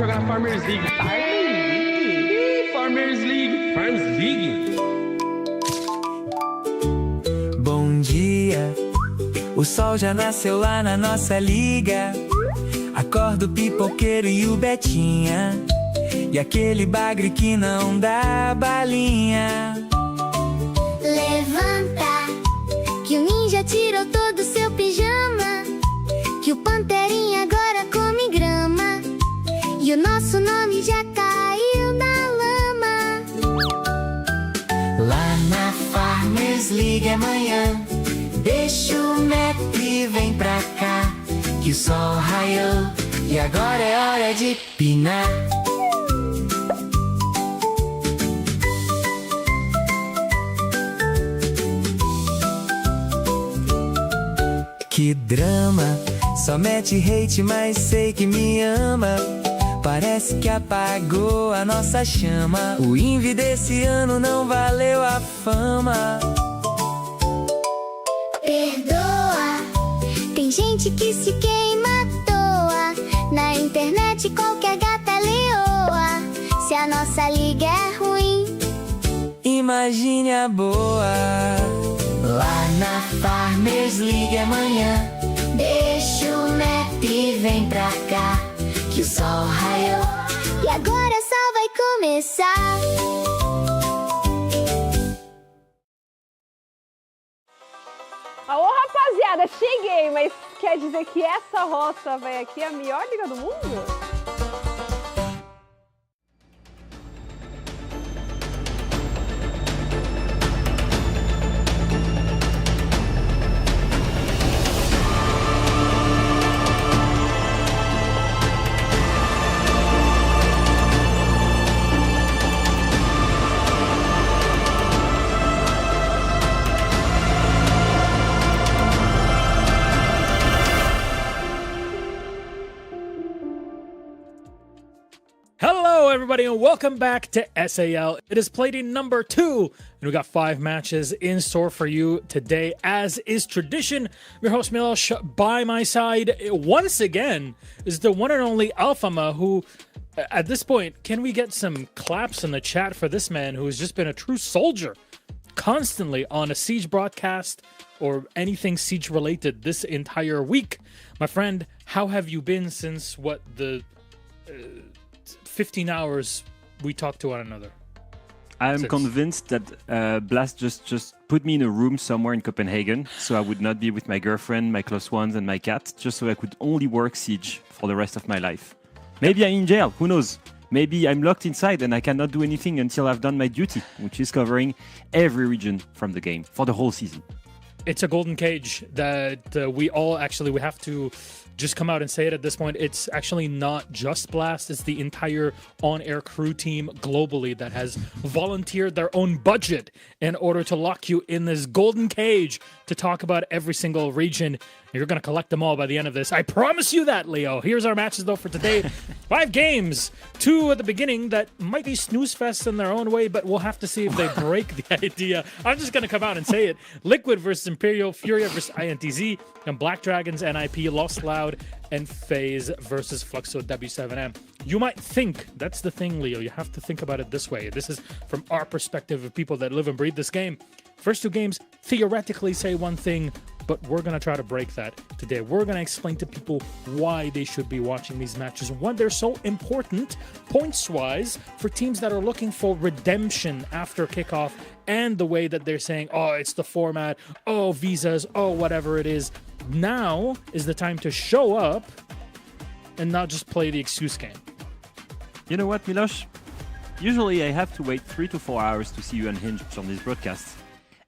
jogar na Farmers League. Farmers League. Farmers League. Bom dia, o sol já nasceu lá na nossa liga. Acorda o pipoqueiro e o Betinha, e aquele bagre que não dá balinha. Levanta, que o ninja tirou todo o seu pijama, que o panterinha agora come grama, e o nosso nome já caiu na lama. Lá na Farmers League amanhã, deixa o metro e vem pra cá, que o sol raiou e agora é hora de pinar. Que drama, só mete hate, mas sei que me ama. Parece que apagou a nossa chama. O Invi desse ano não valeu a fama. Perdoa, tem gente que se queima à toa. Na internet qualquer gata leoa. Se a nossa liga é ruim, Imagine a boa. lá na Farmers League amanhã, deixa o net e vem pra cá, que o sol raiou e agora só vai começar. Alô, rapaziada, cheguei, mas quer dizer que essa roça vai aqui é a melhor liga do mundo? Hello, everybody, and welcome back to SAL. It is play-day number 2, and we got 5 matches in store for you today. As is tradition, I'm your host Milosh. By my side, once again, is the one and only Alfama, who, at this point, can we get some claps in the chat for this man who has just been a true soldier, constantly on a Siege broadcast or anything Siege-related this entire week. My friend, how have you been since, the 15 hours we talked to one another? I'm convinced that Blast just put me in a room somewhere in Copenhagen, so I would not be with my girlfriend, my close ones, and my cat, just so I could only work Siege for the rest of my life. Maybe I'm in jail, who knows? Maybe I'm locked inside and I cannot do anything until I've done my duty, which is covering every region from the game for the whole season. It's a golden cage that we have to just come out and say it at this point. It's actually not just Blast, it's the entire on-air crew team globally that has volunteered their own budget in order to lock you in this golden cage to talk about every single region. You're going to collect them all by the end of this. I promise you that, Leo. Here's our matches, though, for today. 5 games. 2 at the beginning that might be snooze fests in their own way, but we'll have to see if they break the idea. I'm just going to come out and say it. Liquid versus Imperial, Furia versus INTZ, and Black Dragons, NIP, Lost Loud, and FaZe versus Fluxo W7M. You might think, that's the thing, Leo, you have to think about it this way. This is from our perspective of people that live and breathe this game. First 2 games theoretically say one thing, but we're going to try to break that today. We're going to explain to people why they should be watching these matches, why they're so important points-wise for teams that are looking for redemption after kickoff, and the way that they're saying, oh, it's the format, oh, visas, oh, whatever it is. Now is the time to show up and not just play the excuse game. You know what, Milosh? Usually I have to wait 3 to 4 hours to see you unhinged on these broadcasts.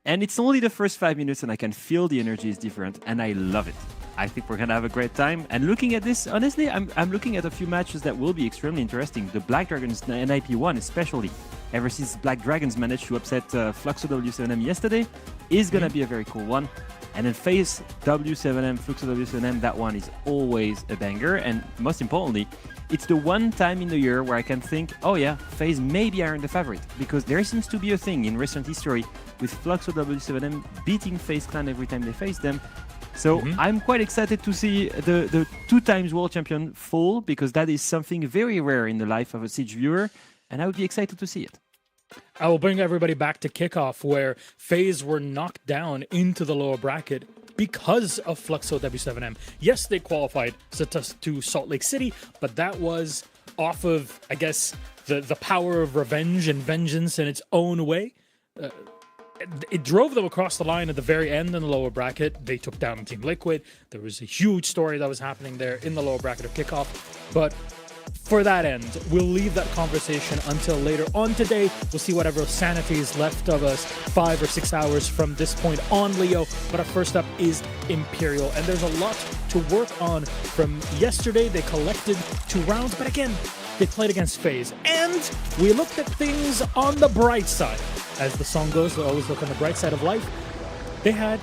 And it's only the first 5 minutes and I can feel the energy is different and I love it. I think we're going to have a great time. And looking at this, honestly, I'm looking at a few matches that will be extremely interesting. The Black Dragons NIP1 especially, ever since Black Dragons managed to upset Fluxo W7M yesterday, is going to be a very cool one. And then FaZe W7M, Fluxo W7M, that one is always a banger. And most importantly, it's the one time in the year where I can think, oh yeah, FaZe maybe aren't the favorite. Because there seems to be a thing in recent history with Fluxo W7M beating FaZe Clan every time they face them. So I'm quite excited to see the 2 times world champion fall, because that is something very rare in the life of a Siege viewer, and I would be excited to see it. I will bring everybody back to kickoff, where FaZe were knocked down into the lower bracket because of Fluxo W7M. Yes, they qualified to Salt Lake City, but that was off of, I guess, the power of revenge and vengeance in its own way. It drove them across the line at the very end in the lower bracket. They took down Team Liquid. There was a huge story that was happening there in the lower bracket of kickoff. But for that end, we'll leave that conversation until later on today. We'll see whatever sanity is left of us 5 or 6 hours from this point on, Leo. But our first up is Imperial. And there's a lot to work on from yesterday. They collected 2 rounds, but again, they played against FaZe. And we looked at things on the bright side. As the song goes, we always look on the bright side of life. They had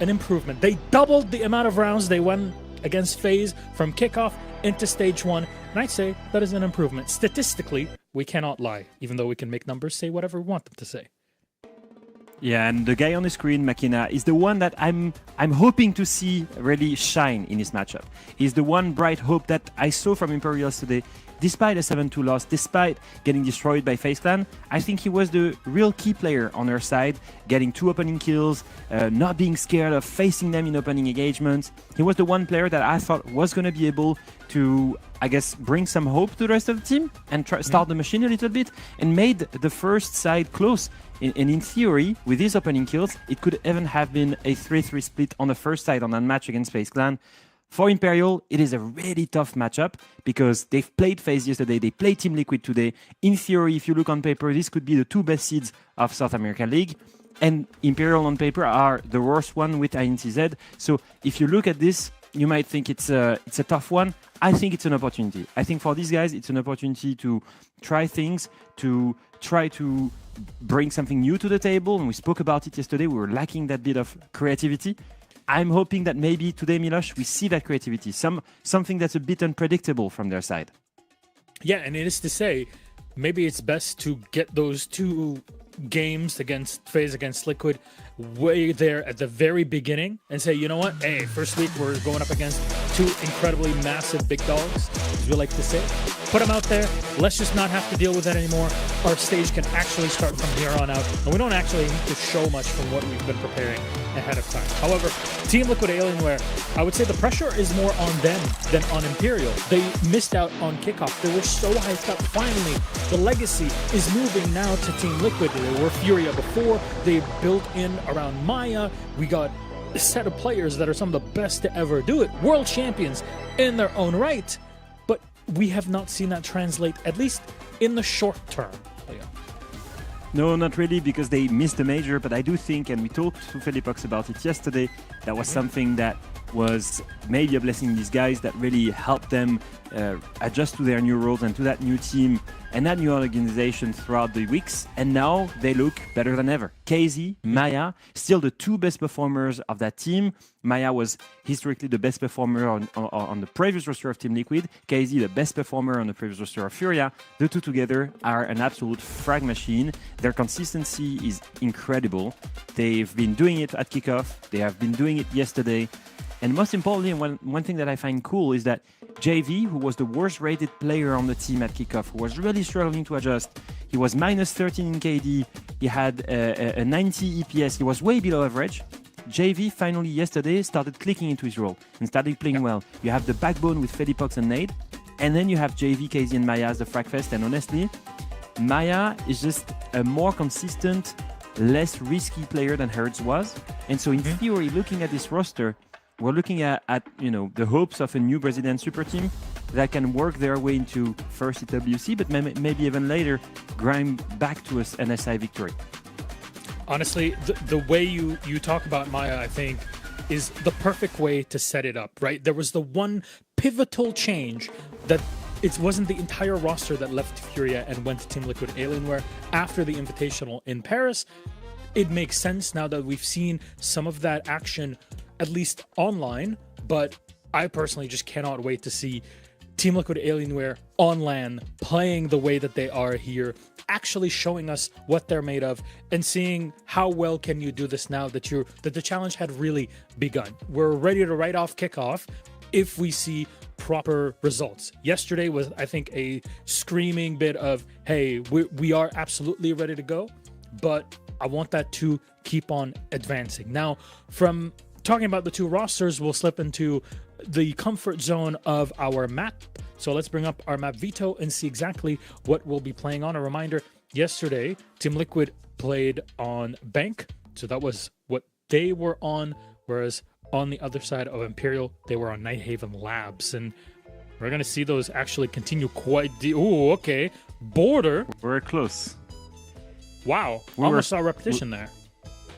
an improvement. They doubled the amount of rounds they won against FaZe from kickoff into stage 1. And I'd say that is an improvement. Statistically, we cannot lie, even though we can make numbers say whatever we want them to say. Yeah, and the guy on the screen, Makina, is the one that I'm hoping to see really shine in this matchup. He's the one bright hope that I saw from Imperials today. Despite a 7-2 loss, despite getting destroyed by FaZe Clan, I think he was the real key player on their side, getting 2 opening kills, not being scared of facing them in opening engagements. He was the one player that I thought was going to be able to, I guess, bring some hope to the rest of the team and start the machine a little bit, and made the first side close. And in theory, with these opening kills, it could even have been a 3-3 split on the first side on that match against FaZe Clan. For Imperial, it is a really tough matchup because they've played FaZe yesterday, they played Team Liquid today. In theory, if you look on paper, this could be the 2 best seeds of South American League. And Imperial on paper are the worst one with INTZ. So if you look at this, you might think it's a tough one. I think it's an opportunity. I think for these guys, it's an opportunity to try things, to try to bring something new to the table. And we spoke about it yesterday. We were lacking that bit of creativity. I'm hoping that maybe today, Miloš, we see that creativity, something that's a bit unpredictable from their side. Yeah, and it is to say, maybe it's best to get those 2 games against FaZe against Liquid way there at the very beginning and say, you know what, hey, first week we're going up against 2 incredibly massive big dogs, as we like to say. Put them out there. Let's just not have to deal with that anymore. Our stage can actually start from here on out, and we don't actually need to show much from what we've been preparing ahead of time. However, Team Liquid Alienware, I would say the pressure is more on them than on Imperial. They missed out on kickoff. They were so hyped up. Finally, the legacy is moving now to Team Liquid. They were Furia before. They built in around Maya. We got a set of players that are some of the best to ever do it. World champions in their own right. But we have not seen that translate, at least in the short term. No, not really, because they missed the major, but I do think, and we talked to Felipox about it yesterday, that was something that was maybe a blessing in disguise that really helped them adjust to their new roles and to that new team and that new organization throughout the weeks. And now they look better than ever. KZ, Maya, still the 2 best performers of that team. Maya was historically the best performer on the previous roster of Team Liquid. KZ, the best performer on the previous roster of Furia. The 2 together are an absolute frag machine. Their consistency is incredible. They've been doing it at kickoff. They have been doing it yesterday. And most importantly, one thing that I find cool is that JV, who was the worst rated player on the team at kickoff, who was really struggling to adjust, he was minus 13 in KD, he had a 90 EPS, he was way below average. JV finally yesterday started clicking into his role and started playing well. You have the backbone with Felipox and Nade, and then you have JV, KZ, and Maya as the fragfest. And honestly, Maya is just a more consistent, less risky player than Hertz was. And so in theory, looking at this roster, we're looking at the hopes of a new Brazilian super team that can work their way into first EWC, but maybe even later grind back to an SI victory. Honestly, the way you talk about Maya, I think, is the perfect way to set it up, right? There was the one pivotal change that it wasn't the entire roster that left Furia and went to Team Liquid Alienware after the Invitational in Paris. It makes sense now that we've seen some of that action at least online, but I personally just cannot wait to see Team Liquid Alienware on LAN playing the way that they are here actually showing us what they're made of and seeing how well can you do this now that the challenge had really begun. We're ready to write off kickoff if we see proper results. Yesterday was, I think, a screaming bit of, hey, we are absolutely ready to go, but I want that to keep on advancing. Now, from talking about the two rosters, we'll slip into the comfort zone of our map. So let's bring up our map Veto and see exactly what we'll be playing on. A reminder, yesterday, Team Liquid played on Bank. So that was what they were on, whereas on the other side of Imperial, they were on Nighthaven Labs. And we're going to see those actually continue quite Oh, okay. Border. We're close. Wow. Almost saw repetition there.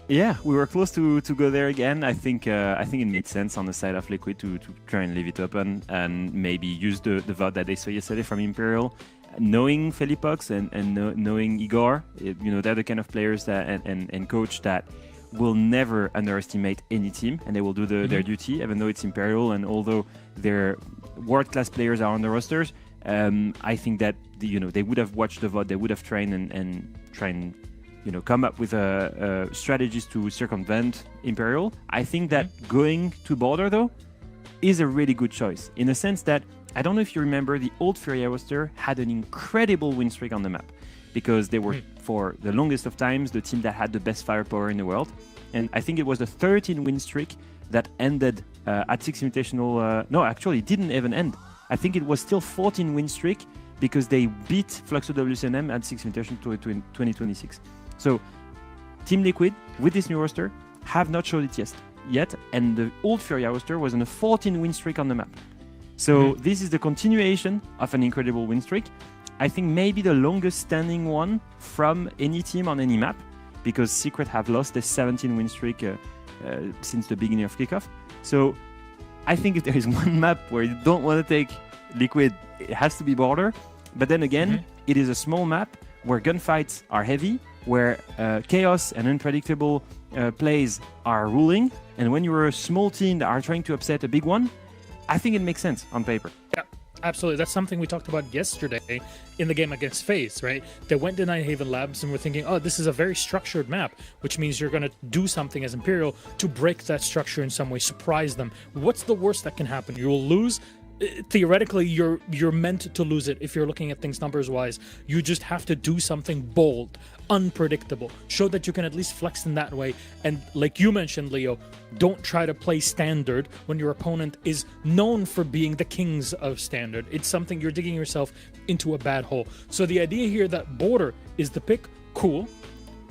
Yeah, we were close to go there again. I think it made sense on the side of Liquid to try and leave it open and maybe use the VOD that they saw yesterday from Imperial. Knowing Felipox and knowing Igor, they're the kind of players that and coach that will never underestimate any team, and they will do their duty, even though it's Imperial and although their world-class players are on the rosters. I think that they would have watched the VOD, they would have trained and try and come up with strategies to circumvent Imperial. I think that going to border, though, is a really good choice, in the sense that, I don't know if you remember, the old Furia roster had an incredible win streak on the map, because they were, for the longest of times, the team that had the best firepower in the world. And I think it was the 13 win streak that ended at 6 Invitational. No, actually, it didn't even end. I think it was still 14 win streak, because they beat Fluxo WCNM at 6 Invitational 2026. So, Team Liquid, with this new roster, have not showed it yet, and the old Furia roster was on a 14 win streak on the map. So this is the continuation of an incredible win streak. I think maybe the longest standing one from any team on any map, because Secret have lost a 17 win streak since the beginning of kickoff. So I think if there is one map where you don't want to take Liquid, it has to be Border. But then again, it is a small map where gunfights are heavy, where chaos and unpredictable plays are ruling. And when you're a small team that are trying to upset a big one, I think it makes sense on paper. Yeah, absolutely. That's something we talked about yesterday in the game against FaZe, right? They went to Nighthaven Labs and we're thinking, oh, this is a very structured map, which means you're going to do something as Imperial to break that structure in some way, surprise them. What's the worst that can happen? You will lose. Theoretically, you're meant to lose it if you're looking at things numbers wise. You just have to do something bold, unpredictable, show that you can at least flex in that way. And like you mentioned, Leo, don't try to play standard when your opponent is known for being the kings of standard. It's something you're digging yourself into a bad hole. So the idea here that Border is the pick, cool,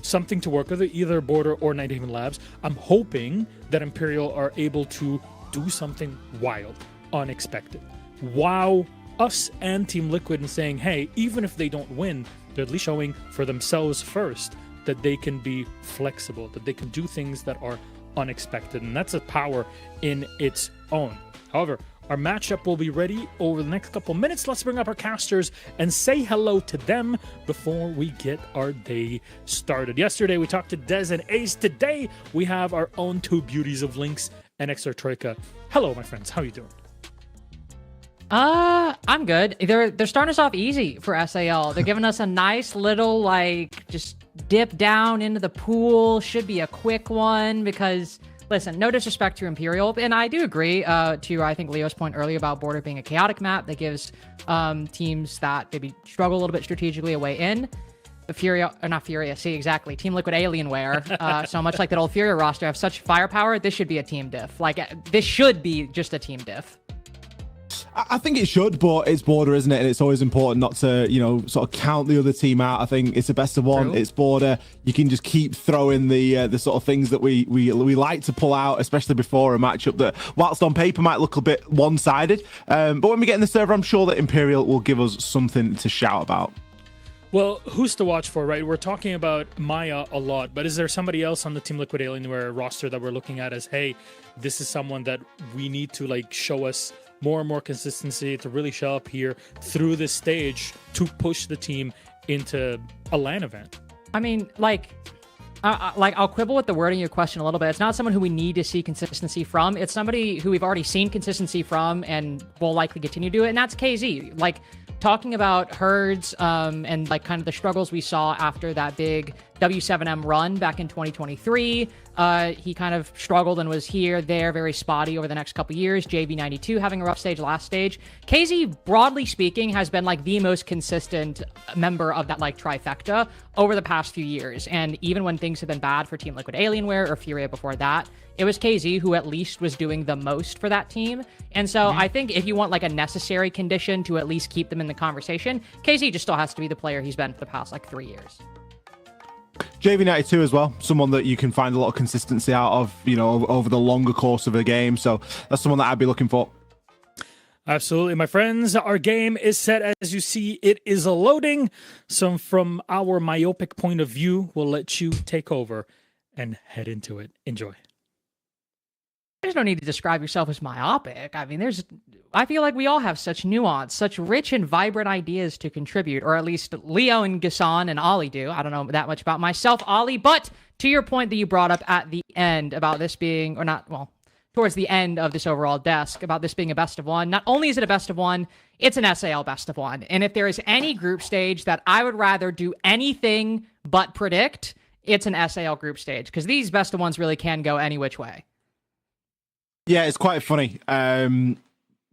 something to work with, either Border or Nighthaven Labs. I'm hoping that Imperial are able to do something wild, unexpected, wow us and Team Liquid, and saying, hey, even if they don't win, they're at least showing for themselves first that they can be flexible, that they can do things that are unexpected, and that's a power in its own. However, our matchup will be ready over the next couple minutes. Let's bring up our casters and say hello to them before we get our day started. Yesterday we talked to Dez and Ace. Today we have our own two beauties of Lynx and XR Troika. Hello, my friends. How are you doing? I'm good. They're starting us off easy for SAL. They're giving us a nice little, just dip down into the pool. Should be a quick one because, listen, no disrespect to Imperial, and I do agree to, I think, Leo's point earlier about Border being a chaotic map that gives teams that maybe struggle a little bit strategically a way in. The Furia, or not Furia, see, exactly, Team Liquid Alienware, so much like that old Furia roster have such firepower, this should be a team diff. This should be just a team diff. I think it should, but it's Border, isn't it? And it's always important not to, sort of count the other team out. I think it's the best of one. True. It's Border. You can just keep throwing the sort of things that we like to pull out, especially before a matchup that, whilst on paper, might look a bit one-sided. But when we get in the server, I'm sure that Imperial will give us something to shout about. Well, who's to watch for, right? We're talking about Maya a lot, but is there somebody else on the Team Liquid Alienware roster that we're looking at as, hey, this is someone that we need to show us more and more consistency to really show up here through this stage to push the team into a LAN event? I mean, I'll quibble with the wording of your question a little bit. It's not someone who we need to see consistency from. It's somebody who we've already seen consistency from and will likely continue to do it, and that's KZ. talking about Herds and like kind of the struggles we saw after that big W7M run back in 2023. He kind of struggled and was here, there, very spotty over the next couple years. JV92 having a rough stage last stage. KZ, broadly speaking, has been like the most consistent member of that like trifecta over the past few years. And even when things have been bad for Team Liquid Alienware or Furia before that, it was KZ who at least was doing the most for that team. And so I think if you want like a necessary condition to at least keep them in the conversation, KZ just still has to be the player he's been for the past like 3 years. JV92 as well, someone that you can find a lot of consistency out of, you know, over the longer course of a game. So that's someone that I'd be looking for. Absolutely, my friends. Our game is set. As you see, it is loading. So from our myopic point of view, we'll let you take over and head into it. Enjoy. There's no need to describe yourself as myopic. I mean, I feel like we all have such nuance, such rich and vibrant ideas to contribute, or at least Leo and Ghassan and Ollie do. I don't know that much about myself, Ollie, but to your point that you brought up at the end about this being, or not, well, towards the end of this overall desk, about this being a best of one, not only is it a best of one, it's an SAL best of one. And if there is any group stage that I would rather do anything but predict, it's an SAL group stage, because these best of ones really can go any which way. Yeah, it's quite funny.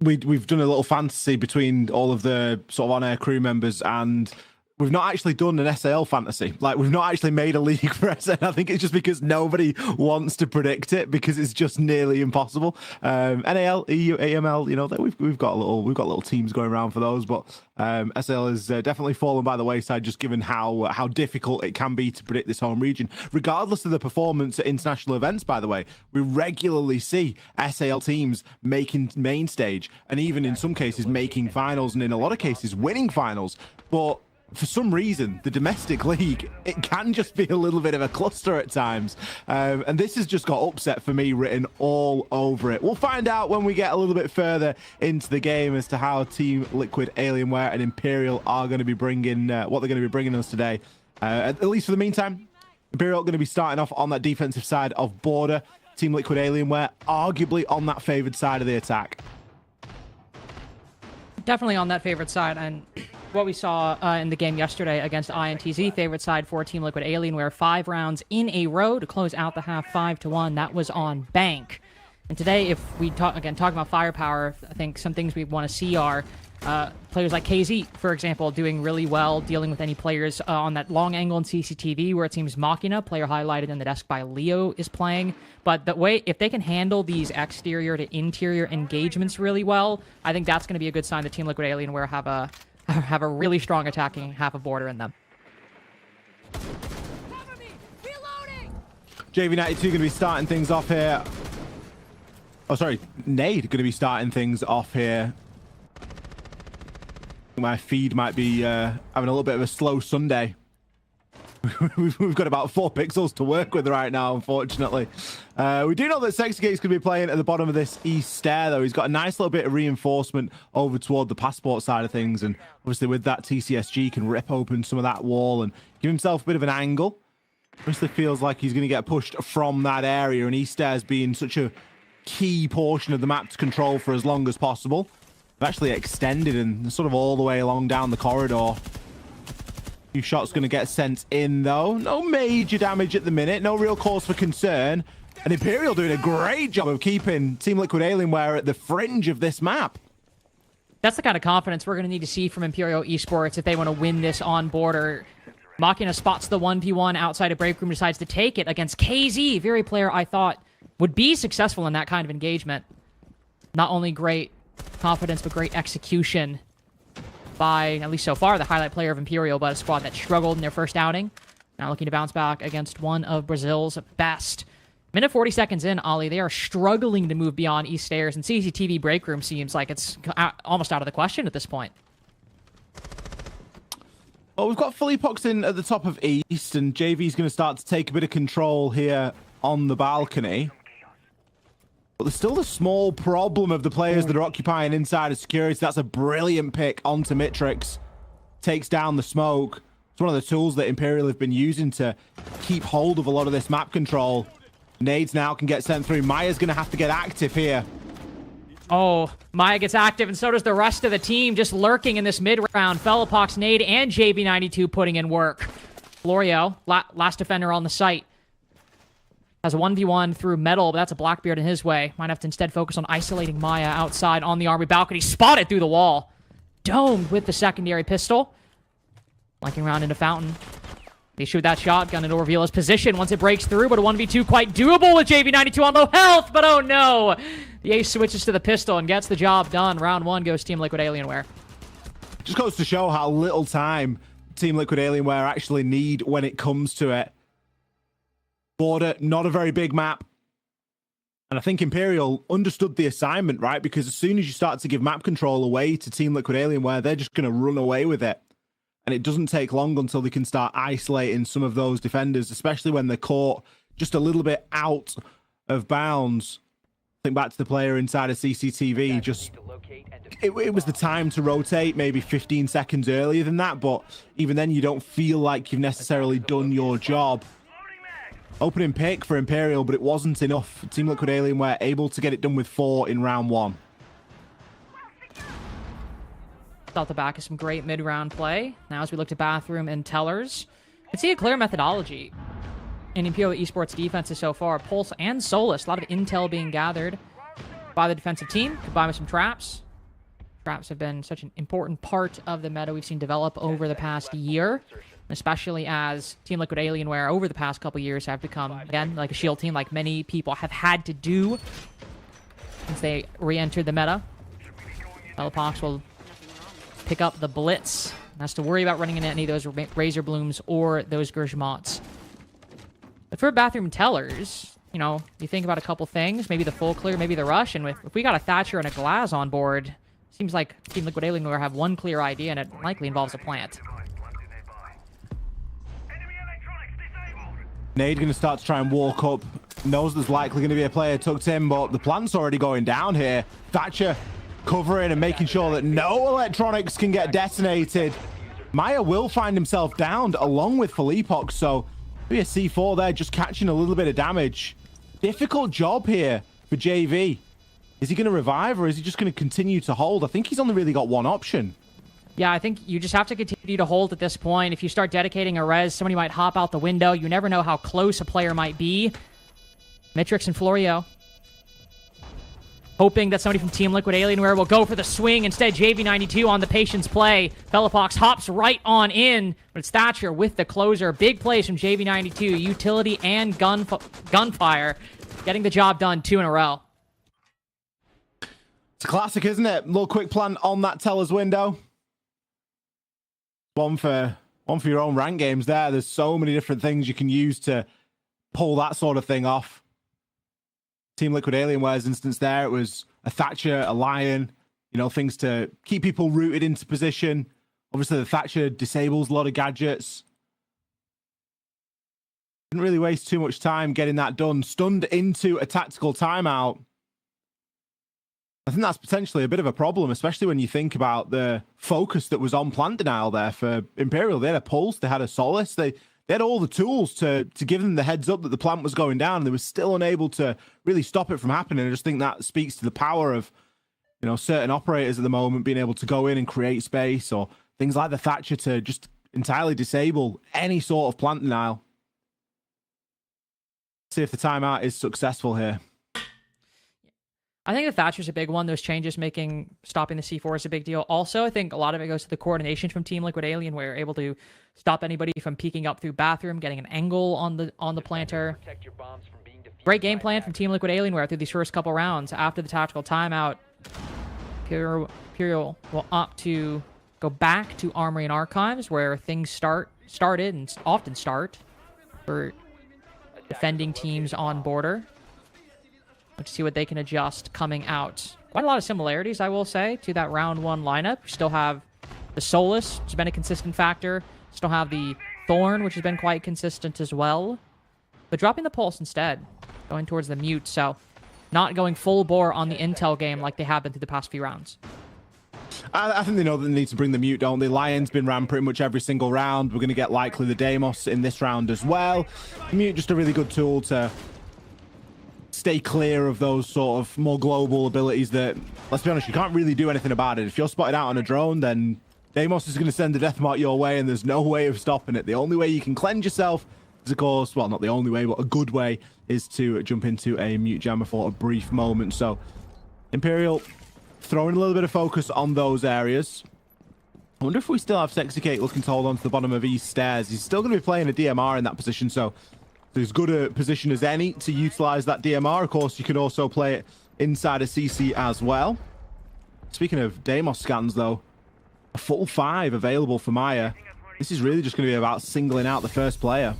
We've done a little fantasy between all of the sort of on-air crew members, and we've not actually done an SAL fantasy. Like, we've not actually made a league for SAL. I think it's just because nobody wants to predict it, because it's just nearly impossible. NAL, EU, AML, you know, we've got little teams going around for those, but SAL is definitely fallen by the wayside, just given how difficult it can be to predict this home region. Regardless of the performance at international events, by the way, we regularly see SAL teams making main stage, and even in some cases making finals, and in a lot of cases winning finals. But for some reason, the domestic league, it can just be a little bit of a cluster at times. And this has just got upset for me written all over it. We'll find out when we get a little bit further into the game as to how Team Liquid Alienware and Imperial are going to be bringing, what they're going to be bringing us today. At least for the meantime, Imperial are going to be starting off on that defensive side of border. Team Liquid Alienware arguably on that favored side of the attack. Definitely on that favorite side, and what we saw in the game yesterday against INTZ, favorite side for Team Liquid Alienware, 5 rounds in a row to close out the half 5-1. That was on Bank. And today, if we talking about firepower, I think some things we want to see are players like KZ, for example, doing really well, dealing with any players on that long angle in CCTV, where it seems Machina, player highlighted in the desk by Leo, is playing. But the way, if they can handle these exterior to interior engagements really well, I think that's going to be a good sign that Team Liquid Alienware have a really strong attacking half of border in them. JV92 going to be starting things off here. Oh, sorry. Nade going to be starting things off here. My feed might be having a little bit of a slow Sunday. We've got about 4 pixels to work with right now, unfortunately. We do know that Sexy Gate's going to be playing at the bottom of this east stair, though. He's got a nice little bit of reinforcement over toward the passport side of things. And obviously with that, TCSG can rip open some of that wall and give himself a bit of an angle. Obviously feels like he's going to get pushed from that area, and east stairs being such a key portion of the map to control for as long as possible. They've actually extended and sort of all the way along down the corridor. Few shots going to get sent in, though. No major damage at the minute. No real cause for concern. And Imperial doing a great job of keeping Team Liquid Alienware at the fringe of this map. That's the kind of confidence we're going to need to see from Imperial Esports if they want to win this on border. Machina spots the 1v1 outside of Break Room, decides to take it against KZ. Very player I thought would be successful in that kind of engagement. Not only great confidence, but great execution by, at least so far, the highlight player of Imperial, but a squad that struggled in their first outing. Now looking to bounce back against one of Brazil's best. Minute 40 seconds in, Ollie, they are struggling to move beyond East Stairs, and CCTV Break Room seems like it's almost out of the question at this point. Well, we've got Philippox in at the top of East, and JV's going to start to take a bit of control here on the balcony. But there's still the small problem of the players that are occupying inside of security. That's a brilliant pick onto Mitrix. Takes down the smoke. It's one of the tools that Imperial have been using to keep hold of a lot of this map control. Nades now can get sent through. Maya's going to have to get active here. Oh, Maya gets active, and so does the rest of the team, just lurking in this mid-round. Fellapox, Nade, and JB92 putting in work. Florio, last defender on the site, has a 1v1 through metal, but that's a Blackbeard in his way. Might have to instead focus on isolating Maya outside on the Armory balcony. Spotted through the wall. Domed with the secondary pistol. Flanking around into Fountain. They shoot that shotgun, it'll reveal his position once it breaks through, but a 1v2 quite doable with JV92 on low health, but oh no! The ace switches to the pistol and gets the job done. Round 1 goes Team Liquid Alienware. Just goes to show how little time Team Liquid Alienware actually need when it comes to it. Border, not a very big map. And I think Imperial understood the assignment, right? Because as soon as you start to give map control away to Team Liquid Alienware, they're just going to run away with it. And it doesn't take long until they can start isolating some of those defenders, especially when they're caught just a little bit out of bounds. Think back to the player inside of CCTV. Just it was the time to rotate, maybe 15 seconds earlier than that. But even then, you don't feel like you've necessarily done your job. Opening pick for Imperial, but it wasn't enough. Team Liquid Alienware able to get it done with 4 in round 1. Off the back of some great mid-round play. Now as we look to Bathroom and Tellers, you can see a clear methodology in Imperial Esports defenses so far. Pulse and Solus, a lot of intel being gathered by the defensive team, combined with some traps. Traps have been such an important part of the meta we've seen develop over the past year, especially as Team Liquid Alienware over the past couple years have become, again, like a shield team, like many people have had to do since they re-entered the meta. Fellapox will pick up the Blitz. Has to worry about running into any of those Razor Blooms or those Gershmots. But for Bathroom Tellers, you know, you think about a couple things. Maybe the full clear, maybe the rush. And if we got a Thatcher and a Glass on board, seems like Team Liquid Alienware have one clear idea, and it likely involves a plant. Nade going to start to try and walk up. Knows there's likely going to be a player tucked in, but the plant's already going down here. Thatcher covering and making sure that no electronics can get detonated. Maya will find himself downed along with Felipox, so maybe a C4 there just catching a little bit of damage. Difficult job here for JV. Is he going to revive or is he just going to continue to hold? I think he's only really got one option. Yeah, I think you just have to continue to hold at this point. If you start dedicating a res, somebody might hop out the window. You never know how close a player might be. Mitrix and Florio hoping that somebody from Team Liquid Alienware will go for the swing. Instead, JV92 on the patience play. Fellapox hops right on in, but it's Thatcher with the closer. Big plays from JV92. Utility and gunfire. Getting the job done 2 in a row. It's a classic, isn't it? Little quick plan on that teller's window. One for your own rank games there. There's so many different things you can use to pull that sort of thing off. Team Liquid Alienware's instance there, it was a Thatcher, a Lion, you know, things to keep people rooted into position. Obviously, the Thatcher disables a lot of gadgets. Didn't really waste too much time getting that done. Stunned into a tactical timeout. I think that's potentially a bit of a problem, especially when you think about the focus that was on plant denial there for Imperial. They had a Pulse, they had a Solace, they had all the tools to give them the heads up that the plant was going down, and they were still unable to really stop it from happening. I just think that speaks to the power of, you know, certain operators at the moment being able to go in and create space, or things like the Thatcher to just entirely disable any sort of plant denial. See if the timeout is successful here. I think the Thatcher's a big one. Those changes stopping the C4 is a big deal. Also, I think a lot of it goes to the coordination from Team Liquid Alienware, able to stop anybody from peeking up through Bathroom, getting an angle on the planter. Great game plan from Team Liquid Alienware through these first couple rounds. After the tactical timeout, Imperial will opt to go back to Armory and Archives, where things started and often start for defending teams on border. Let's see what they can adjust coming out. Quite a lot of similarities, I will say, to that round 1 lineup. We still have the Solus, which has been a consistent factor. Still have the Thorn, which has been quite consistent as well. But dropping the Pulse instead, going towards the Mute, so not going full bore on the intel game like they have been through the past few rounds. I think they know that they need to bring the Mute, don't they? Lion's been ran pretty much every single round. We're going to get likely the Deimos in this round as well. Mute, just a really good tool to stay clear of those sort of more global abilities that, let's be honest, you can't really do anything about it. If you're spotted out on a drone, then Deimos is going to send the death mark your way, and there's no way of stopping it. The only way you can cleanse yourself is, of course, well, not the only way, but a good way is to jump into a mute jammer for a brief moment. So Imperial throwing a little bit of focus on those areas. I wonder if we still have Sexy Cake looking to hold on to the bottom of East stairs. He's still going to be playing a DMR in that position, so there's as good a position as any to utilize that DMR. Of course, you can also play it inside a CC as well. Speaking of Deimos scans, though, a full 5 available for Maya. This is really just going to be about singling out the first player.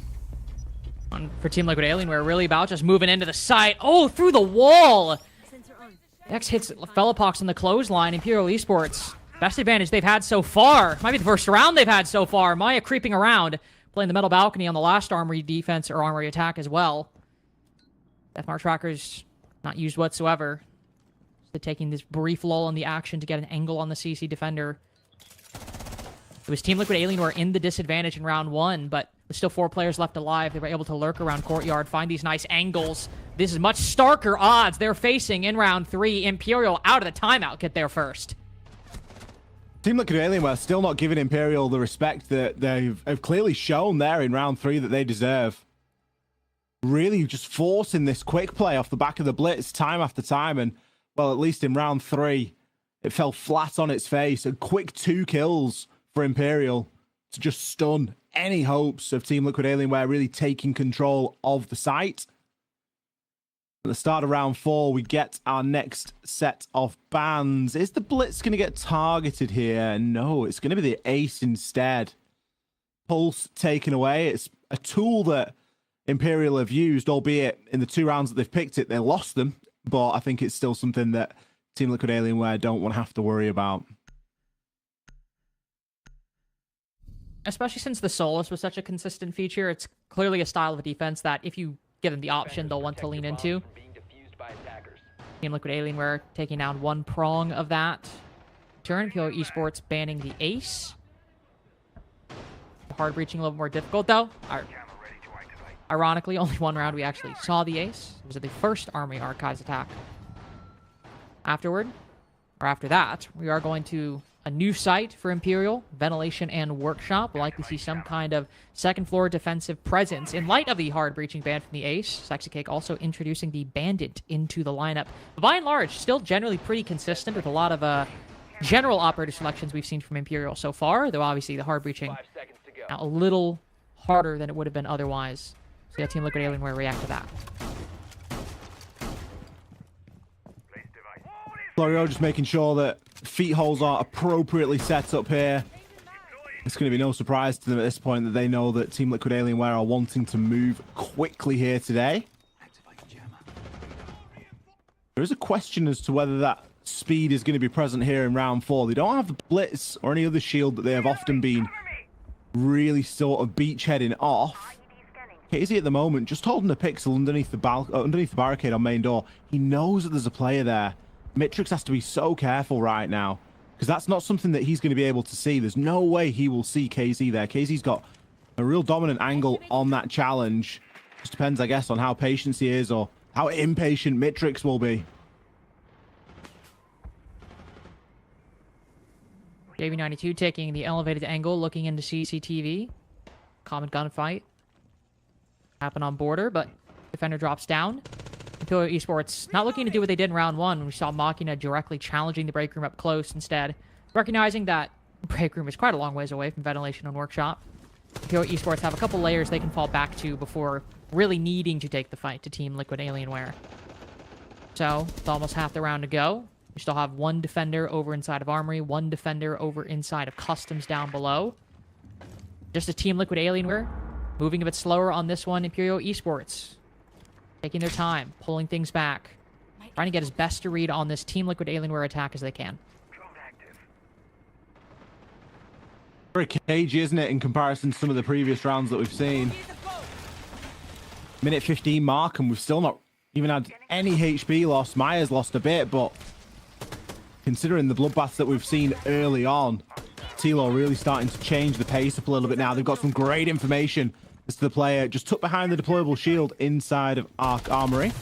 For Team Liquid Alien, we're really about just moving into the site. Oh, through the wall! Next hits Fellapox on the clothesline. Imperial Esports, best advantage they've had so far. Might be the first round they've had so far. Maya creeping around, playing the metal balcony on the last armory defense or armory attack as well. Deathmark trackers not used whatsoever. So taking this brief lull in the action to get an angle on the CC defender. It was Team Liquid Alien who were in the disadvantage in round 1, but with still 4 players left alive, they were able to lurk around Courtyard, find these nice angles. This is much starker odds they're facing in round 3. Imperial out of the timeout get there first. Team Liquid Alien were still not giving Imperial the respect that they've clearly shown there in round 3 that they deserve. Really just forcing this quick play off the back of the blitz time after time, and, well, at least in round 3, it fell flat on its face. A quick 2 kills for Imperial to just stun any hopes of Team Liquid Alienware really taking control of the site. At the start of round 4, we get our next set of bans. Is the Blitz going to get targeted here? No, it's going to be the Ace instead. Pulse taken away. It's a tool that Imperial have used, albeit in the 2 rounds that they've picked it, they lost them. But I think it's still something that Team Liquid Alienware don't want to have to worry about. Especially since the Solus was such a consistent feature, it's clearly a style of defense that if you give them the option, they'll want to lean into. Team Liquid Alienware taking down 1 prong of that. Turn, Imperial Esports banning the Ace. Hard breaching a little more difficult, though. Ironically, only 1 round we actually saw the Ace. It was the first Army Archives attack. After that, we are going to a new site for Imperial, Ventilation and Workshop. We'll likely see some kind of second floor defensive presence. In light of the hard breaching ban from the Ace, Sexy Cake also introducing the Bandit into the lineup. But by and large, still generally pretty consistent with a lot of general operator selections we've seen from Imperial so far, though obviously the hard breaching a little harder than it would have been otherwise. So yeah, Team Liquid Alienware react to that. Florio just making sure that feet holes are appropriately set up here. It's going to be no surprise to them at this point that they know that Team Liquid Alienware are wanting to move quickly here today. There is a question as to whether that speed is going to be present here in round 4. They don't have the Blitz or any other shield that they have often been really sort of beachheading off. KZ at the moment just holding a pixel underneath the barricade on main door. He knows that there's a player there. Mitrix has to be so careful right now because that's not something that he's going to be able to see. There's no way he will see KZ there. KZ's got a real dominant angle on that challenge. Just depends, I guess, on how patient he is or how impatient Mitrix will be. JV92 taking the elevated angle, looking into CCTV. Common gunfight. Happen on border, but defender drops down. Imperial Esports not looking to do what they did in round 1 when we saw Machina directly challenging the break room up close. Instead, recognizing that break room is quite a long ways away from Ventilation and Workshop. Imperial Esports have a couple layers they can fall back to before really needing to take the fight to Team Liquid Alienware. So, with almost half the round to go, we still have 1 defender over inside of Armory, 1 defender over inside of Customs down below. Just a Team Liquid Alienware moving a bit slower on this one. Imperial Esports taking their time, pulling things back, trying to get as best a read on this Team Liquid Alienware attack as they can. Very cagey, isn't it, in comparison to some of the previous rounds that we've seen? Minute 15 mark, and we've still not even had any HP loss. Maya's lost a bit, but considering the bloodbaths that we've seen early on, Tilo really starting to change the pace up a little bit now. They've got some great information as to the player just took behind the deployable shield inside of Arc Armory.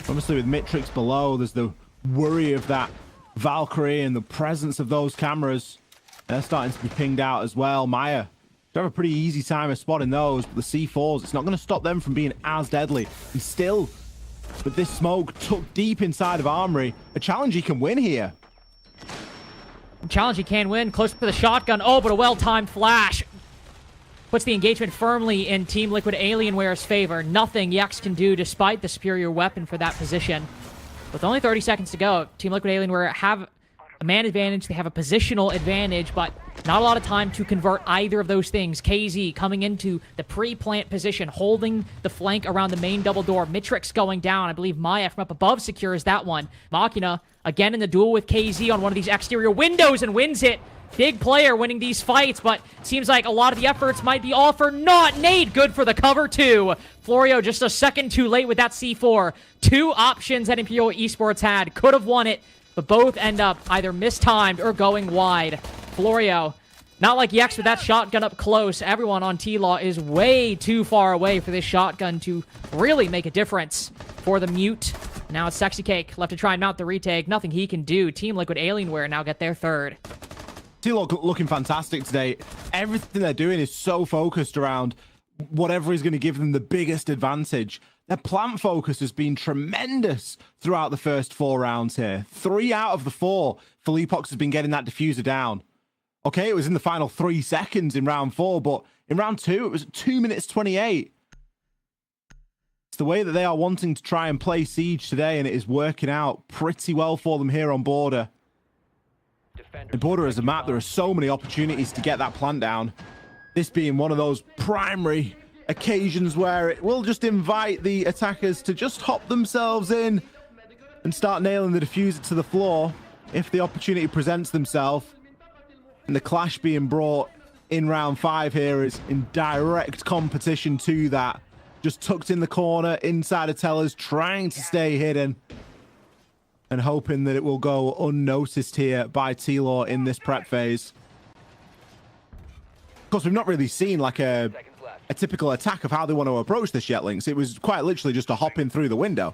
Obviously, with Mitrix below, there's the worry of that Valkyrie and the presence of those cameras. They're starting to be pinged out as well. Maya, they have a pretty easy time of spotting those, but the C4s, it's not going to stop them from being as deadly. And still, with this smoke tucked deep inside of Armory, a challenge he can win here. Challenge he can win. Close to the shotgun. Oh, but a well-timed flash puts the engagement firmly in Team Liquid Alienware's favor. Nothing Yex can do despite the superior weapon for that position. With only 30 seconds to go, Team Liquid Alienware have a man advantage, they have a positional advantage, but not a lot of time to convert either of those things. KZ coming into the pre-plant position, holding the flank around the main double door. Mitrix going down. I believe Maya from up above secures that one. Machina again in the duel with KZ on one of these exterior windows and wins it. Big player winning these fights, but seems like a lot of the efforts might be all for naught. Nade good for the cover too. Florio just a second too late with that C4. Two options that Imperial Esports had. Could have won it, but both end up either mistimed or going wide. Florio, not like Yex with that shotgun up close. Everyone on T-Law is way too far away for this shotgun to really make a difference for the Mute. Now it's Sexy Cake left to try and mount the retake. Nothing he can do. Team Liquid Alienware now get their third. T-Law looking fantastic today. Everything they're doing is so focused around whatever is going to give them the biggest advantage. Their plant focus has been tremendous throughout the first 4 rounds here. 3 out of the 4, Philippox has been getting that diffuser down. Okay, it was in the final 3 seconds in round 4, but in round 2, it was 2 minutes 28. It's the way that they are wanting to try and play Siege today, and it is working out pretty well for them here on Border. In Border as a map, there are so many opportunities to get that plant down. This being one of those primary occasions where it will just invite the attackers to just hop themselves in and start nailing the diffuser to the floor if the opportunity presents themselves. And the clash being brought in round 5 here is in direct competition to that. Just tucked in the corner, inside of tellers, trying to stay hidden and hoping that it will go unnoticed here by T-Law in this prep phase. Of course, we've not really seen like a typical attack of how they want to approach this yet, Lynx. It was quite literally just a hop in through the window.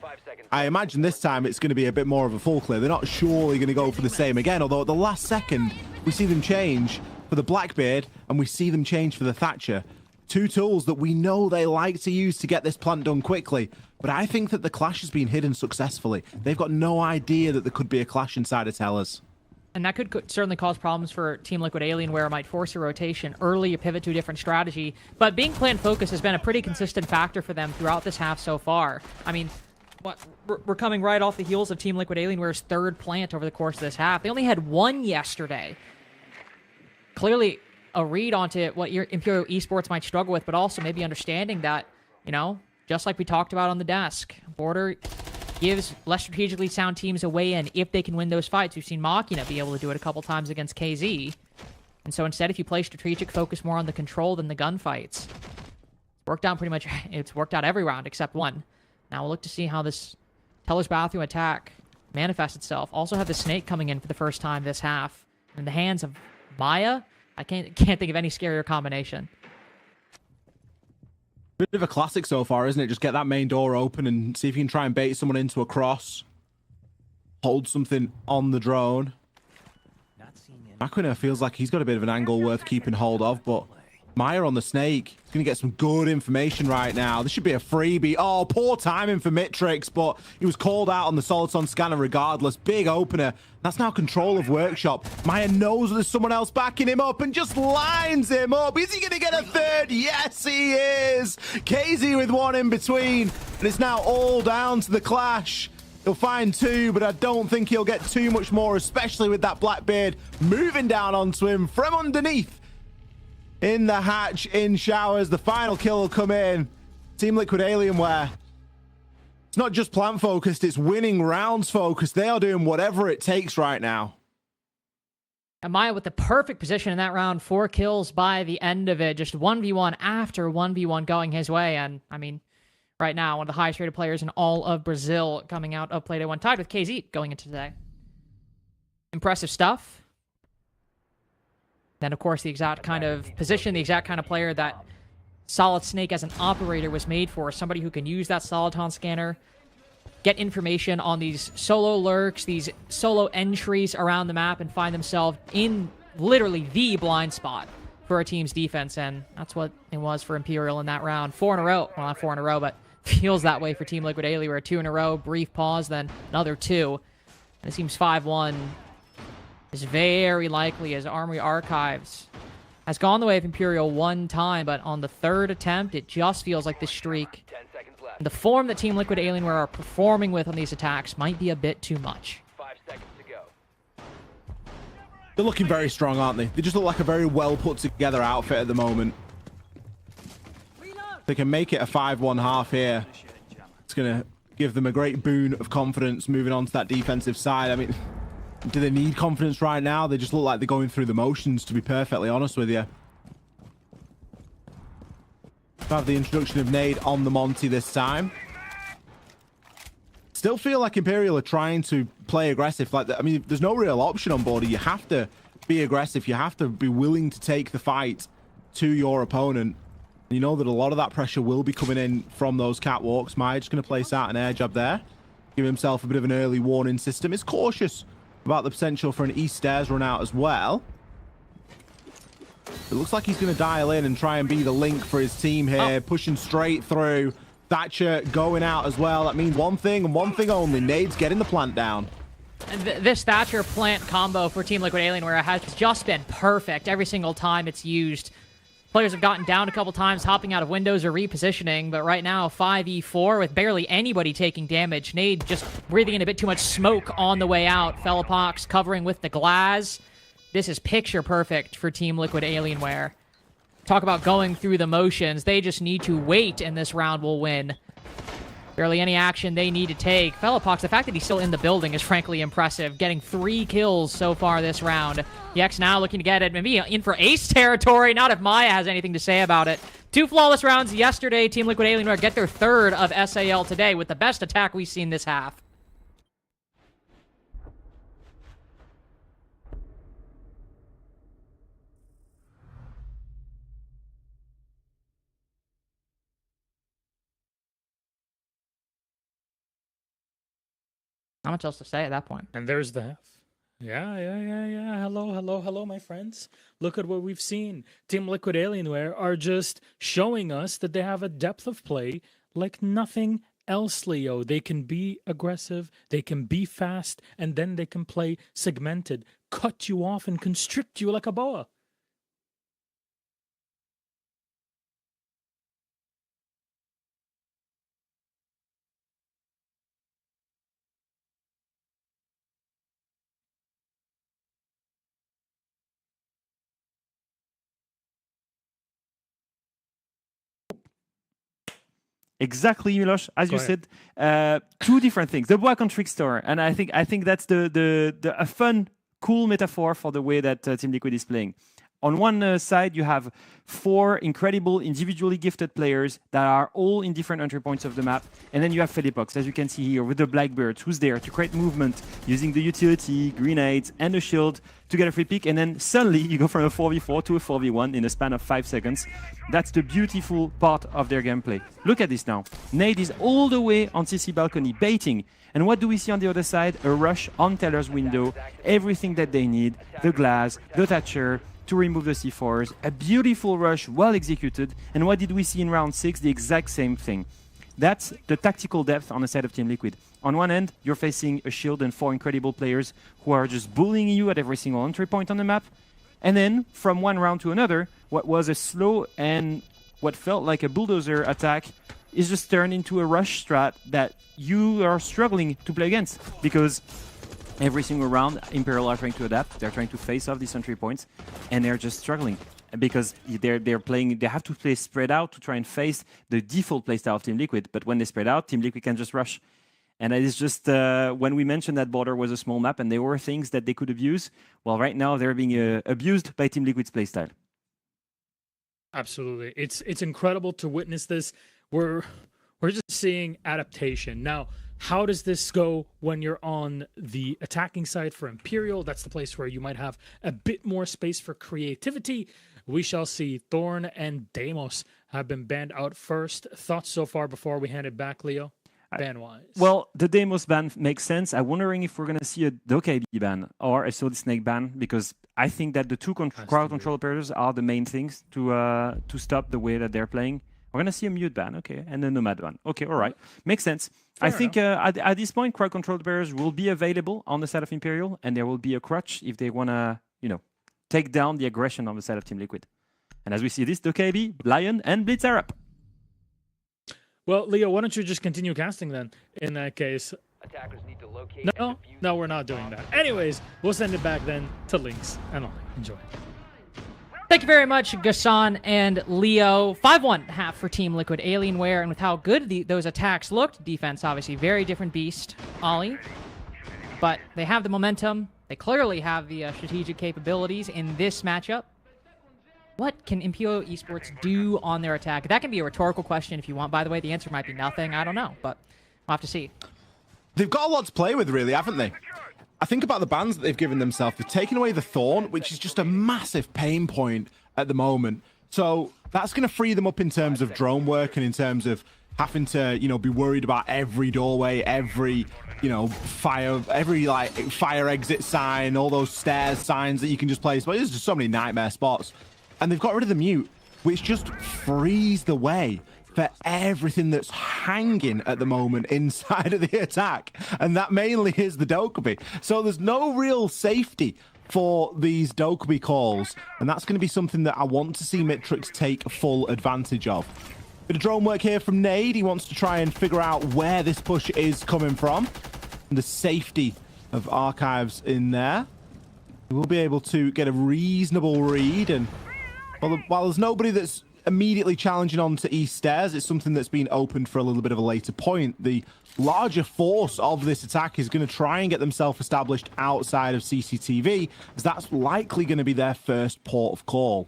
I imagine this time it's going to be a bit more of a full clear. They're not surely going to go for the same again, although at the last second, we see them change for the Blackbeard and we see them change for the Thatcher. 2 tools that we know they like to use to get this plant done quickly. But I think that the clash has been hidden successfully. They've got no idea that there could be a clash inside of tellers. And that could certainly cause problems for Team Liquid Alienware. It might force a rotation early, a pivot to a different strategy. But being plant focused has been a pretty consistent factor for them throughout this half so far. I mean, we're coming right off the heels of Team Liquid Alienware's 3rd plant over the course of this half. They only had 1 yesterday. Clearly a read onto what your Imperial Esports might struggle with, but also maybe understanding that, you know, just like we talked about on the desk, Border gives less strategically sound teams a way in if they can win those fights. We've seen Machina be able to do it a couple times against KZ. And so instead, if you play strategic, focus more on the control than the gunfights. Worked out pretty much, it's worked out every round except one. Now we'll look to see how this Teller's bathroom attack manifests itself. Also have the Snake coming in for the first time this half. In the hands of Maya, I can't think of any scarier combination. Bit of a classic so far, isn't it? Just get that main door open and see if you can try and bait someone into a cross. Hold something on the drone. Aquina feels like he's got a bit of an angle worth keeping hold of, but Maya on the Snake is going to get some good information right now. This should be a freebie. Oh, poor timing for Mitrix, but he was called out on the Soliton scanner regardless. Big opener. That's now control of Workshop. Maya knows there's someone else backing him up and just lines him up. Is he going to get a 3rd? Yes, he is. KZ with 1 in between. And it's now all down to the clash. He'll find 2, but I don't think he'll get too much more, especially with that Blackbeard moving down onto him from underneath. In the hatch, in showers, the final kill will come in. Team Liquid Alienware. It's not just plant focused, it's winning rounds focused. They are doing whatever it takes right now. Amaya with the perfect position in that round. 4 kills by the end of it. Just 1v1 after 1v1 going his way. And, I mean, right now, one of the highest rated players in all of Brazil coming out of Play Day 1, tied with KZ going into today. Impressive stuff. Then, of course, the exact kind of position, the exact kind of player that Solid Snake as an operator was made for. Somebody who can use that Soliton scanner, get information on these solo lurks, these solo entries around the map, and find themselves in literally the blind spot for a team's defense, and that's what it was for Imperial in that round. 4 in a row. Well, not 4 in a row, but feels that way for Team Liquid Alienware. 2 in a row, brief pause, then another 2. And it seems 5-1 is very likely, as Armory Archives has gone the way of Imperial one time, but on the 3rd attempt, it just feels like the streak and the form that Team Liquid Alienware are performing with on these attacks might be a bit too much. They're looking very strong, aren't they? They just look like a very well put together outfit at the moment. They can make it a 5-1 half here. It's going to give them a great boon of confidence moving on to that defensive side. I mean, do they need confidence right now? They just look like they're going through the motions, to be perfectly honest with you. Have the introduction of Nade on the Monty this time. Still feel like Imperial are trying to play aggressive. Like, I mean, there's no real option on board. You have to be aggressive. You have to be willing to take the fight to your opponent. You know that a lot of that pressure will be coming in from those catwalks. Maya just going to place out an air jab there. Give himself a bit of an early warning system. Is cautious about the potential for an east stairs run out as well. It looks like he's going to dial in and try and be the link for his team here. Pushing straight through. Thatcher going out as well. That means one thing and one thing only. Nade's getting the plant down. And this Thatcher plant combo for Team Liquid Alienware has just been perfect every single time it's used. Players have gotten down a couple times, hopping out of windows or repositioning, but right now 5v4 with barely anybody taking damage. Nade just breathing in a bit too much smoke on the way out. Fellapox covering with the glass. This is picture perfect for Team Liquid Alienware. Talk about going through the motions. They just need to wait, and this round will win. Barely any action they need to take. Fellapox, the fact that he's still in the building is frankly impressive. Getting 3 kills so far this round. Yex now looking to get it. Maybe in for ace territory. Not if Maya has anything to say about it. 2 flawless rounds yesterday. Team Liquid Alienware get their 3rd of SAL today with the best attack we've seen this half. Not much else to say at that point. And there's the half. Yeah. Hello, my friends. Look at what we've seen. Team Liquid Alienware are just showing us that they have a depth of play like nothing else, Leo. They can be aggressive, they can be fast, and then they can play segmented, cut you off and constrict you like a boa. Exactly, Milosh. As you said, 2 different things. The Black on Trickster, and I think that's a fun, cool metaphor for the way that Team Liquid is playing. On one side, you have 4 incredible individually gifted players that are all in different entry points of the map. And then you have Fellapox, as you can see here, with the Blackbird, who's there to create movement using the utility, grenades, and a shield to get a free pick. And then suddenly you go from a 4v4 to a 4v1 in a span of 5 seconds. That's the beautiful part of their gameplay. Look at this now. Nade is all the way on CC balcony, baiting. And what do we see on the other side? A rush on Teller's window, everything that they need, the glass, the Thatcher, to remove the C4s. A beautiful rush, well executed. And what did we see in round 6? The exact same thing. That's the tactical depth on the side of Team Liquid. On one end, you're facing a shield and 4 incredible players who are just bullying you at every single entry point on the map. And then, from one round to another, what was a slow and what felt like a bulldozer attack is just turned into a rush strat that you are struggling to play against, because every single round, Imperial are trying to adapt. They're trying to face off these entry points, and they're just struggling because they're playing. They have to play spread out to try and face the default playstyle of Team Liquid. But when they spread out, Team Liquid can just rush. And it is just when we mentioned that border was a small map and there were things that they could abuse. Well, right now they're being abused by Team Liquid's playstyle. Absolutely, it's incredible to witness this. We're just seeing adaptation now. How does this go when you're on the attacking side for Imperial? That's the place where you might have a bit more space for creativity. We shall see. Thorn and Deimos have been banned out first. Thoughts so far before we hand it back, Leo? ban-wise. Well, the Deimos ban makes sense. I'm wondering if we're going to see a Dokkaebi ban or a Solid Snake ban, because I think that the two crowd control operators are the main things to stop the way that they're playing. We're going to see a mute ban, okay, and a Nomad ban. Okay, all right. Makes sense. I think at this point, crowd control operators will be available on the side of Imperial, and there will be a crutch if they want to, take down the aggression on the side of Team Liquid. And as we see this, Dokkaebi, Lion, and Blitz are up. Well, Leo, why don't you just continue casting then, in that case? Attackers need to locate No, we're not doing that. Anyways, we'll send it back then to Lynx and Ollie. Enjoy. Thank you very much, Gassan and Leo. 5-1 half for Team Liquid Alienware, and with how good those attacks looked, defense obviously very different beast, Ollie. But they have the momentum. They clearly have the strategic capabilities in this matchup. What can Imperial Esports do on their attack? That can be a rhetorical question if you want, by the way. The answer might be nothing. I don't know, but we'll have to see. They've got a lot to play with, really, haven't they? I think about the bans that they've given themselves. They've taken away the Thorn, which is just a massive pain point at the moment. So that's going to free them up in terms of drone work and in terms of having to, be worried about every doorway, every, fire exit sign, all those stairs signs that you can just place. But there's just so many nightmare spots. And they've got rid of the mute, which just frees the way for everything that's hanging at the moment inside of the attack. And that mainly is the Dokkaebi. So there's no real safety for these Dokkaebi calls. And that's going to be something that I want to see Mitrix take full advantage of. Bit of drone work here from Nade. He wants to try and figure out where this push is coming from. And the safety of Archives in there. We'll be able to get a reasonable read. And while there's nobody that's immediately challenging onto East Stairs, it's something that's been opened for a little bit of a later point. The larger force of this attack is going to try and get themselves established outside of CCTV, as that's likely going to be their first port of call.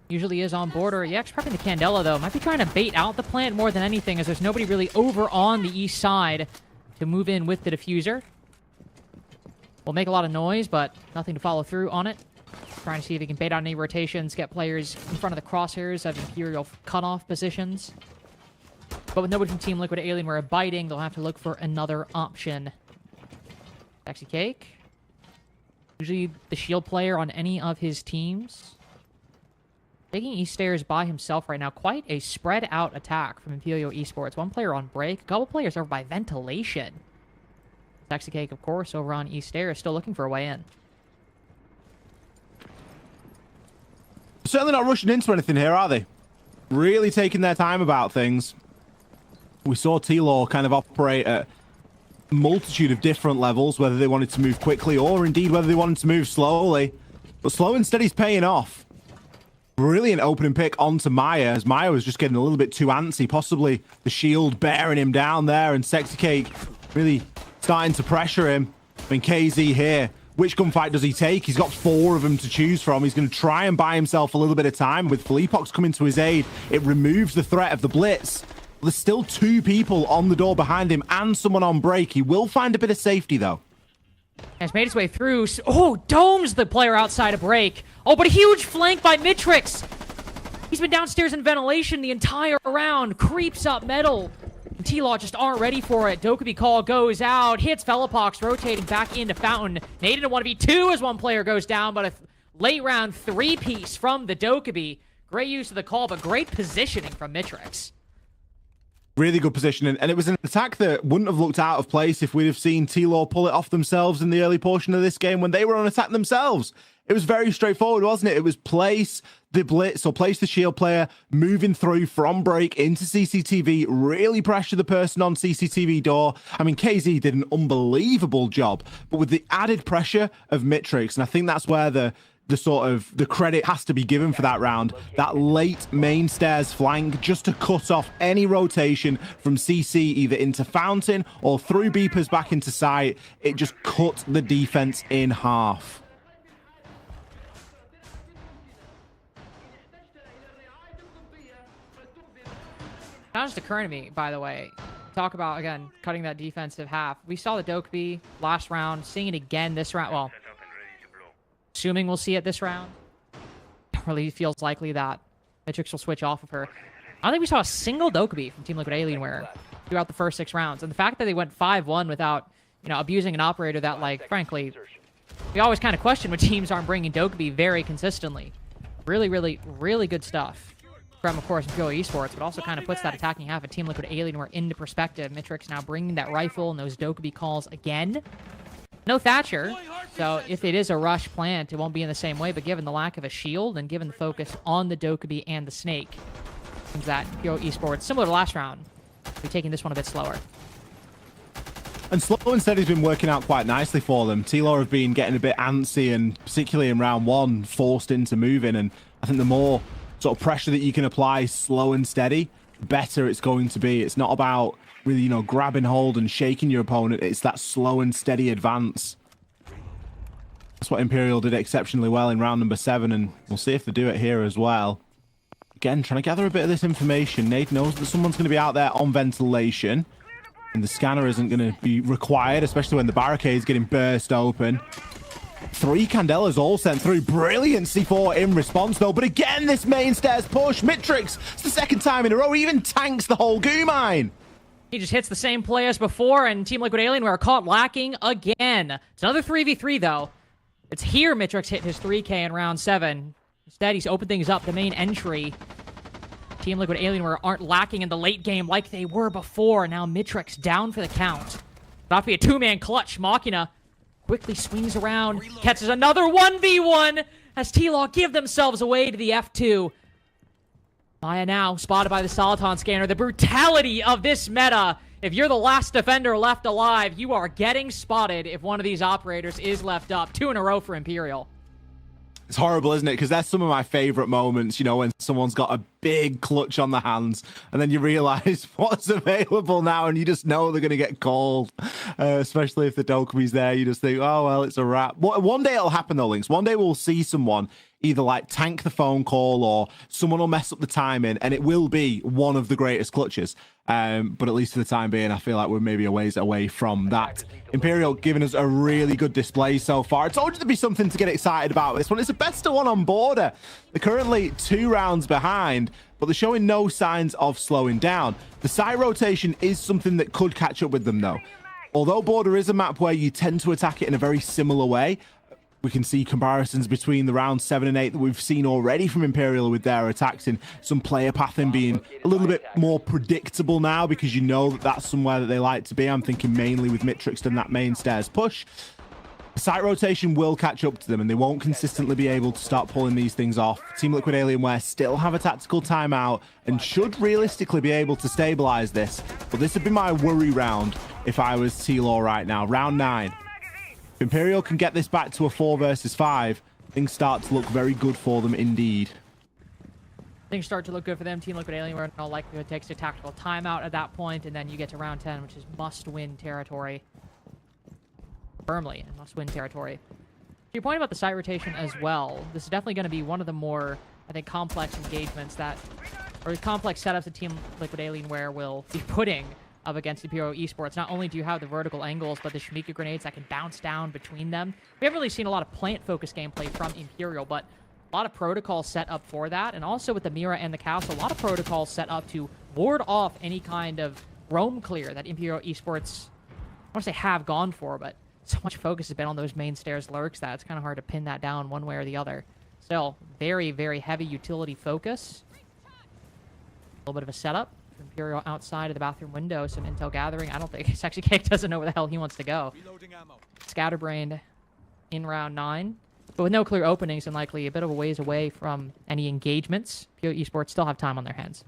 Usually is on border. Yeah, prepping the Candela, though. Might be trying to bait out the plant more than anything, as there's nobody really over on the east side to move in with the diffuser. Will make a lot of noise, but nothing to follow through on it. Trying to see if he can bait out any rotations, get players in front of the crosshairs of Imperial cutoff positions. But with nobody from Team Liquid Alienware biting, they'll have to look for another option. Taxi Cake. Usually the shield player on any of his teams. Taking East Stairs by himself right now. Quite a spread out attack from Imperial Esports. One player on break, a couple players over by ventilation. Taxi Cake, of course, over on East Stairs, still looking for a way in. Certainly not rushing into anything here, are they? Really taking their time about things. We saw T-Law kind of operate at a multitude of different levels, whether they wanted to move quickly or indeed whether they wanted to move slowly. But slow and steady's paying off. Brilliant opening pick onto Maya, as Maya was just getting a little bit too antsy, possibly the shield bearing him down there, and Sexy Cake really starting to pressure him. I mean, KZ here. Which gunfight does he take? He's got 4 of them to choose from. He's going to try and buy himself a little bit of time. With Fleepox coming to his aid, it removes the threat of the blitz. There's still 2 people on the door behind him and someone on break. He will find a bit of safety, though. Has made his way through. Oh, domes the player outside of break. Oh, but a huge flank by Mitrix. He's been downstairs in ventilation the entire round. Creeps up metal. T-Law just aren't ready for it. Dokkaebi call goes out. Hits Velopox, rotating back into Fountain. Nade into 1v2 as one player goes down, but a late round 3-piece from the Dokkaebi. Great use of the call, but great positioning from Mitrix. Really good positioning, and it was an attack that wouldn't have looked out of place if we'd have seen T-Law pull it off themselves in the early portion of this game when they were on attack themselves. It was very straightforward, wasn't it? It was place the blitz or place the shield player, moving through from break into CCTV, really pressure the person on CCTV door. I mean, KZ did an unbelievable job, but with the added pressure of Mitrix, and I think that's where the credit has to be given for that round. That late main stairs flank just to cut off any rotation from CC either into Fountain or through beepers back into site. It just cut the defense in half. Now just occurring to me, by the way, talk about, again, cutting that defensive half. We saw the Dokkaebi last round, seeing it again this round. Well, assuming we'll see it this round. It really feels likely that Mitrix will switch off of her. I don't think we saw a single Dokkaebi from Team Liquid Alienware throughout the first 6 rounds. And the fact that they went 5-1 without, you know, abusing an operator that, like, frankly, we always kind of question when teams aren't bringing Dokkaebi very consistently. Really, really, really good stuff from, of course, Imperial Esports, but also kind of puts that attacking half of Team Liquid Alienware into perspective. Mitrix now bringing that rifle and those Dokkaebi calls again. No Thatcher, so if it is a rush plant, it won't be in the same way, but given the lack of a shield and given the focus on the Dokkaebi and the Snake, seems that Imperial Esports, similar to last round, will be taking this one a bit slower. And slow and steady's been working out quite nicely for them. T-Law have been getting a bit antsy, and particularly in round 1, forced into moving, and I think the more sort of pressure that you can apply slow and steady, the better it's going to be. It's not about really, you know, grabbing hold and shaking your opponent. It's that slow and steady advance. That's what Imperial did exceptionally well in round number 7, and we'll see if they do it here as well. Again, trying to gather a bit of this information. Nate knows that someone's going to be out there on ventilation, and the scanner isn't going to be required, especially when the barricade's getting burst open. 3 Candelas all sent through. Brilliant C4 in response, though. But again, this main stairs push. Mitrix, it's the 2nd time in a row. He even tanks the whole goo mine. He just hits the same play as before, and Team Liquid Alienware are caught lacking again. It's another 3v3, though. It's here Mitrix hit his 3K in round 7. Instead, he's opened things up, the main entry. Team Liquid Alienware aren't lacking in the late game like they were before. Now Mitrix down for the count. About to be a 2-man clutch. Machina quickly swings around, catches another 1v1 as T-Law give themselves away to the F2. Maya now spotted by the Soliton scanner. The brutality of this meta. If you're the last defender left alive, you are getting spotted if one of these operators is left up. 2 in a row for Imperial. It's horrible, isn't it? Because that's some of my favorite moments, you know, when someone's got a big clutch on the hands and then you realize what's available now and you just know they're going to get called. Especially if the Dokkaebi's there, you just think, oh, well, it's a wrap. One day it'll happen, though, Lynx. One day we'll see someone either like tank the phone call or someone will mess up the timing, and it will be one of the greatest clutches. But at least for the time being, I feel like we're maybe a ways away from that. Imperial giving us a really good display so far. I told you there'd be something to get excited about this one. It's the best of 1 on Border. They're currently 2 rounds behind, but they're showing no signs of slowing down. The side rotation is something that could catch up with them, though. Although Border is a map where you tend to attack it in a very similar way, we can see comparisons between the rounds 7 and 8 that we've seen already from Imperial with their attacks, and some player pathing being a little bit more predictable now because you know that that's somewhere that they like to be. I'm thinking mainly with Mitrix and that main stairs push. Site rotation will catch up to them, and they won't consistently be able to start pulling these things off. Team Liquid Alienware still have a tactical timeout and should realistically be able to stabilize this, but this would be my worry round if I was T-Law right now. Round 9. If Imperial can get this back to a 4 versus 5, things start to look very good for them indeed. Things start to look good for them. Team Liquid Alienware in all likelihood takes a tactical timeout at that point, and then you get to round 10, which is must-win territory. Firmly in must-win territory. To your point about the site rotation as well, this is definitely going to be one of the more, I think, complex engagements that, or complex setups that Team Liquid Alienware will be putting up against Imperial Esports. Not only do you have the vertical angles, but the Shimika grenades that can bounce down between them. We haven't really seen a lot of plant-focused gameplay from Imperial, but a lot of protocols set up for that. And also with the Mira and the Castle, a lot of protocols set up to ward off any kind of roam clear that Imperial Esports, I want to say have gone for, but so much focus has been on those main stairs lurks that it's kind of hard to pin that down one way or the other. Still, very, very heavy utility focus. A little bit of a setup. Imperial outside of the bathroom window, some intel gathering. I don't think Sexy Cake doesn't know where the hell he wants to go. Scatterbrained in round 9, but with no clear openings and likely a bit of a ways away from any engagements. Imperial Esports still have time on their hands.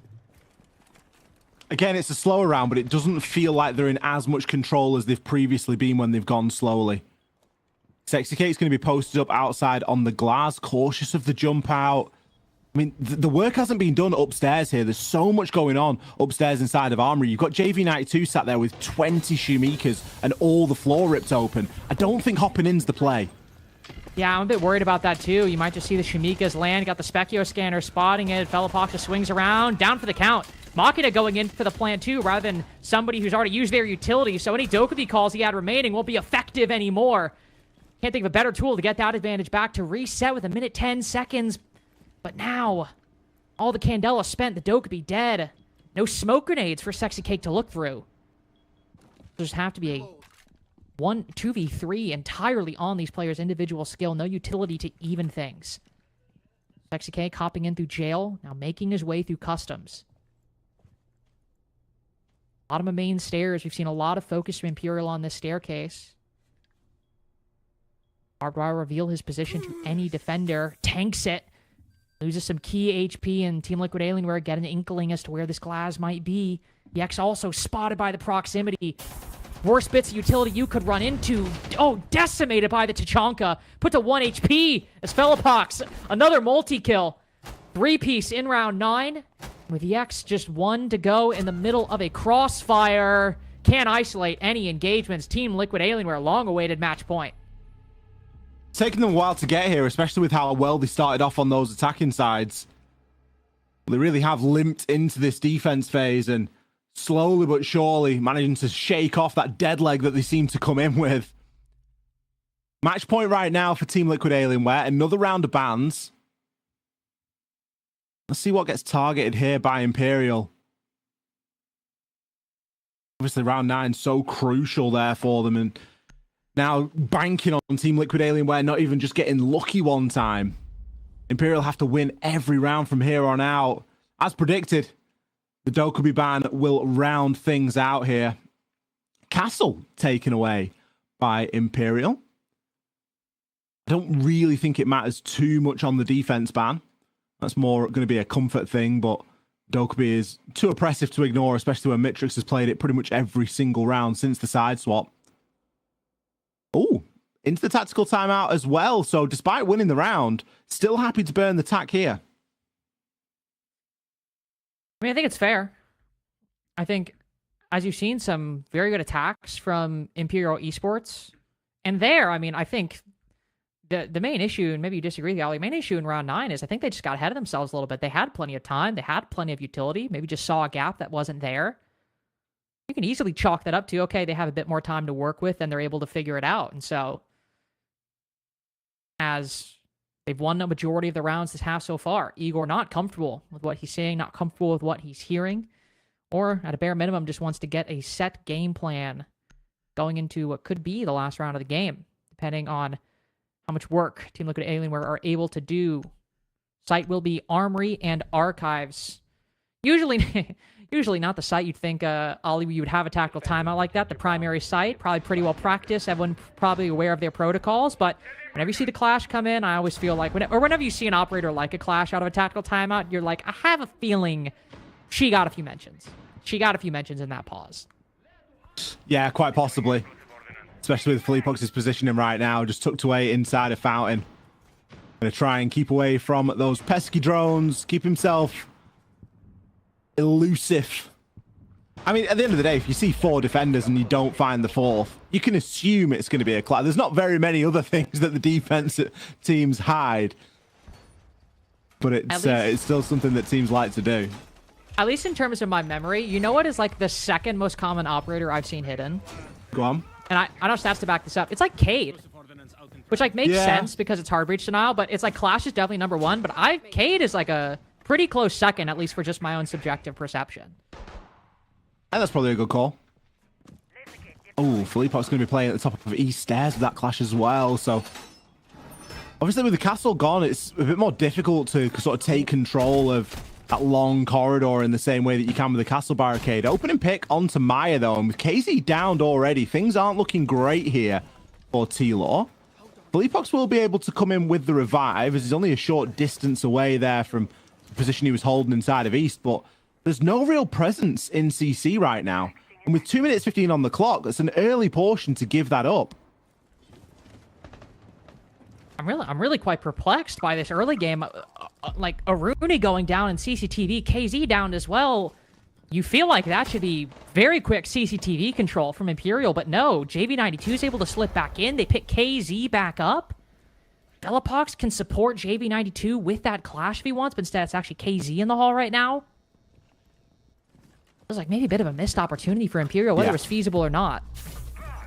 Again, it's a slower round, but it doesn't feel like they're in as much control as they've previously been when they've gone slowly. Sexy Cake's going to be posted up outside on the glass, cautious of the jump out. I mean, the work hasn't been done upstairs here. There's so much going on upstairs inside of Armory. You've got JV92 sat there with 20 Shumikas and all the floor ripped open. I don't think hopping in's the play. Yeah, I'm a bit worried about that too. You might just see the Shumikas land. Got the Specchio scanner spotting it. Felipoxa swings around. Down for the count. Machina going in for the plant too, rather than somebody who's already used their utility. So any Dokkaebi calls he had remaining won't be effective anymore. Can't think of a better tool to get that advantage back to reset with 1 minute 10 seconds. But now, All the Candela spent, the dough could be dead. No smoke grenades for Sexy Cake to look through. There's have to be a 2v3 entirely on these players' individual skill. No utility to even things. Sexy Cake hopping in through jail, now making his way through customs. Bottom of main stairs, we've seen a lot of focus from Imperial on this staircase. Barbed Wire reveal his position to any defender. Tanks it. Loses some key HP, and Team Liquid Alienware get an inkling as to where this glass might be. Yex also spotted by the proximity. Worst bits of utility you could run into. Oh, decimated by the Tachanka. Put to 1 HP as Felipox. Another multi-kill. 3-piece in round 9. With Yex just 1 to go in the middle of a crossfire. Can't isolate any engagements. Team Liquid Alienware, long-awaited match point. Taking them a while to get here, especially with how well they started off on those attacking sides. They really have limped into this defense phase and slowly but surely managing to shake off that dead leg that they seem to come in with. Match point right now for Team Liquid Alienware. Another round of bans. Let's see what gets targeted here by Imperial. Obviously, round 9 so crucial there for them, and now banking on Team Liquid Alienware not even just getting lucky one time. Imperial have to win every round from here on out. As predicted, the Dokubi ban will round things out here. Castle taken away by Imperial. I don't really think it matters too much on the defense ban. That's more going to be a comfort thing, but Dokubi is too oppressive to ignore, especially when Mitrix has played it pretty much every single round since the side swap. Oh, into the tactical timeout as well. So despite winning the round, still happy to burn the tack here. I mean, I think it's fair. I think, as you've seen, some very good attacks from Imperial Esports. And there, I mean, I think the main issue, and maybe you disagree, Gally, the main issue in round 9 is I think they just got ahead of themselves a little bit. They had plenty of time. They had plenty of utility. Maybe just saw a gap that wasn't there. You can easily chalk that up to, okay, they have a bit more time to work with and they're able to figure it out. And so, as they've won the majority of the rounds this half so far, Igor not comfortable with what he's seeing, not comfortable with what he's hearing, or at a bare minimum just wants to get a set game plan going into what could be the last round of the game, depending on how much work Team Liquid Alienware are able to do. Site will be Armory and Archives. Usually not the site you'd think, Ollie, you would have a tactical timeout like that. The primary site, probably pretty well practiced. Everyone probably aware of their protocols. But whenever you see the Clash come in, I always feel like, whenever you see an operator like a Clash out of a tactical timeout, you're like, I have a feeling she got a few mentions. She got a few mentions in that pause. Yeah, quite possibly. Especially with Felipox's positioning right now, just tucked away inside a fountain. Gonna try and keep away from those pesky drones, keep himself elusive. I mean, at the end of the day, if you see 4 defenders and you don't find the 4th, you can assume it's going to be a clash. There's not very many other things that the defense teams hide, but it's still something that teams like to do. At least in terms of my memory, you know what is like the second most common operator I've seen hidden? Go on. And I don't have stats to back this up. It's like Cade, which like makes sense because it's hard breach denial, but it's like Clash is definitely number 1, but Cade is like a pretty close second, at least for just my own subjective perception. And that's probably a good call. Oh, Felipo's going to be playing at the top of East Stairs with that Clash as well. So obviously with the castle gone, it's a bit more difficult to sort of take control of that long corridor in the same way that you can with the castle barricade. Opening pick onto Maya though, and with KZ downed already, things aren't looking great here for T-Law. Felipox will be able to come in with the revive, as he's only a short distance away there from the position he was holding inside of East, but there's no real presence in CC right now. And with 2 minutes 15 on the clock, that's an early portion to give that up. I'm really quite perplexed by this early game. Like Aruni going down in CCTV, KZ down as well. You feel like that should be very quick CCTV control from Imperial, but no. JV92 is able to slip back in. They pick KZ back up. Felipox can support JV92 with that Clash if he wants, but instead it's actually KZ in the hall right now. It was like maybe a bit of a missed opportunity for Imperial, whether it was feasible or not.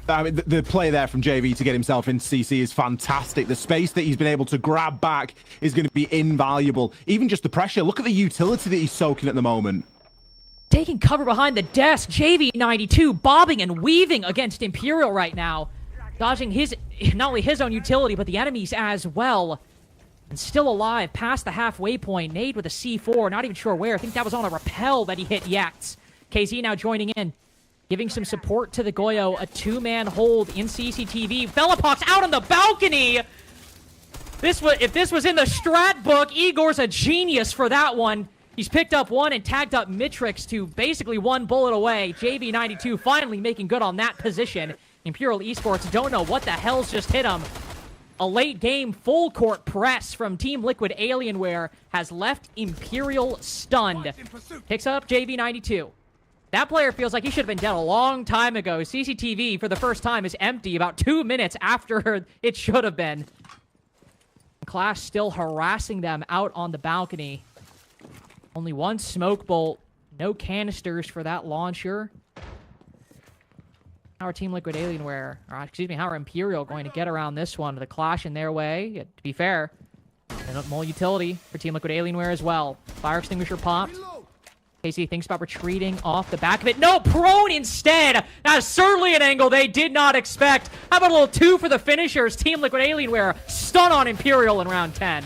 I mean, the play there from JV to get himself into CC is fantastic. The space that he's been able to grab back is going to be invaluable. Even just the pressure. Look at the utility that he's soaking at the moment. Taking cover behind the desk, JV92 bobbing and weaving against Imperial right now. Dodging not only his own utility, but the enemy's as well. And still alive past the halfway point. Nade with a C4, not even sure where. I think that was on a rappel that he hit Yachts. KZ now joining in. Giving some support to the Goyo. A two-man hold in CCTV. Felipox out on the balcony! If this was in the strat book, Igor's a genius for that one. He's picked up one and tagged up Mitrix to basically one bullet away. JV92 finally making good on that position. Imperial Esports don't know what the hell's just hit him. A late game full court press from Team Liquid Alienware has left Imperial stunned. Picks up JV92. That player feels like he should have been dead a long time ago. CCTV, for the first time, is empty about 2 minutes after it should have been. Clash still harassing them out on the balcony. Only one smoke bolt. No canisters for that launcher. How are Team Liquid Alienware, or excuse me, how are Imperial going to get around this one? The Clash in their way, to be fair. And more utility for Team Liquid Alienware as well. Fire extinguisher popped. KC thinks about retreating off the back of it. No, prone instead! That is certainly an angle they did not expect. How about a little 2 for the finishers? Team Liquid Alienware stun on Imperial in round 10.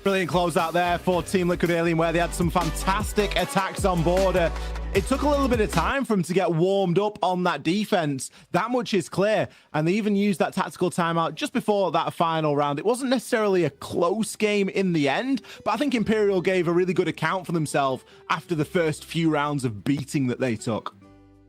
Brilliant close out there for Team Liquid Alienware. They had some fantastic attacks on border. It took a little bit of time for them to get warmed up on that defense. That much is clear. And they even used that tactical timeout just before that final round. It wasn't necessarily a close game in the end, but I think Imperial gave a really good account for themselves after the first few rounds of beating that they took.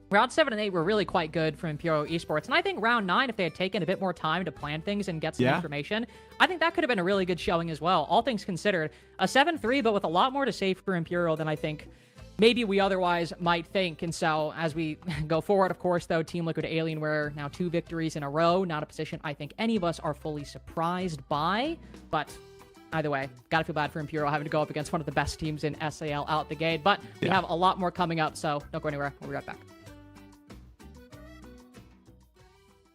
Round 7 and 8 were really quite good for Imperial Esports. And I think round 9, if they had taken a bit more time to plan things and get some information, I think that could have been a really good showing as well. All things considered, a 7-3, but with a lot more to say for Imperial than I think maybe we otherwise might think. And so as we go forward, of course, though, Team Liquid Alienware now 2 victories in a row. Not a position I think any of us are fully surprised by. But either way, gotta feel bad for Imperial having to go up against one of the best teams in SAL out the gate. But we have a lot more coming up, so don't go anywhere. We'll be right back.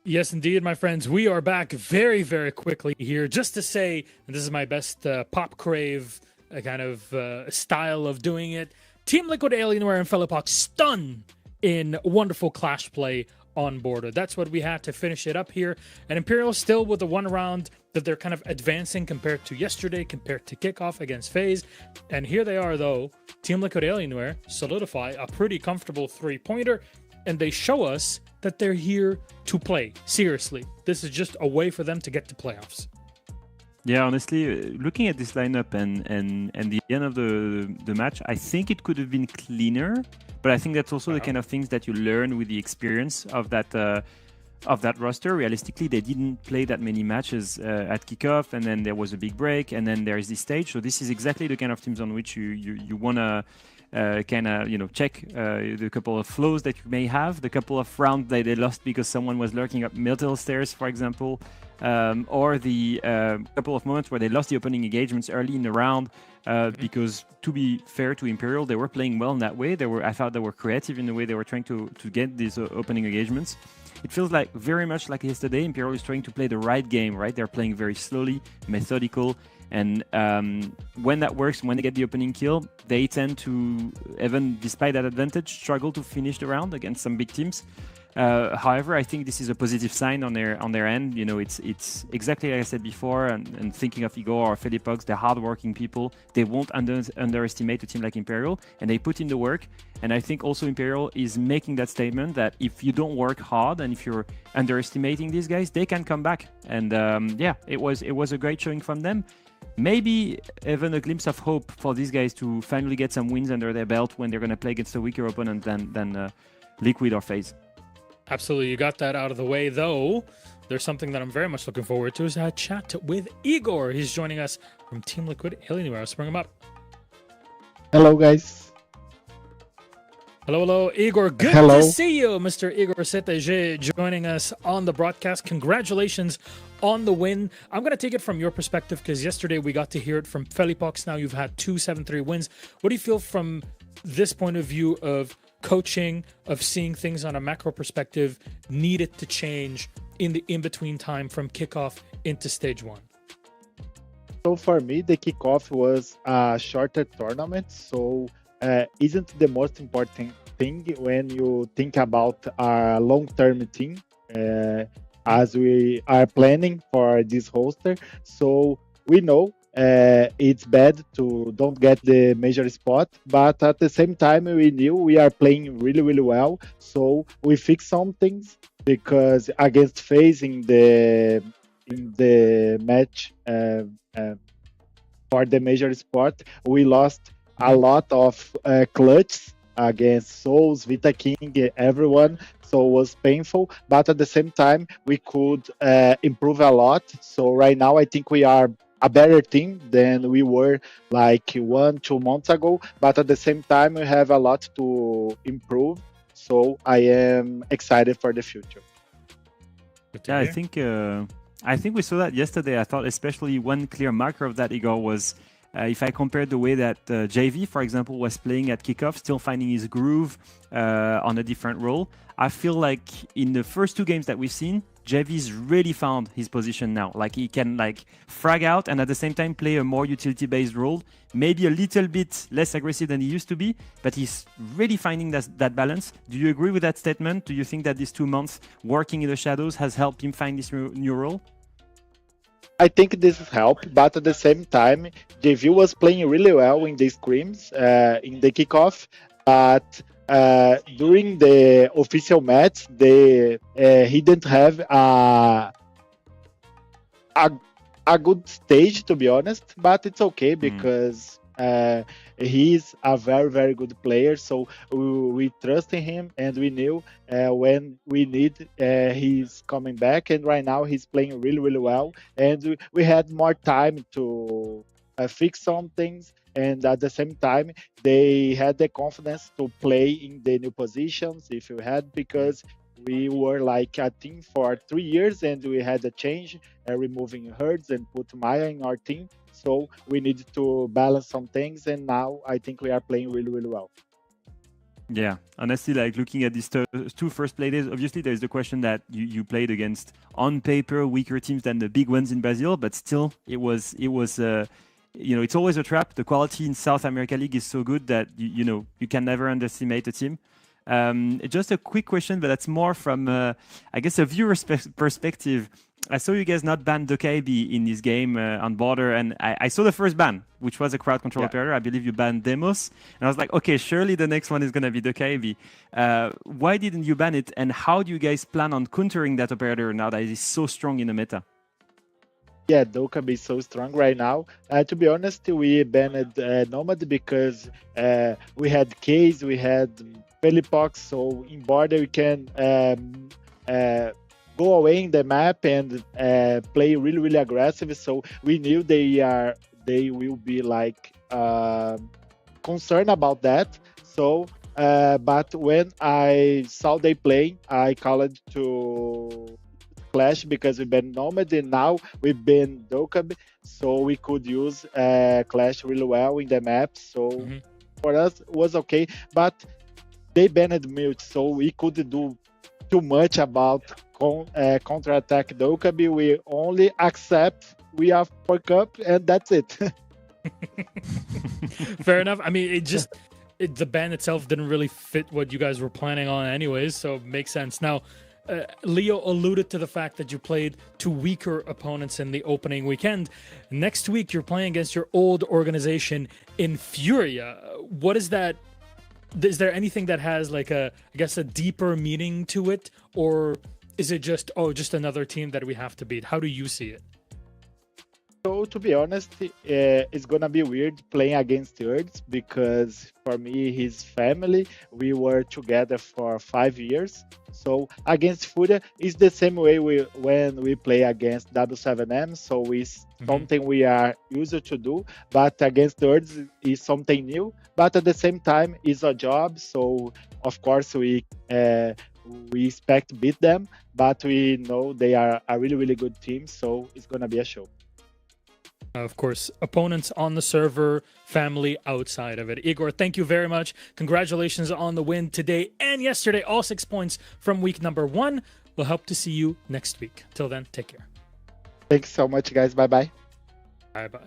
Yes, indeed, my friends. We are back very, very quickly here. Just to say, and this is my best pop crave kind of style of doing it. Team Liquid Alienware and Felipox stun in wonderful clash play on border. That's what we had to finish it up here. And Imperial still with the one round that they're kind of advancing compared to yesterday, compared to kickoff against FaZe. And here they are, though. Team Liquid Alienware solidify a pretty comfortable 3-pointer. And they show us that they're here to play. Seriously, this is just a way for them to get to playoffs. Yeah, honestly, looking at this lineup and the end of the match, I think it could have been cleaner. But I think that's also the kind of things that you learn with the experience of that roster. Realistically, they didn't play that many matches at kickoff, and then there was a big break, and then there is this stage. So this is exactly the kind of teams on which you wanna kind of check the couple of flows that you may have, the couple of rounds that they lost because someone was lurking up middle stairs, for example, or the couple of moments where they lost the opening engagements early in the round. Because to be fair to Imperial, they were playing well in that way. I thought they were creative in the way they were trying to get these opening engagements. It feels like very much like yesterday, Imperial is trying to play the right game, right? They're playing very slowly, methodical, and when that works, when they get the opening kill, they tend to, even despite that advantage, struggle to finish the round against some big teams. However, I think this is a positive sign on their end. You know, it's exactly like I said before, and thinking of Igor or Felipox, they're hardworking people. They won't underestimate a team like Imperial, and they put in the work. And I think also Imperial is making that statement that if you don't work hard and if you're underestimating these guys, they can come back. And yeah, it was a great showing from them. Maybe even a glimpse of hope for these guys to finally get some wins under their belt when they're going to play against a weaker opponent than Liquid or FaZe. Absolutely. You got that out of the way, though. There's something that I'm very much looking forward to is a chat with Igor. He's joining us from Team Liquid Alienware. Let's bring him up. Hello, guys. Hello, Igor. Good to see you, Mr. Igor CTG, joining us on the broadcast. Congratulations on the win. I'm going to take it from your perspective because yesterday we got to hear it from Felipox. Now you've had 2 7-3 wins. What do you feel from this point of view of coaching, of seeing things on a macro perspective needed to change in the in-between time from kickoff into stage one? So for me, the kickoff was a shorter tournament, so isn't the most important thing when you think about a long-term team, as we are planning for this roster. So we know it's bad to don't get the major spot, but at the same time we knew we are playing really really well. So we fixed some things because against facing in the match for the major sport, we lost a lot of clutches against Souls, Vita King, everyone. So it was painful, but at the same time, we could improve a lot. So right now, I think we are a better team than we were like 1-2 months ago. But at the same time, we have a lot to improve. So I am excited for the future. Yeah, I think we saw that yesterday. I thought especially one clear marker of that, Igor, was if I compared the way that JV, for example, was playing at kickoff, still finding his groove on a different role. I feel like in the first two games that we've seen, JV's really found his position now. Like he can like frag out and at the same time play a more utility-based role, maybe a little bit less aggressive than he used to be, but he's really finding that balance. Do you agree with that statement? Do you think that these 2 months working in the shadows has helped him find this new role? I think this helped, but at the same time, JV was playing really well in the scrims, in the kickoff, but during the official match, he didn't have a good stage, to be honest, but it's okay because he's a very, very good player. So we trust in him and we knew when we need, he's coming back. And right now he's playing really, really well. And we had more time to fix some things. And at the same time, they had the confidence to play in the new positions if you had, because we were like a team for 3 years and we had a change, removing Herds and put Maya in our team. So we needed to balance some things, and now I think we are playing really, really well. Yeah, honestly, like looking at these two first play days, obviously there's the question that you played against on paper weaker teams than the big ones in Brazil, but still it was it's always a trap. The quality in South America League is so good that you can never underestimate a team. Just a quick question, but that's more from I guess a viewer's perspective. I saw you guys not ban Dokaibi in this game on border, and I saw the first ban, which was a crowd control operator. I believe you banned Demos, and I was like, okay, surely the next one is going to be Dokaibi. Why didn't you ban it, and how do you guys plan on countering that operator now that it is so strong in the meta? Yeah, Dokaibi is so strong right now. To be honest, we banned Nomad because we had Case, we had Felipox, so in border we can go away in the map and play really, really aggressive. So we knew they will be like concerned about that. So, but when I saw they play, I called to Clash because we've been Nomad and now we've been Dokaibi, so we could use Clash really well in the map. So for us it was okay, but they banned Mute, so we couldn't do too much about counter-attack Dokaibi. We only accept we are fuck up and that's it. Fair enough. I mean, the ban itself didn't really fit what you guys were planning on anyways, so it makes sense. Now, Leo alluded to the fact that you played two weaker opponents in the opening weekend. Next week, you're playing against your old organization in Furia. What is that? Is there anything that has like a deeper meaning to it, or is it just another team that we have to beat? How do you see it? So to be honest, it's gonna be weird playing against Herds because for me, his family, we were together for 5 years. So against Furia, it's the same way when we play against W7M. So it's something we are used to do, but against Herds is something new. But at the same time, it's a job. So of course we expect to beat them, but we know they are a really, really good team. So it's gonna be a show. Of course, opponents on the server, family outside of it. Igor, thank you very much. Congratulations on the win today and yesterday. All 6 points from week number 1. We'll hope to see you next week. Till then, take care. Thanks so much, guys. Bye-bye. Bye-bye.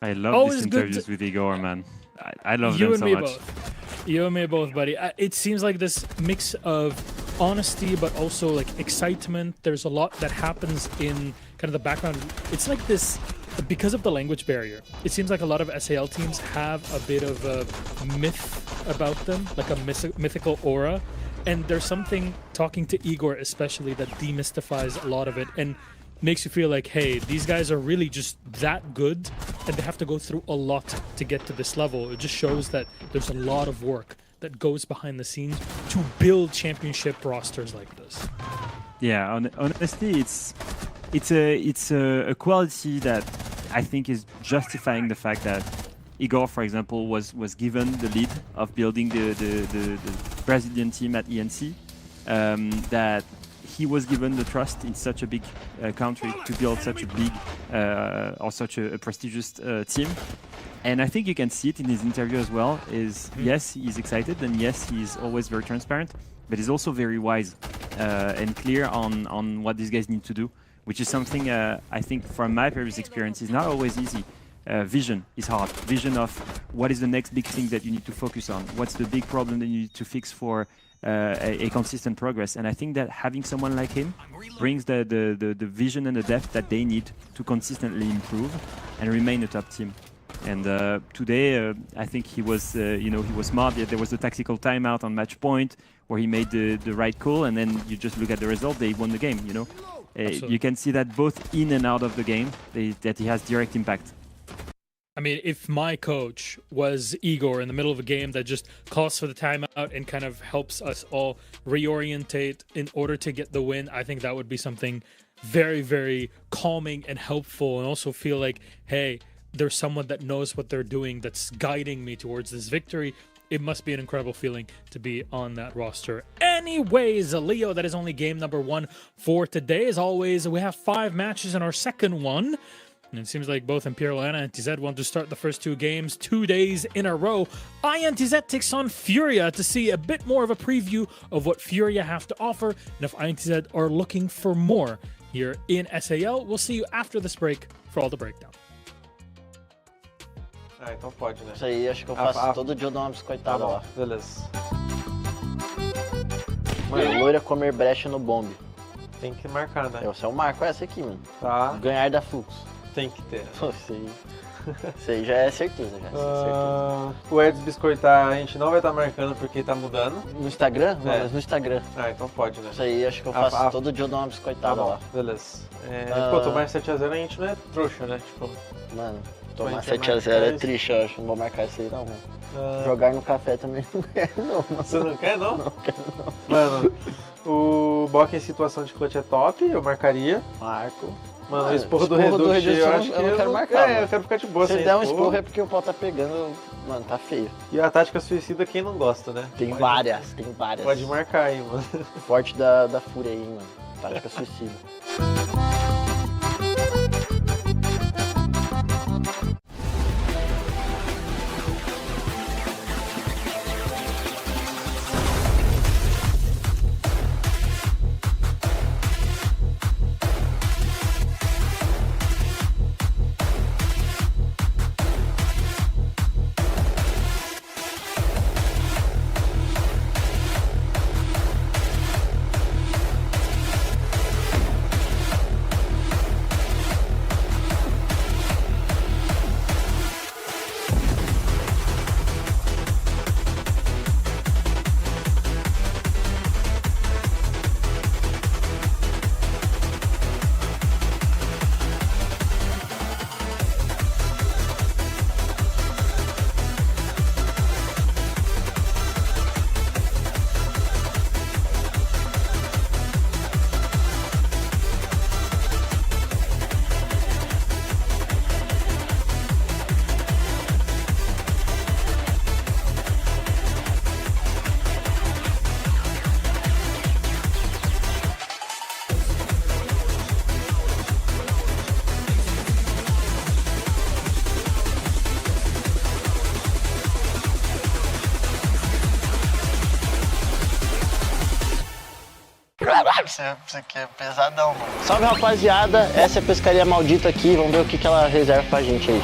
I love Always these good interviews with Igor, man. I love You them and so me much. both. You and me both, buddy. It seems like this mix of honesty, but also like excitement. There's a lot that happens in kind of the background. It's like this, because of the language barrier, it seems like a lot of SAL teams have a bit of a myth about them, like a mythical aura. And there's something, talking to Igor especially, that demystifies a lot of it and makes you feel like, hey, these guys are really just that good, and they have to go through a lot to get to this level. It just shows that there's a lot of work that goes behind the scenes to build championship rosters like this. Yeah, honestly, it's a quality that I think is justifying the fact that Igor, for example, was given the lead of building the Brazilian team at ENC. That he was given the trust in such a big country to build such a big or such a prestigious team. And I think you can see it in his interview as well. Yes, he's excited, and yes, he's always very transparent, but he's also very wise and clear on what these guys need to do, which is something I think from my previous experience is not always easy. Vision is hard. Vision of what is the next big thing that you need to focus on. What's the big problem that you need to fix for a consistent progress. And I think that having someone like him brings the vision and the depth that they need to consistently improve and remain a top team. And today, I think he was smart. There was a tactical timeout on match point where he made the right call, and then you just look at the result. They won the game. You can see that both in and out of the game, that he has direct impact. I mean, if my coach was Igor in the middle of a game that just calls for the timeout and kind of helps us all reorientate in order to get the win, I think that would be something very, very calming and helpful, and also feel like, hey, there's someone that knows what they're doing that's guiding me towards this victory. It must be an incredible feeling to be on that roster. Anyways, Leo, that is only game number 1 for today. As always, we have 5 matches in our second one. And it seems like both Imperial and INTZ want to start the first 2 games 2 days in a row. INTZ takes on Furia to see a bit more of a preview of what Furia have to offer, and if INTZ are looking for more here in SAL. We'll see you after this break for all the breakdown. Ah, então pode, né? Isso aí, acho que eu faço todo dia, eu dou uma biscoitada lá. Beleza. Mano, loira comer brecha no bombe. Tem que marcar, né? Você é o marco, essa aqui, mano. Tá. Ganhar da fluxo. Tem que ter. Isso aí já é certeza, certeza. O Eds Biscoitar a gente não vai estar marcando porque tá mudando. No Instagram? É. Mas no Instagram. Ah, então pode, né? Isso aí, acho que eu faço todo dia, eu dou uma biscoitada lá. Beleza. Pô, tomar 7x0 a gente não é trouxa, né? Tipo... Mano, tomar 7x0 é triste, eu acho. Não vou marcar isso aí não, mano. Jogar no café também não quero, não. Você não quer, não? Não quero, não. Mano, o Bock em situação de clutch é top, eu marcaria. Marco. Mano, o esporro do Reduct, eu acho que eu não quero marcar. Eu quero ficar de boa. Se der um esporro é porque o pau tá pegando, mano, tá feio. E a tática suicida, quem não gosta, né? Tem várias. Pode marcar aí, mano. Forte da fúria aí, mano. Tática suicida. Caralho, isso aqui é pesadão, mano. Salve, rapaziada. Essa é a pescaria maldita aqui. Vamos ver o que ela reserva pra gente aí.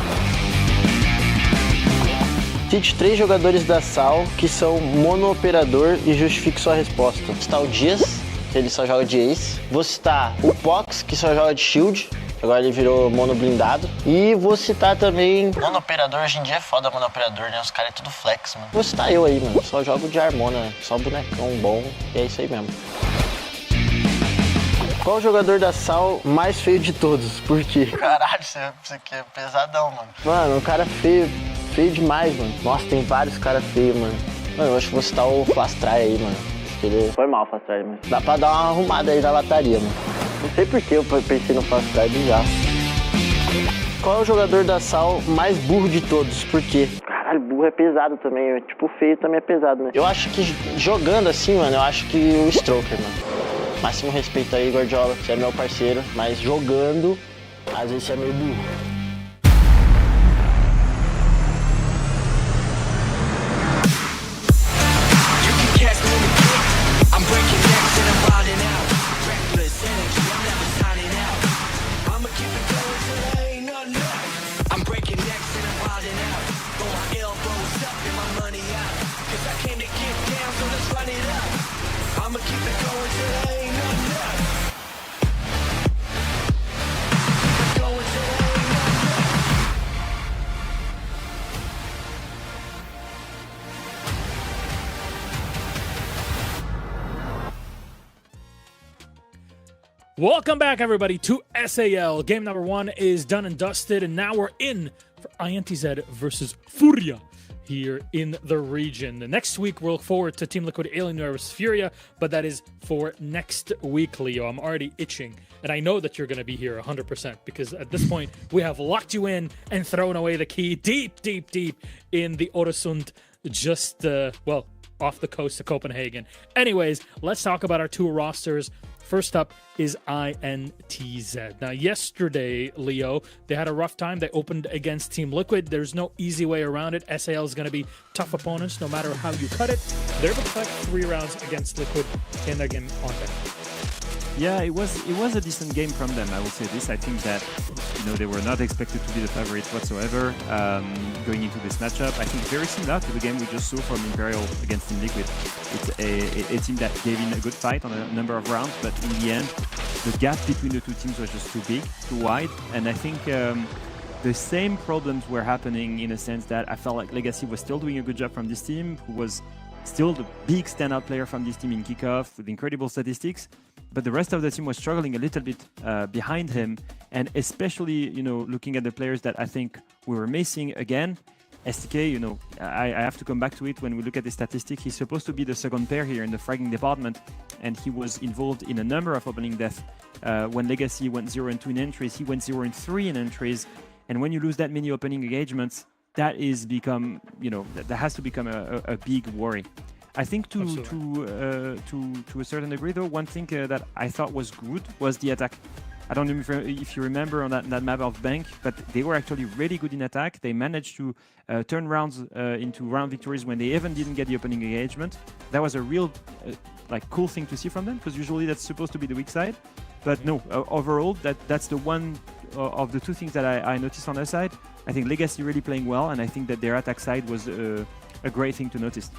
Cite 3 jogadores da SAL que são monooperador e justifique sua resposta. Vou citar o Dias, que ele só joga de Ace. Vou citar o Pox, que só joga de Shield. Agora ele virou mono blindado. E vou citar também... Monooperador, hoje em dia é foda monooperador, né? Os caras é tudo flex, mano. Vou citar eu aí, mano. Só jogo de Harmona, só bonecão bom. E é isso aí mesmo. Qual o jogador da SAL mais feio de todos? Por quê? Caralho, isso aqui é pesadão, mano. Mano, um cara feio demais, mano. Nossa, tem vários caras feios, mano. Mano, eu acho que vou citar o Flastrai aí, mano. Acho que ele foi mal, o Flastrai, mas dá pra dar uma arrumada aí na lataria, mano. Não sei por que eu pensei no Flastrai, bizarro. Qual é o jogador da SAL mais burro de todos? Por quê? Caralho, burro é pesado também. Tipo, feio também é pesado, né? Eu acho que jogando assim, mano, eu acho que o Stroker, mano. Máximo respeito aí, Guardiola, você é meu parceiro, mas jogando, às vezes você é meio burro. Welcome back, everybody, to SAL. Game number 1 is done and dusted, and now we're in for INTZ versus Furia here in the region. Next week, we'll look forward to Team Liquid Alienware versus Furia, but that is for next week, Leo. I'm already itching, and I know that you're going to be here 100%, because at this point, we have locked you in and thrown away the key deep in the Öresund, just, off the coast of Copenhagen. Anyways, let's talk about our 2 rosters. First up is INTZ. Now, yesterday, Leo, they had a rough time. They opened against Team Liquid. There's no easy way around it. SAL is going to be tough opponents no matter how you cut it. They're going to play 3 rounds against Liquid in their game on deck. Yeah, it was a decent game from them. I will say this. I think that they were not expected to be the favorites whatsoever going into this matchup. I think very similar to the game we just saw from Imperial against Team Liquid. It's a team that gave in a good fight on a number of rounds, but in the end, the gap between the 2 teams was just too big, too wide, and I think the same problems were happening in a sense that I felt like Legacy was still doing a good job from this team, who was still the big standout player from this team in kickoff with incredible statistics. But the rest of the team was struggling a little bit behind him, and especially, looking at the players that I think we were missing again. STK, I have to come back to it when we look at the statistic. He's supposed to be the second pair here in the fragging department, and he was involved in a number of opening deaths. When Legacy went 0-2 in entries, he went 0-3 in entries. And when you lose that many opening engagements, that has to become a big worry. I think to a certain degree, though, one thing that I thought was good was the attack. I don't know if you remember on that map of Bank, but they were actually really good in attack. They managed to turn rounds into round victories when they even didn't get the opening engagement. That was a real cool thing to see from them, because usually that's supposed to be the weak side. But no, overall, that's the one of the 2 things that I noticed on their side. I think Legacy really playing well, and I think that their attack side was a great thing to notice.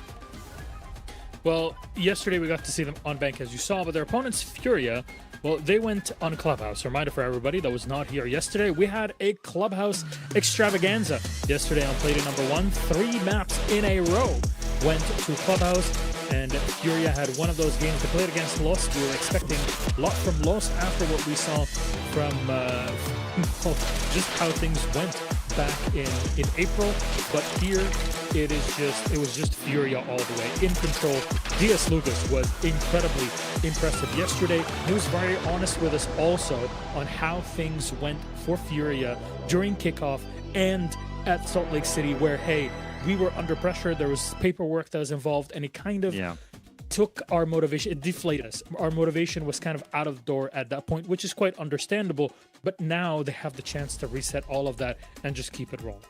Well, yesterday we got to see them on Bank, as you saw, but their opponents, Furia, well, they went on Clubhouse. Reminder for everybody that was not here yesterday, we had a Clubhouse extravaganza. Yesterday on Play number 1, 3 maps in a row went to Clubhouse, and Furia had one of those games. They played against Lost. We were expecting a lot from Lost after what we saw from just how things went back in April, but here it was just Furia all the way in control. DS Lucas was incredibly impressive yesterday. He was very honest with us also on how things went for Furia during kickoff and at Salt Lake City, where we were under pressure, there was paperwork that was involved, and it kind of took our motivation, it deflated us. Our motivation was kind of out of the door at that point, which is quite understandable, but now they have the chance to reset all of that and just keep it rolling.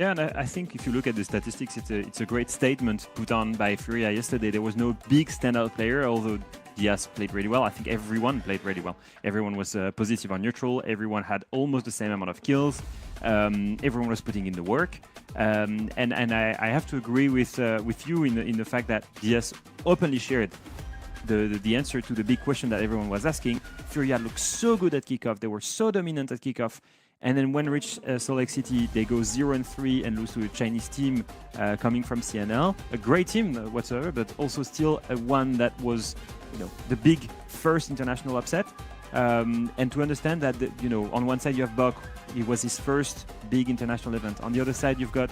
Yeah, and I think if you look at the statistics, it's a great statement put on by Furia yesterday. There was no big standout player, although Diaz played really well. I think everyone played really well. Everyone was positive or neutral. Everyone had almost the same amount of kills. Everyone was putting in the work. And I have to agree with you in the fact that Diaz openly shared the answer to the big question that everyone was asking. Furia looked so good at kickoff. They were so dominant at kickoff. And then when reach Salt Lake City, they go 0-3 and lose to a Chinese team coming from CNL. A great team whatsoever, but also still one that was, the big first international upset. And to understand that, on one side you have Buck, it was his first big international event. On the other side, you've got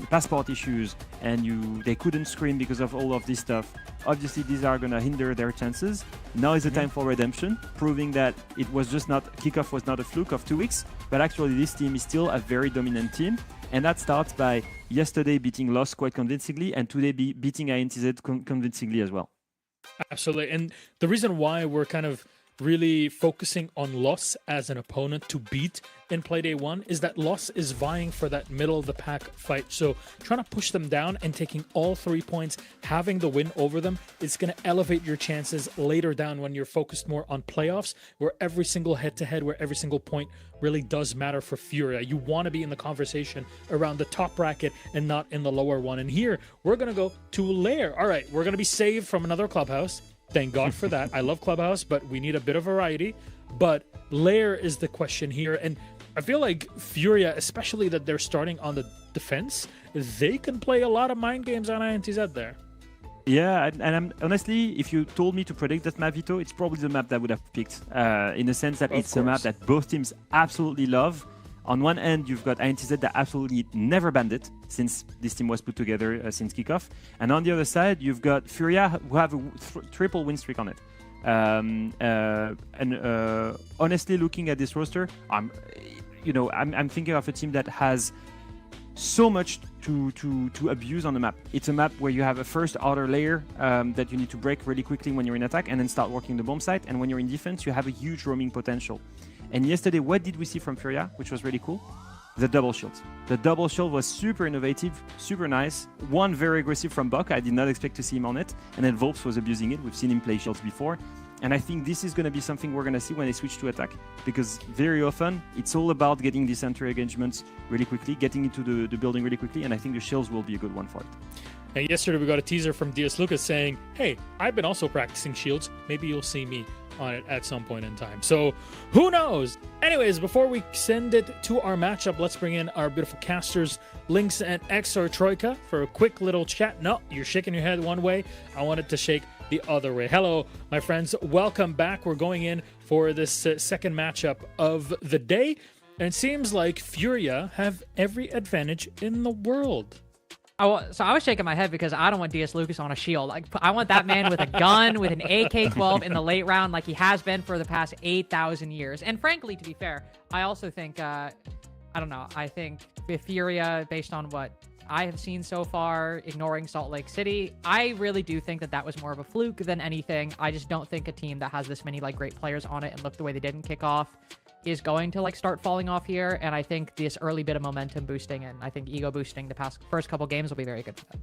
passport issues, and they couldn't scream because of all of this stuff. Obviously, these are going to hinder their chances. Now is the time for redemption, proving that it was just kickoff was not a fluke of 2 weeks, but actually this team is still a very dominant team. And that starts by yesterday beating Lost quite convincingly, and today beating INTZ convincingly as well. Absolutely. And the reason why we're kind of really focusing on Loss as an opponent to beat in Play Day 1 is that Loss is vying for that middle of the pack fight. So trying to push them down and taking all 3 points, having the win over them, is going to elevate your chances later down when you're focused more on playoffs, where every single head-to-head, where every single point really does matter for Furia. You want to be in the conversation around the top bracket and not in the lower one. And here, we're going to go to Lair. All right, we're going to be saved from another Clubhouse. Thank God for that. I love Clubhouse, but we need a bit of variety. But Lair is the question here. And I feel like Furia, especially that they're starting on the defense, they can play a lot of mind games on INTZ there. Yeah, and honestly, if you told me to predict that map, Vito, it's probably the map that I would have picked. In the sense that it's a map that both teams absolutely love. On one end, you've got INTZ that absolutely never banned it since this team was put together since kickoff. And on the other side, you've got Furia who have a triple win streak on it. Honestly, looking at this roster, I'm thinking of a team that has so much to abuse on the map. It's a map where you have a first outer layer that you need to break really quickly when you're in attack and then start working the bomb site. And when you're in defense, you have a huge roaming potential. And yesterday, what did we see from Furia, which was really cool? The double shield. The double shield was super innovative, super nice. One very aggressive from Buck. I did not expect to see him on it. And then Volps was abusing it. We've seen him play shields before. And I think this is going to be something we're going to see when they switch to attack. Because very often, it's all about getting these entry engagements really quickly, getting into the building really quickly. And I think the shields will be a good one for it. And yesterday, we got a teaser from DS Lucas saying, hey, I've been also practicing shields. Maybe you'll see me on it at some point in time. So who knows? Anyways, before we send it to our matchup, let's bring in our beautiful casters, Lynx and X or Troika, for a quick little chat. No, you're shaking your head one way. I wanted to shake the other way. Hello, my friends. Welcome back. We're going in for this second matchup of the day. And it seems like Furia have every advantage in the world. So I was shaking my head because I don't want DS Lucas on a shield. I want that man with a gun, with an AK-12 in the late round like he has been for the past 8,000 years. And frankly, to be fair, I also think, I think with Furia, based on what I have seen so far, ignoring Salt Lake City, I really do think that was more of a fluke than anything. I just don't think a team that has this many great players on it and look the way they did in kickoff is going to start falling off here. And I think this early bit of momentum boosting and I think ego boosting the first couple games will be very good for them.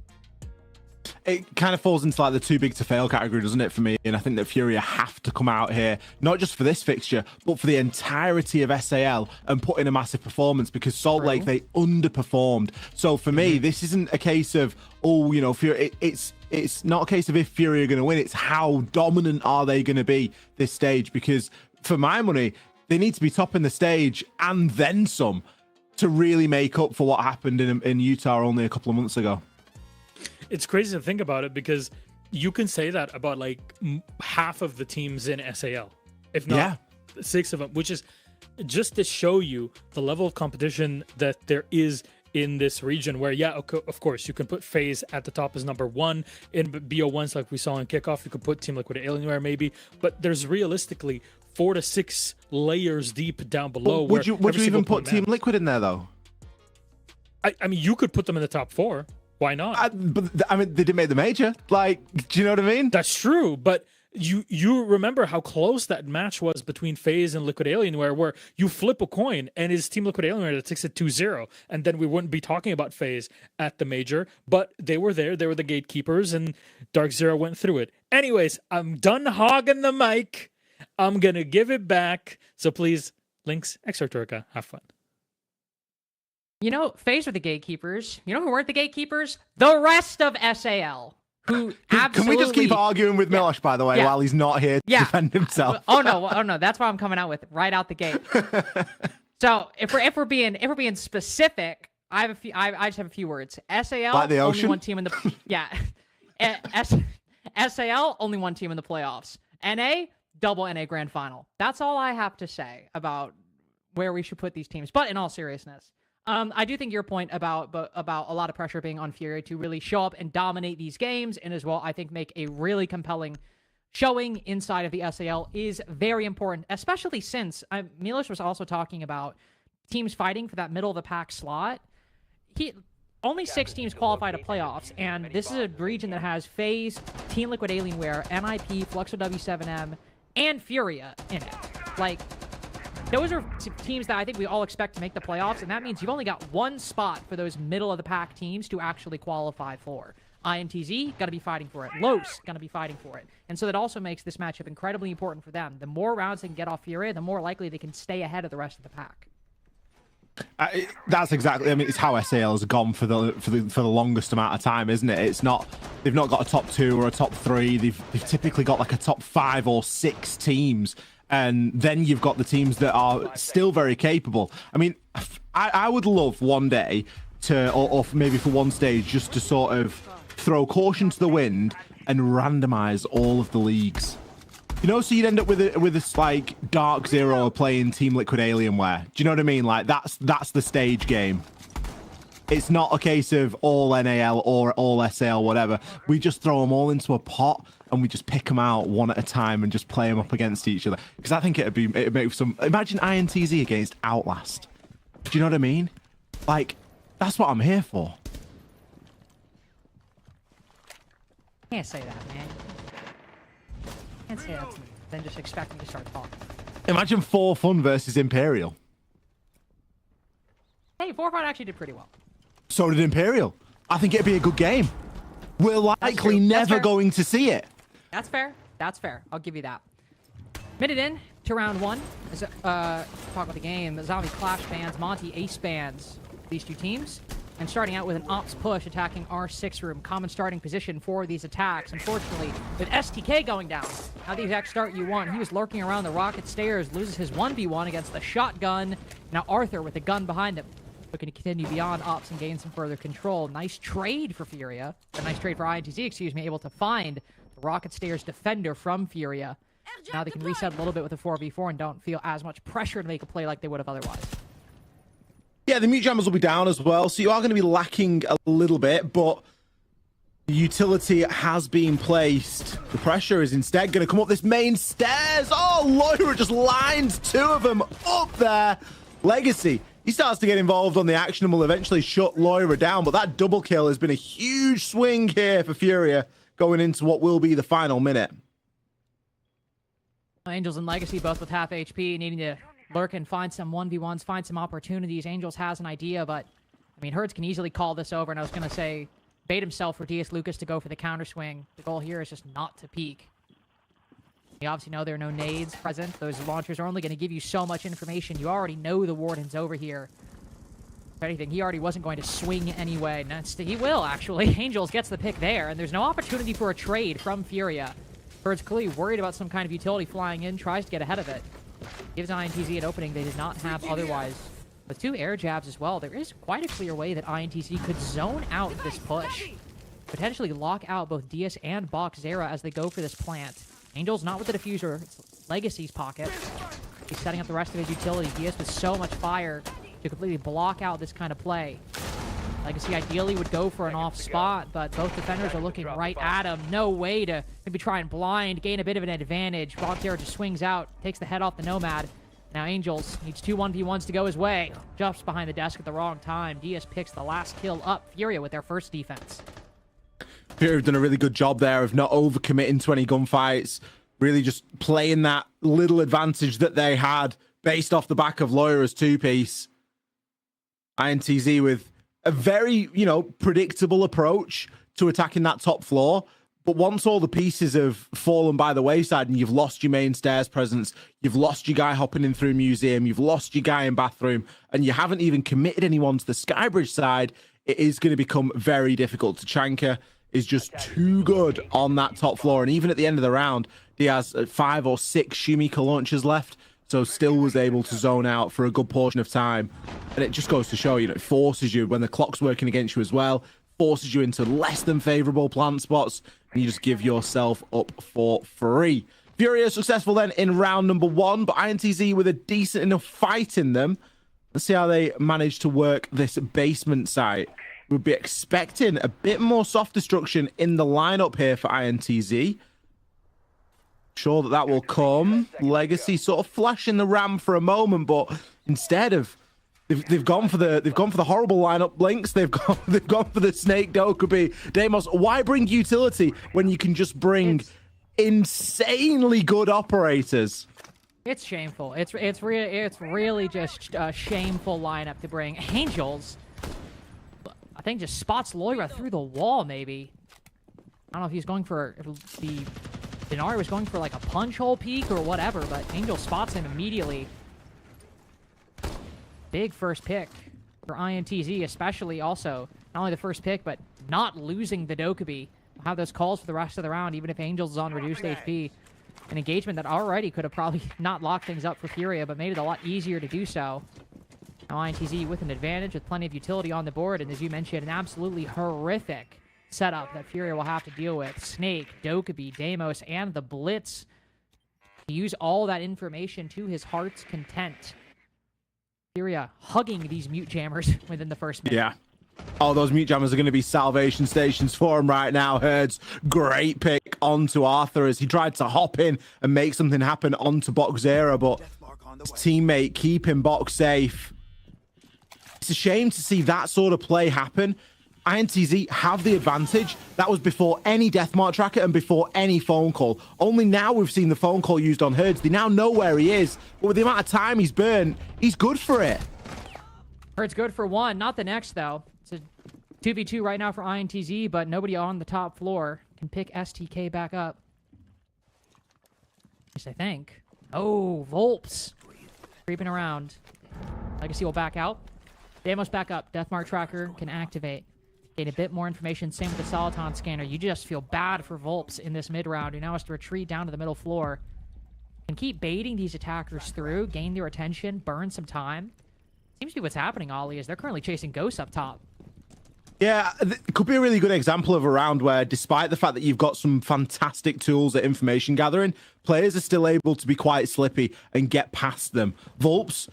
It kind of falls into the too big to fail category, doesn't it, for me? And I think that Furia have to come out here, not just for this fixture, but for the entirety of SAL and put in a massive performance, because Salt Lake, they underperformed. So for me, this isn't a case of, Furia, it's not a case of if Furia are going to win, it's how dominant are they going to be this stage, because for my money, they need to be topping the stage and then some to really make up for what happened in Utah only a couple of months ago. It's crazy to think about it because you can say that about half of the teams in SAL, if not 6 of them, which is just to show you the level of competition that there is in this region where, of course, you can put FaZe at the top as number 1 in BO1s like we saw in kickoff. You could put Team Liquid Alienware maybe, but there's realistically 4 to 6 layers deep down below. Would you even put Team Liquid in there though? I mean, you could put them in the top 4. Why not? But they didn't make the major. Do you know what I mean? That's true, but you remember how close that match was between FaZe and Liquid Alienware, where you flip a coin and it's Team Liquid Alienware that takes it 2-0, and then we wouldn't be talking about FaZe at the major, but they were there, they were the gatekeepers, and Dark Zero went through it. Anyways, I'm done hogging the mic. I'm gonna give it back. So please, Lynx, Extra Turka, have fun. You know, FaZe were the gatekeepers. You know who weren't the gatekeepers? The rest of SAL. Who absolutely... Can we just keep arguing with Milosh, by the way, while he's not here to defend himself? Oh no, that's what I'm coming out with right out the gate. So if we're being specific, I just have a few words. SAL, like the only ocean? one team in the SAL, only one team in the playoffs. NA, double NA grand final. That's all I have to say about where we should put these teams. But in all seriousness, I do think your point about a lot of pressure being on Fury to really show up and dominate these games, and as well, I think make a really compelling showing inside of the SAL is very important, especially since Milosh was also talking about teams fighting for that middle of the pack slot. Only 6 teams qualify to playoffs, and this is a region that has FaZe, Team Liquid Alienware, NIP, Fluxo W7M, and Furia in it. Like, those are teams that I think we all expect to make the playoffs, and that means you've only got one spot for those middle-of-the-pack teams to actually qualify for. INTZ, going to be fighting for it. Los, going to be fighting for it. And so that also makes this matchup incredibly important for them. The more rounds they can get off Furia, the more likely they can stay ahead of the rest of the pack. That's exactly. I mean, it's how SAL has gone for the longest amount of time, isn't it? It's not. They've not got a top 2 or a top 3. They've typically got like a top 5 or 6 teams. And then you've got the teams that are still very capable. I mean, I would love one day to, or maybe for one stage, just to sort of throw caution to the wind and randomize all of the leagues. You know, so you'd end up with this like Dark Zero playing Team Liquid Alienware. Do you know what I mean? Like that's the stage game. It's not a case of all NAL or all SAL, whatever. We just throw them all into a pot and we just pick them out one at a time and just play them up against each other. Because I think it'd make some. Imagine INTZ against Outlast. Do you know what I mean? Like, that's what I'm here for. Can't say that, man. Can't say that to me. Then just expect me to start talking. Imagine 4Fun versus Imperial. Hey, 4Fun actually did pretty well. So did Imperial. I think it'd be a good game. We're likely never going to see it. That's fair. That's fair. I'll give you that. Minute in to round 1. Talk about the game. Zombie Clash bans, Monty Ace bans these two teams. And starting out with an ops push attacking R6 room. Common starting position for these attacks. Unfortunately, with STK going down. How the exact start you want. He was lurking around the rocket stairs, loses his 1v1 against the shotgun. Now Arthur with the gun behind him. Looking to continue beyond ops and gain some further control. Nice trade for Furia. A nice trade for INTZ, excuse me, able to find the rocket stairs defender from Furia. Now they can reset a little bit with a 4v4 and don't feel as much pressure to make a play like they would have otherwise. Yeah, the mute jammers will be down as well, so you are going to be lacking a little bit, but the utility has been placed. The pressure is instead going to come up this main stairs. Oh, Loira just lines 2 of them up there. Legacy, he starts to get involved on the action and will eventually shut Loira down, but that double kill has been a huge swing here for Furia going into what will be the final minute. Angels and Legacy both with half HP, needing to lurk and find some 1v1s, find some opportunities. Angels has an idea, but I mean, Hertz can easily call this over, and I was going to say, bait himself for DS Lucas to go for the counter swing. The goal here is just not to peek. You obviously know there are no nades present. Those launchers are only going to give you so much information. You already know the Warden's over here. If anything, he already wasn't going to swing anyway. He will, actually. Angels gets the pick there, and there's no opportunity for a trade from Furia. Bird's clearly worried about some kind of utility flying in, tries to get ahead of it. Gives INTZ an opening they did not have otherwise. With 2 air jabs as well, there is quite a clear way that INTZ could zone out this push. Potentially lock out both DS and Box Zera as they go for this plant. Angels not with the diffuser. It's Legacy's pocket. He's setting up the rest of his utility. DS with so much fire to completely block out this kind of play. Legacy ideally would go for an off spot, but both defenders are looking right at him. No way to maybe try and blind, gain a bit of an advantage. Voltaire just swings out, takes the head off the Nomad. Now Angels needs 2 1v1s to go his way. Jumps behind the desk at the wrong time. DS picks the last kill up. Furia with their first defense. Furia have done a really good job there of not overcommitting to any gunfights. really just playing that little advantage that they had based off the back of Lawyer's two-piece. INTZ with a very, predictable approach to attacking that top floor. But once all the pieces have fallen by the wayside and you've lost your main stairs presence, you've lost your guy hopping in through museum, you've lost your guy in bathroom, and you haven't even committed anyone to the Skybridge side, it is going to become very difficult. Tachanka is just too good on that top floor. And even at the end of the round, he has 5 or 6 Shumika launchers left, so still was able to zone out for a good portion of time. And it just goes to show, it forces you, when the clock's working against you as well, forces you into less than favorable plant spots, and you just give yourself up for free. Furia successful then in round number 1, but INTZ with a decent enough fight in them. Let's see how they manage to work this basement site. We'll be expecting a bit more soft destruction in the lineup here for INTZ. Sure that will come. Legacy sort of flashing the ram for a moment, but instead of they've gone for the horrible lineup blinks. They've gone for the Snake Dokubi. Deimos, why bring utility when you can just bring insanely good operators? It's shameful. It's really just a shameful lineup to bring. Angels, I think, just spots Loira through the wall. Maybe, I don't know if he's going for, if the Denari was going for like a punch hole peek or whatever, but Angel spots him immediately. Big first pick for INTZ, especially also. Not only the first pick, but not losing the Dokubi. We'll have those calls for the rest of the round, even if Angels is on reduced HP. An engagement that already could have probably not locked things up for Furia, but made it a lot easier to do so. Now INTZ with an advantage, with plenty of utility on the board, and as you mentioned, an absolutely horrific setup that Furia will have to deal with. Snake, Dokubi, Deimos, and the Blitz. To use all that information to his heart's content. Furia hugging these mute jammers within the first minute. Yeah. Oh, those mute jammers are going to be salvation stations for him right now. Herds, great pick onto Arthur as he tried to hop in and make something happen onto Boxera, but his teammate keeping Box safe. It's a shame to see that sort of play happen. INTZ have the advantage. That was before any Deathmark tracker and before any phone call. Only now we've seen the phone call used on Herds. They now know where he is, but with the amount of time he's burned, he's good for it. Herds good for one, not the next though. It's a 2v2 right now for INTZ, but nobody on the top floor can pick STK back up. At least I think. Oh, Volps creeping around. Legacy will back out. Deimos back up. Deathmark tracker can activate. Gain a bit more information. Same with the Soliton scanner. You just feel bad for Volps in this mid round, who now has to retreat down to the middle floor and keep baiting these attackers through, gain their attention, burn some time. Seems to be what's happening, Ollie, is they're currently chasing ghosts up top. Yeah, it could be a really good example of a round where, despite the fact that you've got some fantastic tools at information gathering, players are still able to be quite slippy and get past them. Volps,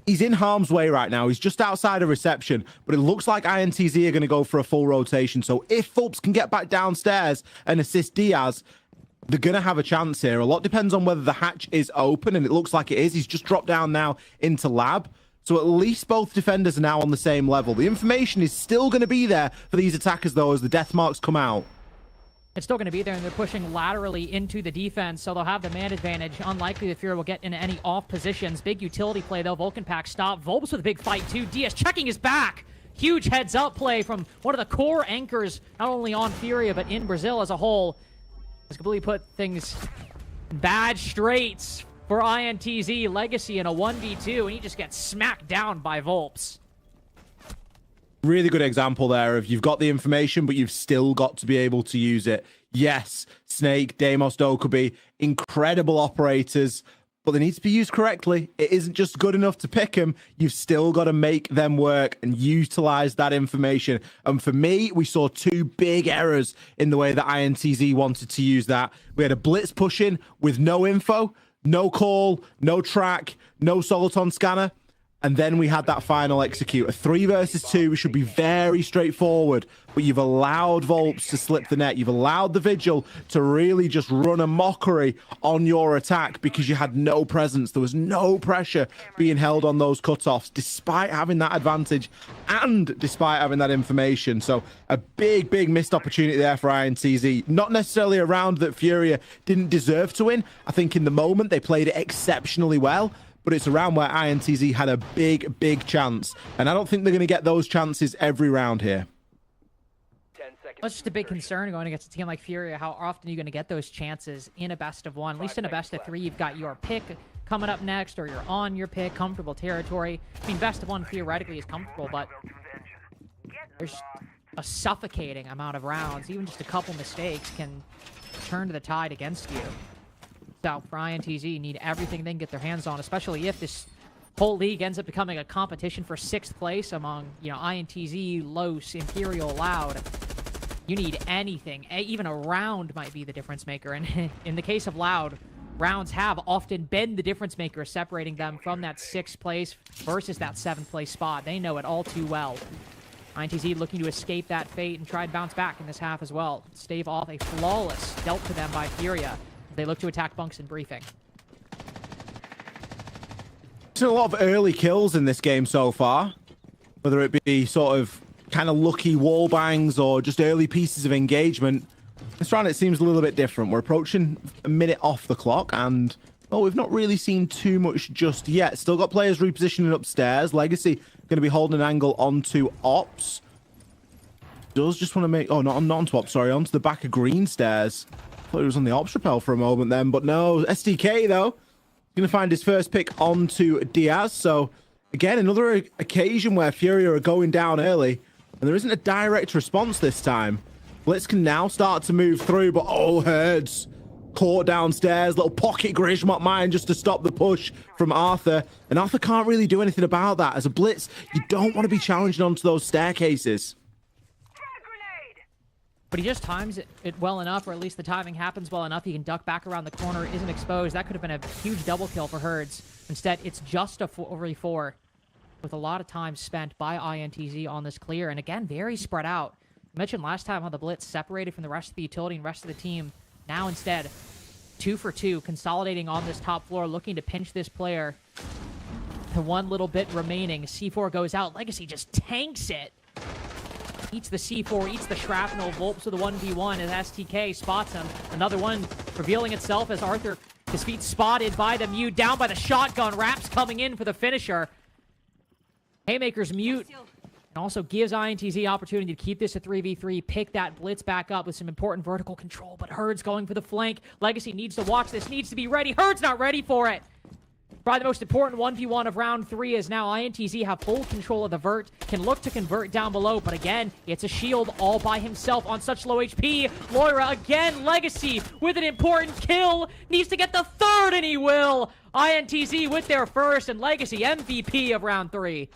he's in harm's way right now. He's just outside of reception, but it looks like INTZ are going to go for a full rotation. So if Volps can get back downstairs and assist Diaz, they're going to have a chance here. A lot depends on whether the hatch is open, and it looks like it is. He's just dropped down now into lab. So at least both defenders are now on the same level. The information is still going to be there for these attackers, though, as the death marks come out. It's still going to be there, and they're pushing laterally into the defense, so they'll have the man advantage. Unlikely that Furia will get into any off positions. Big utility play, though. Vulcan Pack stop. Volps with a big fight, too. Diaz checking his back. Huge heads-up play from one of the core anchors, not only on Furia, but in Brazil as a whole. Has completely put things in bad straits for INTZ. Legacy in a 1v2, and he just gets smacked down by Volps. Really good example there of you've got the information, but you've still got to be able to use it. Yes, Snake, Deimos, Dokubi, incredible operators, but they need to be used correctly. It isn't just good enough to pick them. You've still got to make them work and utilize that information. And for me, we saw two big errors in the way that INTZ wanted to use that. We had a blitz push-in with no info, no call, no track, no Soliton scanner. And then we had that final execute. A 3 versus 2 should be very straightforward, but you've allowed VODs to slip the net. You've allowed the Vigil to really just run a mockery on your attack because you had no presence. There was no pressure being held on those cutoffs, despite having that advantage and despite having that information. So a big, big missed opportunity there for INTZ. Not necessarily a round that Furia didn't deserve to win. I think in the moment they played it exceptionally well, but it's a round where INTZ had a big, big chance. And I don't think they're going to get those chances every round here. That's just a big concern going against a team like Furia. How often are you going to get those chances in a best of one? At least in a best of 3, you've got your pick coming up next, or you're on your pick, comfortable territory. I mean, best of one theoretically is comfortable, but there's a suffocating amount of rounds. Even just a couple mistakes can turn the tide against you. So for INTZ, need everything they can get their hands on, especially if this whole league ends up becoming a competition for 6th place among, you know, INTZ, Los, Imperial, Loud. You need anything. Even a round might be the difference maker. And in the case of Loud, rounds have often been the difference maker, separating them from that 6th place versus that 7th place spot. They know it all too well. INTZ looking to escape that fate and try and bounce back in this half as well. Stave off a flawless dealt to them by Furia. They look to attack bunks in briefing. There's a lot of early kills in this game so far, whether it be sort of kind of lucky wall bangs or just early pieces of engagement. This round it seems a little bit different. We're approaching a minute off the clock, and well, we've not really seen too much just yet. Still got players repositioning upstairs. Legacy going to be holding an angle onto Ops. Does just want to make... Oh, not onto Ops, sorry. Onto the back of green stairs. Thought he was on the Ops rappel for a moment then, but no. SDK, though, going to find his first pick onto Diaz. So, again, another occasion where Furia are going down early, and there isn't a direct response this time. Blitz can now start to move through, but oh, Herds caught downstairs. Little pocket Grismot mine just to stop the push from Arthur. And Arthur can't really do anything about that. As a Blitz, you don't want to be challenging onto those staircases. But he just times it well enough, or at least the timing happens well enough. He can duck back around the corner, isn't exposed. That could have been a huge double kill for Herds. Instead, it's just a 4v4 with a lot of time spent by INTZ on this clear. And again, very spread out. I mentioned last time how the Blitz separated from the rest of the utility and rest of the team. Now instead, 2 for 2, consolidating on this top floor, looking to pinch this player. The one little bit remaining. C4 goes out. Legacy just tanks it. Eats the C4, eats the shrapnel, Volps with a 1v1 as STK spots him. Another one revealing itself as Arthur, his feet spotted by the Mute, down by the shotgun. Raps coming in for the finisher. Haymaker's mute, and also gives INTZ opportunity to keep this a 3v3, pick that Blitz back up with some important vertical control, but Herd's going for the flank. Legacy needs to watch this, needs to be ready. Herd's not ready for it. Probably the most important 1v1 of round 3 is now INTZ have full control of the vert, can look to convert down below, but again, it's a shield all by himself on such low HP. Loira again, Legacy with an important kill, needs to get the 3rd, and he will. INTZ with their first, and Legacy MVP of round 3.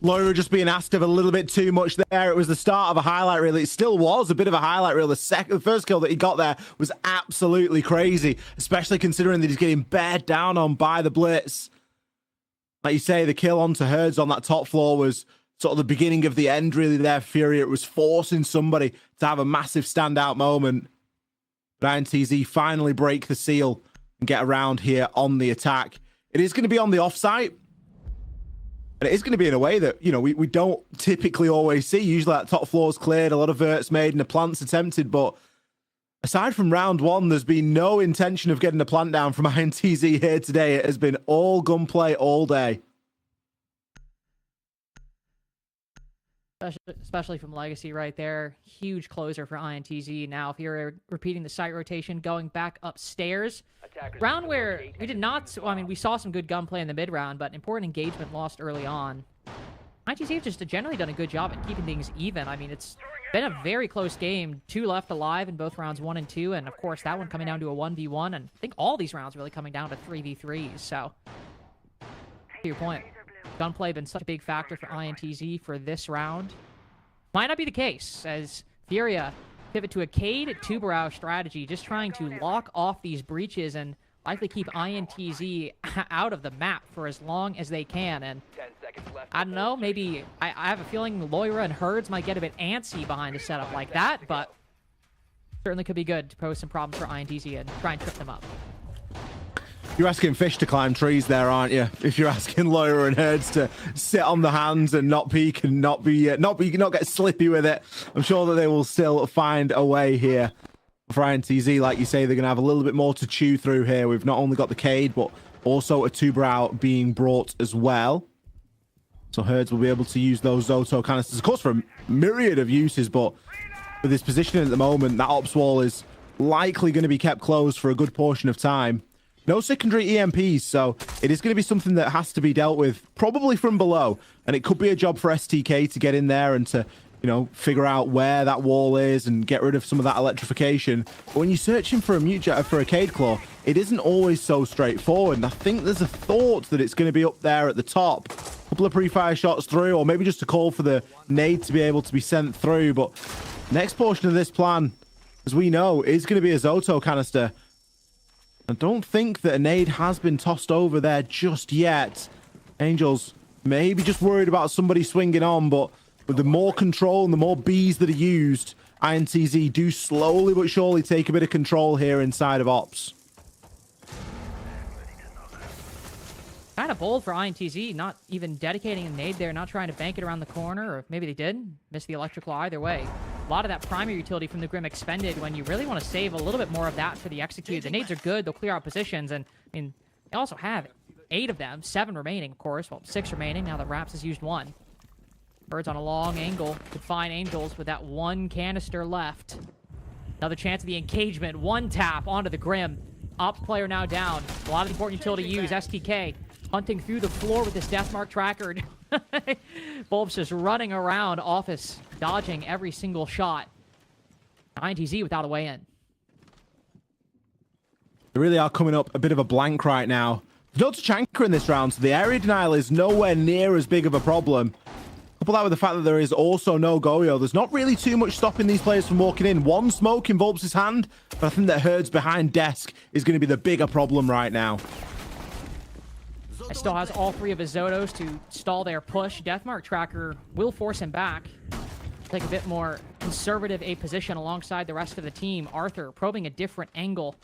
Loira just being asked of a little bit too much there. It was the start of a highlight reel. It still was a bit of a highlight reel. The first kill that he got there was absolutely crazy, especially considering that he's getting bared down on by the Blitz. Like you say, the kill onto Herds on that top floor was sort of the beginning of the end, really, there for Furia. It was forcing somebody to have a massive standout moment. But INTZ finally break the seal and get around here on the attack. It is going to be on the offsite. And it is going to be in a way that, you know, we don't typically always see. Usually that top floor's cleared, a lot of verts made, and the plant's attempted. But aside from round 1, there's been no intention of getting a plant down from INTZ here today. It has been all gunplay all day. Especially from Legacy right there. Huge closer for INTZ. Now, if you're repeating the site rotation, going back upstairs. Round where we did not... Well, I mean, we saw some good gunplay in the mid-round, but important engagement lost early on. INTZ have just generally done a good job at keeping things even. I mean, it's been a very close game. 2 left alive in both rounds 1 and 2, and of course, that one coming down to a 1v1, and I think all these rounds really coming down to 3v3s, so... To your point. Gunplay been such a big factor for INTZ for this round. Might not be the case, as Furia pivot to a Cade Tubarao strategy, just trying to lock off these breaches and likely keep INTZ out of the map for as long as they can. And I don't know, maybe I have a feeling Loira and Herds might get a bit antsy behind a setup like that, but certainly could be good to pose some problems for INTZ and try and trip them up. You're asking fish to climb trees there, aren't you? If you're asking Loira and Herds to sit on the hands and not peek and not get slippy with it, I'm sure that they will still find a way here. For INTZ, like you say, they're going to have a little bit more to chew through here. We've not only got the Cade, but also a Two-Brow being brought as well. So Herds will be able to use those Zoto canisters, of course, for a myriad of uses, but with his positioning at the moment, that ops wall is likely going to be kept closed for a good portion of time. No secondary EMPs, so it is going to be something that has to be dealt with, probably from below. And it could be a job for STK to get in there and to, you know, figure out where that wall is and get rid of some of that electrification. But when you're searching for a Cade Claw, it isn't always so straightforward. And I think there's a thought that it's going to be up there at the top. A couple of pre-fire shots through, or maybe just a call for the nade to be able to be sent through. But next portion of this plan, as we know, is going to be a Zoto canister. I don't think that a nade has been tossed over there just yet. Angels maybe just worried about somebody swinging on, but with the more control and the more Bs that are used, INTZ do slowly but surely take a bit of control here inside of Ops. Kind of bold for INTZ, not even dedicating a nade there, not trying to bank it around the corner, or maybe they did. Missed the electrical either way. A lot of that primary utility from the Grim expended when you really want to save a little bit more of that for the execute. The nades are good, they'll clear out positions, and I mean, they also have 8 of them, 7 remaining, of course. Well, 6 remaining, now that Raps has used 1. Birds on a long angle could find Angels with that 1 canister left. Another chance of the engagement. 1 tap onto the Grim. Ops player now down. A lot of important utility use. STK hunting through the floor with this Deathmark tracker. Bulbs just running around Office, dodging every single shot. INTZ without a way in. They really are coming up a bit of a blank right now. There's no Tachanka in this round, so the area denial is nowhere near as big of a problem. Couple that with the fact that there is also no Goyo. There's not really too much stopping these players from walking in. 1 smoke in Vulpes' hand, but I think that Herds behind desk is going to be the bigger problem right now. He still has all 3 of his Zotos to stall their push. Deathmark tracker will force him back. Take a bit more conservative a position alongside the rest of the team. Arthur probing a different angle.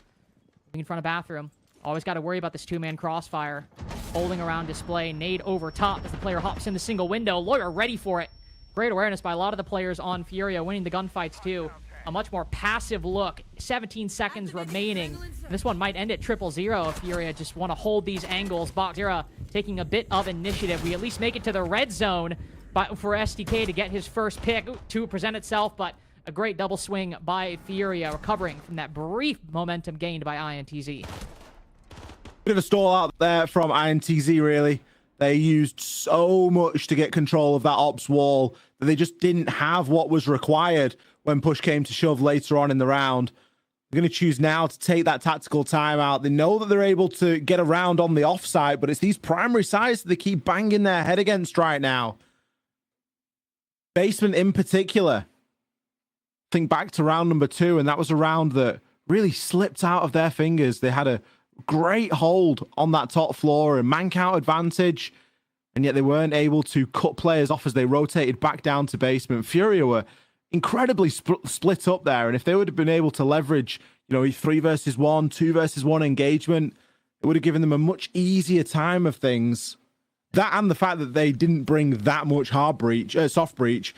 In front of bathroom. Always got to worry about this 2-man crossfire. Holding around display. Nade over top as the player hops in the single window. Lawyer ready for it. Great awareness by a lot of the players on Furia, winning the gunfights too. A much more passive look. 17 seconds remaining. This one might end at 0-0 if Furia just want to hold these angles. Bakhtira taking a bit of initiative. We at least make it to the red zone for SDK to get his first pick to present itself, but a great double swing by Furia, recovering from that brief momentum gained by INTZ. Bit of a stall out there from INTZ, really. They used so much to get control of that ops wall that they just didn't have what was required when push came to shove later on in the round. They're going to choose now to take that tactical timeout. They know that they're able to get around on the offside, but it's these primary sides that they keep banging their head against right now. Basement in particular. Think back to round number 2, and that was a round that really slipped out of their fingers. They had a great hold on that top floor and man count advantage, and yet they weren't able to cut players off as they rotated back down to basement. Furia were incredibly split up there, and if they would have been able to leverage, you know, 3 versus 1, 2 versus 1 engagement, it would have given them a much easier time of things. That and the fact that they didn't bring that much soft breach,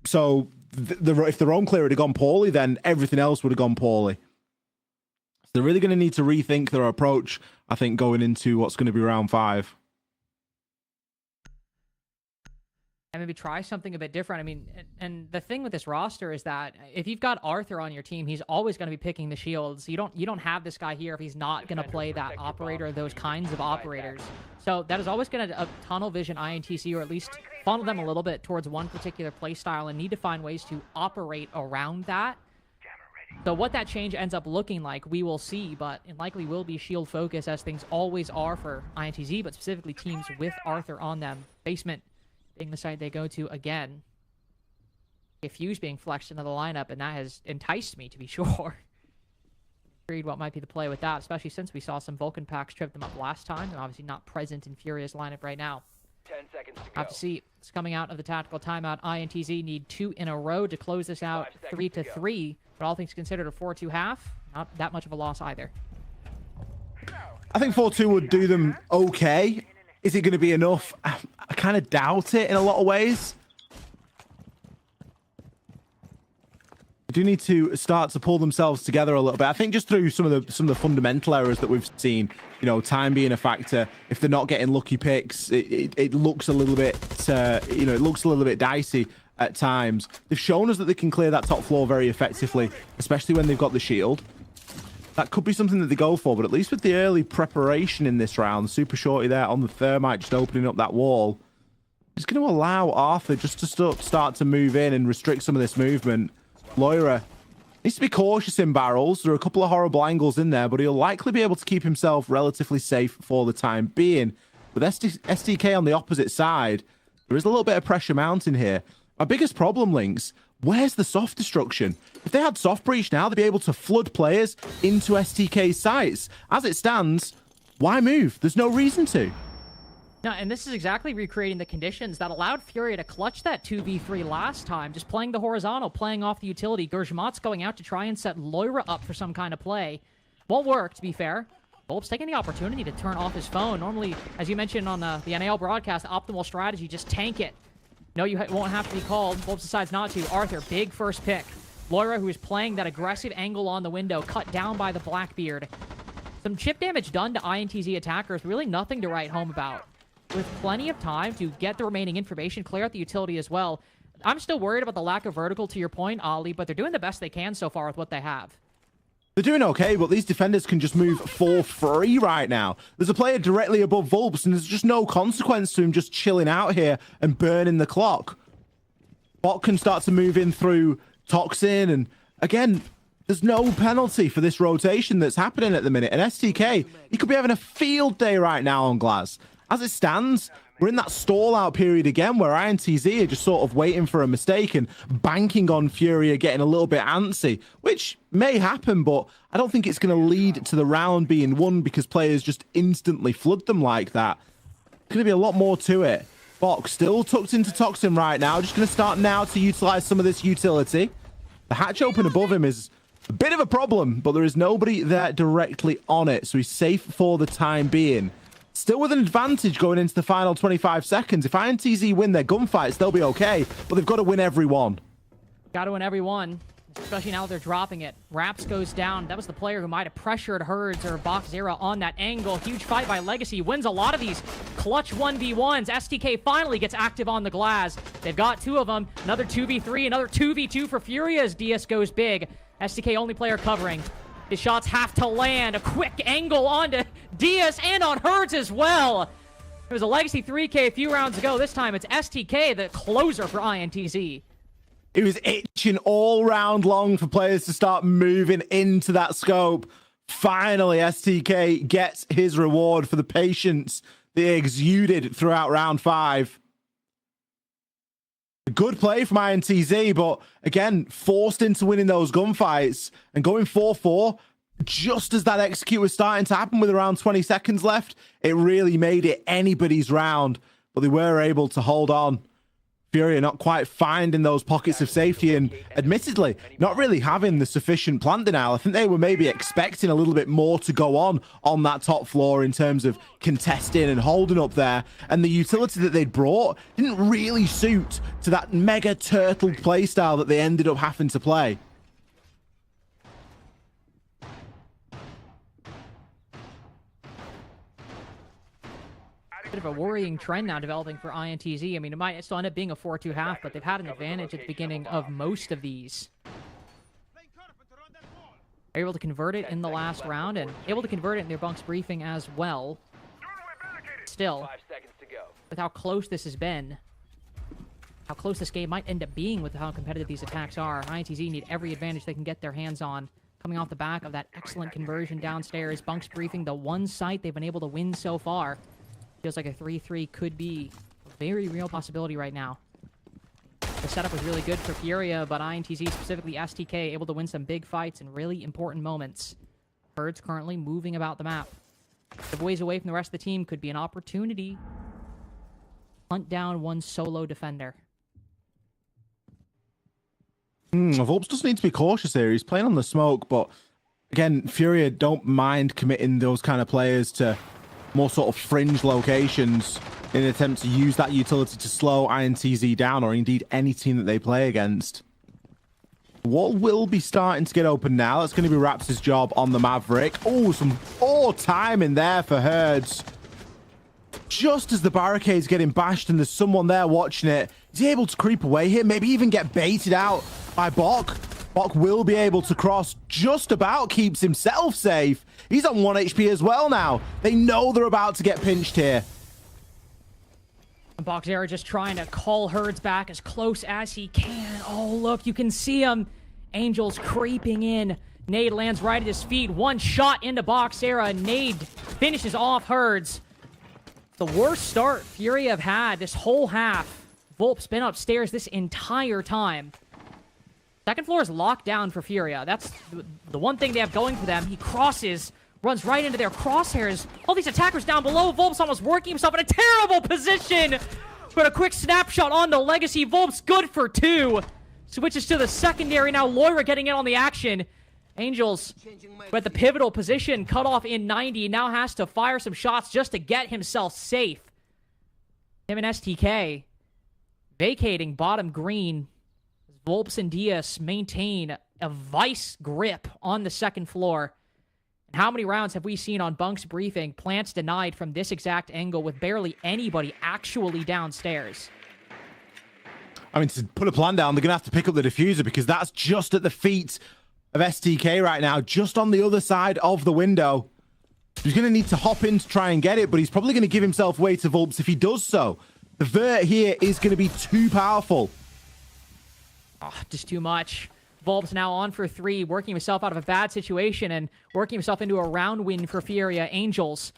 so if the roam clear had gone poorly, then everything else would have gone poorly. So they're really going to need to rethink their approach, I think, going into what's going to be round 5. And maybe try something a bit different. I mean, and the thing with this roster is that if you've got Arthur on your team, he's always going to be picking the shields. You don't have this guy here if he's not going to play that operator, those kinds of operators. So that is always going to tunnel vision INTC, or at least funnel them a little bit towards one particular play style, and need to find ways to operate around that. So what that change ends up looking like, we will see, but it likely will be shield focus, as things always are for INTZ, but specifically teams with Arthur on them. Basement being the side they go to again. A Fuse being flexed into the lineup, and that has enticed me, to be sure. Read what might be the play with that, especially since we saw some Vulcan packs trip them up last time. They're obviously not present in Furia's lineup right now. 10 seconds to go. Have to see. It's coming out of the tactical timeout. INTZ need 2 in a row to close this out 3-3. But all things considered, a 4-2 half. Not that much of a loss either. I think 4-2 would do them okay. Is it going to be enough? I kind of doubt it in a lot of ways. They do need to start to pull themselves together a little bit. I think just through some of the fundamental errors that we've seen, you know, time being a factor. If they're not getting lucky picks, it looks a little bit, you know, it looks a little bit dicey at times. They've shown us that they can clear that top floor very effectively, especially when they've got the shield. That could be something that they go for, but at least with the early preparation in this round, Super Shorty there on the thermite, just opening up that wall, it's going to allow Arthur just to start to move in and restrict some of this movement. Loira needs to be cautious in barrels. There are a couple of horrible angles in there, but he'll likely be able to keep himself relatively safe for the time being. With SDK on the opposite side, there is a little bit of pressure mounting here. My biggest problem, Lynx, where's the soft destruction? If they had soft breach now, they'd be able to flood players into STK's sites. As it stands, why move? There's no reason to. No, and this is exactly recreating the conditions that allowed Furia to clutch that 2v3 last time, just playing the horizontal, playing off the utility. Gershmat's going out to try and set Loira up for some kind of play. Won't work, to be fair. Bulb's taking the opportunity to turn off his phone. Normally, as you mentioned on the NAL broadcast, optimal strategy, just tank it. No, you won't have to be called. Bulbs decides not to. Arthur, big first pick. Loira, who is playing that aggressive angle on the window, cut down by the Blackbeard. Some chip damage done to INTZ attackers, really nothing to write home about. With plenty of time to get the remaining information, clear out the utility as well. I'm still worried about the lack of vertical, to your point, Ali, but they're doing the best they can so far with what they have. They're doing okay, but these defenders can just move for free right now. There's a player directly above Vulps, and there's just no consequence to him just chilling out here and burning the clock. Bot can start to move in through Toxin, and again, there's no penalty for this rotation that's happening at the minute. And STK, he could be having a field day right now on Glass. As it stands, we're in that stall-out period again where INTZ are just sort of waiting for a mistake and banking on Furia getting a little bit antsy, which may happen, but I don't think it's going to lead to the round being won because players just instantly flood them like that. There's going to be a lot more to it. Box still tucked into Toxin right now. Just going to start now to utilize some of this utility. The hatch open above him is a bit of a problem, but there is nobody there directly on it, so he's safe for the time being. Still with an advantage going into the final 25 seconds. If INTZ win their gunfights, they'll be okay, but they've got to win every one. Got to win every one, especially now they're dropping it. Raps goes down. That was the player who might have pressured Herds or Box Zero on that angle. Huge fight by Legacy. Wins a lot of these clutch 1v1s. STK finally gets active on the glass. They've got 2 of them. Another 2v3, another 2v2 for Furia as DS goes big. STK only player covering. His shots have to land. A quick angle onto Diaz and on Herds as well. It was a Legacy 3K a few rounds ago. This time it's STK, the closer for INTZ. It was itching all round long for players to start moving into that scope. Finally, STK gets his reward for the patience they exuded throughout round 5. Good play from INTZ, but again, forced into winning those gunfights and going 4-4. Just as that execute was starting to happen with around 20 seconds left, it really made it anybody's round, but they were able to hold on. Furia not quite finding those pockets of safety and admittedly not really having the sufficient plant denial. I think they were maybe expecting a little bit more to go on that top floor in terms of contesting and holding up there, and the utility that they'd brought didn't really suit to that mega turtle playstyle that they ended up having to play. Bit of a worrying trend now developing for INTZ. I mean, it might still end up being a 4-2 half, but they've had an advantage at the beginning of most of these. Are able to convert it in the last round and able to convert it in their bunks briefing as well. Still, with how close this has been, how close this game might end up being with how competitive these attacks are, INTZ need every advantage they can get their hands on. Coming off the back of that excellent conversion downstairs, bunks briefing the one site they've been able to win so far. Feels like a 3-3 could be a very real possibility right now. The setup was really good for Furia, but INTZ, specifically STK, able to win some big fights in really important moments. Birds currently moving about the map. The ways away from the rest of the team could be an opportunity. Hunt down one solo defender. Volps just need to be cautious here. He's playing on the smoke, but again, Furia don't mind committing those kind of players to more sort of fringe locations in an attempt to use that utility to slow INTZ down, or indeed any team that they play against. What will be starting to get open now? That's going to be Raps' job on the Maverick. Oh, some poor timing there for Herds. Just as the barricade's getting bashed and there's someone there watching it, is he able to creep away here? Maybe even get baited out by Bok. Bok will be able to cross, just about keeps himself safe. He's on 1 HP as well now. They know they're about to get pinched here. Boxera just trying to call Herds back as close as he can. Oh, look, you can see him. Angels creeping in. Nade lands right at his feet. One shot into Boxera. Nade finishes off Herds. The worst start Fury have had this whole half. Volp's been upstairs this entire time. Second floor is locked down for Furia. That's the one thing they have going for them. He crosses, runs right into their crosshairs. All these attackers down below. Volp's almost working himself in a terrible position. But a quick snapshot on the Legacy. Volp's good for 2. Switches to the secondary. Now Loira getting in on the action. Angels, with the pivotal position, cut off in 90, now has to fire some shots just to get himself safe. Him and STK vacating bottom green. Volps and Diaz maintain a vice grip on the second floor. And how many rounds have we seen on Bunk's briefing? Plants denied from this exact angle with barely anybody actually downstairs. I mean, to put a plan down, they're going to have to pick up the diffuser because that's just at the feet of STK right now, just on the other side of the window. He's going to need to hop in to try and get it, but he's probably going to give himself way to Volps if he does so. The vert here is going to be too powerful. Oh, just too much. Volps now on for 3, working himself out of a bad situation and working himself into a round win for Furia. Angels.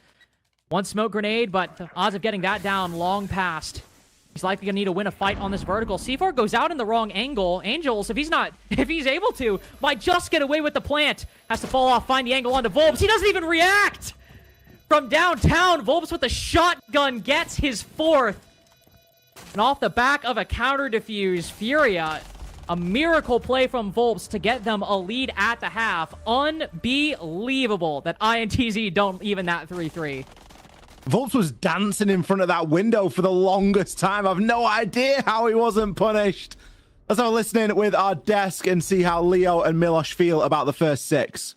One smoke grenade, but the odds of getting that down long past. He's likely going to need to win a fight on this vertical. C4 goes out in the wrong angle. Angels, if he's able to, might just get away with the plant. Has to fall off, find the angle onto Volps. He doesn't even react! From downtown, Volps with the shotgun gets his 4th. And off the back of a counter defuse, Furia, a miracle play from Volps to get them a lead at the half. Unbelievable that INTZ don't even that 3-3. Volps was dancing in front of that window for the longest time. I've no idea how he wasn't punished. Let's have a listen in with our desk and see how Leo and Milosh feel about the first 6.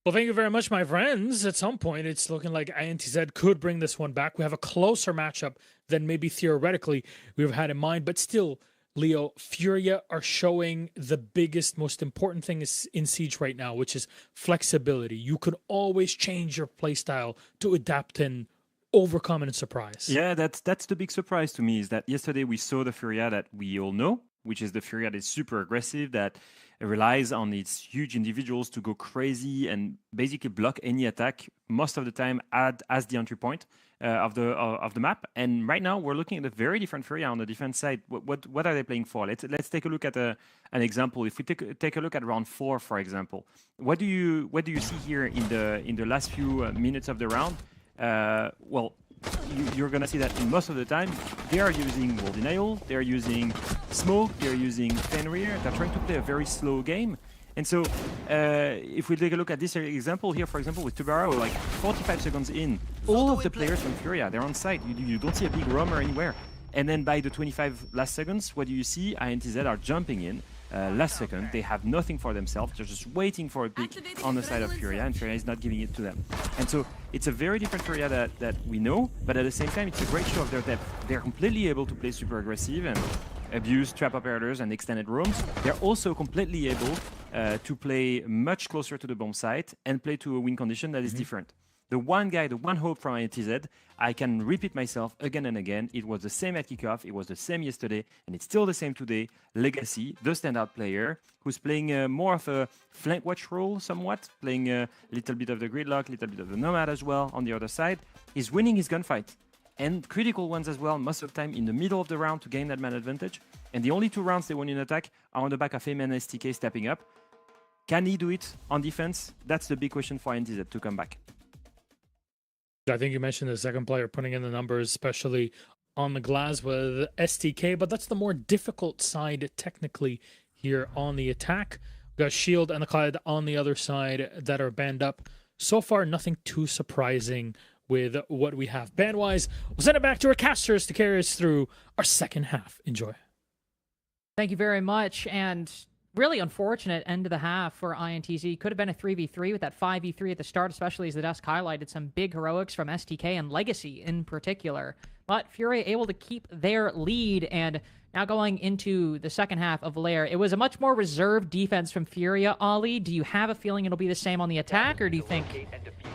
Well, thank you very much, my friends. At some point, it's looking like INTZ could bring this one back. We have a closer matchup than maybe theoretically we've had in mind, but still, Leo, Furia are showing the biggest, most important thing is in Siege right now, which is flexibility. You could always change your playstyle to adapt and overcome and surprise. Yeah, that's the big surprise to me, is that yesterday we saw the Furia that we all know, which is the Furia that is super aggressive, that relies on its huge individuals to go crazy and basically block any attack most of the time as the entry point of the map. And right now we're looking at a very different Furia on the defense side. What are they playing for? Let's take a look at an example. If we take a look at round 4, for example, what do you see here in the last few minutes of the round? Well, you're gonna see that in most of the time they are using wall denial, they're using smoke, they're using Fenrir. They're trying to play a very slow game. And so if we take a look at this example here, for example, with Tubara, we're like 45 seconds in, all of the players from Furia, they're on site. You don't see a big roamer anywhere. And then by the 25 last seconds, what do you see? INTZ are jumping in. Last second, they have nothing for themselves. They're just waiting for a pick on the side of Furia, and Furia is not giving it to them. And so it's a very different Furia that we know, but at the same time, it's a great show of their depth. They're completely able to play super aggressive and abuse trap operators and extended rooms. They're also completely able to play much closer to the bomb site and play to a win condition that is different. The one guy, the one hope from INTZ, I can repeat myself again and again. It was the same at kickoff, it was the same yesterday, and it's still the same today. Legacy, the standout player, who's playing more of a flank watch role somewhat, playing a little bit of the gridlock, a little bit of the nomad as well on the other side, is winning his gunfight. And critical ones as well, most of the time in the middle of the round to gain that man advantage. And the only 2 rounds they won in attack are on the back of him and STK stepping up. Can he do it on defense? That's the big question for NTZ to come back. I think you mentioned the second player putting in the numbers, especially on the glass with STK, but that's the more difficult side technically here on the attack. We've got Shield and the Clyde on the other side that are banned up. So far, nothing too surprising with what we have ban-wise. We'll send it back to our casters to carry us through our second half. Enjoy. Thank you very much. And really unfortunate end of the half for INTZ. Could have been a 3v3 with that 5v3 at the start, especially as the desk highlighted some big heroics from STK and Legacy in particular. But Furia able to keep their lead, and now going into the second half of Lair, it was a much more reserved defense from Furia. Ali, do you have a feeling it'll be the same on the attack, or do you think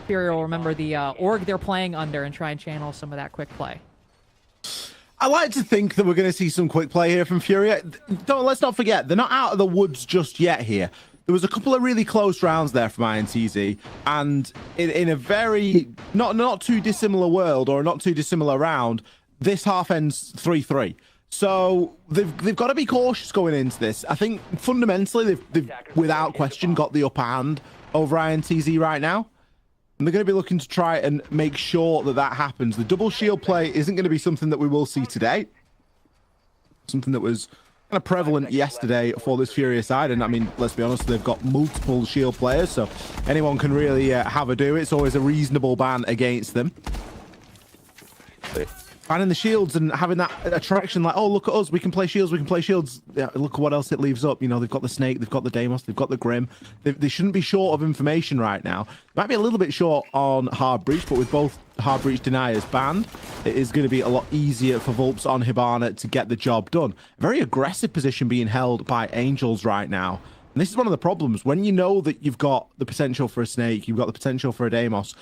Furia will remember the org they're playing under and try and channel some of that quick play? I like to think that we're going to see some quick play here from Furia. Let's not forget, they're not out of the woods just yet here. There was a couple of really close rounds there from INTZ, and in a very not too dissimilar world, or not too dissimilar round, this half ends 3-3. So they've got to be cautious going into this. I think fundamentally they've without question got the upper hand over INTZ right now. And they're going to be looking to try and make sure that that happens. The double shield play isn't going to be something that we will see today. Something that was kind of prevalent yesterday for this Furia side. And I mean, let's be honest, they've got multiple shield players, so anyone can really have a do. It's always a reasonable ban against them. Banning the shields and having that attraction, like, oh, look at us, we can play shields, we can play shields. Yeah, look at what else it leaves up. You know, they've got the Snake, they've got the Deimos, they've got the Grim. They shouldn't be short of information right now. Might be a little bit short on Hard Breach, but with both Hard Breach deniers banned, it is going to be a lot easier for Vulps on Hibana to get the job done. A very aggressive position being held by Angels right now. And this is one of the problems. When you know that you've got the potential for a Snake, you've got the potential for a Deimos,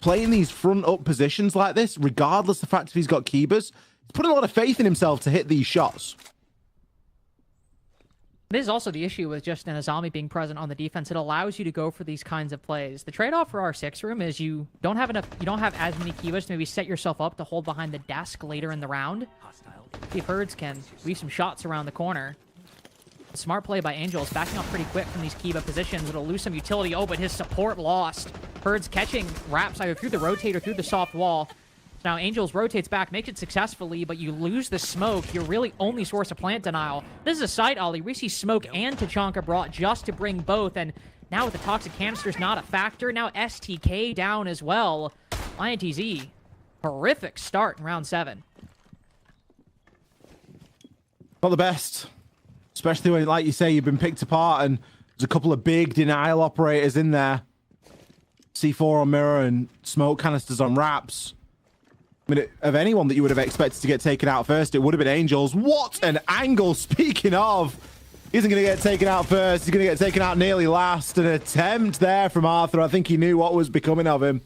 playing these front up positions like this, regardless of the fact if he's got Keybers, he's putting a lot of faith in himself to hit these shots. This is also the issue with just an Azami being present on the defense. It allows you to go for these kinds of plays. The trade-off for our 6 room is you don't have as many Keybers to maybe set yourself up to hold behind the desk later in the round. See if Herds can leave some shots around the corner. Smart play by Angels, backing up pretty quick from these Kiba positions. It'll lose some utility. Oh, but his support lost. Herds catching wraps either through the rotate or through the soft wall. Now Angels rotates back, makes it successfully, but you lose the smoke. Your really only source of plant denial. This is a side ollie. We see smoke and Tachanka brought just to bring both, and now with the toxic canisters not a factor, now STK down as well. INTZ, horrific start in round 7. Not the best. Especially when, like you say, you've been picked apart and there's a couple of big denial operators in there. C4 on mirror and smoke canisters on wraps. I mean, of anyone that you would have expected to get taken out first, it would have been Angels. What an angle, speaking of. He isn't going to get taken out first. He's going to get taken out nearly last. An attempt there from Arthur. I think he knew what was becoming of him.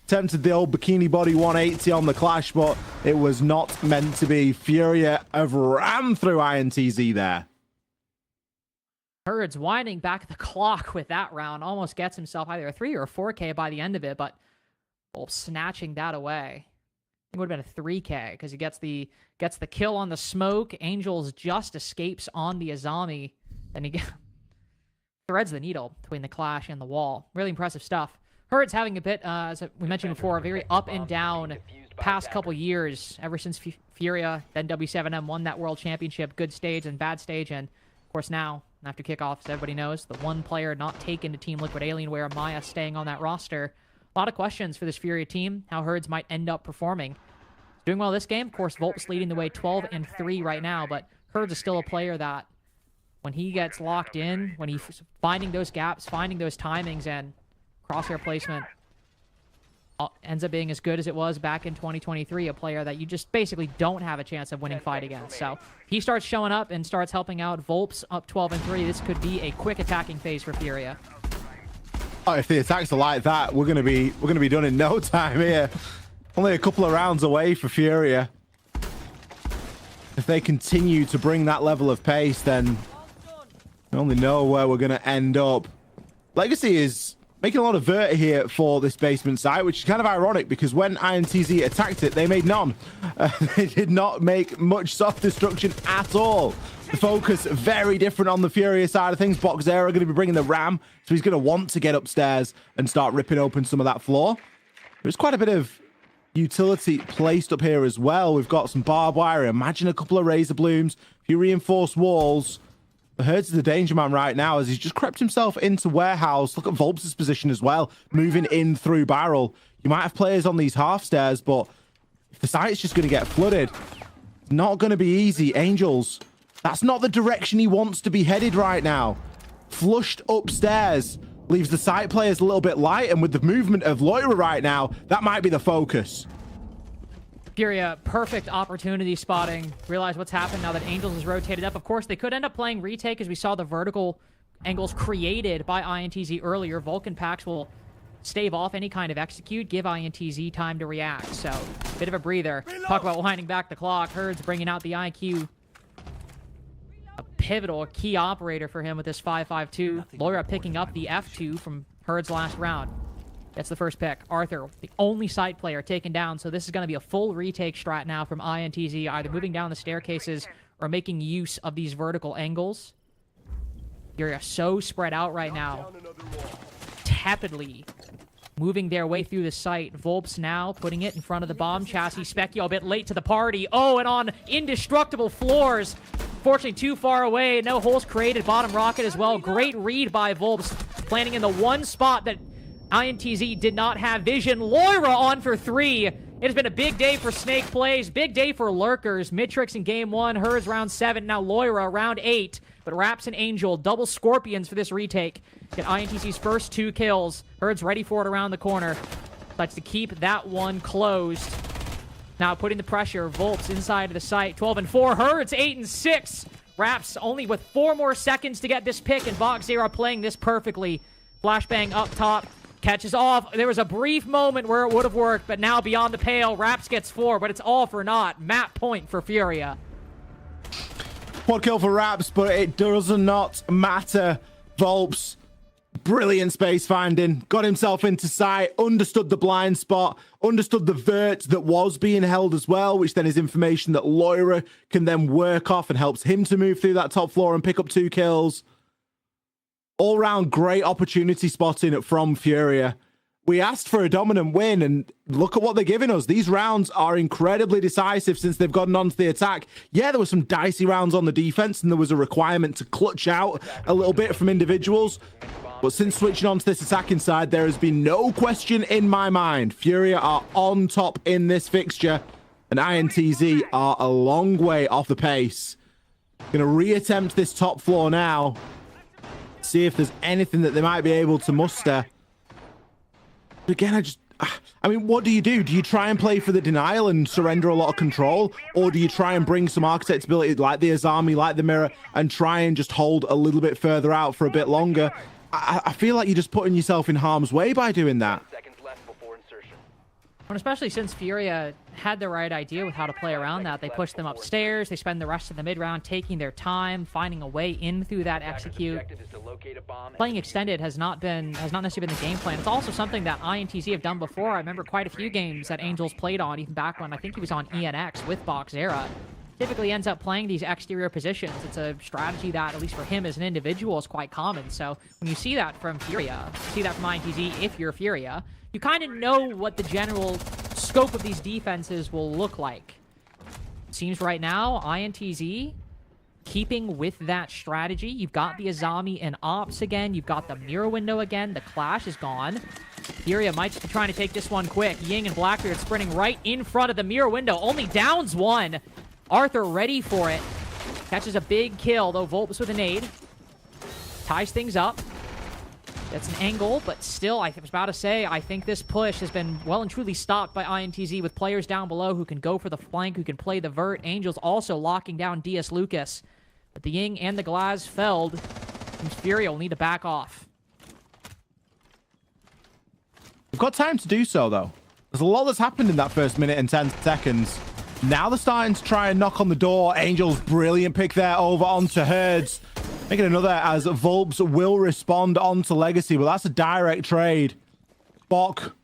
Attempted the old bikini body 180 on the clash, but it was not meant to be. Furia have ran through INTZ there. Herds winding back the clock with that round. Almost gets himself either a 3 or a 4K by the end of it, but snatching that away. It would have been a 3K because he gets the kill on the smoke. Angels just escapes on the Azami. Then he threads the needle between the clash and the wall. Really impressive stuff. Herds having a bit, as we mentioned before, a very up and down past couple years. Ever since Furia, then W7M won that world championship. Good stage and bad stage, and of course now, after kickoff, as everybody knows, the one player not taken to Team Liquid Alienware, Maya, staying on that roster. A lot of questions for this Furia team, how Herds might end up performing. Doing well this game, of course, Volp's leading the way 12-3 right now, but Herds is still a player that, when he gets locked in, when he's finding those gaps, finding those timings, and crosshair placement, ends up being as good as it was back in 2023, a player that you just basically don't have a chance of winning fight against. So he starts showing up and starts helping out. Volp's up 12-3. This could be a quick attacking phase for Furia. Oh, if the attacks are like that, we're gonna be done in no time here. Only a couple of rounds away for Furia. If they continue to bring that level of pace, then we only know where we're gonna end up. Legacy is making a lot of vert here for this basement site, which is kind of ironic because when INTZ attacked it, they made none. They did not make much soft destruction at all. The focus very different on the Furia side of things. Boxera going to be bringing the ram, so he's going to want to get upstairs and start ripping open some of that floor. There's quite a bit of utility placed up here as well. We've got some barbed wire. Imagine a couple of razor blooms, a few reinforced walls. The Herds is the danger man right now as he's just crept himself into warehouse. Look at Volps' position as well, moving in through barrel. You might have players on these half stairs, but if the site's just going to get flooded, it's not going to be easy. Angels, that's not the direction he wants to be headed right now. Flushed upstairs leaves the site players a little bit light, and with the movement of Loira right now, that might be the focus. Furia, perfect opportunity spotting. Realize what's happened now that Angels is rotated up. Of course, they could end up playing retake as we saw the vertical angles created by INTZ earlier. Vulcan packs will stave off any kind of execute, give INTZ time to react. So, bit of a breather. Talk about winding back the clock. Herds bringing out the IQ. A pivotal key operator for him with this 5.52. Loira picking up the F2 from Herds last round. That's the first pick. Arthur, the only site player taken down, so this is going to be a full retake strat now from INTZ, either moving down the staircases or making use of these vertical angles. You're so spread out right now. Tepidly moving their way through the site. Volps now putting it in front of the bomb chassis. Specchio a bit late to the party. Oh, and on indestructible floors. Fortunately, too far away. No holes created. Bottom rocket as well. Great read by Volps, planning in the one spot that INTZ did not have vision. Loira on for 3. It has been a big day for Snake plays. Big day for Lurkers. Mitrix in game 1. Herds round 7. Now Loira round 8. But Raps and Angel, double Scorpions for this retake. Get INTZ's first 2 kills. Herds ready for it around the corner. Likes to keep that one closed. Now putting the pressure. Volps inside of the site. 12 and 4. Herds 8 and 6. Raps only with 4 more seconds to get this pick, and Boxera playing this perfectly. Flashbang up top. Catches off. There was a brief moment where it would have worked, but now beyond the pale. Raps gets 4, but it's all for naught. Map point for Furia. Quad kill for Raps, but it does not matter. Volps, brilliant space finding. Got himself into sight, understood the blind spot, understood the vert that was being held as well, which then is information that Loira can then work off and helps him to move through that top floor and pick up 2 kills. All round great opportunity spotting from Furia. We asked for a dominant win, and look at what they're giving us. These rounds are incredibly decisive since they've gotten onto the attack. Yeah, there were some dicey rounds on the defense, and there was a requirement to clutch out a little bit from individuals. But since switching onto this attacking side, there has been no question in my mind. Furia are on top in this fixture, and INTZ are a long way off the pace. Going to reattempt this top floor now. See if there's anything that they might be able to muster. But again, I mean, what do? Do you try and play for the denial and surrender a lot of control? Or do you try and bring some architect ability like the Azami, like the Mirror, and try and just hold a little bit further out for a bit longer? I feel like you're just putting yourself in harm's way by doing that. And especially since Furia had the right idea with how to play around that. They push them upstairs. They spend the rest of the mid-round taking their time, finding a way in through that execute. Playing extended has not necessarily been the game plan. It's also something that INTZ have done before. I remember quite a few games that Angels played on, even back when I think he was on ENX with Boxera. Typically ends up playing these exterior positions. It's a strategy that, at least for him as an individual, is quite common. So when you see that from Furia, see that from INTZ if you're Furia, you kind of know what the general scope of these defenses will look like. Seems right now, INTZ keeping with that strategy. You've got the Azami and Ops again. You've got the mirror window again. The Clash is gone. Furia might just be trying to take this one quick. Ying and Blackbeard sprinting right in front of the mirror window. Only downs 1. Arthur ready for it. Catches a big kill, though. Volps with a nade. Ties things up. That's an angle, but still, I was about to say, I think this push has been well and truly stopped by INTZ with players down below who can go for the flank, who can play the vert. Angels also locking down DS Lucas. But the Ying and the Glaz felled, and Furia will need to back off. We've got time to do so, though. There's a lot that's happened in that first minute and 10 seconds. Now they're starting to try and knock on the door. Angels, brilliant pick there over onto Herds. Making another as Volps will respond onto Legacy, but that's a direct trade. Bok,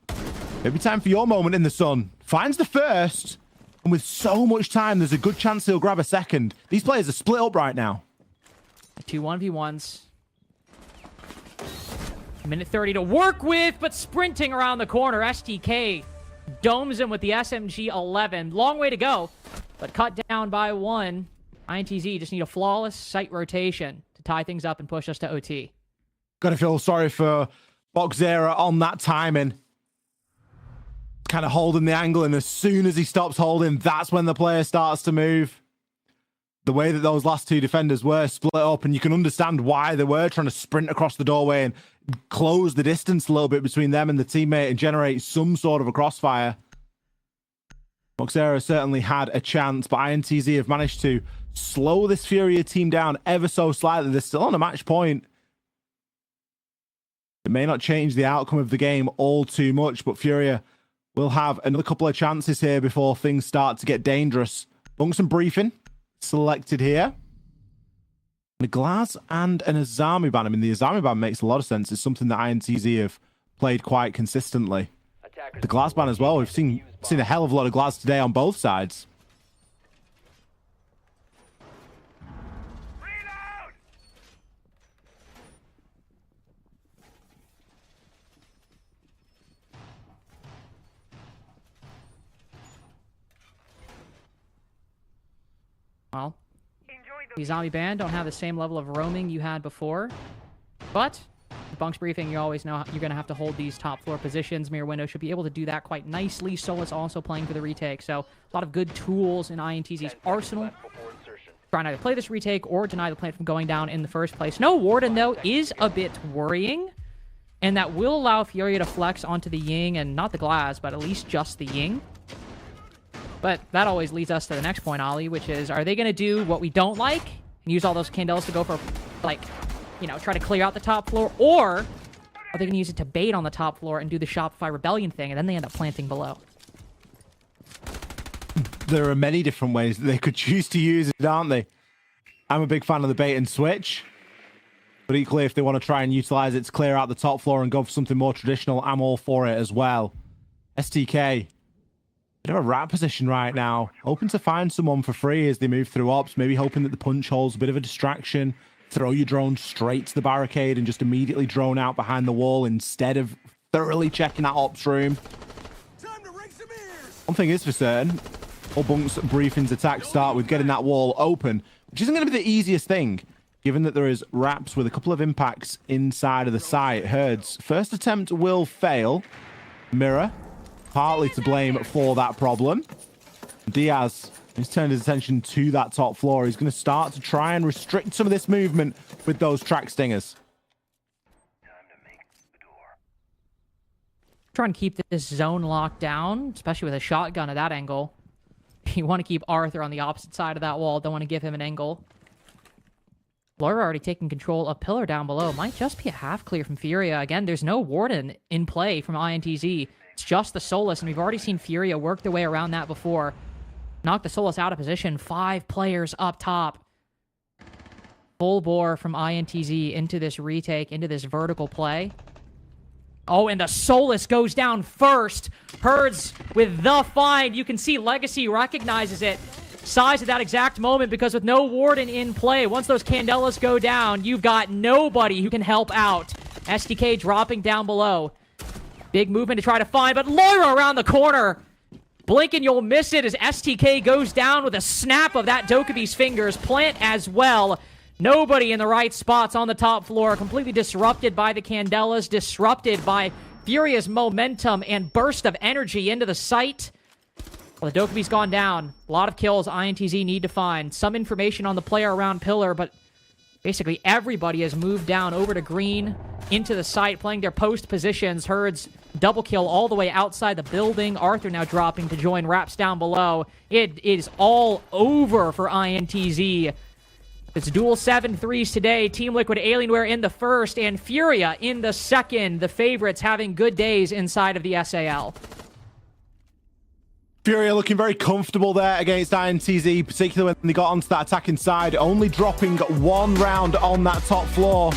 maybe time for your moment in the sun. Finds the first, And with so much time, there's a good chance he'll grab a second. These players are split up right now. 2 1v1s. Minute 30 to work with, but sprinting around the corner. STK domes him with the SMG 11. Long way to go, but cut down by 1. INTZ just need a flawless site rotation to tie things up and push us to OT. Gotta feel sorry for Boxera on that timing. Kind of holding the angle, and as soon as he stops holding, that's when the player starts to move. The way that those last 2 defenders were split up, and you can understand why they were trying to sprint across the doorway and close the distance a little bit between them and the teammate and generate some sort of a crossfire. Boxera certainly had a chance, but INTZ have managed to slow this Furia team down ever so slightly. They're still on a match point. It may not change the outcome of the game all too much, but Furia will have another couple of chances here before things start to get dangerous. Bunks and Briefing selected here. The Glaz and an Azami ban. I mean, the Azami ban makes a lot of sense. It's something that INTZ have played quite consistently. The Glaz ban as well. We've seen a hell of a lot of Glaz today on both sides. Well, the zombie band don't have the same level of roaming you had before, but the Bunks Briefing, you always know you're going to have to hold these top floor positions. Mirror Window should be able to do that quite nicely. Solus also playing for the retake, so a lot of good tools in INTZ's arsenal. Trying to either play this retake or deny the plant from going down in the first place. No Warden, though, is a bit worrying, and that will allow Furia to flex onto the Ying, and not the Glaz, but at least just the Ying. But that always leads us to the next point, Ollie, which is, are they going to do what we don't like and use all those Candelas to go for, like, you know, try to clear out the top floor? Or are they going to use it to bait on the top floor and do the Shopify Rebellion thing, and then they end up planting below? There are many different ways that they could choose to use it, aren't they? I'm a big fan of the bait and switch. But equally, if they want to try and utilize it to clear out the top floor and go for something more traditional, I'm all for it as well. STK. Bit of a rat position right now. Hoping to find someone for free as they move through ops. Maybe hoping that the punch hole's a bit of a distraction. Throw your drone straight to the barricade and just immediately drone out behind the wall instead of thoroughly checking that ops room. Time to ring some ears. One thing is for certain, all Bunks Briefing's attacks start with getting that wall open, which isn't going to be the easiest thing, given that there is Raps with a couple of impacts inside of the site. Herds, first attempt will fail. Mirror, partly to blame for that problem. Diaz, he's turned his attention to that top floor. He's going to start to try and restrict some of this movement with those track stingers. Try and keep this zone locked down, especially with a shotgun at that angle. You want to keep Arthur on the opposite side of that wall. Don't want to give him an angle. Laura already taking control of Pillar down below. Might just be a half clear from Furia. Again, there's no Warden in play from INTZ. It's just the Solus, and we've already seen Furia work their way around that before. Knock the Solus out of position. 5 players up top. Full bore from INTZ into this retake, into this vertical play. Oh, and the Solus goes down first. Herds with the find. You can see Legacy recognizes it. Size at that exact moment, because with no Warden in play, once those Candelas go down, you've got nobody who can help out. SDK dropping down below. Big movement to try to find, but Lyra around the corner. Blink and you'll miss it as STK goes down with a snap of that Dokubi's fingers. Plant as well. Nobody in the right spots on the top floor. Completely disrupted by the Candelas. Disrupted by Furia's momentum and burst of energy into the site. Well, the Dokubi's gone down. A lot of kills INTZ need to find. Some information on the player around Pillar, but basically everybody has moved down over to green, into the site, playing their post positions. Herds double kill all the way outside the building. Arthur now dropping to join Raps down below. It is all over for INTZ. It's dual 7-3s today. Team Liquid Alienware in the first and Furia in the second. The favorites having good days inside of the SAL. Furia looking very comfortable there against INTZ, particularly when they got onto that attacking side, only dropping 1 round on that top floor.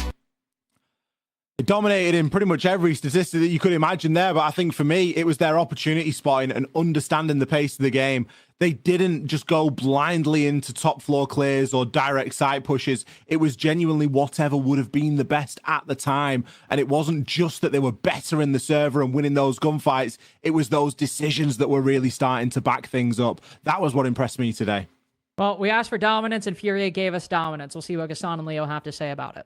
It dominated in pretty much every statistic that you could imagine there. But I think for me, it was their opportunity spotting and understanding the pace of the game. They didn't just go blindly into top floor clears or direct side pushes. It was genuinely whatever would have been the best at the time. And it wasn't just that they were better in the server and winning those gunfights. It was those decisions that were really starting to back things up. That was what impressed me today. Well, we asked for dominance, and Furia gave us dominance. We'll see what Gaston and Leo have to say about it.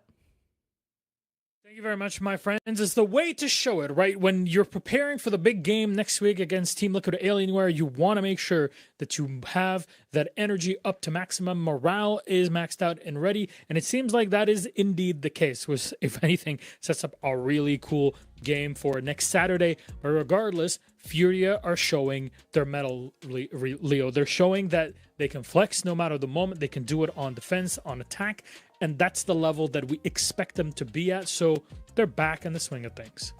Thank you very much, my friends. It's the way to show it, right? When you're preparing for the big game next week against Team Liquid Alienware, you want to make sure that you have that energy up to maximum. Morale is maxed out and ready, and it seems like that is indeed the case, which, if anything, sets up a really cool game for next Saturday. But regardless, Furia are showing their mettle, Leo. They're showing that they can flex no matter the moment. They can do it on defense, on attack, and that's the level that we expect them to be at. So they're back in the swing of things.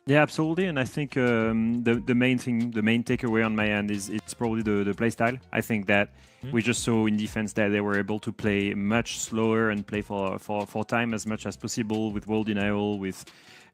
Yeah, absolutely. And I think the main takeaway on my end is it's probably the play style. I think that we just saw in defense that they were able to play much slower and play for time as much as possible with wall denial, with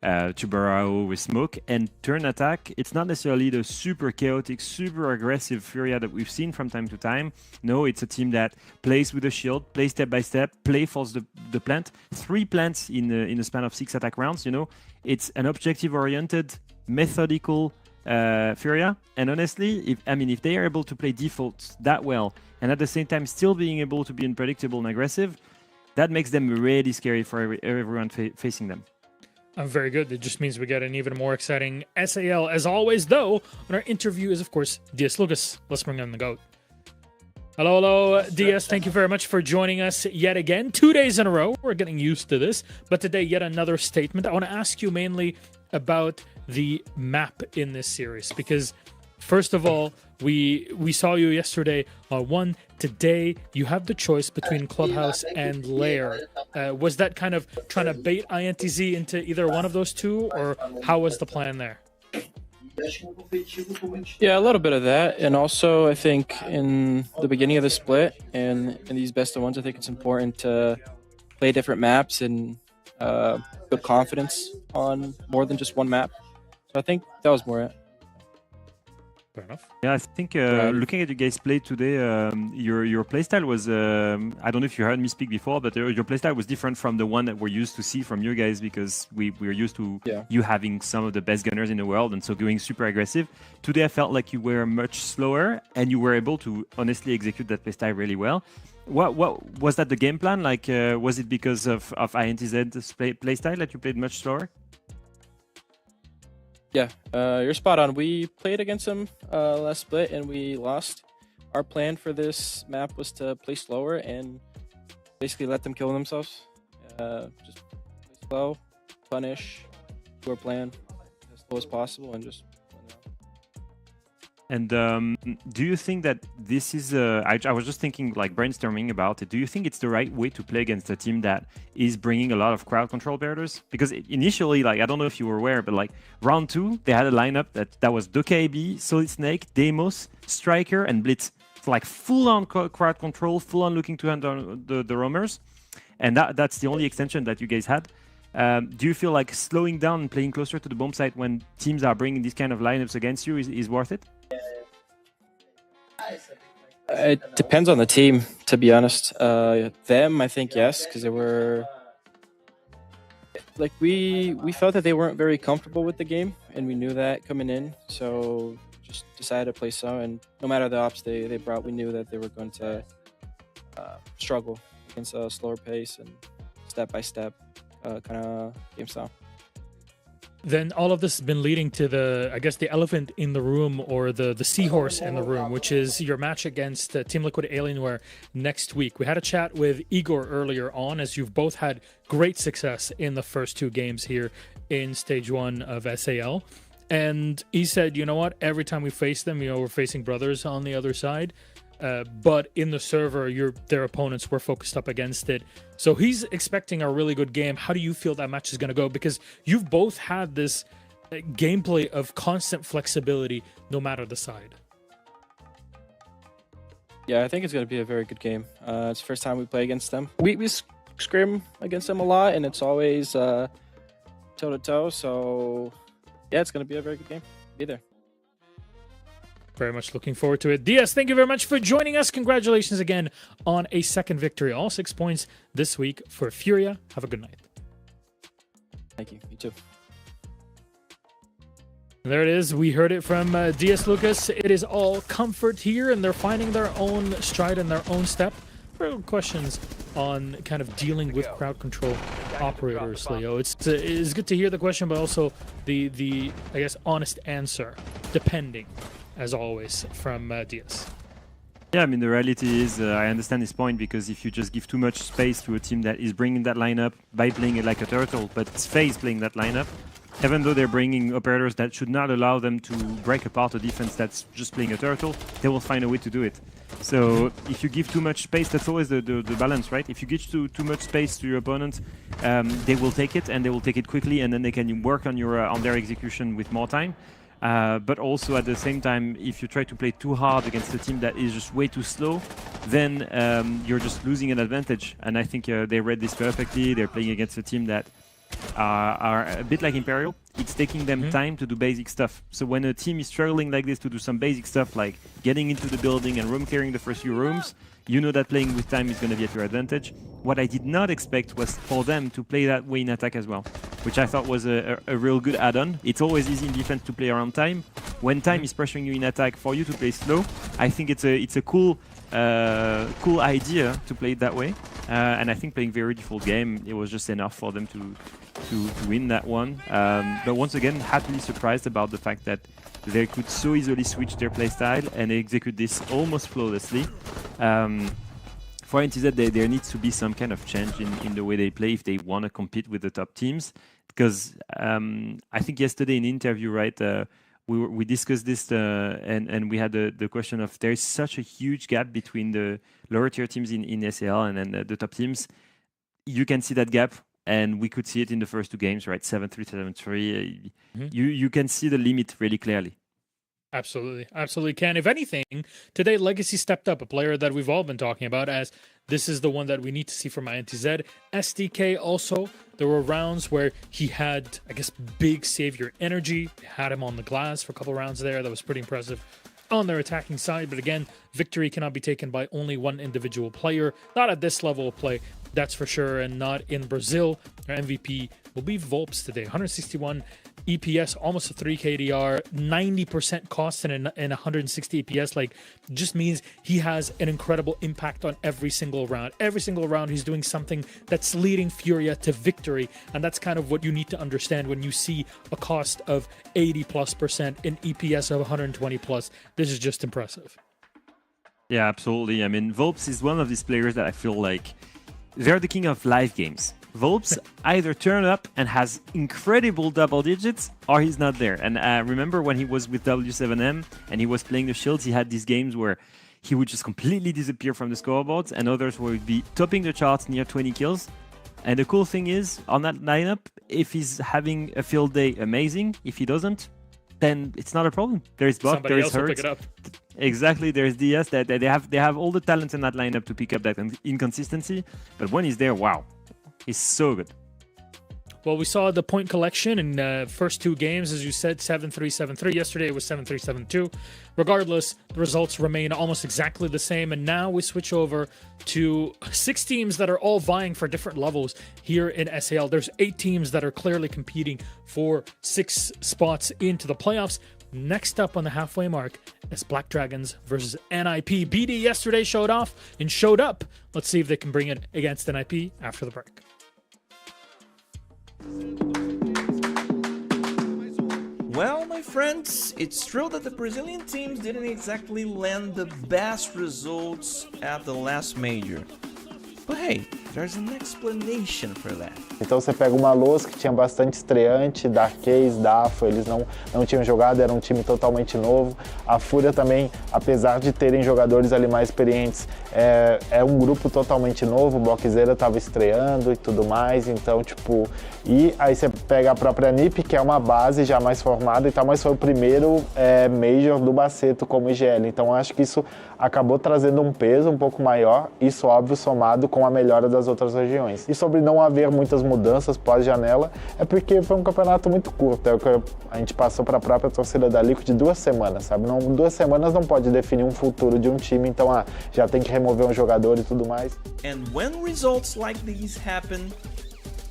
Tubarao, with smoke, and turn attack. It's not necessarily the super chaotic, super aggressive Furia that we've seen from time to time. No, it's a team that plays with a shield, plays step by step, play for the plant. 3 plants in a span of 6 attack rounds. You know, it's an objective-oriented, methodical Furia. And honestly, if they are able to play defaults that well, and at the same time still being able to be unpredictable and aggressive, that makes them really scary for everyone facing them. Very good. It just means we get an even more exciting SAL. As always, though, and our interview is, of course, DS Lucas. Let's bring on the GOAT. Hello, DS. Thank you very much for joining us yet again. 2 days in a row. We're getting used to this. But today, yet another statement. I want to ask you mainly about the map in this series. Because, first of all, we saw you yesterday on one. Today, you have the choice between Clubhouse and Lair. Was that kind of trying to bait INTZ into either one of those two, or how was the plan there? Yeah, a little bit of that. And also, I think in the beginning of the split and in these best of ones, I think it's important to play different maps and build confidence on more than just one map. So I think that was more it. Fair enough. Yeah, I think looking at you guys play today, your playstyle was, I don't know if you heard me speak before, but your playstyle was different from the one that we're used to see from you guys, because we're used to you having some of the best gunners in the world, and so going super aggressive. Today I felt like you were much slower, and you were able to honestly execute that playstyle really well. What was that the game plan? Like, was it because of INTZ's playstyle that you played much slower? Yeah, you're spot on. We played against them last split and we lost. Our plan for this map was to play slower and basically let them kill themselves. Just play slow, punish, do our plan as slow as possible, and just. And do you think that this is I was just thinking, like, brainstorming about it. Do you think it's the right way to play against a team that is bringing a lot of crowd control barriers? Because initially, like, I don't know if you were aware, but like round 2, they had a lineup that was DokaAB, Solid Snake, Deimos, Striker, and Blitz. So like full-on crowd control, full-on looking to handle the roamers. And that's the only extension that you guys had. Do you feel like slowing down and playing closer to the bomb site when teams are bringing these kind of lineups against you is worth it? It depends on the team, to be honest. Them, I think, yes, because they were like we felt that they weren't very comfortable with the game, and we knew that coming in. So just decided to play some, and no matter the ops they brought, we knew that they were going to struggle against a slower pace and step by step kind of game style. Then all of this has been leading to the elephant in the room, or the seahorse in the room, which is your match against Team Liquid Alienware next week. We had a chat with Igor earlier on, as you've both had great success in the first 2 games here in Stage 1 of SAL. And he said, you know what, every time we face them, we're facing brothers on the other side. But in the server, their opponents were focused up against it. So he's expecting a really good game. How do you feel that match is going to go? Because you've both had this gameplay of constant flexibility, no matter the side. Yeah, I think it's going to be a very good game. It's the first time we play against them. We scrim against them a lot, and it's always to toe-to-toe. So, yeah, it's going to be a very good game. Be there. Very much looking forward to it. Diaz, thank you very much for joining us. Congratulations again on a second victory. All 6 points this week for Furia. Have a good night. Thank you. You too. There it is. We heard it from Diaz Lucas. It is all comfort here, and they're finding their own stride and their own step. Real questions on kind of dealing with crowd control operators, Leo. It's good to hear the question, but also the I guess honest answer, depending, as always, from Diaz. Yeah, I mean, the reality is, I understand his point, because if you just give too much space to a team that is bringing that lineup by playing it like a turtle, but FaZe playing that lineup, even though they're bringing operators that should not allow them to break apart a defense that's just playing a turtle, they will find a way to do it. So if you give too much space, that's always the balance, right? If you give too much space to your opponent, they will take it, and they will take it quickly, and then they can work on their execution with more time. But also at the same time, if you try to play too hard against a team that is just way too slow, then you're just losing an advantage. And I think they read this perfectly. They're playing against a team that are a bit like Imperial. It's taking them time to do basic stuff. So when a team is struggling like this to do some basic stuff, like getting into the building and room clearing the first few rooms, you know that playing with time is going to be at your advantage. What I did not expect was for them to play that way in attack as well, which I thought was a real good add-on. It's always easy in defense to play around time. When time is pressuring you in attack, for you to play slow, I think it's a cool idea to play it that way. And I think playing very default game, it was just enough for them to win that one. But once again, happily surprised about the fact that they could so easily switch their playstyle and execute this almost flawlessly. For NTZ, there needs to be some kind of change in the way they play if they want to compete with the top teams. Because I think yesterday in an interview, right, we discussed this and we had the question of there's such a huge gap between the lower tier teams in SAL and then the top teams. You can see that gap, and we could see it in the first 2 games, right? 7-3, 7-3. You can see the limit really clearly. Absolutely. Absolutely can. If anything, today Legacy stepped up, a player that we've all been talking about, as this is the one that we need to see from INTZ. SDK also, there were rounds where he had, I guess, big savior energy. Had him on the glass for a couple rounds there. That was pretty impressive on their attacking side. But again, victory cannot be taken by only one individual player. Not at this level of play, that's for sure, and not in Brazil. Our MVP will be VODs today. 161 EPS, almost a 3 KDR, 90% cost and 160 EPS. Like, just means he has an incredible impact on every single round. Every single round, he's doing something that's leading Furia to victory. And that's kind of what you need to understand when you see a cost of 80+%, an EPS of 120+. This is just impressive. Yeah, absolutely. I mean, VODs is one of these players that I feel like they're the king of live games. VODs either turn up and has incredible double digits, or he's not there. And I remember when he was with W7M and he was playing the Shields, he had these games where he would just completely disappear from the scoreboards, and others would be topping the charts near 20 kills. And the cool thing is, on that lineup, if he's having a field day, amazing. If he doesn't, then it's not a problem. There's Buck, there's Hurt. Exactly, there's DS. They have all the talent in that lineup to pick up that inconsistency. But when he's there, wow, he's so good. Well, we saw the point collection in first 2 games, as you said, 7-3, 7-3. Yesterday it was 7-3, 7-2. Regardless, the results remain almost exactly the same. And now we switch over to 6 teams that are all vying for different levels here in SAL. There's 8 teams that are clearly competing for 6 spots into the playoffs. Next up on the halfway mark is Black Dragons versus NIP. BD yesterday showed off and showed up. Let's see if they can bring it against NIP after the break. Well, my friends, it's true that the Brazilian teams didn't exactly land the best results at the last major. But hey, there's an explanation for that. Então você pega uma Luz que tinha bastante estreante, da Case, da AFA, eles não tinham jogado, era um time totalmente novo. A Fúria também, apesar de terem jogadores ali mais experientes, é um grupo totalmente novo, o Boxeira estava estreando e tudo mais, então tipo... E aí você pega a própria NiP, que é uma base já mais formada e tal, mas foi o primeiro Major do Baceto como IGL, então acho que isso acabou trazendo um peso um pouco maior, isso óbvio somado com a melhora das as outras regiões. E sobre não haver muitas mudanças pós-janela, é porque foi um campeonato muito curto, é o que a gente passou para a própria torcida da Liquid de 2 semanas, sabe? 2 semanas não pode definir um futuro de um time, então já tem que remover um jogador e tudo mais. And when results like these happen,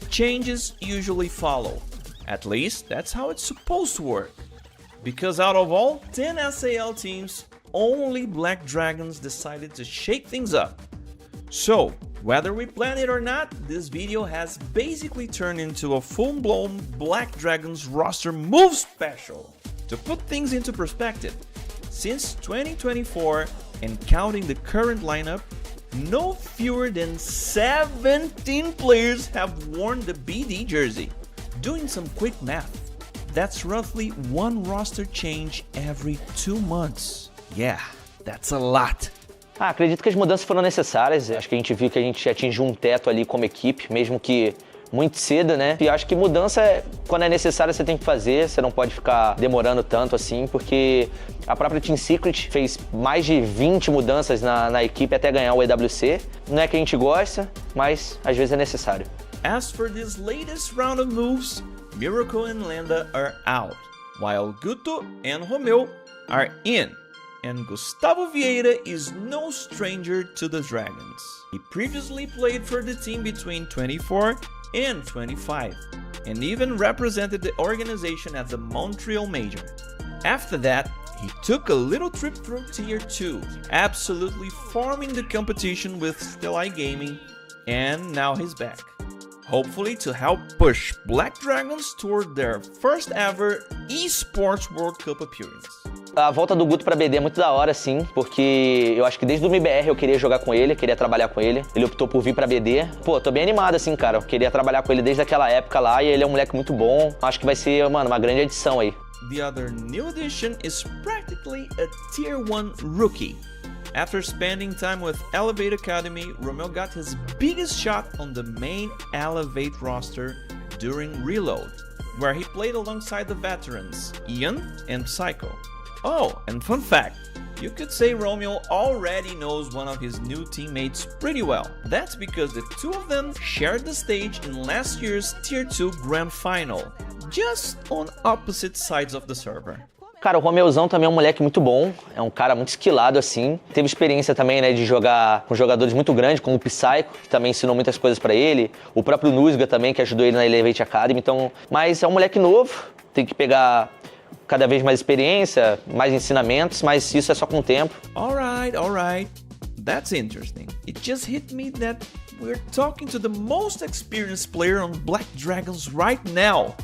changes usually follow. At least that's how it's supposed to work. Because out of all 10 SAL teams, only Black Dragons decided to shake things up. So, whether we plan it or not, this video has basically turned into a full-blown Black Dragons roster move special. To put things into perspective, since 2024 and counting the current lineup, no fewer than 17 players have worn the BD jersey. Doing some quick math, that's roughly one roster change every 2 months. Yeah, that's a lot. Acredito que as mudanças foram necessárias. Acho que a gente viu que a gente atingiu um teto ali como equipe, mesmo que muito cedo, né? E acho que mudança, quando é necessária, você tem que fazer. Você não pode ficar demorando tanto assim, porque a própria Team Secret fez mais de 20 mudanças na equipe até ganhar o EWC. Não é que a gente gosta, mas às vezes é necessário. As for this latest round of moves, Miracle and Lenda are out, while Guto and Romeu are in. And Gustavo Vieira is no stranger to the Dragons. He previously played for the team between 24 and 25, and even represented the organization at the Montreal Major. After that, he took a little trip through Tier 2, absolutely farming the competition with Stellai Gaming, and now he's back. Hopefully to help push Black Dragons toward their first ever eSports World Cup appearance. A volta do Guto pra BD é muito da hora, sim, porque eu acho que desde o MBR eu queria jogar com ele, queria trabalhar com ele. Ele optou por vir pra BD. Pô, tô bem animado, assim, cara. Eu queria trabalhar com ele desde aquela época lá e ele é um moleque muito bom. Acho que vai ser, mano, uma grande adição aí. The other new addition is practically a Tier 1 rookie. After spending time with Elevate Academy, Romeu got his biggest shot on the main Elevate roster during Reload, where he played alongside the veterans, Ian and Psycho. Oh, and fun fact, you could say Romeo already knows one of his new teammates pretty well. That's because the two of them shared the stage in last year's Tier 2 Grand Final, just on opposite sides of the server. Cara, o Romeuzão também é um moleque muito bom, é um cara muito esquilado, assim. Teve experiência também, né, de jogar com jogadores muito grandes, como o Psycho, que também ensinou muitas coisas pra ele. O próprio Nusga também, que ajudou ele na Elevate Academy. Então, mas é um moleque novo, tem que pegar cada vez mais experiência, mais ensinamentos, mas isso é só com o tempo. Alright. That's interesting. It just hit me that we're talking to the most experienced player on Black Dragons right now.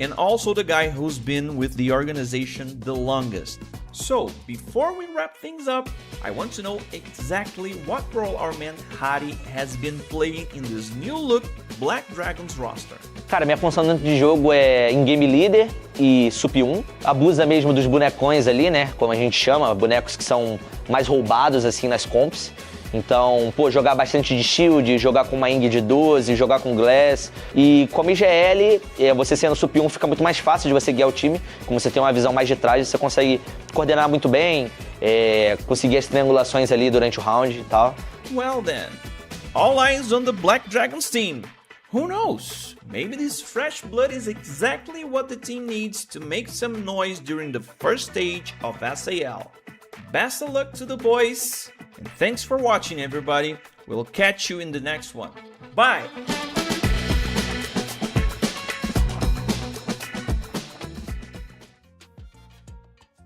And also the guy who's been with the organization the longest. So, before we wrap things up, I want to know exactly what role our man Hari has been playing in this new look Black Dragons roster. Cara, minha função dentro de jogo é in-game leader e sup 1. Abusa mesmo dos bonecões ali, né? Como a gente chama, bonecos que são mais roubados assim nas comps. Então, pô, jogar bastante de shield, jogar com uma Ing de 12, jogar com Glass. E como IGL, você sendo sup 1 fica muito mais fácil de você guiar o time. Como você tem uma visão mais de trás, você consegue coordenar muito bem, conseguir as triangulações ali durante o round e tal. Well then, all eyes on the Black Dragons team. Who knows? Maybe this fresh blood is exactly what the team needs to make some noise during the first stage of SAL. Best of luck to the boys, and thanks for watching, everybody. We'll catch you in the next one. Bye!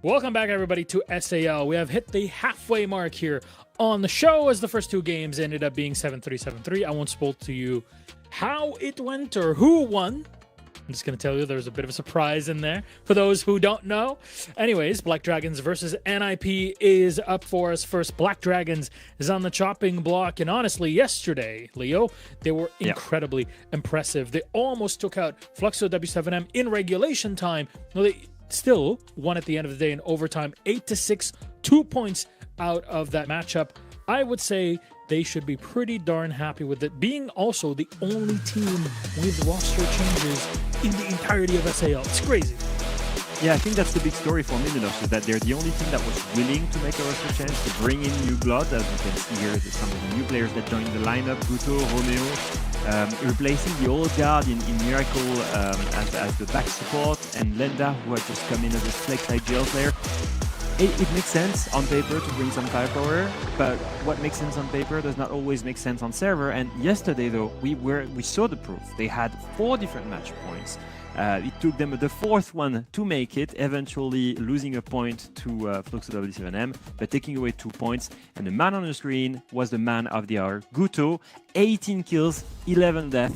Welcome back, everybody, to SAL. We have hit the halfway mark here on the show, as the first two games ended up being 7-3, 7-3. I won't spoil to you how it went or who won. I'm just going to tell you there's a bit of a surprise in there for those who don't know. Anyways, Black Dragons versus NIP is up for us first. Black Dragons is on the chopping block. And honestly, yesterday, Leo, they were incredibly impressive. They almost took out Fluxo W7M in regulation time. No, they still won at the end of the day in overtime, 8-6, 2 points out of that matchup. I would say they should be pretty darn happy with it, being also the only team with roster changes in the entirety of SAL. It's crazy. Yeah, I think that's the big story for Milos, is that they're the only team that was willing to make a roster change, to bring in new blood. As you can see here, there's some of the new players that joined the lineup, Guto, Romeo, replacing the old guard in Miracle as the back support, and Lenda, who had just come in as a flex IGL player. It makes sense on paper to bring some firepower, but what makes sense on paper does not always make sense on server. And yesterday, though, we saw the proof. They had 4 different match points. It took them the 4th one to make it, eventually losing a point to Fluxo W7M, but taking away 2 points. And the man on the screen was the man of the hour, Guto, 18 kills, 11 deaths.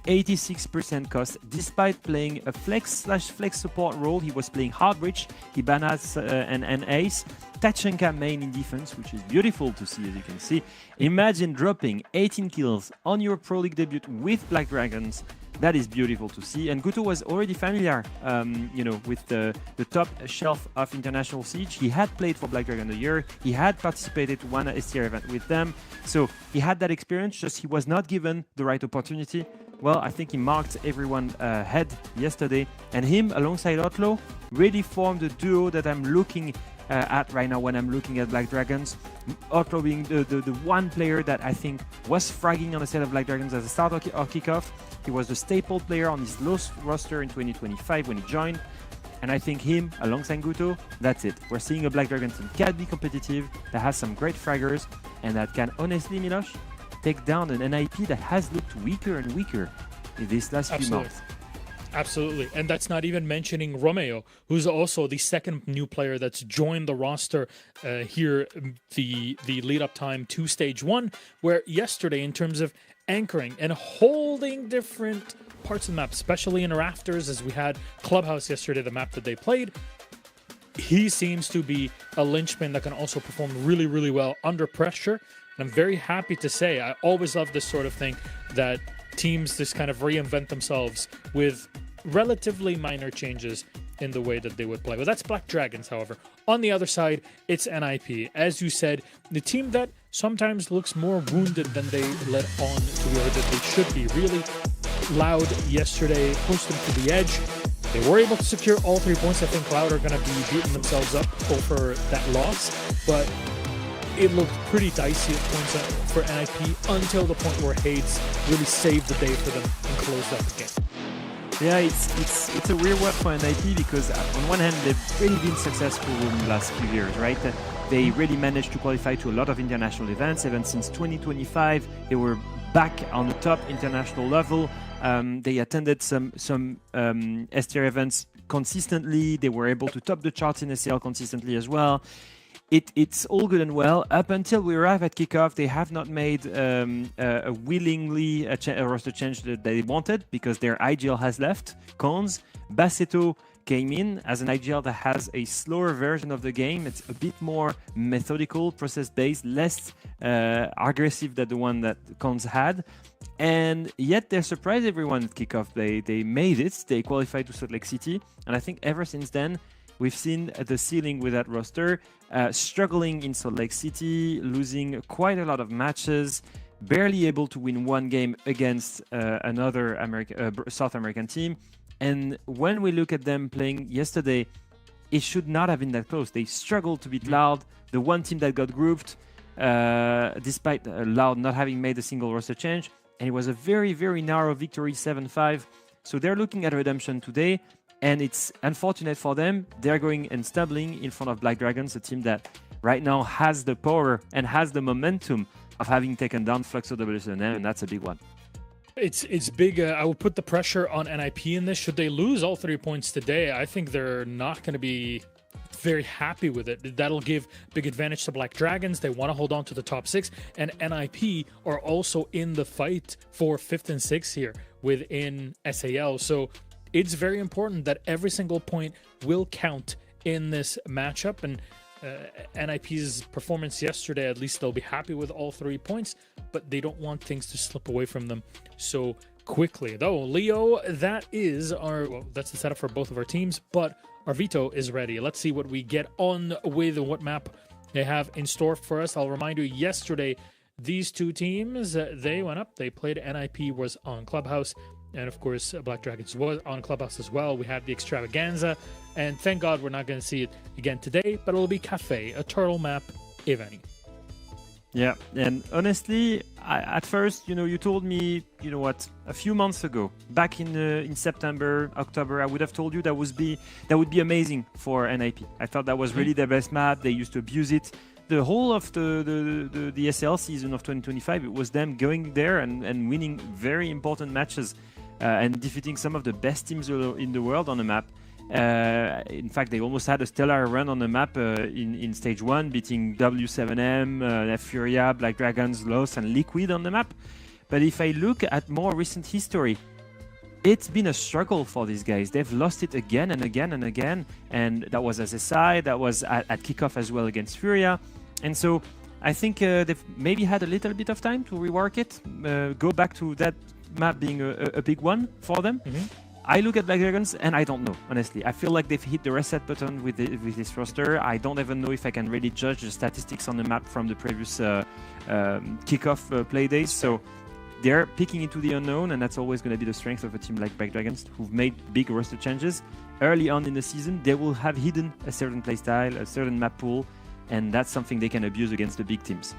86% cost, despite playing a flex/flex support role. He was playing hard bridge, Ibanez and Ace, Tachenka main in defense, which is beautiful to see, as you can see. Imagine dropping 18 kills on your Pro League debut with Black Dragons. That is beautiful to see. And Guto was already familiar, with the top shelf of International Siege. He had played for Black Dragon a year. He had participated to one STR event with them. So he had that experience, just he was not given the right opportunity. Well, I think he marked everyone head yesterday. And him, alongside Otlo, really formed a duo that I'm looking at right now when I'm looking at Black Dragons. Otlo being the one player that I think was fragging on the set of Black Dragons at the start of kickoff. He was the staple player on his low roster in 2025 when he joined. And I think him, alongside Guto, that's it. We're seeing a Black Dragon team can be competitive, that has some great fraggers, and that can honestly, Milos, take down an NIP that has looked weaker and weaker in these last few months. Absolutely. And that's not even mentioning Romeo, who's also the second new player that's joined the roster here, the lead up time to stage 1, where yesterday, in terms of anchoring and holding different parts of the map, especially in rafters, as we had Clubhouse yesterday, the map that they played, he seems to be a linchpin that can also perform really, really well under pressure. And I'm very happy to say, I always love this sort of thing, that teams just kind of reinvent themselves with relatively minor changes in the way that they would play. Well, that's Black Dragons, however. On the other side, it's NIP. As you said, the team that sometimes looks more wounded than they let on to be, or that they should be. Really loud yesterday, pushed them to the edge. They were able to secure all 3 points. I think Cloud are going to be beating themselves up over that loss, but it looked pretty dicey at points for NIP until the point where Hades really saved the day for them and closed out the game. Yeah, it's a weird one for NIP because on one hand they've really been successful in the last few years, right? They really managed to qualify to a lot of international events. Even since 2025, they were back on the top international level. They attended some STR events consistently. They were able to top the charts in SAL consistently as well. It's all good and well. Up until we arrive at kickoff, they have not made a willingly a roster change that they wanted because their IGL has left. Cons, Bassetto came in as an IGL that has a slower version of the game. It's a bit more methodical, process-based, less aggressive than the one that Cons had. And yet they surprised everyone at kickoff. They made it. They qualified to Salt Lake City. And I think ever since then, we've seen the ceiling with that roster, struggling in Salt Lake City, losing quite a lot of matches, barely able to win one game against another South American team. And when we look at them playing yesterday, it should not have been that close. They struggled to beat Loud, the one team that got grouped, despite Loud not having made a single roster change. And it was a very, very narrow victory, 7-5. So they're looking at redemption today. And it's unfortunate for them. They're going and stumbling in front of Black Dragons, a team that right now has the power and has the momentum of having taken down Fluxo WSNM, and that's a big one. It's big. I will put the pressure on NIP in this. Should they lose all 3 points today, I think they're not going to be very happy with it. That'll give big advantage to Black Dragons. They want to hold on to the top 6, and NIP are also in the fight for 5th and 6th here within SAL. So it's very important that every single point will count in this matchup. And NIP's performance yesterday, at least they'll be happy with all 3 points, but they don't want things to slip away from them so quickly. Though, Leo, that's the setup for both of our teams, but our veto is ready. Let's see what we get on with what map they have in store for us. I'll remind you, yesterday, these two teams, they went up, they played. NIP was on Clubhouse, and of course, Black Dragons was on Clubhouse as well. We had the extravaganza, and thank God we're not going to see it again today, but it'll be Cafe, a turtle map, if any. Yeah, and honestly, at first, you told me, a few months ago, back in September, October, I would have told you that would be amazing for NIP. I thought that was really their best map. They used to abuse it. The whole of the SAL season of 2025, it was them going there and winning very important matches and defeating some of the best teams in the world on the map. In fact, they almost had a stellar run on the map in stage 1, beating W7M, Furia, Black Dragons, Los, and Liquid on the map. But if I look at more recent history, it's been a struggle for these guys. They've lost it again and again and again, and that was SSI, that was at kickoff as well against Furia. And so I think they've maybe had a little bit of time to rework it, go back to that map being a big one for them. I look at Black Dragons and I don't know, honestly. I feel like they've hit the reset button with this roster. I don't even know if I can really judge the statistics on the map from the previous kickoff play days. So they're picking into the unknown, and that's always going to be the strength of a team like Black Dragons, who've made big roster changes. Early on in the season, they will have hidden a certain playstyle, a certain map pool, and that's something they can abuse against the big teams.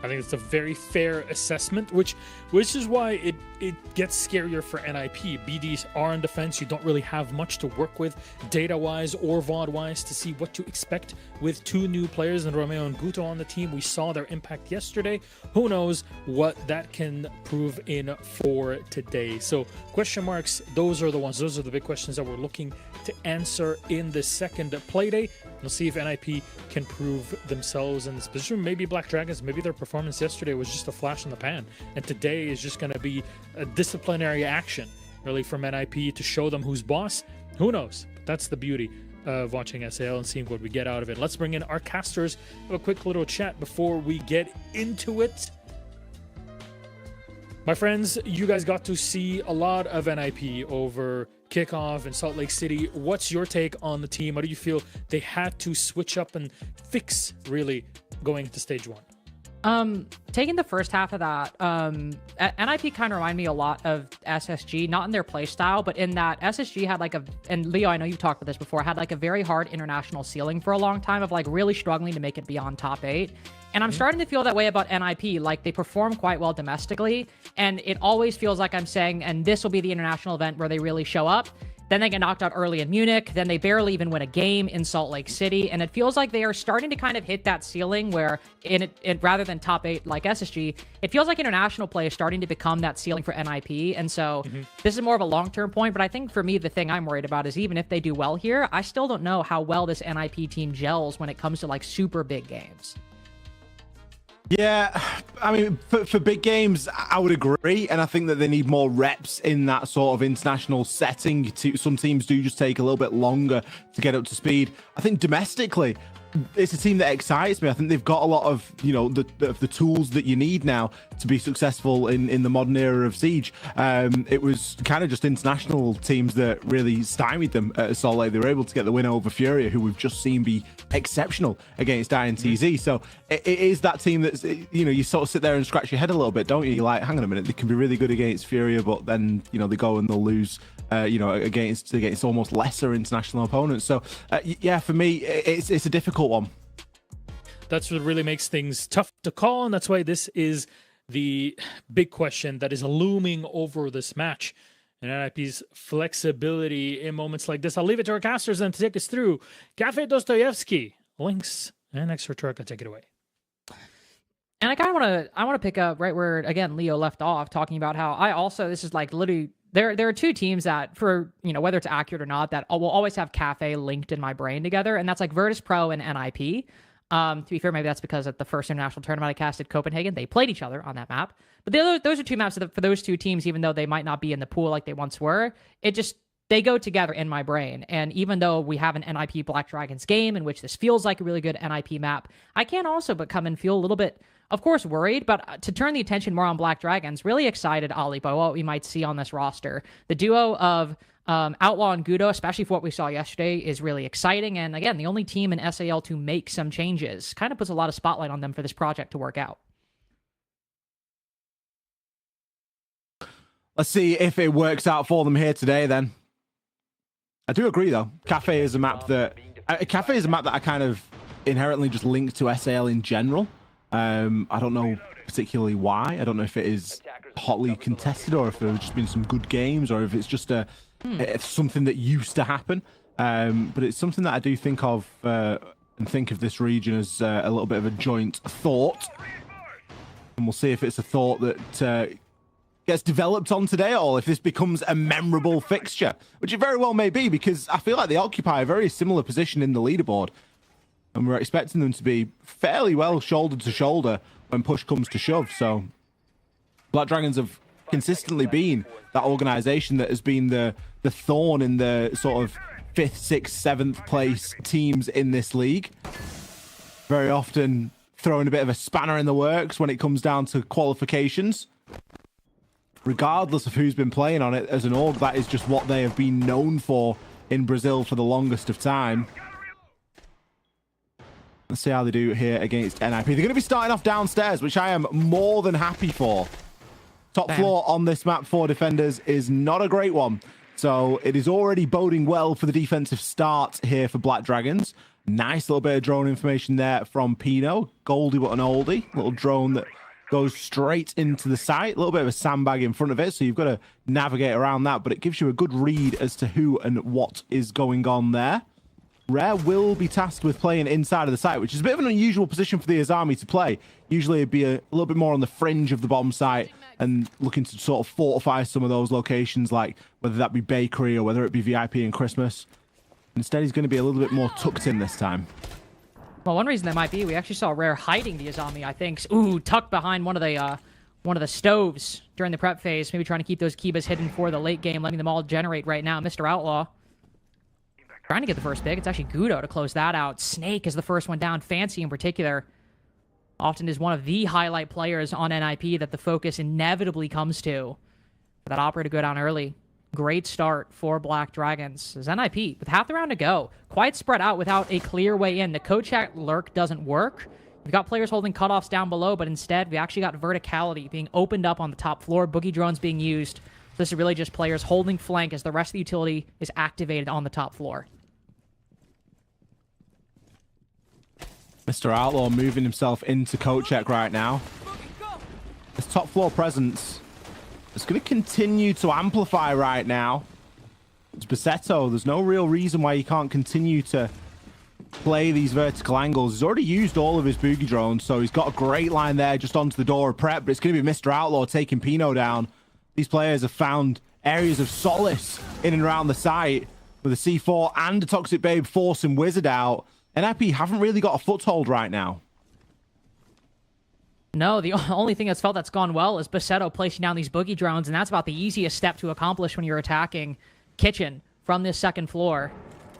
I think it's a very fair assessment, which is why it gets scarier for NIP. BDs are on defense. You don't really have much to work with data-wise or VOD-wise to see what to expect with two new players in Romeo and Guto on the team. We saw their impact yesterday. Who knows what that can prove in for today. So question marks, those are the ones. Those are the big questions that we're looking to answer in the second playday. We'll see if NIP can prove themselves in this position. Maybe Black Dragons, maybe their performance yesterday was just a flash in the pan, and today is just going to be a disciplinary action, really, from NIP to show them who's boss. Who knows? But that's the beauty of watching SAL and seeing what we get out of it. Let's bring in our casters, have a quick little chat before we get into it. My friends, you guys got to see a lot of NIP over kickoff in Salt Lake City. What's your take on the team? How do you feel they had to switch up and fix, really, going into stage 1? Taking the first half of that, NIP kind of remind me a lot of SSG, not in their play style, but in that SSG had and Leo, I know you've talked about this before, had a very hard international ceiling for a long time of really struggling to make it beyond top 8. And I'm starting to feel that way about NIP. They perform quite well domestically, and it always feels like I'm saying, and this will be the international event where they really show up. Then they get knocked out early in Munich. Then they barely even win a game in Salt Lake City. And it feels like they are starting to kind of hit that ceiling where, rather than top 8 like SSG, it feels like international play is starting to become that ceiling for NIP. And so this is more of a long-term point. But I think for me, the thing I'm worried about is even if they do well here, I still don't know how well this NIP team gels when it comes to super big games. Yeah, I mean, for big games, I would agree. And I think that they need more reps in that sort of international setting. Some teams do just take a little bit longer to get up to speed. I think domestically, it's a team that excites me. I think they've got a lot of, the tools that you need now to be successful in the modern era of Siege. It was kind of just international teams that really stymied them at Salt Lake. They were able to get the win over Furia, who we've just seen be exceptional against INTZ. So it is that team that's, you sort of sit there and scratch your head a little bit, don't you? You're like, hang on a minute, they can be really good against Furia, but then, they go and they'll lose, against almost lesser international opponents. So, yeah, for me, it's a difficult one. That's what really makes things tough to call, and that's why this is the big question that is looming over this match. And NIP's flexibility in moments like this. I'll leave it to our casters then to take us through. Cafe Dostoevsky, Lynx, and Extra Turka. Take it away. And I kind of want to pick up right where, again, Leo left off, talking about how this is literally, there are two teams that, for, whether it's accurate or not, that will always have Cafe linked in my brain together, and that's Virtus Pro and NIP. To be fair, maybe that's because at the first international tournament I casted Copenhagen, they played each other on that map. But those are two maps that for those two teams, even though they might not be in the pool like they once were, they go together in my brain. And even though we have an NIP Black Dragons game in which this feels like a really good NIP map, I can't also but come and feel a little bit, of course, worried, but to turn the attention more on Black Dragons, really excited, Ali, by what we might see on this roster. The duo of Outlaw and Gudo, especially for what we saw yesterday, is really exciting. And again, the only team in SAL to make some changes kind of puts a lot of spotlight on them for this project to work out. Let's see if it works out for them here today then. I do agree though. Cafe is a map that I kind of inherently just link to SAL in general. I don't know particularly why. I don't know if it is hotly contested or if there have just been some good games or if it's just it's something that used to happen. But it's something that I do think of and think of this region as a little bit of a joint thought. And we'll see if it's a thought that gets developed on today or if this becomes a memorable fixture, which it very well may be, because I feel like they occupy a very similar position in the leaderboard. And we're expecting them to be fairly well shoulder to shoulder when push comes to shove. So Black Dragons have consistently been that organization that has been the thorn in the sort of 5th, 6th, 7th place teams in this league. Very often throwing a bit of a spanner in the works when it comes down to qualifications. Regardless of who's been playing on it as an org, that is just what they have been known for in Brazil for the longest of time. Let's see how they do here against NIP. They're going to be starting off downstairs, which I am more than happy for. Top floor on this map for defenders is not a great one. So it is already boding well for the defensive start here for Black Dragons. Nice little bit of drone information there from Pino. Goldie but an oldie. Little drone that goes straight into the site. A little bit of a sandbag in front of it, so you've got to navigate around that, but it gives you a good read as to who and what is going on there. Rare will be tasked with playing inside of the site, which is a bit of an unusual position for the Azami to play. Usually it'd be a little bit more on the fringe of the bomb site and looking to sort of fortify some of those locations, like whether that be Bakery or whether it be VIP and Christmas. Instead, he's going to be a little bit more tucked in this time. Well, one reason that might be, we actually saw Rare hiding the Azami, I think. Ooh, tucked behind one of the stoves during the prep phase, maybe trying to keep those Kibas hidden for the late game, letting them all generate right now. Mr. Outlaw trying to get the first pick. It's actually Gudo to close that out. Snake is the first one down. Fancy in particular often is one of the highlight players on NIP that the focus inevitably comes to. For that operator to go down early. Great start for Black Dragons. As NIP, with half the round to go, quite spread out without a clear way in. The coach at lurk doesn't work. We've got players holding cutoffs down below, but instead we actually got verticality being opened up on the top floor, boogie drones being used. So this is really just players holding flank as the rest of the utility is activated on the top floor. Mr. Outlaw moving himself into coat check right now. His top floor presence is going to continue to amplify right now. It's Bassetto. There's no real reason why he can't continue to play these vertical angles. He's already used all of his boogie drones, so he's got a great line there just onto the door of prep, but it's going to be Mr. Outlaw taking Pino down. These players have found areas of solace in and around the site with a C4 and a Toxic Babe forcing Wizard out. NIP haven't really got a foothold right now. No, the only thing that's gone well is Bassetto placing down these boogie drones, and that's about the easiest step to accomplish when you're attacking Kitchen from this second floor.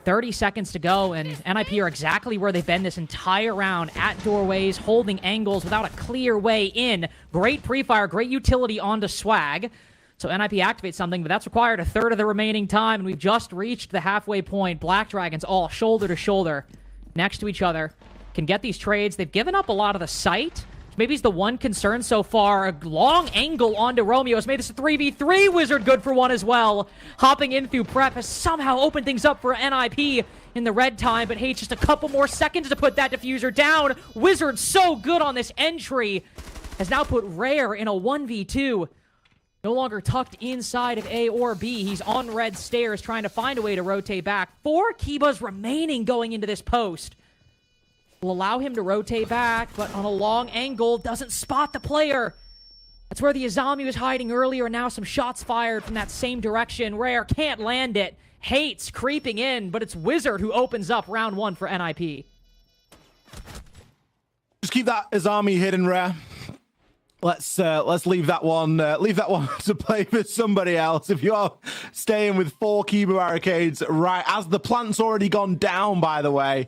30 seconds to go, and NIP are exactly where they've been this entire round, at doorways, holding angles without a clear way in. Great pre-fire, great utility onto Swag. So NIP activates something, but that's required a third of the remaining time, and we've just reached the halfway point. Black Dragons all shoulder to shoulder next to each other. Can get these trades. They've given up a lot of the site. Maybe it's the one concern so far. A long angle onto Romeo has made this a 3v3. Wizard good for one as well. Hopping in through prep has somehow opened things up for NIP in the red time, but hey, just a couple more seconds to put that diffuser down. Wizard so good on this entry. Has now put Rare in a 1v2. No longer tucked inside of A or B. He's on red stairs trying to find a way to rotate back. 4 Kibas remaining going into this post. Will allow him to rotate back, but on a long angle, doesn't spot the player. That's where the Azami was hiding earlier, and now some shots fired from that same direction. Rare can't land it. Hates creeping in, but it's Wizard who opens up round 1 for NIP. Just keep that Azami hidden, Rare. Let's leave that one to play for somebody else. If you are staying with 4 Kiba barricades, right, as the plant's already gone down, by the way,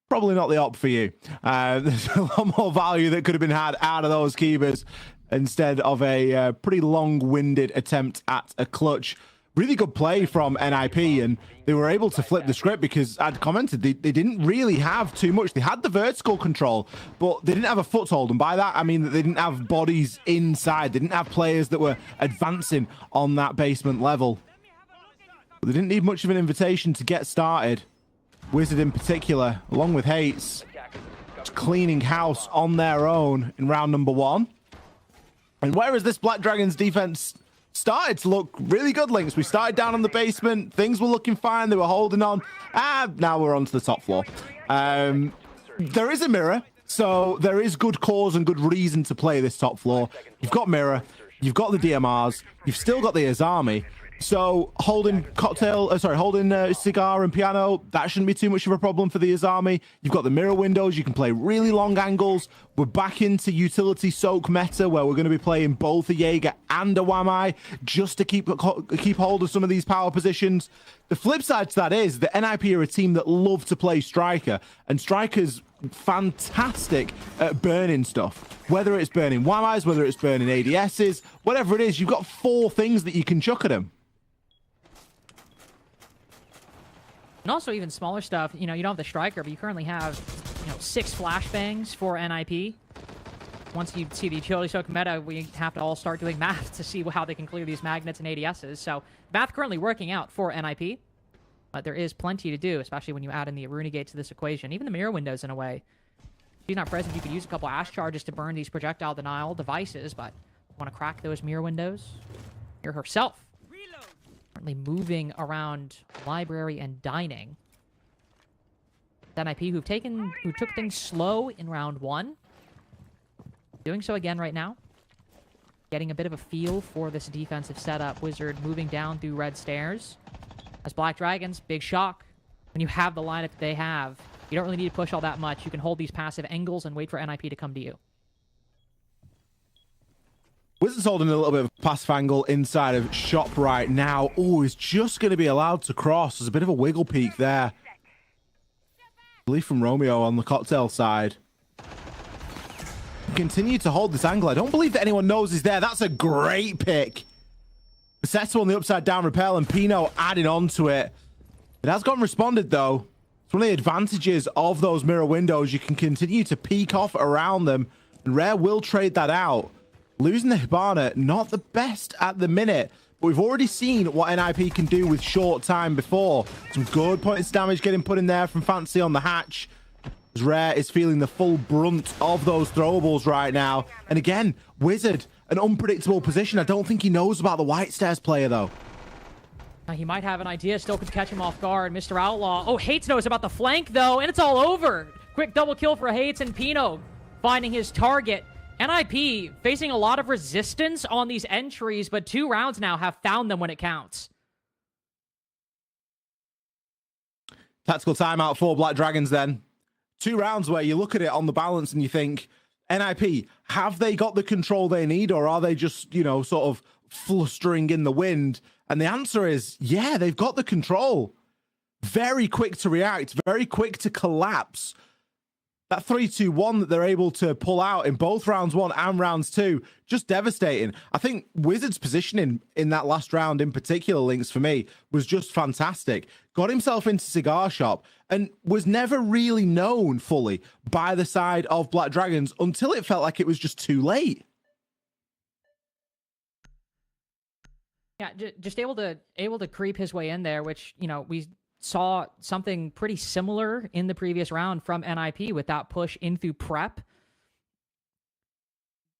probably not the op for you. There's a lot more value that could have been had out of those Kibas instead of a pretty long-winded attempt at a clutch. really good play from NIP, and they were able to flip the script because I'd commented they didn't really have too much. They had the vertical control, but they didn't have a foothold, and by that I mean that they didn't have bodies inside. They didn't have players that were advancing on that basement level. But they didn't need much of an invitation to get started. Wizard in particular, along with Hates, cleaning house on their own in round number 1. And whereas this Black Dragons defense started to look really good, Lynx. We started down on the basement. Things were looking fine. They were holding on. Now we're on to the top floor. There is a mirror, so there is good cause and good reason to play this top floor. You've got mirror. You've got the DMRs. You've still got the Azami. So holding cigar and piano, that shouldn't be too much of a problem for the Azami. You've got the mirror windows. You can play really long angles. We're back into utility soak meta where we're going to be playing both a Jaeger and a Wamai just to keep hold of some of these power positions. The flip side to that is that NIP are a team that love to play striker, and striker's fantastic at burning stuff. Whether it's burning Wamais, whether it's burning ADSs, whatever it is, you've got 4 things that you can chuck at him. And also even smaller stuff, you don't have the striker, but you currently have, 6 flashbangs for NIP. Once you see the utility soak meta, we have to all start doing math to see how they can clear these magnets and ADSs. So math currently working out for NIP, but there is plenty to do, especially when you add in the Aruna Gate to this equation. Even the mirror windows in a way. If he's not present, you could use a couple Ash charges to burn these projectile denial devices, but want to crack those mirror windows? Here herself. Currently moving around library and dining. NIP who took things slow in round 1. Doing so again right now. Getting a bit of a feel for this defensive setup. Wizard moving down through red stairs. As Black Dragons, big shock. When you have the lineup they have, you don't really need to push all that much. You can hold these passive angles and wait for NIP to come to you. Wizards holding a little bit of a passive angle inside of shop right now. Oh, he's just going to be allowed to cross. There's a bit of a wiggle peak there. I believe from Romeo on the cocktail side. Continue to hold this angle. I don't believe that anyone knows he's there. That's a great pick. Seto on the upside down repel and Pino adding on to it. It has gotten responded though. It's one of the advantages of those mirror windows. You can continue to peek off around them, and Rare will trade that out. Losing the Hibana, not the best at the minute, but we've already seen what NIP can do with short time before. Some good points damage getting put in there from Fancy on the hatch. As Rare is feeling the full brunt of those throwables right now. And again, Wizard, an unpredictable position. I don't think he knows about the White Stairs player though. He might have an idea, still could catch him off guard. Mr. Outlaw. Oh, Hates knows about the flank though, and it's all over. Quick double kill for Hates, and Pino finding his target. NIP facing a lot of resistance on these entries, but 2 rounds now have found them when it counts. Tactical timeout for Black Dragons then. 2 rounds where you look at it on the balance and you think, NIP, have they got the control they need, or are they just, sort of flustering in the wind? And the answer is, yeah, they've got the control. Very quick to react, very quick to collapse. That 3-2-1 that they're able to pull out in both rounds 1 and rounds 2, just devastating. I think Wizard's positioning in that last round in particular, Lynx, for me, was just fantastic. Got himself into Cigar Shop and was never really known fully by the side of Black Dragons until it felt like it was just too late. Yeah, just able to creep his way in there, which, we saw something pretty similar in the previous round from NIP with that push in through prep.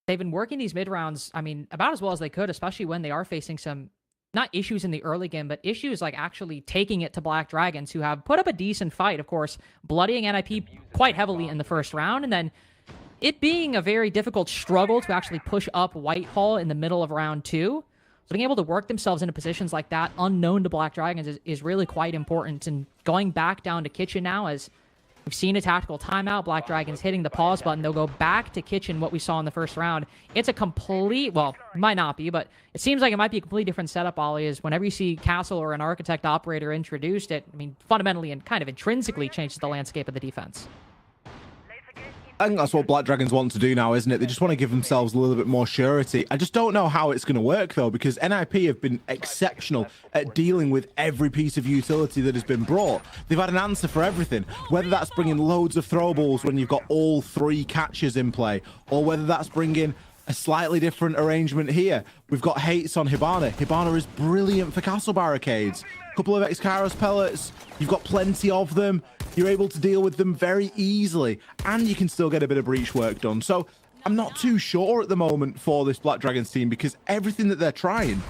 They've been working these mid rounds, about as well as they could, especially when they are facing some, not issues in the early game, but issues like actually taking it to Black Dragons, who have put up a decent fight, of course, bloodying NIP quite heavily in the first round, and then it being a very difficult struggle to actually push up Whitehall in the middle of round 2. So being able to work themselves into positions like that, unknown to Black Dragons, is really quite important. And going back down to Kitchen now, as we've seen a tactical timeout, Black Dragons hitting the pause button, they'll go back to Kitchen, what we saw in the first round. It's a complete, well, it might not be, but it seems like it might be a completely different setup, Ollie, is whenever you see Castle or an Architect Operator introduced, it, fundamentally and kind of intrinsically changes the landscape of the defense. I think that's what Black Dragons want to do now, isn't it? They just want to give themselves a little bit more surety. I just don't know how it's going to work, though, because NIP have been exceptional at dealing with every piece of utility that has been brought. They've had an answer for everything, whether that's bringing loads of throw balls when you've got all 3 catches in play, or whether that's bringing a slightly different arrangement here. We've got hates on Hibana. Hibana is brilliant for castle barricades. A couple of X-Kairos pellets. You've got plenty of them. You're able to deal with them very easily, and you can still get a bit of breach work done. So I'm not too sure at the moment for this Black Dragons team, because everything that they're trying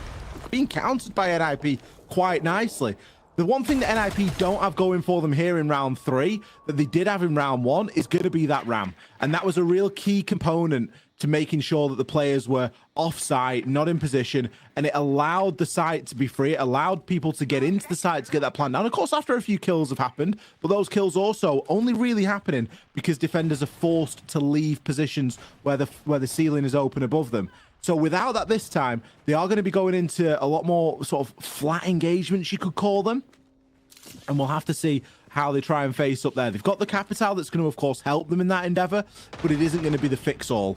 being countered by NIP quite nicely. The one thing that NIP don't have going for them here in round 3 that they did have in round 1 is going to be that RAM. And that was a real key component to making sure that the players were off-site, not in position, and it allowed the site to be free. It allowed people to get into the site to get that plan down. Of course, after a few kills have happened, but those kills also only really happening because defenders are forced to leave positions where the ceiling is open above them. So without that this time, they are going to be going into a lot more sort of flat engagements, you could call them. And we'll have to see how they try and face up there. They've got the Capital that's going to, of course, help them in that endeavor, but it isn't going to be the fix-all.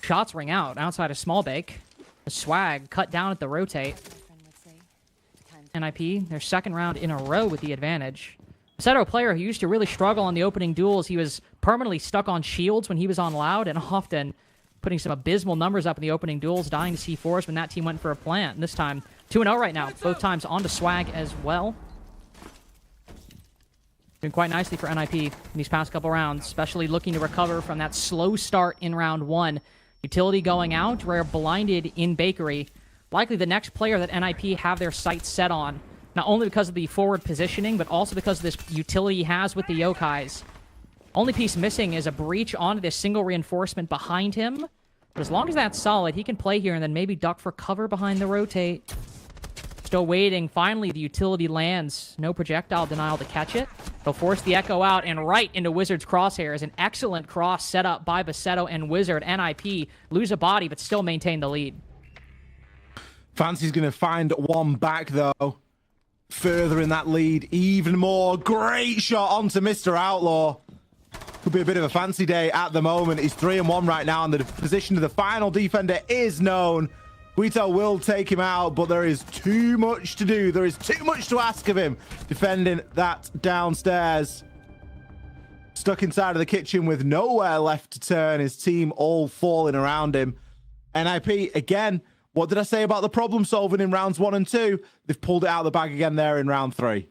Shots ring out outside of Small Bake. The swag cut down at the rotate. NIP, their second round in a row with the advantage. Seto, player who used to really struggle on the opening duels, he was permanently stuck on shields when he was on Loud, and often putting some abysmal numbers up in the opening duels, dying to C4s when that team went for a plant. And this time, 2-0 right now, both times onto swag as well. Doing quite nicely for NIP in these past couple rounds, especially looking to recover from that slow start in round 1. Utility going out, Rare blinded in Bakery. Likely the next player that NIP have their sights set on. Not only because of the forward positioning, but also because of this utility he has with the Yokais. Only piece missing is a breach onto this single reinforcement behind him. But as long as that's solid, he can play here and then maybe duck for cover behind the rotate. Still waiting. Finally, the utility lands. No projectile denial to catch it. He'll force the Echo out and right into Wizard's crosshairs. An excellent cross set up by Baseto and Wizard. NIP lose a body, but still maintain the lead. Fancy's going to find one back, though. Further in that lead, even more. Great shot onto Mr. Outlaw. Could be a bit of a fancy day at the moment. He's 3-1 right now, and the position of the final defender is known. Guito will take him out, but there is too much to do. There is too much to ask of him. Defending that downstairs. Stuck inside of the kitchen with nowhere left to turn. His team all falling around him. NIP, again, what did I say about the problem solving in rounds 1 and 2? They've pulled it out of the bag again there in round 3. You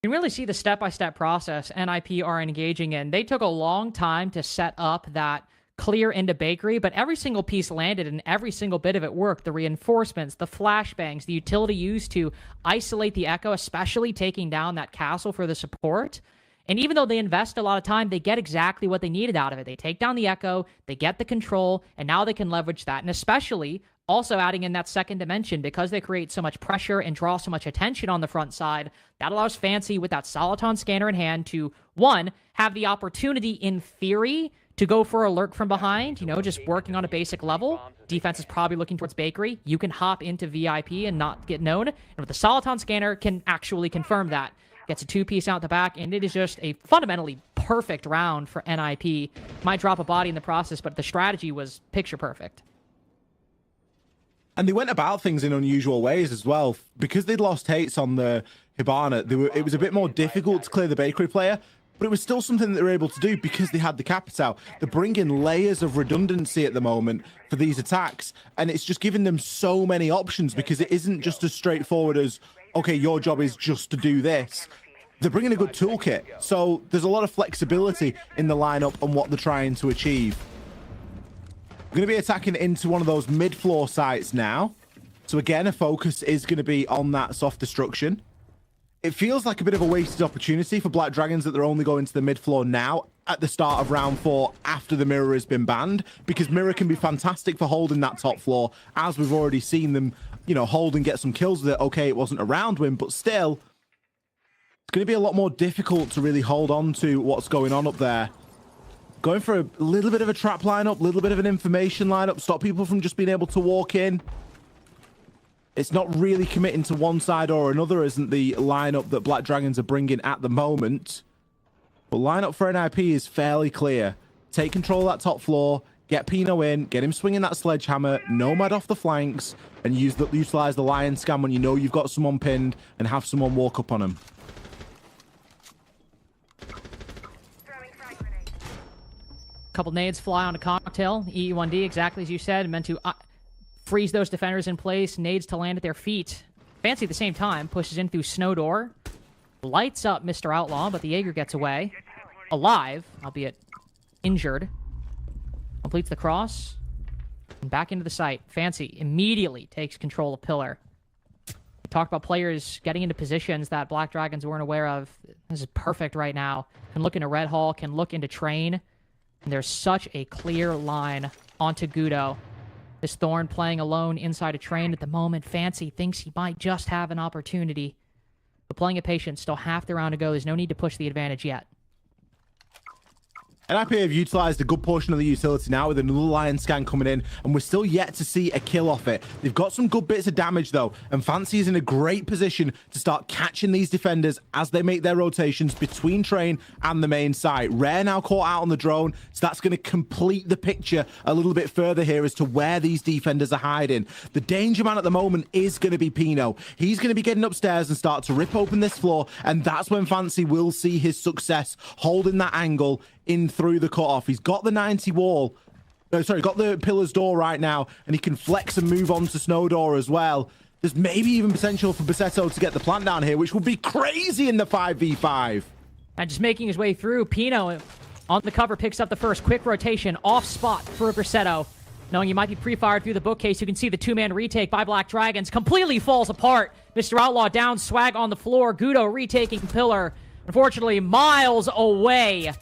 can really see the step-by-step process NIP are engaging in. They took a long time to set up that clear into Bakery, but every single piece landed and every single bit of it worked. The reinforcements, the flashbangs, the utility used to isolate the Echo, especially taking down that castle for the support. And even though they invest a lot of time, they get exactly what they needed out of it. They take down the Echo, they get the control, and now they can leverage that. And especially also adding in that second dimension, because they create so much pressure and draw so much attention on the front side, that allows Fancy with that Soliton scanner in hand to, one, have the opportunity in theory to go for a lurk from behind, you know, just working on a basic level. Defense is probably looking towards Bakery. You can hop into VIP and not get known. And with the Soliton scanner, can actually confirm that. Gets a 2-piece out the back, and it is just a fundamentally perfect round for NIP. Might drop a body in the process, but the strategy was picture perfect. And they went about things in unusual ways as well. Because they'd lost hates on the Hibana, it was a bit more difficult to clear the Bakery player. But it was still something that they were able to do because they had the Capital. They're bringing layers of redundancy at the moment for these attacks. And it's just giving them so many options because it isn't just as straightforward as, okay, your job is just to do this. They're bringing a good toolkit. So there's a lot of flexibility in the lineup and what they're trying to achieve. We're going to be attacking into one of those mid-floor sites now. So again, a focus is going to be on that soft destruction. It feels like a bit of a wasted opportunity for Black Dragons that they're only going to the mid-floor now at the start of round 4 after the Mirror has been banned, because Mirror can be fantastic for holding that top floor, as we've already seen them, you know, hold and get some kills with it. Okay, it wasn't a round win, but still, it's going to be a lot more difficult to really hold on to what's going on up there. Going for a little bit of a trap lineup, a little bit of an information lineup, stop people from just being able to walk in. It's not really committing to one side or another, isn't the lineup that Black Dragons are bringing at the moment. But lineup for NIP is fairly clear. Take control of that top floor, get Pino in, get him swinging that sledgehammer, nomad off the flanks, and utilize the lion scan when you know you've got someone pinned and have someone walk up on him. Couple nades fly on a cocktail. E1D, exactly as you said, meant to freeze those defenders in place. Nades to land at their feet. Fancy at the same time pushes in through snow door. Lights up Mr. Outlaw, but the Jaeger gets away. Alive, albeit injured. Completes the cross. And back into the site. Fancy immediately takes control of Pillar. We talked about players getting into positions that Black Dragons weren't aware of. This is perfect right now. Can look into Red Hall, can look into Train. And there's such a clear line onto Gudo. This Thorn playing alone inside a Train at the moment. Fancy thinks he might just have an opportunity. But playing it patient, still half the round to go. There's no need to push the advantage yet. NIP have utilized a good portion of the utility now with another lion scan coming in, and we're still yet to see a kill off it. They've got some good bits of damage though, and Fancy is in a great position to start catching these defenders as they make their rotations between Train and the main site. Rare now caught out on the drone, so that's going to complete the picture a little bit further here as to where these defenders are hiding. The danger man at the moment is going to be Pino. He's going to be getting upstairs and start to rip open this floor, and that's when Fancy will see his success holding that angle in through the cutoff. He's got the 90 wall. No, sorry, got the pillars door right now, and he can flex and move on to snow door as well. There's maybe even potential for Bassetto to get the plant down here, which would be crazy in the 5v5. And just making his way through, Pino on the cover picks up the first quick rotation off spot for Bassetto. Knowing he might be pre-fired through the bookcase, you can see the two-man retake by Black Dragons completely falls apart. Mr. Outlaw down, Swag on the floor, Gudo retaking Pillar. Unfortunately, miles away,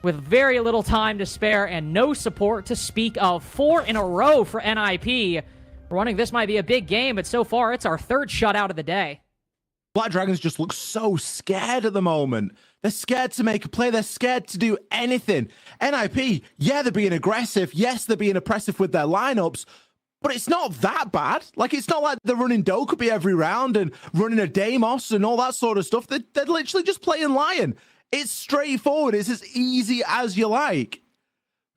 with very little time to spare and no support to speak of. 4 in a row for NIP. We're wondering this might be a big game, but so far it's our third shutout of the day. Black Dragons just look so scared at the moment. They're scared to make a play. They're scared to do anything. NIP, yeah, they're being aggressive. Yes, they're being oppressive with their lineups, but it's not that bad. Like, it's not like they're running Dokkaebi every round and running a Deimos and all that sort of stuff. They're literally just playing Lion. It's straightforward. It's as easy as you like.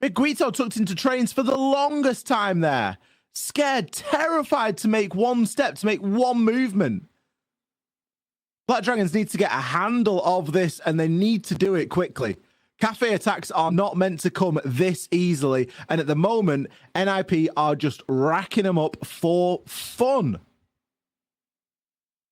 Big Guito tucked into Trains for the longest time there. Scared, terrified to make one step, to make one movement. Black Dragons need to get a handle of this, and they need to do it quickly. Cafe attacks are not meant to come this easily, and at the moment, NIP are just racking them up for fun.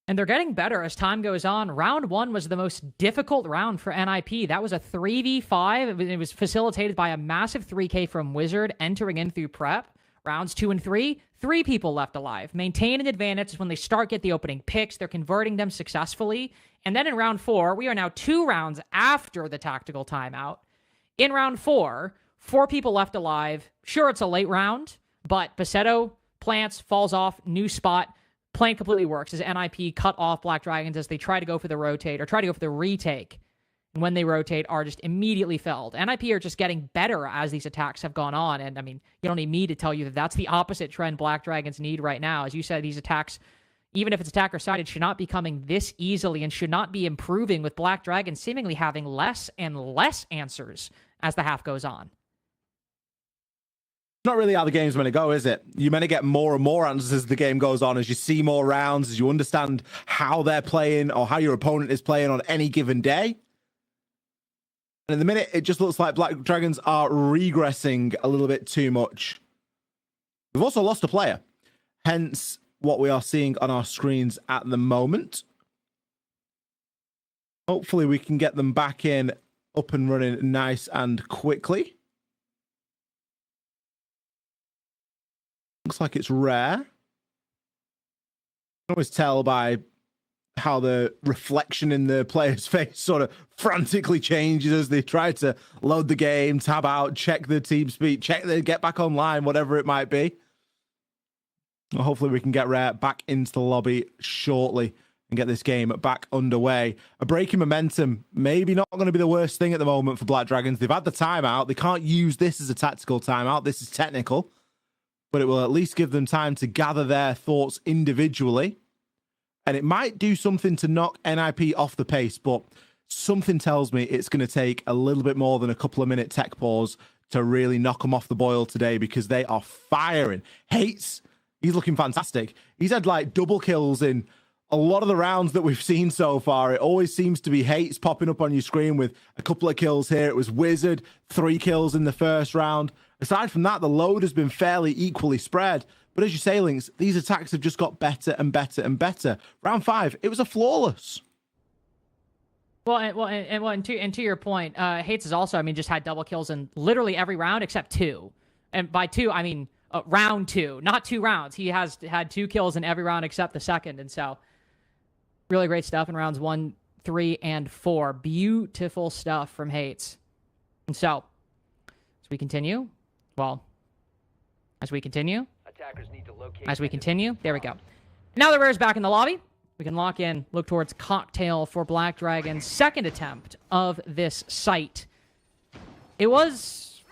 And they're getting better as time goes on. Round 1 was the most difficult round for NIP. That was a 3v5. It was facilitated by a massive 3k from Wizard entering in through prep. Rounds 2 and 3, 3 people left alive. Maintain an advantage is when they start get the opening picks. They're converting them successfully. And then in round 4, we are now 2 rounds after the tactical timeout. In round 4, 4 people left alive. Sure, it's a late round, but Bassetto plants, falls off, new spot. Plan completely works as NIP cut off Black Dragons as they try to go for the rotate or try to go for the retake. And when they rotate, are just immediately felled. NIP are just getting better as these attacks have gone on. And I mean, you don't need me to tell you that that's the opposite trend Black Dragons need right now. As you said, these attacks, even if it's attacker-sided, should not be coming this easily and should not be improving, with Black Dragons seemingly having less and less answers as the half goes on. Not really how the game's going to go, is it? You're going to get more and more answers as the game goes on, as you see more rounds, as you understand how they're playing or how your opponent is playing on any given day. And in the minute, it just looks like Black Dragons are regressing a little bit too much. We've also lost a player, hence what we are seeing on our screens at the moment. Hopefully we can get them back in, up and running nice and quickly. Looks like it's rare. You can always tell by how the reflection in the player's face sort of frantically changes as they try to load the game, tab out, check the team speak, check the get back online, whatever it might be. Well, hopefully we can get Rare back into the lobby shortly and get this game back underway. A break in momentum, maybe not going to be the worst thing at the moment for Black Dragons. They've had the timeout. They can't use this as a tactical timeout. This is technical, but it will at least give them time to gather their thoughts individually. And it might do something to knock NIP off the pace, but something tells me it's going to take a little bit more than a couple of minute tech pause to really knock them off the boil today, because they are firing. Hates, he's looking fantastic. He's had like double kills in a lot of the rounds that we've seen so far. It always seems to be Hates popping up on your screen with a couple of kills here. It was Wizard, 3 kills in the first round. Aside from that, the load has been fairly equally spread. But as you say, Lynx, these attacks have just got better and better and better. Round 5, it was a flawless. And to your point, Hates has also, I mean, just had double kills in literally every round except 2. And by 2, I mean round 2, not 2 rounds. He has had 2 kills in every round except the second. And so really great stuff in rounds 1, 3, and 4. Beautiful stuff from Hates. And so, as we continue, there we go. Now the Rare's back in the lobby. We can lock in, look towards Cocktail for Black Dragon's second attempt of this site. It was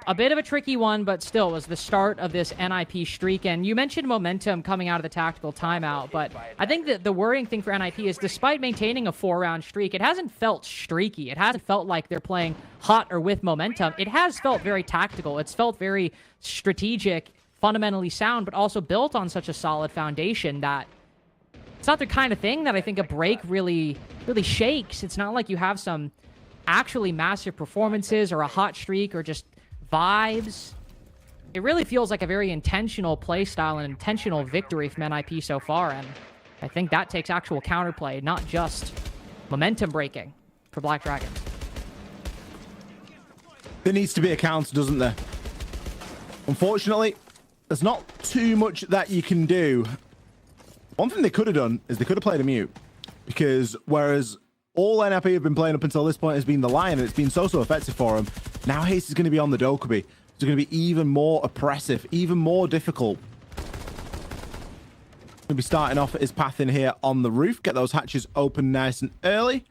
a bit of a tricky one, but still was the start of this NIP streak. And you mentioned momentum coming out of the tactical timeout, but I think that the worrying thing for NIP is despite maintaining a 4-round streak, it hasn't felt streaky. It hasn't felt like they're playing hot or with momentum. It has felt very tactical. It's felt very strategic, fundamentally sound, but also built on such a solid foundation that it's not the kind of thing that I think a break really shakes. It's not like you have some actually massive performances or a hot streak or just vibes. It really feels like a very intentional play style and intentional victory from NIP so far, and I think that takes actual counterplay, not just momentum breaking for Black Dragons. There needs to be a counter, doesn't there? Unfortunately, there's not too much that you can do. One thing they could have done is they could have played a mute, because whereas all NIP have been playing up until this point has been the Lion, and it's been so effective for them, now Haste is going to be on the Dokkaebi. It's going to be even more oppressive, even more difficult. Going to be starting off his path in here on the roof. Get those hatches open nice and early.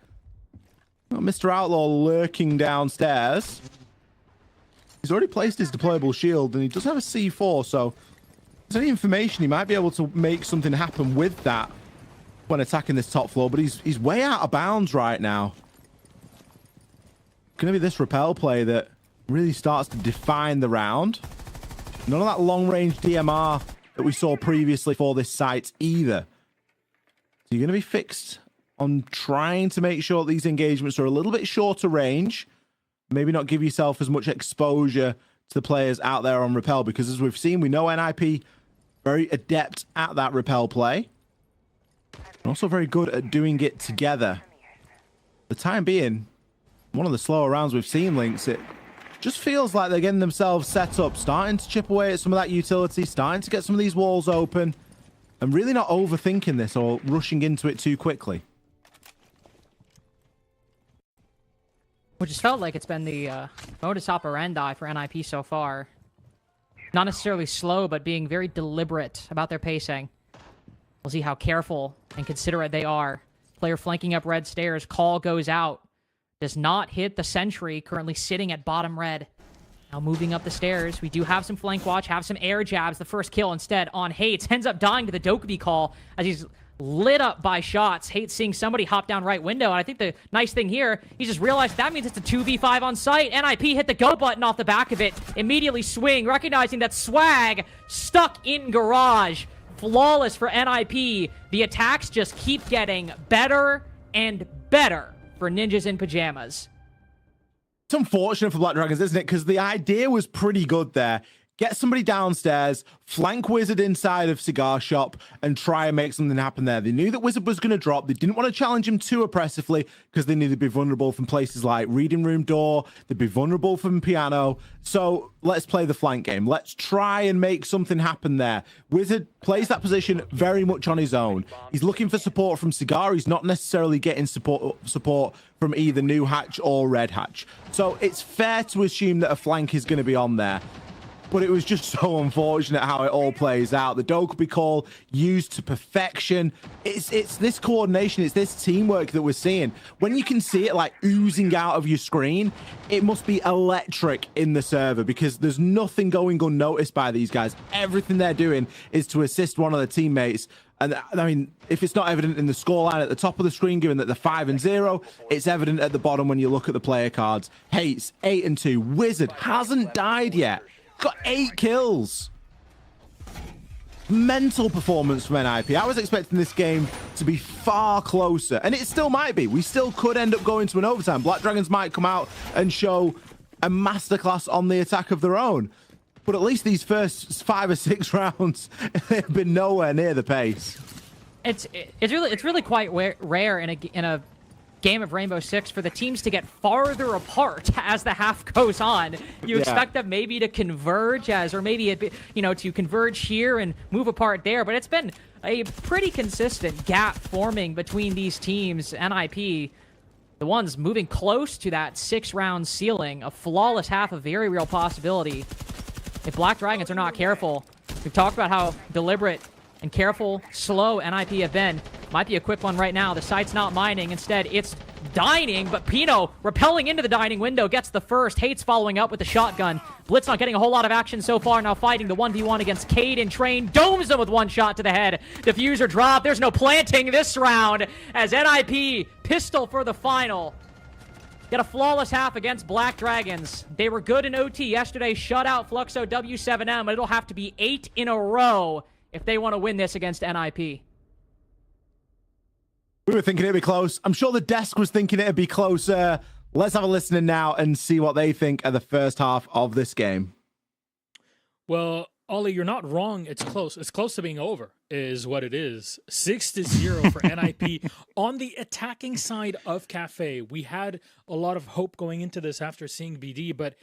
Oh, Mr. Outlaw lurking downstairs. He's already placed his deployable shield, and he does have a C4, so if there's any information, he might be able to make something happen with that when attacking this top floor, but he's way out of bounds right now. Going to be this rappel play that really starts to define the round. None of that long-range DMR that we saw previously for this site either. So you're going to be fixed on trying to make sure these engagements are a little bit shorter range. Maybe not give yourself as much exposure to the players out there on rappel, because as we've seen, we know NIP very adept at that rappel play. And also very good at doing it together. For the time being, one of the slower rounds we've seen, Lynx, it just feels like they're getting themselves set up, starting to chip away at some of that utility, starting to get some of these walls open, and really not overthinking this or rushing into it too quickly. Which has felt like it's been the modus operandi for NIP so far. Not necessarily slow, but being very deliberate about their pacing. We'll see how careful and considerate they are. Player flanking up red stairs. Call goes out. Does not hit the sentry, currently sitting at bottom red. Now moving up the stairs. We do have some flank watch, have some air jabs. The first kill instead on Hates. Ends up dying to the Dokkaebi call as he's lit up by shots. Hates seeing somebody hop down right window. And I think the nice thing here, he just realized that means it's a 2v5 on site. NIP hit the go button off the back of it. Immediately swing, recognizing that Swag stuck in garage. Flawless for NIP. The attacks just keep getting better and better for Ninjas in Pajamas. It's unfortunate for Black Dragons, isn't it? Because the idea was pretty good there. Get somebody downstairs, flank Wizard inside of Cigar Shop, and try and make something happen there. They knew that Wizard was going to drop. They didn't want to challenge him too oppressively because they knew they'd be vulnerable from places like Reading Room Door. They'd be vulnerable from Piano. So let's play the flank game. Let's try and make something happen there. Wizard plays that position very much on his own. He's looking for support from Cigar. He's not necessarily getting support from either New Hatch or Red Hatch. So it's fair to assume that a flank is going to be on there. but it was just so unfortunate how it all plays out. The Dokkaebi call used to perfection. It's this coordination, it's this teamwork that we're seeing. When you can see it like oozing out of your screen, it must be electric in the server because there's nothing going unnoticed by these guys. Everything they're doing is to assist one of their teammates. And I mean, if it's not evident in the scoreline at the top of the screen, given that they're 5-0, it's evident at the bottom when you look at the player cards. Hates 8-2. Wizard hasn't died yet. Got 8 kills. Mental performance from NIP. I was expecting this game to be far closer, and it still might be. We still could end up going to an overtime. Black Dragons might come out and show a masterclass on the attack of their own. But at least these first 5 or 6 rounds have been nowhere near the pace. It's really quite rare in a game of Rainbow Six for the teams to get farther apart as the half goes on. You expect them maybe to converge or maybe to converge here and move apart there, but it's been a pretty consistent gap forming between these teams. NIP, the ones moving close to that 6-round ceiling, a flawless half, a very real possibility. If Black Dragons are not careful, we've talked about how deliberate and careful, slow NIP have been. Might be a quick one right now. The site's not mining. Instead, it's dining, but Pino rappelling into the dining window gets the first. Hates following up with the shotgun. Blitz not getting a whole lot of action so far. Now fighting the 1v1 against Cade and Train. Domes him with one shot to the head. Diffuser drop. There's no planting this round as NIP pistol for the final. Get a flawless half against Black Dragons. They were good in OT yesterday, shut out Fluxo W7M, but it'll have to be 8 in a row if they want to win this against NIP. We were thinking it'd be close. I'm sure the desk was thinking it'd be closer. Let's have a listen in now and see what they think of the first half of this game. Well, Ollie, you're not wrong. It's close. It's close to being over, is what it is. 6-0 for NIP. On the attacking side of Cafe, we had a lot of hope going into this after seeing BD, but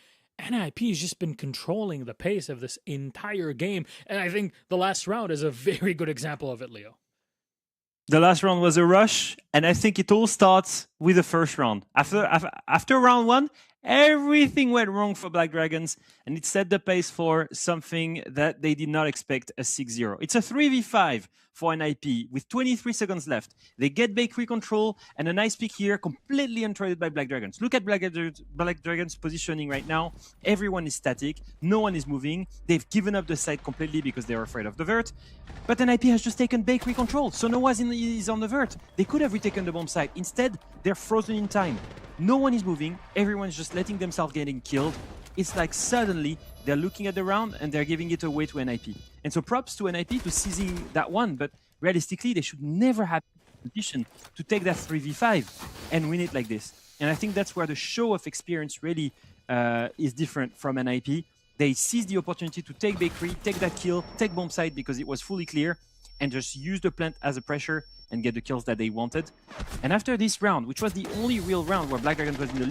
NIP has just been controlling the pace of this entire game, and I think the last round is a very good example of it, Leo. The last round was a rush, and I think it all starts with the first round. After round 1, everything went wrong for Black Dragons, and it set the pace for something that they did not expect, a 6-0. It's a 3v5 for NIP with 23 seconds left. They get bakery control, and a nice pick here, completely untraded by Black Dragons. Look at Black Dragons' positioning right now. Everyone is static. No one is moving. They've given up the site completely because they're afraid of the vert. But NIP has just taken bakery control, so no one is on the vert. They could have retaken the bomb site. Instead, they're frozen in time. No one is moving. Everyone's just letting themselves getting killed. It's like suddenly they're looking at the round and they're giving it away to NIP. And so props to NIP to seizing that one, but realistically, they should never have the position to take that 3v5 and win it like this. And I think that's where the show of experience really is different from NIP. They seized the opportunity to take bakery, take that kill, take bomb site because it was fully clear, and just use the plant as a pressure and get the kills that they wanted. And after this round, which was the only real round where Black Dragons was in the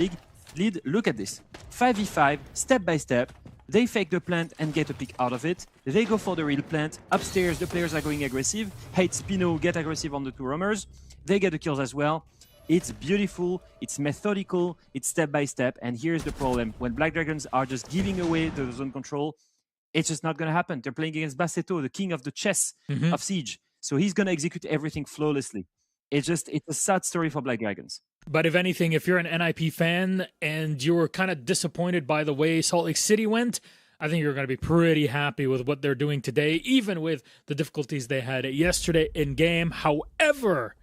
lead, look at this. 5v5, step by step. They fake the plant and get a pick out of it. They go for the real plant. Upstairs, the players are going aggressive. Hate Spino get aggressive on the 2 roamers. They get the kills as well. It's beautiful, it's methodical, it's step by step. And here's the problem. When Black Dragons are just giving away the zone control, it's just not going to happen. They're playing against Bassetto, the king of the chess of Siege. So he's going to execute everything flawlessly. It's a sad story for Black Dragons. But if anything, if you're an NIP fan and you were kind of disappointed by the way Salt Lake City went, I think you're going to be pretty happy with what they're doing today, even with the difficulties they had yesterday in game. However,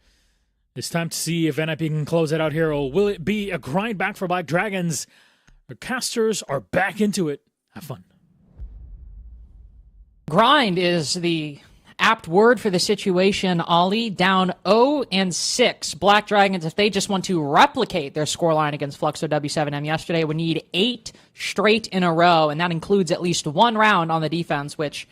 it's time to see if NIP can close it out here, or will it be a grind back for Black Dragons? The casters are back into it. Have fun. Grind is the apt word for the situation, Ollie. Down 0-6. Black Dragons, if they just want to replicate their scoreline against Fluxo W7M yesterday, would need 8 straight in a row, and that includes at least 1 round on the defense, which,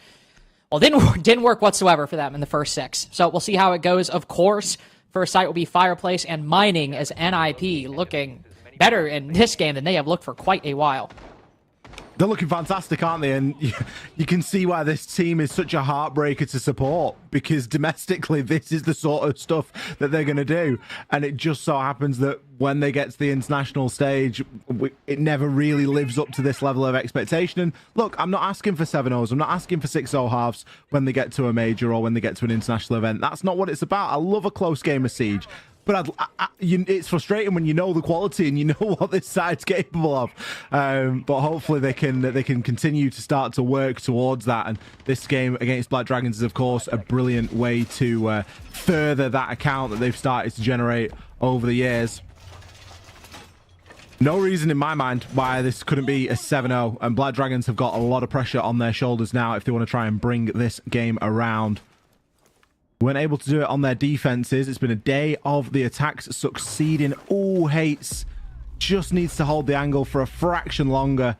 well, didn't work whatsoever for them in the first 6. So we'll see how it goes, of course. First site will be Fireplace and Mining, as NIP looking better in this game than they have looked for quite a while. They're looking fantastic, aren't they? And you can see why this team is such a heartbreaker to support, because domestically, this is the sort of stuff that they're going to do. And it just so happens that when they get to the international stage, it never really lives up to this level of expectation. And look, I'm not asking for 7-0s. I'm not asking for 6-0 halves when they get to a major or when they get to an international event. That's not what it's about. I love a close game of Siege. But it's frustrating when you know the quality and you know what this side's capable of. But hopefully they can continue to start to work towards that. And this game against Black Dragons is, of course, a brilliant way to further that account that they've started to generate over the years. No reason in my mind why this couldn't be a 7-0. And Black Dragons have got a lot of pressure on their shoulders now if they want to try and bring this game around. Weren't able to do it on their defenses. It's been a day of the attacks succeeding. Oh, Hates just needs to hold the angle for a fraction longer.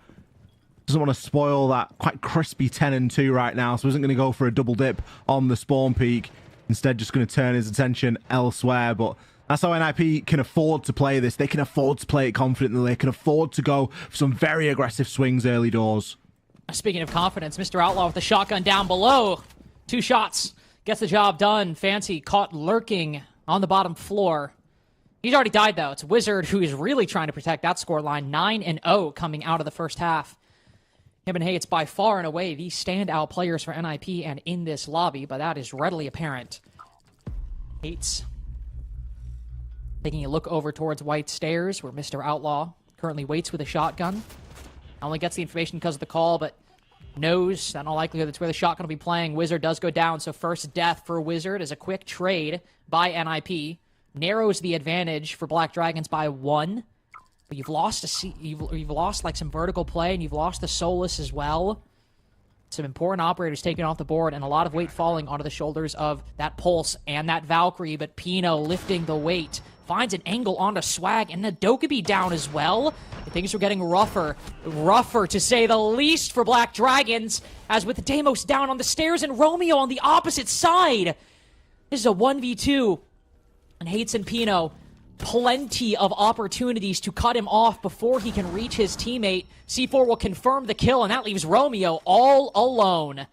Doesn't want to spoil that quite crispy 10-2 right now, so isn't going to go for a double dip on the spawn peak. Instead, just going to turn his attention elsewhere. But that's how NIP can afford to play this. They can afford to play it confidently. They can afford to go for some very aggressive swings early doors. Speaking of confidence, Mr. Outlaw with the shotgun down below. 2 shots. Gets the job done. Fancy caught lurking on the bottom floor. He's already died, though. It's Wizard who is really trying to protect that scoreline. 9-0 coming out of the first half. Him and Hates by far and away the standout players for NIP and in this lobby, but that is readily apparent. Hates taking a look over towards White Stairs, where Mr. Outlaw currently waits with a shotgun. Only gets the information because of the call, but knows that in all likelihood that's where the shotgun will be playing. Wizard does go down, so first death for Wizard is a quick trade by NIP. Narrows the advantage for Black Dragons by 1. But you've lost you've lost like some vertical play, and you've lost the Solus as well. Some important operators taken off the board, and a lot of weight falling onto the shoulders of that Pulse and that Valkyrie, but Pino lifting the weight. Finds an angle onto Swag, and Nadokabi down as well. Things are getting rougher to say the least for Black Dragons, as with Deimos down on the stairs and Romeo on the opposite side. This is a 1v2, and Hates and Pino, plenty of opportunities to cut him off before he can reach his teammate. C4 will confirm the kill, and that leaves Romeo all alone.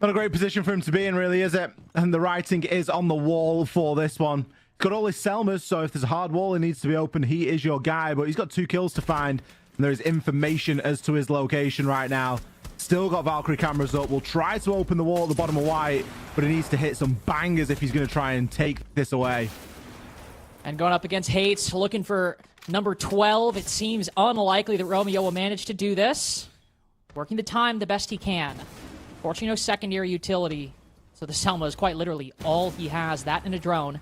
Not a great position for him to be in, really, is it? And the writing is on the wall for this one. He's got all his Selmas, so if there's a hard wall that needs to be open, he is your guy. But he's got 2 kills to find, and there is information as to his location right now. Still got Valkyrie cameras up. Will try to open the wall at the bottom of White, but he needs to hit some bangers if he's going to try and take this away. And going up against Hates, looking for number 12. It seems unlikely that Romeo will manage to do this. Working the time the best he can. Fortunately, no secondary utility, so the Selma is quite literally all he has. That and a drone.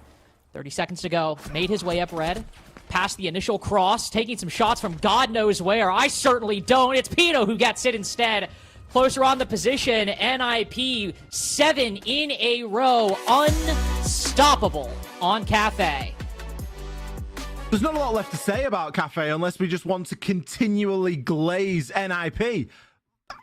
30 seconds to go. Made his way up red. Past the initial cross, taking some shots from God knows where. I certainly don't. It's Pino who gets it instead. Closer on the position. NIP 7 in a row. Unstoppable on Cafe. There's not a lot left to say about Cafe unless we just want to continually glaze NIP.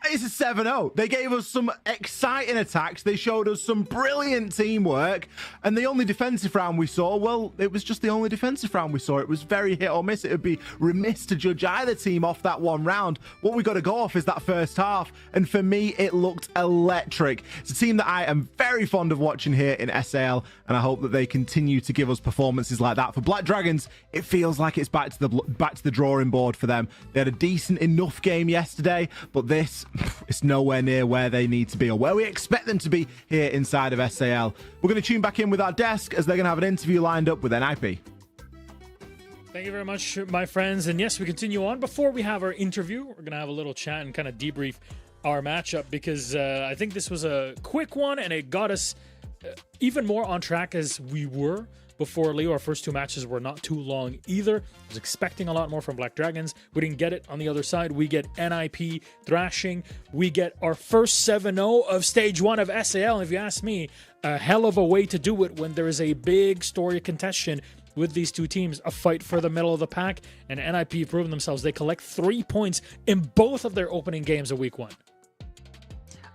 It's a 7-0. They gave us some exciting attacks. They showed us some brilliant teamwork. And the only defensive round we saw, well, it was just the only defensive round we saw. It was very hit or miss. It would be remiss to judge either team off that one round. What we got to go off is that first half. And for me, it looked electric. It's a team that I am very fond of watching here in SAL. And I hope that they continue to give us performances like that. For Black Dragons, it feels like it's back to the drawing board for them. They had a decent enough game yesterday, but this, it's nowhere near where they need to be or where we expect them to be here inside of SAL. We're going to tune back in with our desk as they're going to have an interview lined up with NIP. Thank you very much, my friends. And yes, we continue on. Before we have our interview, we're going to have a little chat and kind of debrief our matchup because I think this was a quick one and it got us even more on track as we were before Leo. Our first 2 matches were not too long either. I was expecting a lot more from Black Dragons. We didn't get it on the other side. We get NIP thrashing. We get our first 7-0 of stage 1 of SAL. And if you ask me, a hell of a way to do it when there is a big story contention with these 2 teams, a fight for the middle of the pack. And NIP proven themselves. They collect 3 points in both of their opening games of week 1.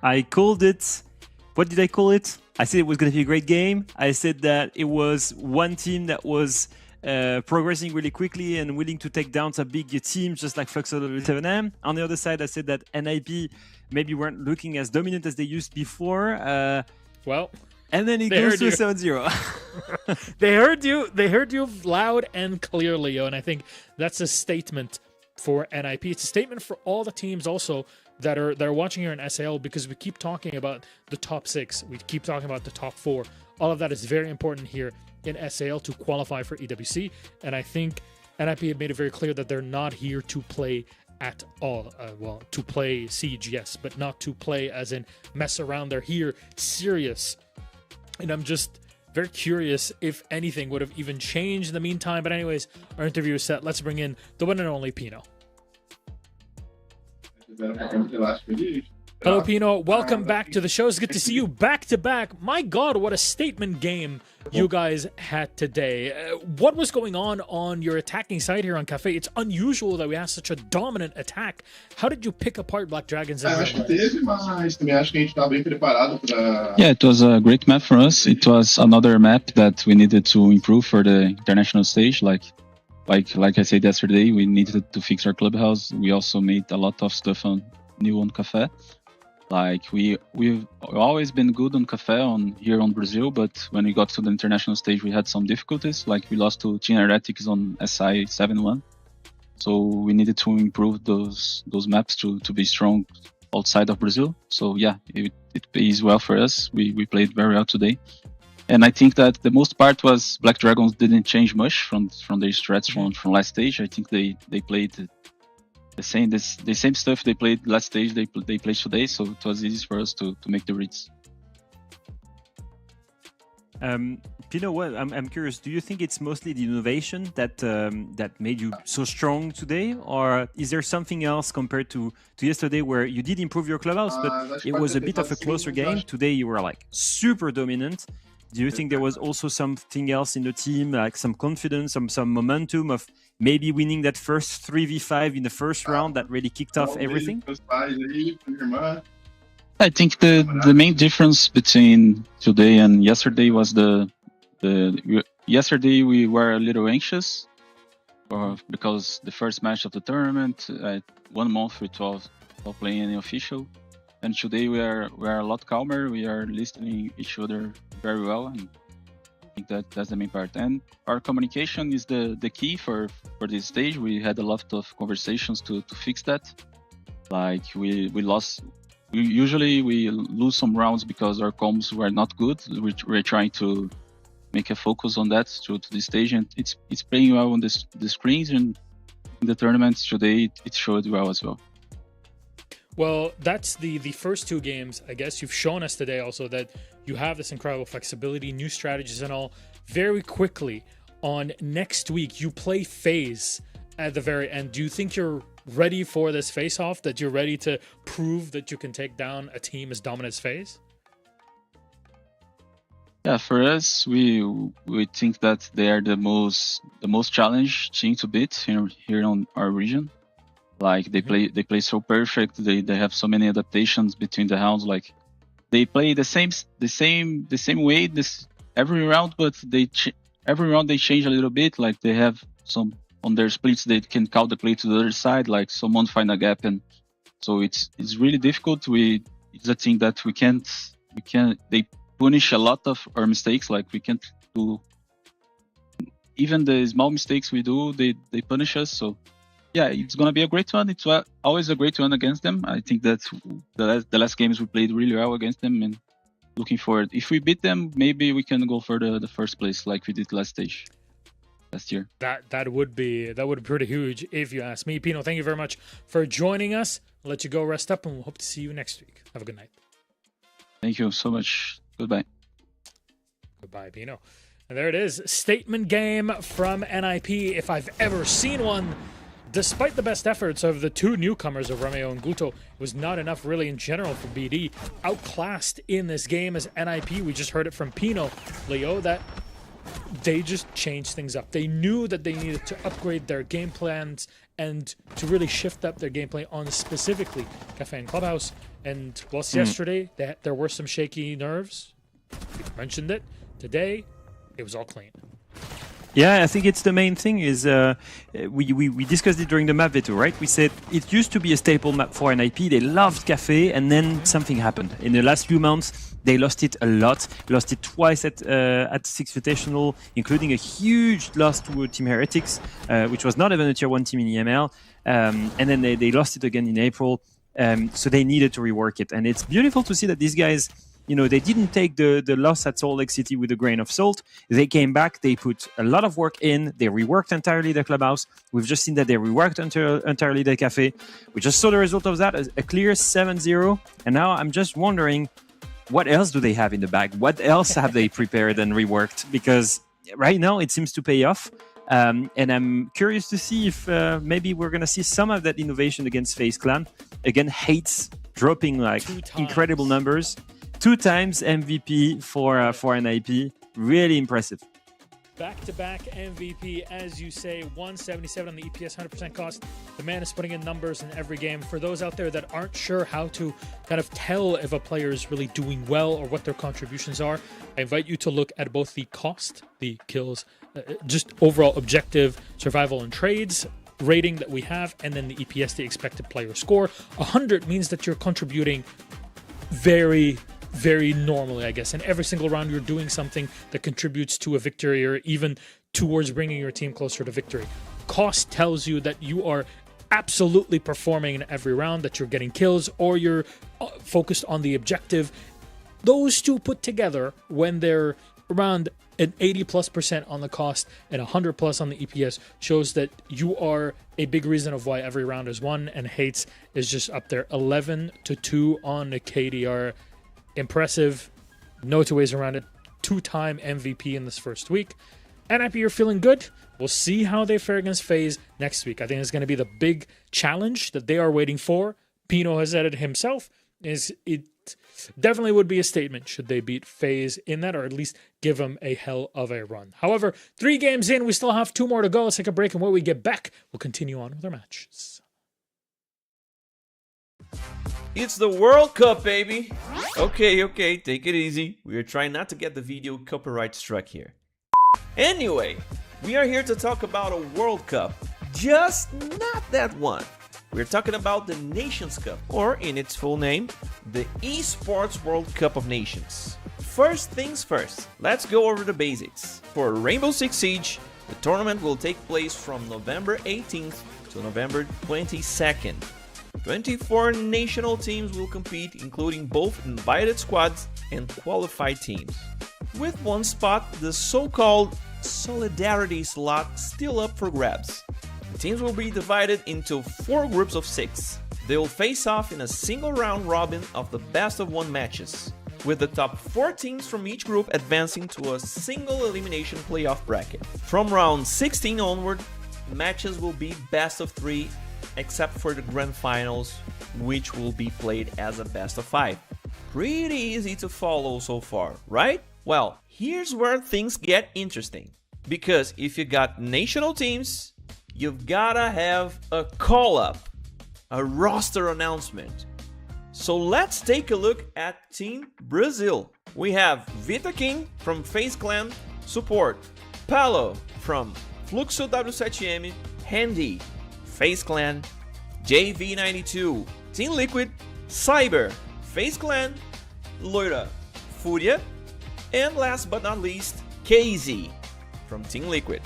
I called it. What did I call it? I said it was going to be a great game. I said that it was one team that was progressing really quickly and willing to take down some big teams just like Flux or 7M. On the other side, I said that NIP maybe weren't looking as dominant as they used before. Well, and then it goes to 7-0. They heard you loud and clearly, Leo, and I think that's a statement for NIP. It's a statement for all the teams also that are watching here in SAL, because we keep talking about the top 6. We keep talking about the top 4. All of that is very important here in SAL to qualify for EWC, and I think NIP have made it very clear that they're not here to play at all. Well, to play Siege, yes, but not to play as in mess around. They're here serious, and I'm just very curious if anything would have even changed in the meantime. But anyways, our interview is set. Let's bring in the one and only Pino. Hello, Pino. Welcome back to the show. It's good to see you back to back. My God, what a statement game you guys had today. What was going on your attacking side here on Cafe? It's unusual that we have such a dominant attack. How did you pick apart Black Dragons? Yeah, it was a great map for us. It was another map that we needed to improve for the international stage. Like I said yesterday, we needed to fix our clubhouse. We also made a lot of stuff new on Cafe. Like we've always been good on Cafe here on Brazil, but when we got to the international stage, we had some difficulties. Like we lost to Team Heretics on SI 7-1, so we needed to improve those maps to be strong outside of Brazil. So yeah, it pays well for us. We played very well today, and I think that the most part was Black Dragons didn't change much from their strats from last stage. I think they played the same stuff they played last stage. They played today, so it was easy for us to make the reads. Pino, well, I'm curious. Do you think it's mostly the innovation that made you so strong today, or is there something else compared to yesterday where you did improve your clubhouse, but it was a bit of a closer game? Today you were like super dominant. Do you think there was also something else in the team, like some confidence, some momentum of maybe winning that first 3v5 in the first round that really kicked off everything? I think the main difference between today and yesterday was yesterday we were a little anxious because the first match of the tournament, 1 month without playing any official. And today we are a lot calmer. We are listening each other very well, and I think that's the main part. And our communication is the key for this stage. We had a lot of conversations to fix that. Like we usually lose some rounds because our comms were not good. We're trying to make a focus on that to this stage, and it's playing well on the screens, and in the tournaments today it showed well as well. Well, that's the first 2 games. I guess you've shown us today also that you have this incredible flexibility, new strategies and all. Very quickly, on next week, you play FaZe at the very end. Do you think you're ready for this face-off, that you're ready to prove that you can take down a team as dominant as FaZe? Yeah, for us, we think that they are the most challenged team to beat here on our region. Like they play so perfect. They have so many adaptations between the rounds. Like they play the same way every round, but every round they change a little bit. Like they have some on their splits they can count the play to the other side. Like someone find a gap, and so it's really difficult. It's a thing that we can't. They punish a lot of our mistakes. Like we can't do even the small mistakes we do. They punish us. So. Yeah, it's going to be a great one. It's always a great one against them. I think that the last games we played really well against them, and looking forward. If we beat them, maybe we can go for the first place like we did last year. That would be pretty huge if you ask me. Pino, thank you very much for joining us. I'll let you go rest up, and we'll hope to see you next week. Have a good night. Thank you so much. Goodbye. Goodbye, Pino. And there it is. Statement game from NIP, if I've ever seen one. Despite the best efforts of the 2 newcomers of Romeo and Guto, it was not enough really in general for BD. Outclassed in this game as NIP, we just heard it from Pino, Leo, that they just changed things up. They knew that they needed to upgrade their game plans and to really shift up their gameplay on specifically Cafe and Clubhouse. And whilst yesterday there were some shaky nerves, we mentioned it, today it was all clean. Yeah, I think it's the main thing is we discussed it during the map veto, right? We said it used to be a staple map for NIP. They loved Cafe, and then something happened. In the last few months, they lost it a lot. Lost it twice at Six Invitational, including a huge loss to Team Heretics, which was not even a tier 1 team in EML. And then they lost it again in April. So they needed to rework it. And it's beautiful to see that these guys, they didn't take the loss at Salt Lake City with a grain of salt. They came back, they put a lot of work in, they reworked entirely the clubhouse. We've just seen that they reworked entirely the cafe. We just saw the result of that, a clear 7-0. And now I'm just wondering, what else do they have in the bag? What else have they prepared and reworked? Because right now it seems to pay off. And I'm curious to see if maybe we're going to see some of that innovation against FaZe Clan. Again, Hates dropping like incredible numbers. 2 times MVP for NIP. Really impressive. Back-to-back MVP, as you say, 177 on the EPS, 100% cost. The man is putting in numbers in every game. For those out there that aren't sure how to kind of tell if a player is really doing well or what their contributions are, I invite you to look at both the cost, the kills, just overall objective, survival and trades rating that we have, and then the EPS, the expected player score. 100 means that you're contributing very normally, I guess. And every single round, you're doing something that contributes to a victory or even towards bringing your team closer to victory. Cost tells you that you are absolutely performing in every round, that you're getting kills or you're focused on the objective. Those two put together, when they're around an 80+% on the cost and 100+ on the EPS, shows that you are a big reason of why every round is won, and Hates is just up there 11-2 on the KDR. Impressive. No two ways around it. 2-time MVP in this first week. NIP are feeling good. We'll see how they fare against FaZe next week. I think it's going to be the big challenge that they are waiting for. Pino has said it himself. It definitely would be a statement should they beat FaZe in that, or at least give them a hell of a run. However, 3 games in, we still have 2 more to go. Let's take a break, and when we get back, we'll continue on with our matches. It's the World Cup, baby! Okay, take it easy. We are trying not to get the video copyright struck here. Anyway, we are here to talk about a World Cup. Just not that one. We're talking about the Nations Cup, or in its full name, the Esports World Cup of Nations. First things first, let's go over the basics. For Rainbow Six Siege, the tournament will take place from November 18th to November 22nd. 24 national teams will compete, including both invited squads and qualified teams. With one spot, the so-called Solidarity slot still up for grabs. The teams will be divided into 4 groups of 6. They will face off in a single round robin of the best-of-1 matches, with the top 4 teams from each group advancing to a single elimination playoff bracket. From round 16 onward, matches will be best of 3, except for the grand finals, which will be played as a best of 5. Pretty easy to follow so far, right? Well, here's where things get interesting. Because if you got national teams, you've gotta have a call-up, a roster announcement. So let's take a look at Team Brazil. We have Vita King from FaZe Clan Support, Palo from Fluxo W7M, Handy, FaZe Clan, JV92, Team Liquid, Cyber, FaZe Clan, Loira, Furia, and last but not least, KZ from Team Liquid.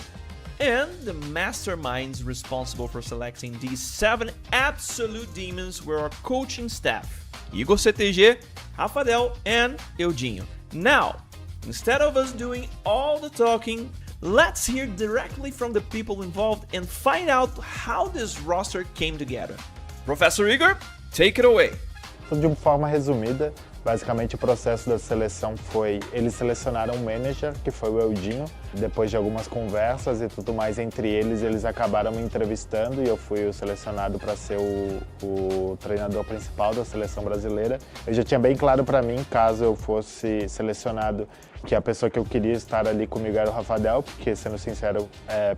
And the masterminds responsible for selecting these 7 absolute demons were our coaching staff, Igor CTG, Rafael, and Eudinho. Now, instead of us doing all the talking, let's hear directly from the people involved and find out how this roster came together. Professor Igor, take it away. Então, de uma forma resumida, basicamente o processo da seleção foi, eles selecionaram um manager, que foi o Eudinho. Depois de algumas conversas e tudo mais entre eles, eles acabaram me entrevistando e eu fui o selecionado para ser o treinador principal da seleção brasileira. Eu já tinha bem claro para mim, caso eu fosse selecionado, que a pessoa que eu queria estar ali comigo era o Rafael, porque, sendo sincero,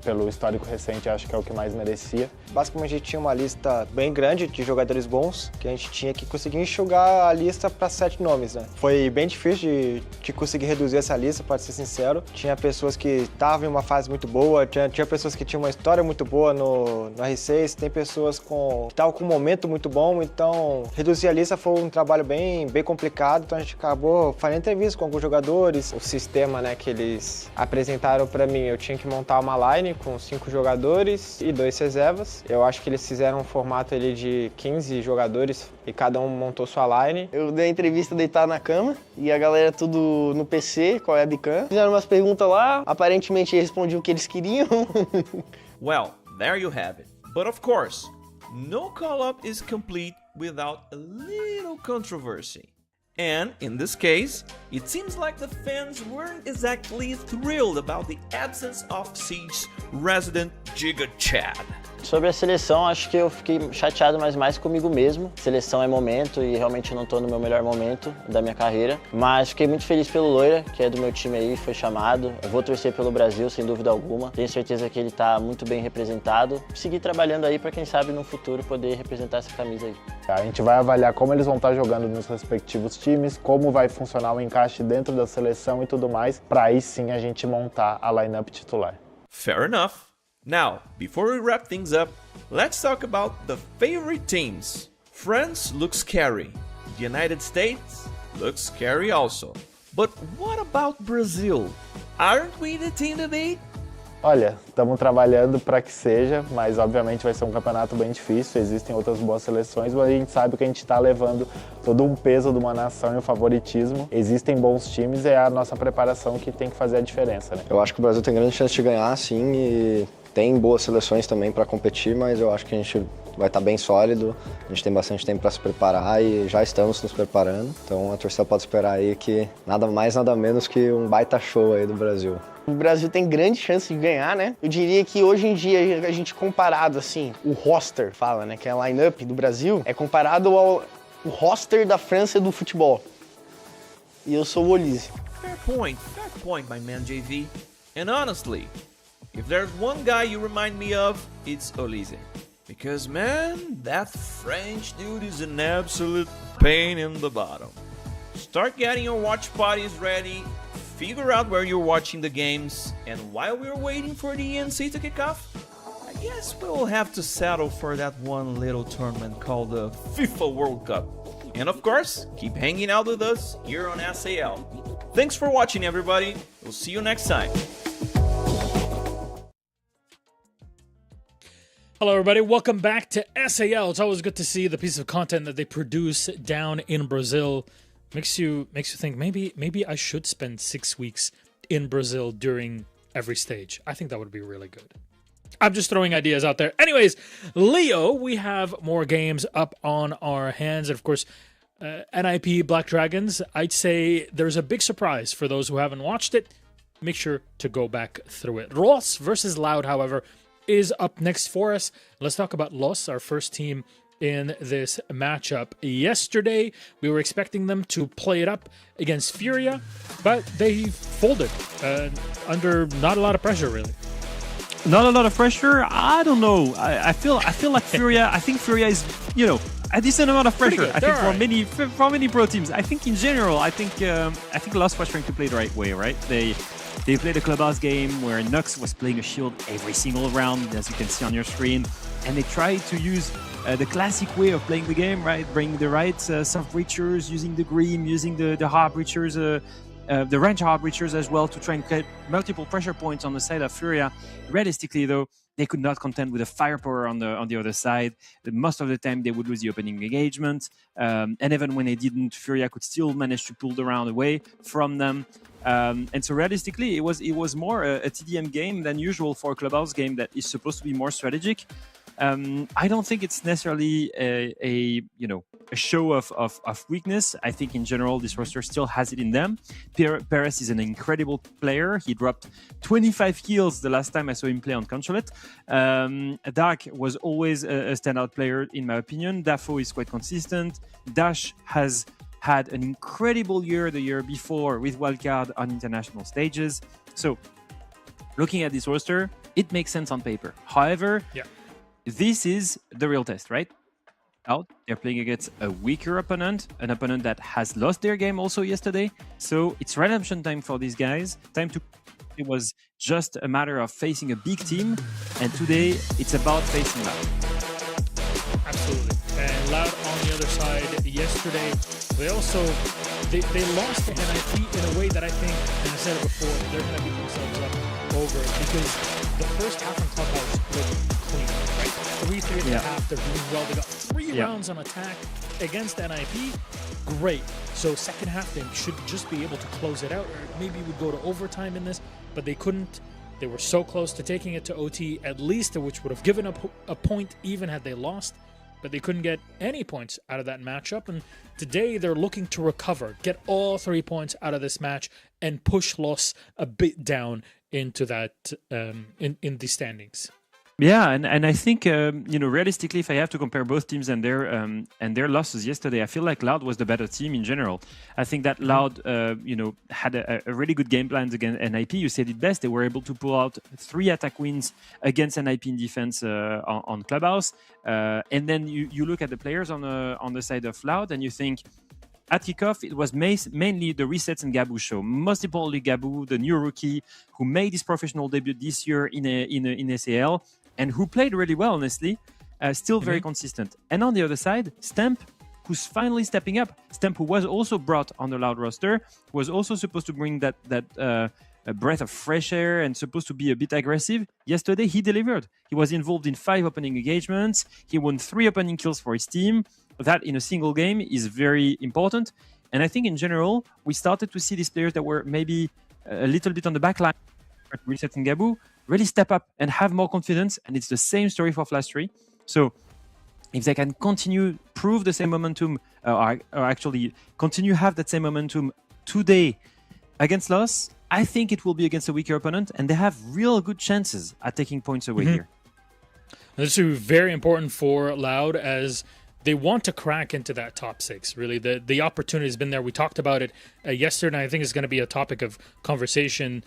pelo histórico recente, acho que é o que mais merecia. Basicamente, a gente tinha uma lista bem grande de jogadores bons, que a gente tinha que conseguir enxugar a lista para 7 bastante nomes, né? Foi bem difícil de conseguir reduzir essa lista, para ser sincero. Tinha pessoas que estavam em uma fase muito boa, tinha pessoas que tinham uma história muito boa no R6, tem pessoas que estavam com um momento muito bom, então reduzir a lista foi um trabalho bem complicado, então a gente acabou fazendo entrevista com alguns jogadores. O sistema, né, que eles apresentaram para mim, eu tinha que montar uma line com 5 jogadores e 2 reservas. Eu acho que eles fizeram um formato ali de 15 jogadores e cada um montou sua line. Eu dei a entrevista deitado na cama e a galera tudo no PC com a webcam. Fizeram umas perguntas lá, aparentemente eu respondi o que eles queriam. Well, there you have it. But of course, no call-up is complete without a little controversy. And in this case, it seems like the fans weren't exactly thrilled about the absence of Siege's resident Giga Chad. Sobre a seleção, acho que eu fiquei chateado, mas mais comigo mesmo. Seleção é momento e realmente eu não tô no meu melhor momento da minha carreira. Mas fiquei muito feliz pelo Loira, que é do meu time aí, foi chamado. Eu vou torcer pelo Brasil, sem dúvida alguma. Tenho certeza que ele tá muito bem representado. Seguir trabalhando aí para quem sabe no futuro poder representar essa camisa aí. A gente vai avaliar como eles vão estar jogando nos respectivos times, como vai funcionar o encaixe dentro da seleção e tudo mais, para aí sim a gente montar a lineup titular. Fair enough. Now, before we wrap things up, let's talk about the favorite teams. France looks scary. The United States looks scary also. But what about Brazil? Aren't we the team to beat? Olha, estamos trabalhando para que seja, mas obviamente vai ser um campeonato bem difícil, existem outras boas seleções, mas a gente sabe que a gente está levando todo um peso de uma nação e o favoritismo. Existem bons times e é a nossa preparação que tem que fazer a diferença, né? Eu acho que o Brasil tem grande chance de ganhar, sim, e tem boas seleções também para competir, mas eu acho que a gente vai estar bem sólido, a gente tem bastante tempo para se preparar e já estamos nos preparando, então a torcida pode esperar aí que nada mais, nada menos que um baita show aí do Brasil. O Brasil tem grande chance de ganhar, né? Eu diria que hoje em dia, a gente comparado, assim, o roster, fala, né? Que é a line-up do Brasil, é comparado ao roster da França do futebol. E eu sou o Olise. Fair point, my man JV. And honestly, if there's one guy you remind me of, it's Olise. Because man, that French dude is an absolute pain in the bottom. Start getting your watch parties ready, figure out where you're watching the games, and while we're waiting for the ENC to kick off, I guess we'll have to settle for that one little tournament called the FIFA World Cup. And of course, keep hanging out with us here on SAL. Thanks for watching, everybody. We'll see you next time. Hello, everybody. Welcome back to SAL. It's always good to see the piece of content that they produce down in Brazil. Makes you think maybe I should spend 6 weeks in Brazil during every stage. I think that would be really good. I'm just throwing ideas out there. Anyways, Leo, we have more games up on our hands. And of course, NIP Black Dragons, I'd say there's a big surprise for those who haven't watched it. Make sure to go back through it. Ross versus Loud, however, is up next for us. Let's talk about Los, our first team in this matchup. Yesterday, we were expecting them to play it up against Furia, but they folded under not a lot of pressure, really. Not a lot of pressure. I don't know. I feel like Furia. I think Furia is, a decent amount of pressure. I think for many pro teams. I think in general, I think Lost was trying to play the right way, right? They played a clubhouse game where Nux was playing a shield every single round, as you can see on your screen, and they tried to use the classic way of playing the game, right? Bring the right soft breachers, using the green, using the hard breachers, the range hard breachers as well to try and get multiple pressure points on the side of Furia. Realistically, though, they could not contend with the firepower on the other side. Most of the time, they would lose the opening engagement, and even when they didn't, Furia could still manage to pull the round away from them. And so realistically, it was more a TDM game than usual for a clubhouse game that is supposed to be more strategic. I don't think it's necessarily a show of weakness. I think in general this roster still has it in them. Perez is an incredible player. He dropped 25 kills the last time I saw him play on Consulate. Dark was always a standout player in my opinion. Dafo is quite consistent. Dash has had an incredible year the year before with Wildcard on international stages. So looking at this roster, it makes sense on paper. However, this is the real test, right? out. They're playing against a weaker opponent, an opponent that has lost their game also yesterday. So it's redemption time for these guys. Time to. It was just a matter of facing a big team, and today it's about facing Loud. Absolutely. And Loud on the other side, yesterday, they lost to NIP in a way that I think, and I said it before, they're going to beat themselves up over it, because the first half in Clubhouse looked clean, right? 3-3 at the half, they're doing well. They got 3 rounds on attack against NIP. Great. So second half, they should just be able to close it out, or maybe would go to overtime in this, but they couldn't. They were so close to taking it to OT, at least, which would have given up a point even had they lost, but they couldn't get any points out of that matchup. And today they're looking to recover, get all 3 points out of this match, and push loss a bit down into that in the standings. Yeah, and I think realistically, if I have to compare both teams and their losses yesterday, I feel like Loud was the better team in general. I think that Loud, had a really good game plan against NIP. You said it best; they were able to pull out 3 attack wins against NIP in defense on Clubhouse. And then you look at the players on the side of Loud, and you think, at kickoff, it was mainly the Resets and Gabu show. Most importantly, Gabu, the new rookie who made his professional debut this year in SAL, and who played really well, honestly, still very consistent. And on the other side, Stamp, who's finally stepping up. Stamp, who was also brought on the Loud roster, was also supposed to bring that a breath of fresh air and supposed to be a bit aggressive. Yesterday, he delivered. He was involved in 5 opening engagements. He won 3 opening kills for his team. That in a single game is very important. And I think in general, we started to see these players that were maybe a little bit on the back line, Reset and Gabu, really step up and have more confidence. And it's the same story for Flash 3. So if they can continue, prove the same momentum, or actually continue have that same momentum today against Loss, I think it will be against a weaker opponent, and they have real good chances at taking points away here. And this is very important for Loud, as they want to crack into that top 6. Really, the opportunity has been there. We talked about it yesterday, and I think it's going to be a topic of conversation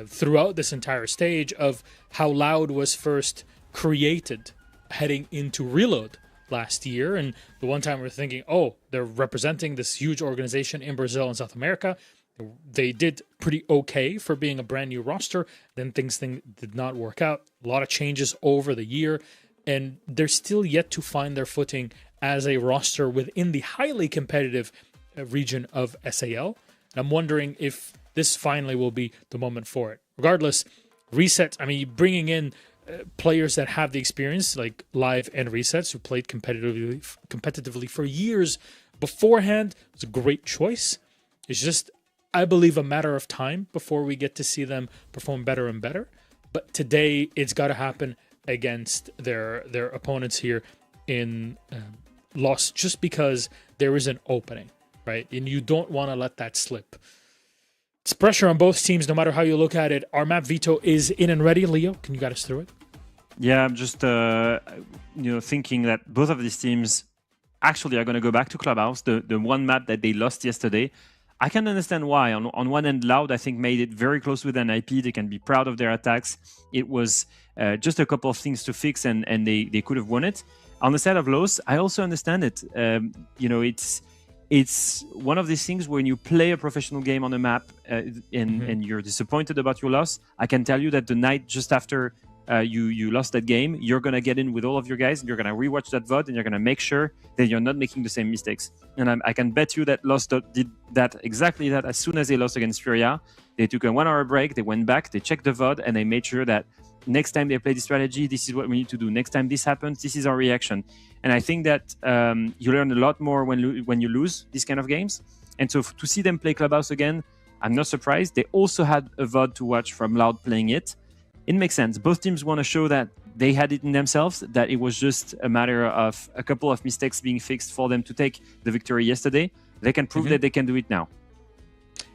throughout this entire stage of how Loud was first created heading into Reload last year. And the one time we're thinking, oh, they're representing this huge organization in Brazil and South America. They did pretty okay for being a brand new roster. Then things did not work out. A lot of changes over the year, and they're still yet to find their footing as a roster within the highly competitive region of SAL. And I'm wondering if this finally will be the moment for it. Regardless, Resets, I mean, bringing in players that have the experience, like Live and Resets, who played competitively for years beforehand, was a great choice. It's just, I believe, a matter of time before we get to see them perform better and better. But today, it's got to happen against their opponents here in Loss, just because there is an opening, right? And you don't want to let that slip. It's pressure on both teams, no matter how you look at it. Our map veto is in and ready. Leo, can you guide us through it? Yeah, I'm just thinking that both of these teams actually are going to go back to Clubhouse, the one map that they lost yesterday. I can understand why. On one end, Loud, I think, made it very close with NIP. They can be proud of their attacks. It was just a couple of things to fix, and they could have won it. On the side of Los, I also understand it. It's one of these things when you play a professional game on a map and you're disappointed about your loss. I can tell you that the night just after you lost that game, you're going to get in with all of your guys, and you're going to rewatch that VOD, and you're going to make sure that you're not making the same mistakes. And I can bet you that Lost did exactly that as soon as they lost against Furia. They took a 1 hour break, they went back, they checked the VOD, and they made sure that next time they play this strategy, this is what we need to do. Next time this happens, this is our reaction. And I think that you learn a lot more when you lose these kind of games. And so to see them play Clubhouse again, I'm not surprised. They also had a VOD to watch from Loud playing it. It makes sense. Both teams want to show that they had it in themselves, that it was just a matter of a couple of mistakes being fixed for them to take the victory yesterday. They can prove that they can do it now.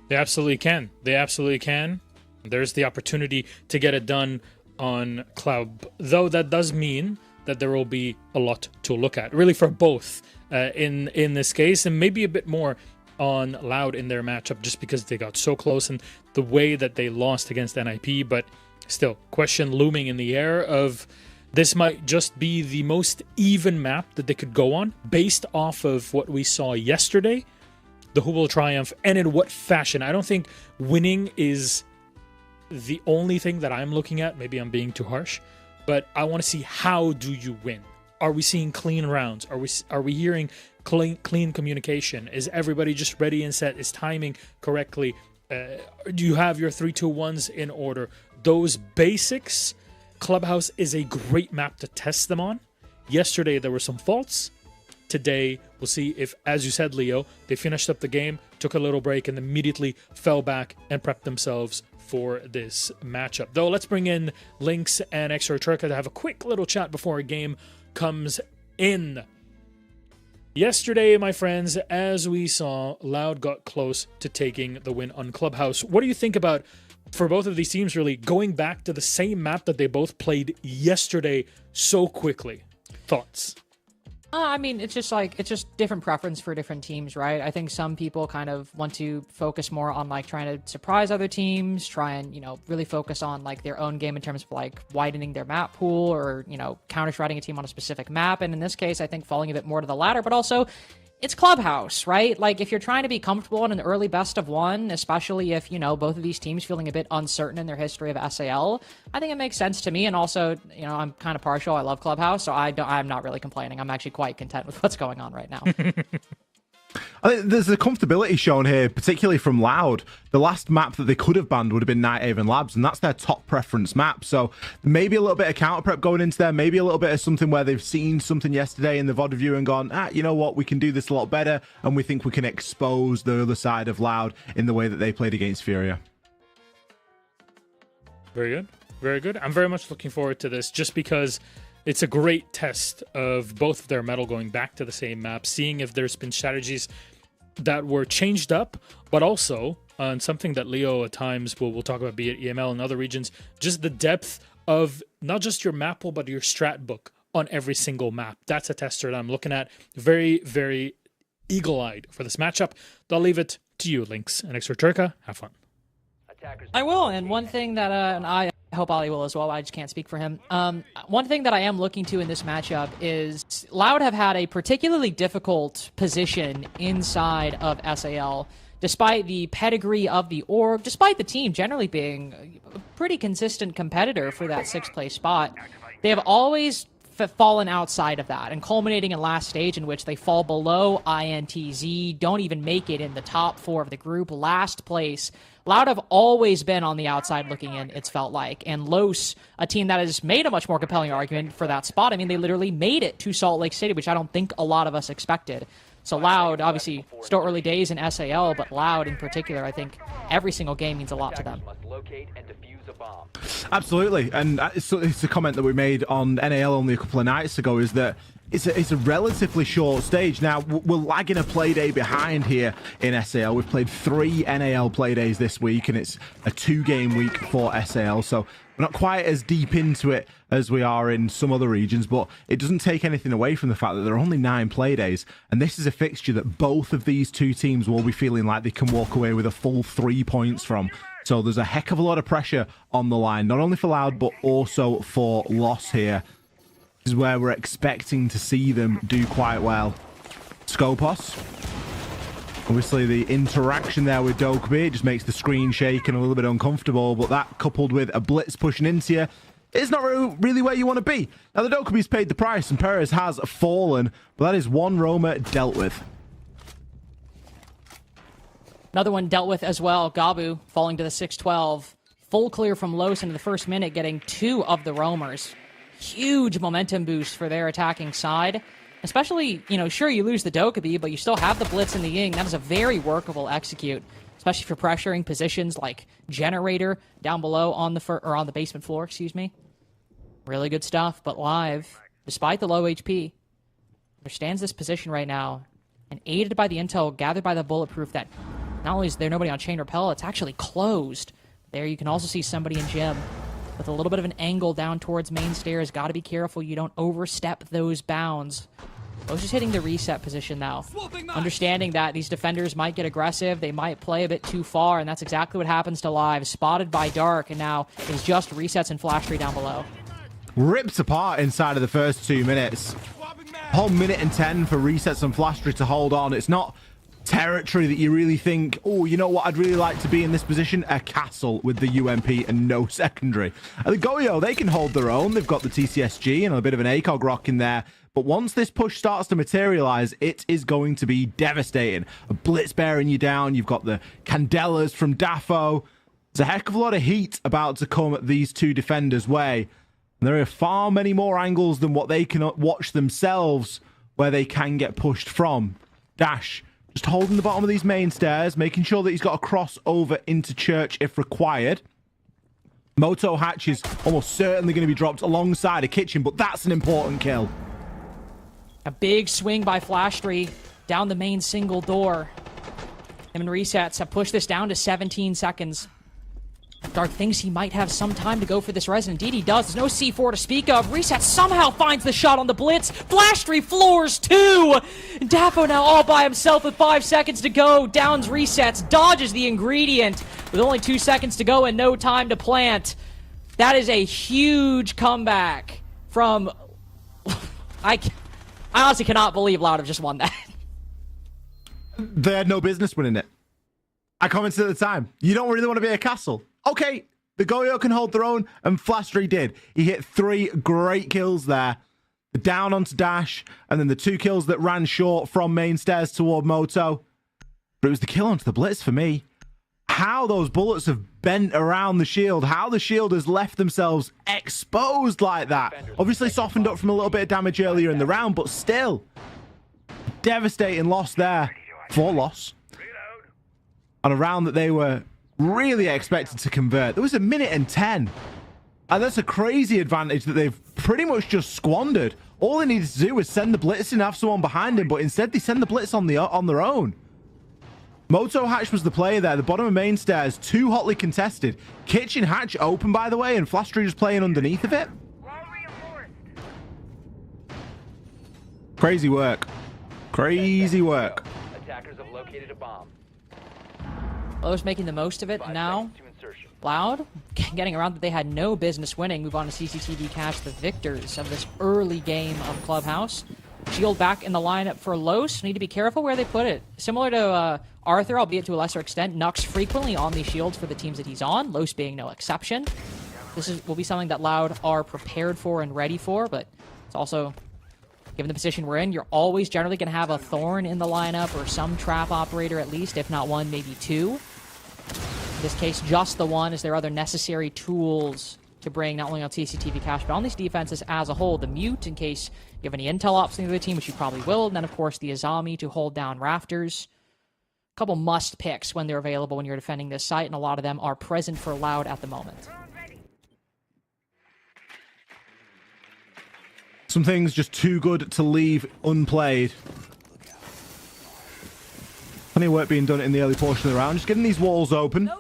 They absolutely can. They absolutely can. There's the opportunity to get it done on Cloud, though that does mean that there will be a lot to look at, really, for both in this case, and maybe a bit more on Loud in their matchup, just because they got so close and the way that they lost against NIP. But still, question looming in the air of this might just be the most even map that they could go on based off of what we saw yesterday, the who will triumph, and in what fashion. I don't think winning is the only thing that I'm looking at. Maybe I'm being too harsh, but I want to see, how do you win? Are we seeing clean rounds? Are we hearing clean communication? Is everybody just ready and set? Is timing correctly? Do you have your 3-2-1s in order? Those basics, Clubhouse is a great map to test them on. Yesterday there were some faults. Today we'll see if, as you said, Leo, they finished up the game, took a little break, and immediately fell back and prepped themselves for this matchup. Though let's bring in Lynx and Extra Turka to have a quick little chat before a game comes in. Yesterday, my friends, as we saw, Loud got close to taking the win on Clubhouse. What do you think about, for both of these teams, really going back to the same map that they both played yesterday so quickly? Thoughts? I mean, it's just different preference for different teams, right? I think some people kind of want to focus more on like trying to surprise other teams, try and, really focus on like their own game in terms of like widening their map pool or, counter-striding a team on a specific map. And in this case, I think falling a bit more to the latter, but also it's Clubhouse, right? Like if you're trying to be comfortable in an early best of one, especially if, both of these teams feeling a bit uncertain in their history of SAL, I think it makes sense to me. And also, I'm kind of partial. I love Clubhouse, so I'm not really complaining. I'm actually quite content with what's going on right now. I think there's a comfortability shown here, particularly from Loud. The last map that they could have banned would have been Nighthaven Labs, and that's their top preference map. So maybe a little bit of counter prep going into there, maybe a little bit of something where they've seen something yesterday in the VOD review and gone, you know what, we can do this a lot better, and we think we can expose the other side of Loud in the way that they played against Furia. Very good. Very good. I'm very much looking forward to this, just because it's a great test of both of their metal going back to the same map, seeing if there's been strategies that were changed up, but also on something that Leo at times we'll talk about, be it EML and other regions, just the depth of not just your map pool, but your strat book on every single map. That's a tester that I'm looking at very, very eagle-eyed for this matchup. I'll leave it to you, Lynx and Extra Turka. Have fun. I will, and one thing that, and I hope Ali will as well, I just can't speak for him. One thing that I am looking to in this matchup is Loud have had a particularly difficult position inside of SAL, despite the pedigree of the org, despite the team generally being a pretty consistent competitor for that 6th place spot. They have always fallen outside of that, and culminating in last stage in which they fall below INTZ, don't even make it in the top 4 of the group, last place. Loud have always been on the outside looking in, it's felt like. And Los, a team that has made a much more compelling argument for that spot. I mean, they literally made it to Salt Lake City, which I don't think a lot of us expected. So Loud, obviously, still early days in SAL, but Loud in particular, I think every single game means a lot to them. Absolutely, and it's a comment that we made on NAL only a couple of nights ago, is that it's a relatively short stage. Now, we're lagging a play day behind here in SAL. We've played 3 NAL play days this week, and it's a 2-game week for SAL, so we're not quite as deep into it as we are in some other regions, but it doesn't take anything away from the fact that there are only 9 play days, and this is a fixture that both of these two teams will be feeling like they can walk away with a full 3 points from. So there's a heck of a lot of pressure on the line, not only for Loud, but also for Loss here. This is where we're expecting to see them do quite well. Skopos. Obviously, the interaction there with Dokkaebi just makes the screen shake and a little bit uncomfortable, but that coupled with a blitz pushing into you, it's not really where you want to be. Now, the Dokkaebi's paid the price, and Perez has fallen, but that is one roamer dealt with. Another one dealt with as well. Gabu falling to the 6-12. Full clear from Los into the first minute, getting 2 of the roamers. Huge momentum boost for their attacking side. Especially, sure, you lose the Dokkaebi, but you still have the blitz in the Ying. That is a very workable execute, especially for pressuring positions like Generator down below on the basement floor, excuse me. Really good stuff, but Live, despite the low HP, understands this position right now, and aided by the intel gathered by the Bulletproof that not only is there nobody on Chain Repel, it's actually closed. There you can also see somebody in Gym with a little bit of an angle down towards main stairs. Got to be careful you don't overstep those bounds. Los is hitting the reset position now. Understanding that these defenders might get aggressive, they might play a bit too far, and that's exactly what happens to Live. Spotted by Dark, and now is just resets and Flash Tree down below. ripped apart inside of the first 2 minutes. A whole minute and 10 for Resets and Flastry to hold on. It's not territory that you really think, oh, you know what, I'd really like to be in this position. A castle with the UMP and no secondary. And the Goyo, they can hold their own. They've got the TCSG and a bit of an ACOG rock in there. But once this push starts to materialize, it is going to be devastating. A Blitz bearing you down. You've got the Candelas from Dafo. There's a heck of a lot of heat about to come these two defenders' way. And there are far many more angles than what they can watch themselves where they can get pushed from. Dash just holding the bottom of these main stairs, making sure that he's got a cross over into church if required. Moto Hatch is almost certainly going to be dropped alongside a kitchen, but that's an important kill. A big swing by Flastry down the main single door. Him and Resets have pushed this down to 17 seconds. Dark thinks he might have some time to go for this res, and indeed he does. There's no C4 to speak of. Reset somehow finds the shot on the blitz. Flastry floors 2. Dafo now all by himself with 5 seconds to go. Downs Resets, dodges the ingredient with only 2 seconds to go and no time to plant. That is a huge comeback from... I honestly cannot believe Loud have just won that. They had no business winning it. I commented at the time, you don't really want to be a castle. Okay, the Goyo can hold their own, and Flastry did. He hit 3 great kills there. The down onto Dash, and then the 2 kills that ran short from main stairs toward Moto. But it was the kill onto the Blitz for me. How those bullets have bent around the shield, how the shield has left themselves exposed like that. Obviously softened up from a little bit of damage earlier in the round, but still. Devastating loss there. 4 loss. On a round that they were really expected to convert. There was a minute and 10. And that's a crazy advantage that they've pretty much just squandered. All they needed to do was send the Blitz and have someone behind him, but instead they send the Blitz on their own. Moto Hatch was the player there. The bottom of main stairs, 2 hotly contested. Kitchen Hatch open, by the way, and Flastry just playing underneath of it. Crazy work. Crazy work. Attackers have located a bomb. Lowe's making the most of it now. Loud getting around that they had no business winning. Move on to CCTV Cash, the victors of this early game of Clubhouse. Shield back in the lineup for Los. Need to be careful where they put it. Similar to Arthur, albeit to a lesser extent, Nux frequently on these shields for the teams that he's on, Los being no exception. This will be something that Loud are prepared for and ready for, but it's also, given the position we're in, you're always generally going to have a Thorn in the lineup or some trap operator at least, if not 1, maybe 2. In this case, just the 1, as there are other necessary tools to bring not only on CCTV Cash, but on these defenses as a whole. The Mute, in case you have any intel ops in the team, which you probably will. And then, of course, the Azami to hold down Rafters. A couple must picks when they're available when you're defending this site, and a lot of them are present for Loud at the moment. Some things just too good to leave unplayed. Plenty of work being done in the early portion of the round. Just getting these walls open.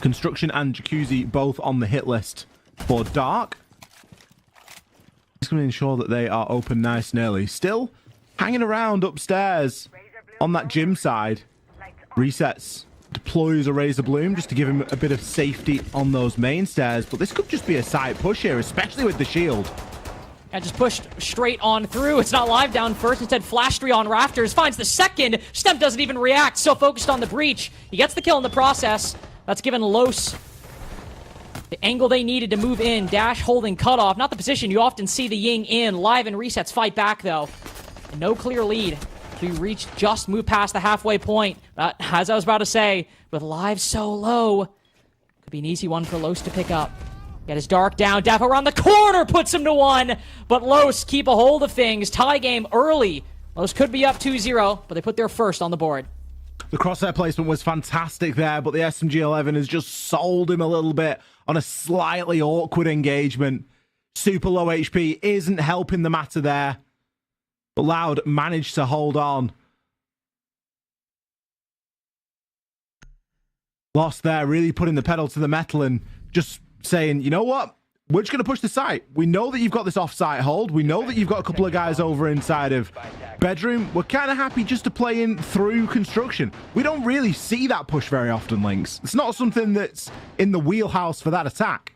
Construction and Jacuzzi both on the hit list for Dark. Just going to ensure that they are open nice and early. Still hanging around upstairs on that gym side. Resets. Deploys a Razor Bloom just to give him a bit of safety on those main stairs. But this could just be a side push here, especially with the shield. And just pushed straight on through. It's not live down first. Instead, Flastry on Rafters finds the second. Stemp doesn't even react. So focused on the breach. He gets the kill in the process. That's given Los the angle they needed to move in. Dash holding cutoff. Not the position you often see the Ying in. Live and Resets fight back, though. And no clear lead to reach, just move past the halfway point. But as I was about to say, with Live so low, could be an easy one for Los to pick up. Get his Dark down. Dafo around the corner puts him to 1. But Los keep a hold of things. Tie game early. Los could be up 2-0, but they put their first on the board. The crosshair placement was fantastic there, but the SMG-11 has just sold him a little bit on a slightly awkward engagement. Super low HP isn't helping the matter there. But Loud managed to hold on. Lost there, really putting the pedal to the metal and just saying, you know what? We're just going to push the site. We know that you've got this off-site hold. We know that you've got a couple of guys over inside of bedroom. We're kind of happy just to play in through construction. We don't really see that push very often, Lynx. It's not something that's in the wheelhouse for that attack.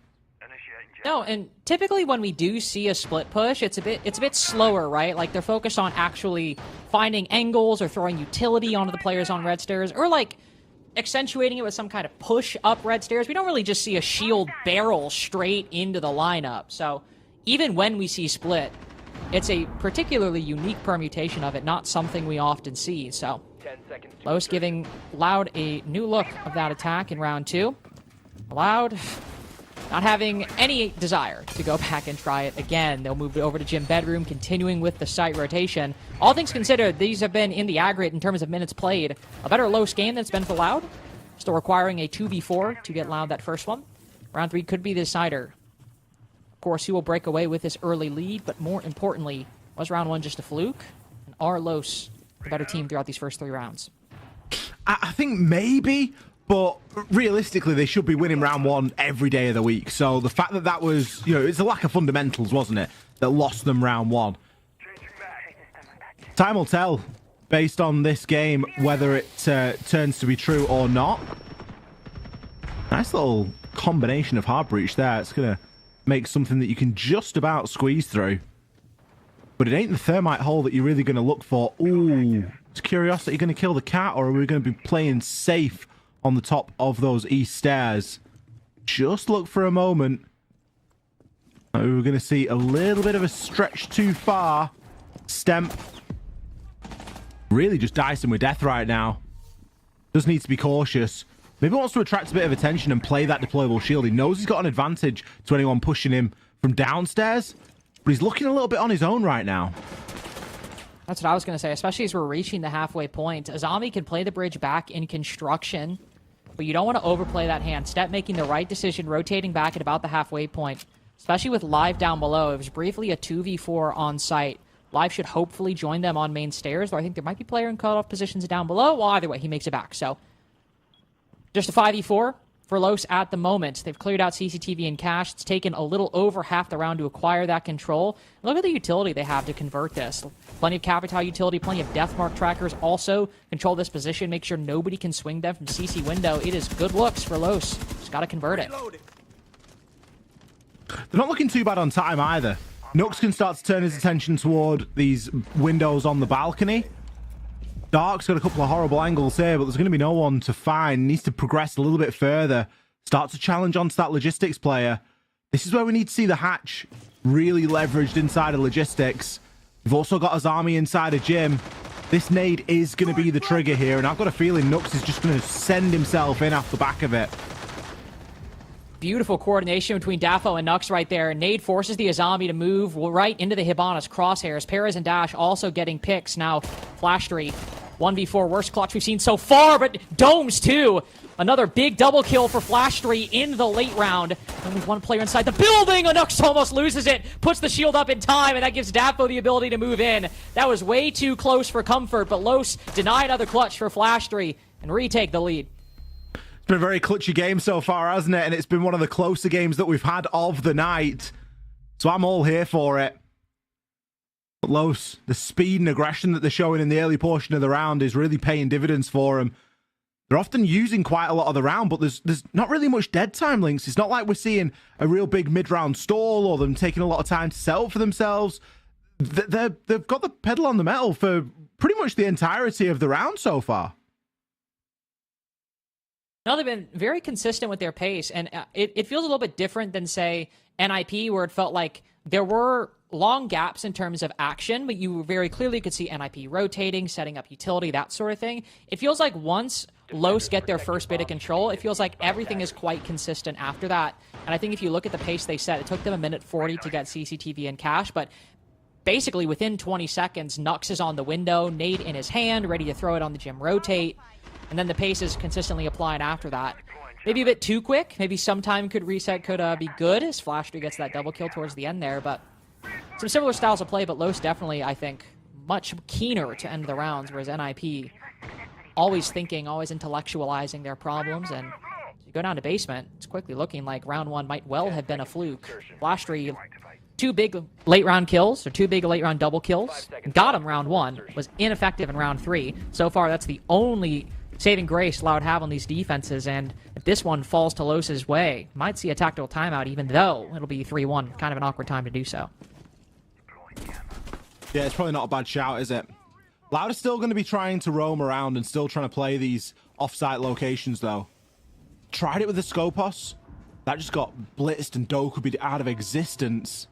No, and typically when we do see a split push, it's a bit slower, right? Like they're focused on actually finding angles or throwing utility onto the players on red stairs, or like accentuating it with some kind of push up red stairs. We don't really just see a shield barrel straight into the lineup. So even when we see split, it's a particularly unique permutation of it, not something we often see. So Los giving Loud a new look of that attack in round 2. Loud not having any desire to go back and try it again. They'll move it over to Gym Bedroom, continuing with the site rotation. All things considered, these have been, in the aggregate, in terms of minutes played, a better Los game than it's been for Loud. Still requiring a 2v4 to get Loud that first one. Round 3 could be the decider. Of course, he will break away with this early lead, but more importantly, was round 1 just a fluke? And are Los the better team throughout these first 3 rounds? I think maybe, but realistically, they should be winning round 1 every day of the week. So the fact that that was, it's a lack of fundamentals, wasn't it, that lost them round 1. Time will tell, based on this game, whether it turns to be true or not. Nice little combination of hard breach there. It's going to make something that you can just about squeeze through. But it ain't the thermite hole that you're really going to look for. Ooh, is Curiosity going to kill the cat, or are we going to be playing safe on the top of those east stairs? Just look for a moment. We're going to see a little bit of a stretch too far. Stemp really just dicing with death right now. Does need to be cautious. Maybe wants to attract a bit of attention and play that deployable shield. He knows he's got an advantage to anyone pushing him from downstairs, but he's looking a little bit on his own right now. That's what I was going to say, especially as we're reaching the halfway point. Azami can play the bridge back in construction, but you don't want to overplay that hand. Step making the right decision, rotating back at about the halfway point, especially with Live down below. It was briefly a 2v4 on site. Live should hopefully join them on main stairs, though I think there might be player in cutoff positions down below. Well, either way, he makes it back. So just a 5v4 for Los at the moment. They've cleared out CCTV and cash. It's taken a little over half the round to acquire that control. Look at the utility they have to convert this. Plenty of Capital utility, plenty of Deathmark trackers. Also control this position, make sure nobody can swing them from CC window. It is good looks for Los. Just got to convert it. They're not looking too bad on time either. Nux can start to turn his attention toward these windows on the balcony. Dark's got a couple of horrible angles here, but there's going to be no one to find. He needs to progress a little bit further. Start to challenge onto that logistics player. This is where we need to see the hatch really leveraged inside of logistics. We've also got Azami inside of Gym. This nade is going to be the trigger here, and I've got a feeling Nux is just going to send himself in off the back of it. Beautiful coordination between Dafo and Nux right there. Nade forces the Azami to move right into the Hibana's crosshairs. Perez and Dash also getting picks. Now, Flash 3, 1v4, worst clutch we've seen so far, but Domes too. Another big double kill for Flash 3 in the late round. Only one player inside the building. Nux almost loses it, puts the shield up in time, and that gives Dafo the ability to move in. That was way too close for comfort, but Los deny another clutch for Flash 3 and retake the lead. It's been a very clutchy game so far, hasn't it? And it's been one of the closer games that we've had of the night. So I'm all here for it. But Los, the speed and aggression that they're showing in the early portion of the round is really paying dividends for them. They're often using quite a lot of the round, but there's not really much dead time links. It's not like we're seeing a real big mid-round stall or them taking a lot of time to sell for themselves. They've got the pedal on the metal for pretty much the entirety of the round so far. No, they've been very consistent with their pace, and it feels a little bit different than, say, NIP, where it felt like there were long gaps in terms of action, but you very clearly could see NIP rotating, setting up utility, that sort of thing. It feels like once Los get their first bit of control, it feels like everything is quite consistent after that. And I think if you look at the pace they set, it took them a minute 40 to get CCTV and cash, but basically within 20 seconds, Nux is on the window, nade in his hand, ready to throw it on the Gym rotate. And then the pace is consistently applied after that. Maybe a bit too quick. Maybe sometime could reset could be good as Flash 3 gets that double kill towards the end there. But some similar styles of play, but Los definitely, I think, much keener to end the rounds, whereas NIP always thinking, always intellectualizing their problems. And you go down to basement, it's quickly looking like round 1 might well have been a fluke. Flash 3, 2 big late round kills, or 2 big late round double kills. Got him round 1, was ineffective in round 3. So far, that's the only saving grace Loud have on these defenses, and if this one falls to Los's way, might see a tactical timeout, even though it'll be 3-1. Kind of an awkward time to do so. Yeah, it's probably not a bad shout, is it? Loud is still going to be trying to roam around and still trying to play these off-site locations, though. Tried it with the Skopos. That just got blitzed and Dokubi out of existence.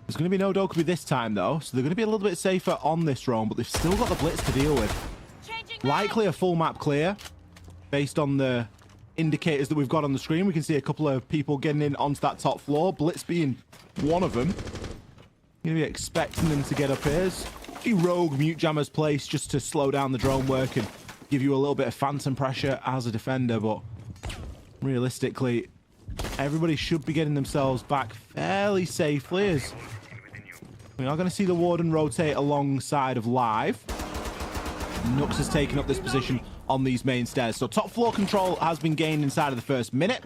There's going to be no Dokubi this time, though, so they're going to be a little bit safer on this roam, but they've still got the blitz to deal with. Likely a full map clear, based on the indicators that we've got on the screen. We can see a couple of people getting in onto that top floor, blitz being one of them. Going to be expecting them to get up here. A few rogue mute jammers placed just to slow down the drone work and give you a little bit of phantom pressure as a defender, but realistically, everybody should be getting themselves back fairly safely, as we are going to see the Warden rotate alongside of Live. Nux has taken up this position on these main stairs. So top floor control has been gained inside of the first minute.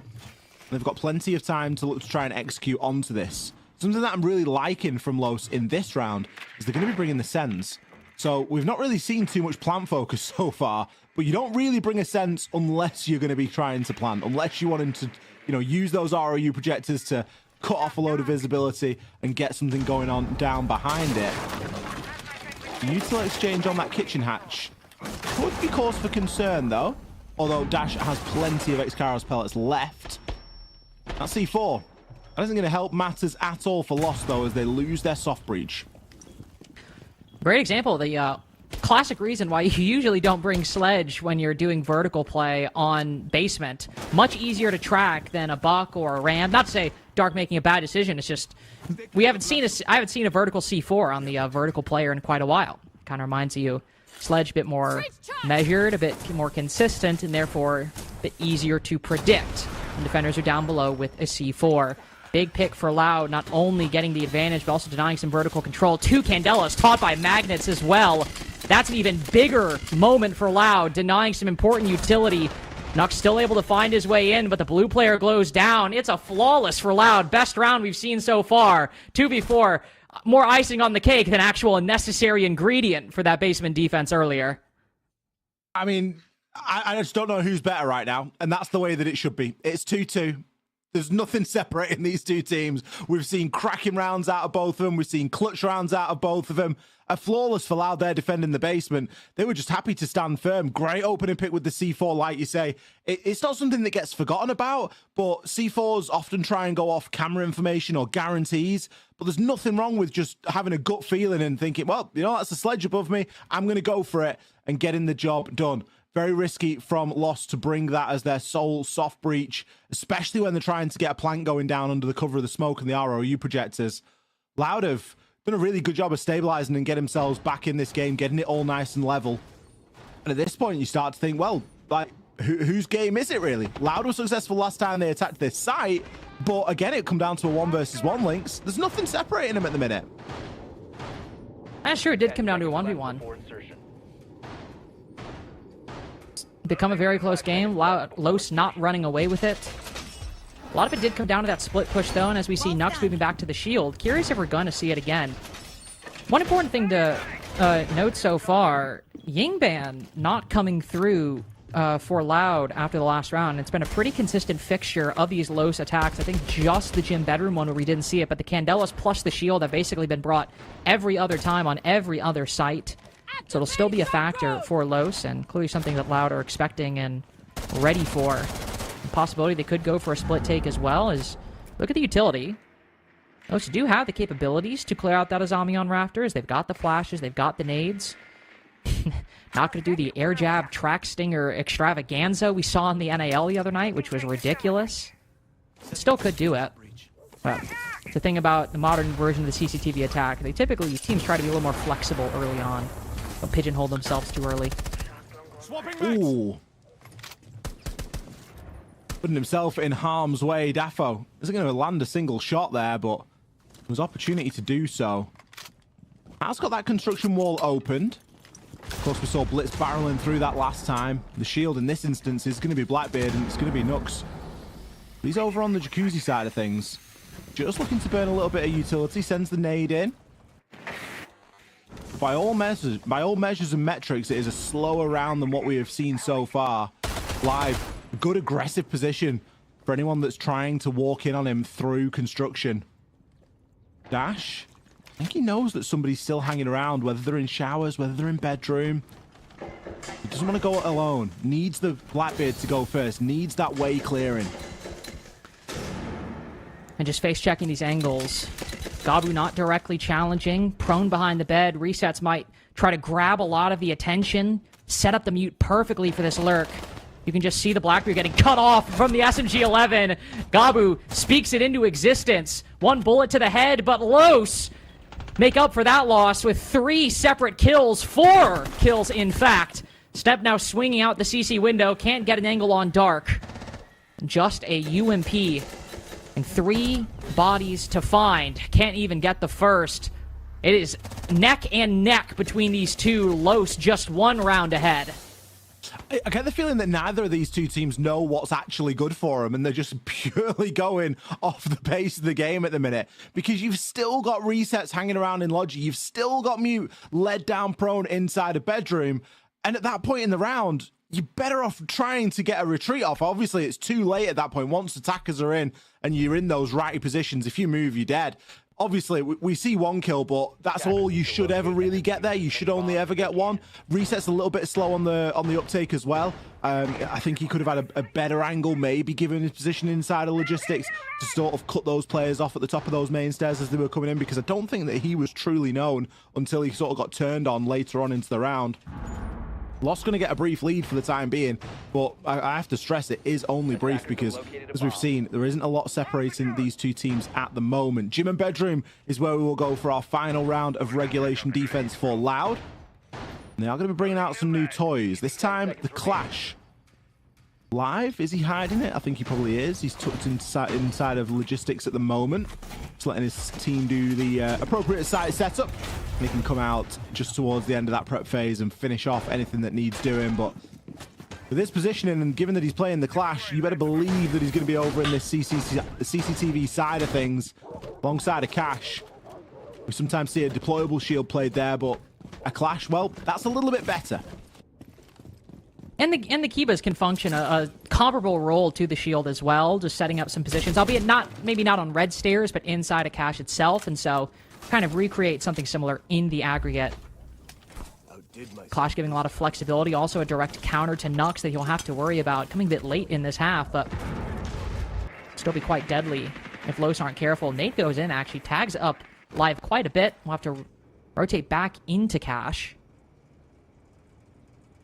They've got plenty of time to look to try and execute onto this. Something that I'm really liking from Los in this round is they're going to be bringing the Sens. So we've not really seen too much plant focus so far, but you don't really bring a Sense unless you're going to be trying to plant, unless you want to, you know, use those ROU projectors to cut off a load of visibility and get something going on down behind it. Util exchange on that kitchen hatch could be cause for concern, though, although Dash has plenty of Excaros pellets left. That's C4. That isn't going to help matters at all for Lost, though, as they lose their soft breach. Great example. The classic reason why you usually don't bring Sledge when you're doing vertical play on basement. Much easier to track than a Buck or a Ram. Not to say Dark making a bad decision. It's just I haven't seen a vertical C4 on the vertical player in quite a while. Kind of reminds you Sledge a bit more measured, a bit more consistent, and therefore a bit easier to predict. And defenders are down below with a C4. Big pick for Loud, not only getting the advantage, but also denying some vertical control. 2 Candelas taught by Magnets as well. That's an even bigger moment for Loud, denying some important utility. Nux still able to find his way in, but the blue player glows down. It's a flawless for Loud. Best round we've seen so far. 2v4, more icing on the cake than actual necessary ingredient for that basement defense earlier. I mean, I just don't know who's better right now, and that's the way that it should be. It's 2-2. There's nothing separating these two teams. We've seen cracking rounds out of both of them. We've seen clutch rounds out of both of them. A flawless for Loud there defending the basement. They were just happy to stand firm. Great opening pick with the C4, like you say. It's not something that gets forgotten about, but C4s often try and go off camera information or guarantees, but there's nothing wrong with just having a gut feeling and thinking, well, you know, that's a Sledge above me. I'm going to go for it and getting the job done. Very risky from Lost to bring that as their sole soft breach, especially when they're trying to get a plank going down under the cover of the smoke and the ROU projectors. Loud have done a really good job of stabilizing and getting themselves back in this game, getting it all nice and level. And at this point, you start to think, well, like, whose game is it really? Loud was successful last time they attacked this site, but again, it come down to a 1v1 links. There's nothing separating them at the minute. Sure, it did come down to a 1v1. Become a very close game. Los not running away with it. A lot of it did come down to that split push, though, and as we see Nux moving back to the shield, curious if we're going to see it again. One important thing to note so far, Yingban not coming through for Loud after the last round. It's been a pretty consistent fixture of these Los attacks. I think just the gym bedroom one where we didn't see it, but the Candelas plus the shield have basically been brought every other time on every other site. So it'll still be a factor for Los, and clearly something that Loud are expecting and ready for. The possibility they could go for a split take as well is, look at the utility. Los do have the capabilities to clear out that Azami on Rafters. They've got the flashes, they've got the nades. Not going to do the air jab track stinger extravaganza we saw in the NAL the other night, which was ridiculous. But still could do it. But the thing about the modern version of the CCTV attack, teams try to be a little more flexible early on. Don't pigeonhole themselves too early. Ooh. Putting himself in harm's way. Daffo isn't going to land a single shot there, but there's opportunity to do so. Has got that construction wall opened. Of course, we saw Blitz barreling through that last time. The shield in this instance is going to be Blackbeard, and it's going to be Nux. He's over on the jacuzzi side of things. Just looking to burn a little bit of utility. Sends the nade in. by all measures and metrics, it is a slower round than what we have seen so far. Live, good aggressive position for anyone that's trying to walk in on him through construction. Dash, I think he knows that somebody's still hanging around, whether they're in showers, whether they're in bedroom. He doesn't want to go alone. Needs the Blackbeard to go first. Needs that way clearing. And just face checking these angles. Gabu not directly challenging. Prone behind the bed. Resets might try to grab a lot of the attention. Set up the mute perfectly for this lurk. You can just see the Blackbeard getting cut off from the SMG-11. Gabu speaks it into existence. One bullet to the head, but Los make up for that loss with 3 separate kills. 4 kills, in fact. Step now swinging out the CC window. Can't get an angle on Dark. Just a UMP. And 3 bodies to find. Can't even get the first. It is neck and neck between these two. Los just 1 round ahead. I get the feeling that neither of these two teams know what's actually good for them, and they're just purely going off the pace of the game at the minute, because you've still got resets hanging around in Logi, you've still got mute led down prone inside a bedroom, and at that point in the round, you're better off trying to get a retreat off. Obviously, it's too late at that point. Once attackers are in and you're in those righty positions, if you move, you're dead. Obviously, we see 1 kill, but that's all you should ever really get there. You should only ever get 1. Reset's a little bit slow on the uptake as well. I think he could have had a better angle, maybe given his position inside of logistics, to sort of cut those players off at the top of those main stairs as they were coming in, because I don't think that he was truly known until he sort of got turned on later on into the round. Lost going to get a brief lead for the time being, but I have to stress it is only brief, because as we've seen, there isn't a lot separating these two teams at the moment. Gym and Bedroom is where we will go for our final round of regulation defense for Loud. And they are going to be bringing out some new toys. This time, the Clash. Live, is he hiding it? I think he probably is. He's tucked inside of logistics at the moment. Just letting his team do the appropriate site setup. And he can come out just towards the end of that prep phase and finish off anything that needs doing. But with this positioning, and given that he's playing the Clash, you better believe that he's going to be over in this CCTV side of things, alongside a Cash. We sometimes see a deployable shield played there, but a Clash, well, that's a little bit better. And the Kibas can function a comparable role to the shield as well, just setting up some positions, albeit maybe not on red stairs, but inside a cache itself, and so kind of recreate something similar in the aggregate. Clash giving a lot of flexibility, also a direct counter to Nux that he'll have to worry about coming a bit late in this half, but still be quite deadly if Los aren't careful. Nate goes in, actually tags up Live quite a bit. We'll have to rotate back into Cache.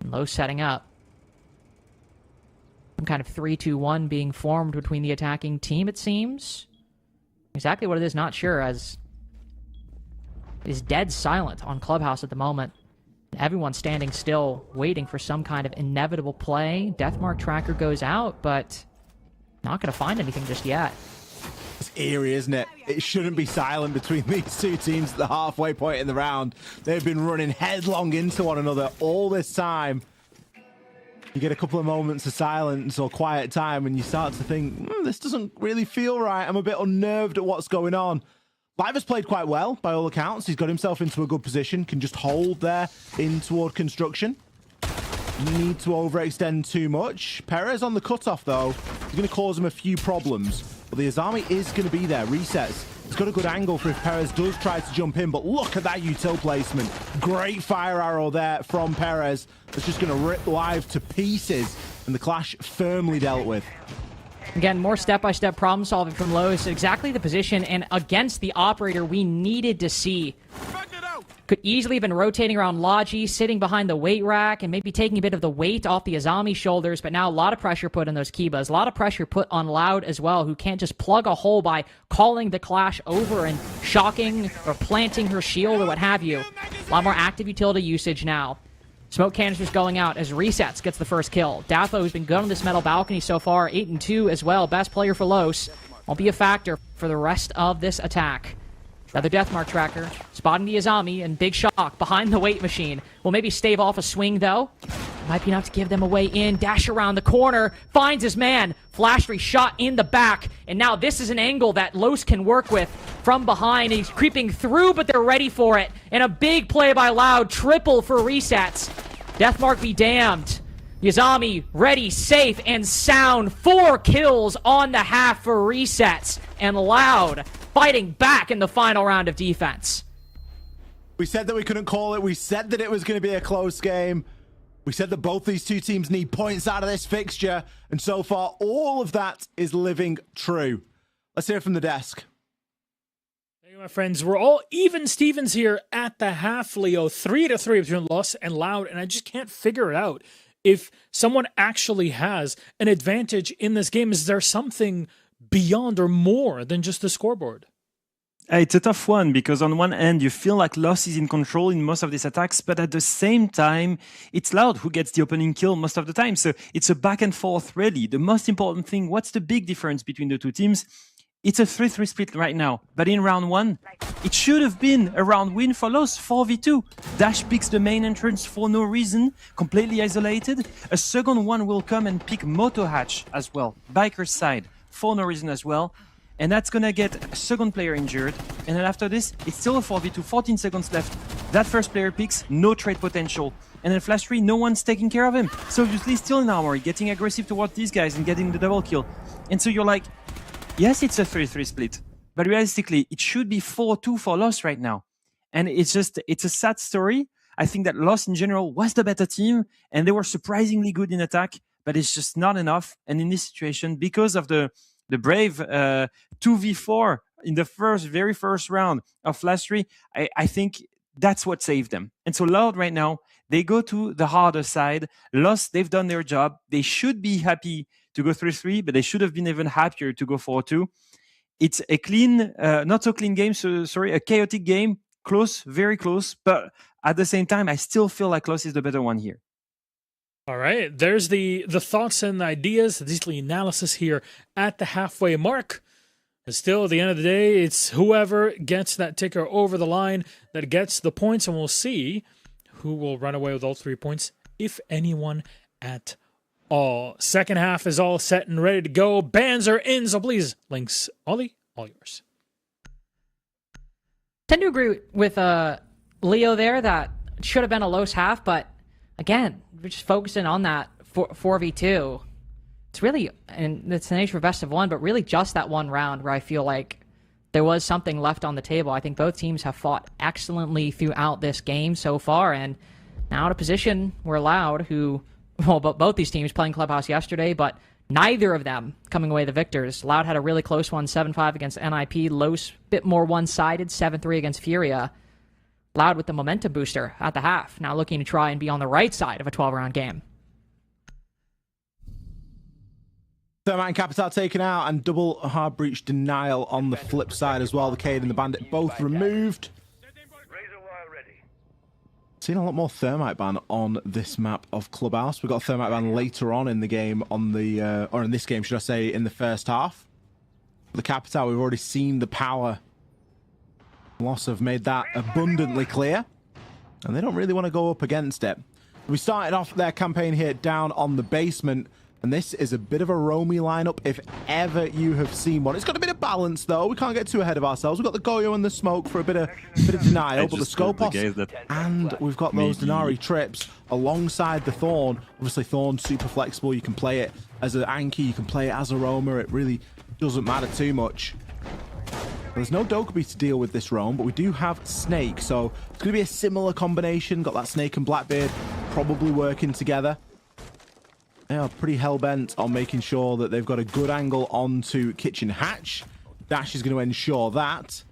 Los setting up. Some kind of 3-2-1 being formed between the attacking team, it seems. Exactly what it is, not sure, as it is dead silent on Clubhouse at the moment. Everyone's standing still, waiting for some kind of inevitable play. Deathmark tracker goes out, but not going to find anything just yet. It's eerie, isn't it? It shouldn't be silent between these two teams at the halfway point in the round. They've been running headlong into one another all this time. You get a couple of moments of silence or quiet time and you start to think, this doesn't really feel right. I'm a bit unnerved at what's going on. Live has played quite well, by all accounts. He's got himself into a good position, can just hold there in toward construction. Need to overextend too much. Perez on the cutoff, though, is going to cause him a few problems. But the Azami is going to be there. Resets. He's got a good angle for if Perez does try to jump in, but look at that util placement. Great fire arrow there from Perez. That's just going to rip Live to pieces, and the Clash firmly dealt with. Again, more step-by-step problem solving from Lowe's. Exactly the position and against the operator we needed to see. Could easily have been rotating around Logi, sitting behind the weight rack, and maybe taking a bit of the weight off the Azami shoulders, but now a lot of pressure put on those Kibas. A lot of pressure put on Loud as well, who can't just plug a hole by calling the Clash over and shocking or planting her shield or what have you. A lot more active utility usage now. Smoke canisters going out as Resets gets the first kill. Dathlo, who's been good on this metal balcony so far, 8-2 as well. Best player for Los. Won't be a factor for the rest of this attack. Another Deathmark tracker, spotting the Azami, and big shock behind the weight machine. Will maybe stave off a swing, though. Might be enough to give them a way in. Dash around the corner, finds his man. Flash shot in the back, and now this is an angle that Los can work with. from behind. He's creeping through, but they're ready for it. And a big play by Loud. Triple for resets. Deathmark be damned. Yazami ready, safe, and sound. 4 kills on the half for resets. And Loud fighting back in the final round of defense. We said that we couldn't call it. We said that it was going to be a close game. We said that both these two teams need points out of this fixture. And so far, all of that is living true. Let's hear it from the desk. Hey, my friends, we're all even Stevens here at the half, Leo. 3-3 between Lost and Loud, and I just can't figure it out. If someone actually has an advantage in this game, is there something beyond or more than just the scoreboard? It's a tough one because on one end you feel like Lost is in control in most of these attacks, but at the same time it's Loud who gets the opening kill most of the time. So it's a back and forth really. The most important thing, what's the big difference between the two teams? It's a 3-3 split right now, but in round 1 it should have been a round win for Lost, 4v2. Dash picks the main entrance for no reason, completely isolated. A second one will come and pick Moto Hatch as well, Biker's side, for no reason as well. And that's gonna get a second player injured. And then after this, it's still a 4v2, 14 seconds left. That first player picks, no trade potential. And then Flash 3, no one's taking care of him. So obviously still in armory, getting aggressive towards these guys and getting the double kill. And so you're like, yes, it's a 3-3 split. But realistically, it should be 4-2 for Lost right now. And it's a sad story. I think that Lost in general was the better team. And they were surprisingly good in attack. But it's just not enough. And in this situation, because of the brave 2v4 in the very first round of Flash 3, I think that's what saved them. And so Loud right now, they go to the harder side. Lost, they've done their job. They should be happy to go 3-3, but they should have been even happier to go 4-2. It's a clean, not so clean game, a chaotic game, close, very close, but at the same time, I still feel like Lost is the better one here. All right, there's the thoughts and ideas, the analysis here at the halfway mark. And still, at the end of the day, it's whoever gets that ticker over the line that gets the points, and we'll see who will run away with all 3 points, if anyone at all. Second half is all set and ready to go. Bans are in, so please, Lynx, Ollie, all yours. Tend to agree with Leo there that it should have been a Los half, but again, we're just focusing on that 4v2. It's really, and it's the nature of best of one, but really just that one round where I feel like there was something left on the table. I think both teams have fought excellently throughout this game so far, and now in a position where Loud, who, well, both these teams playing Clubhouse yesterday, but neither of them coming away the victors. Loud had a really close one, 7-5 against NIP. Los, bit more one-sided, 7-3 against Furia. Loud with the momentum booster at the half, now looking to try and be on the right side of a 12-round game. Thermite and Capital taken out, and double hard breach denial on the flip side as well. The Cade and the Bandit both removed. Seen a lot more Thermite ban on this map of Clubhouse. We've got a Thermite ban later on in the game, or in this game, should I say, in the first half. The Capital, we've already seen the power. Loss have made that abundantly clear, and they don't really want to go up against it. We started off their campaign here down on the basement, and this is a bit of a roamy lineup if ever you have seen one. It's got a bit of balance though. We can't get too ahead of ourselves. We've got the Goyo and the smoke for a bit of denial, but the Scopos, and we've got those Denari trips alongside the Thorn. Obviously Thorn's super flexible. You can play it as an Anki, you can play it as a roamer. It really doesn't matter too much. There's no Dokkaebi to deal with this roam, but we do have Snake, so it's going to be a similar combination. Got that Snake and Blackbeard probably working together. They are pretty hell-bent on making sure that they've got a good angle onto Kitchen Hatch. Dash is going to ensure that.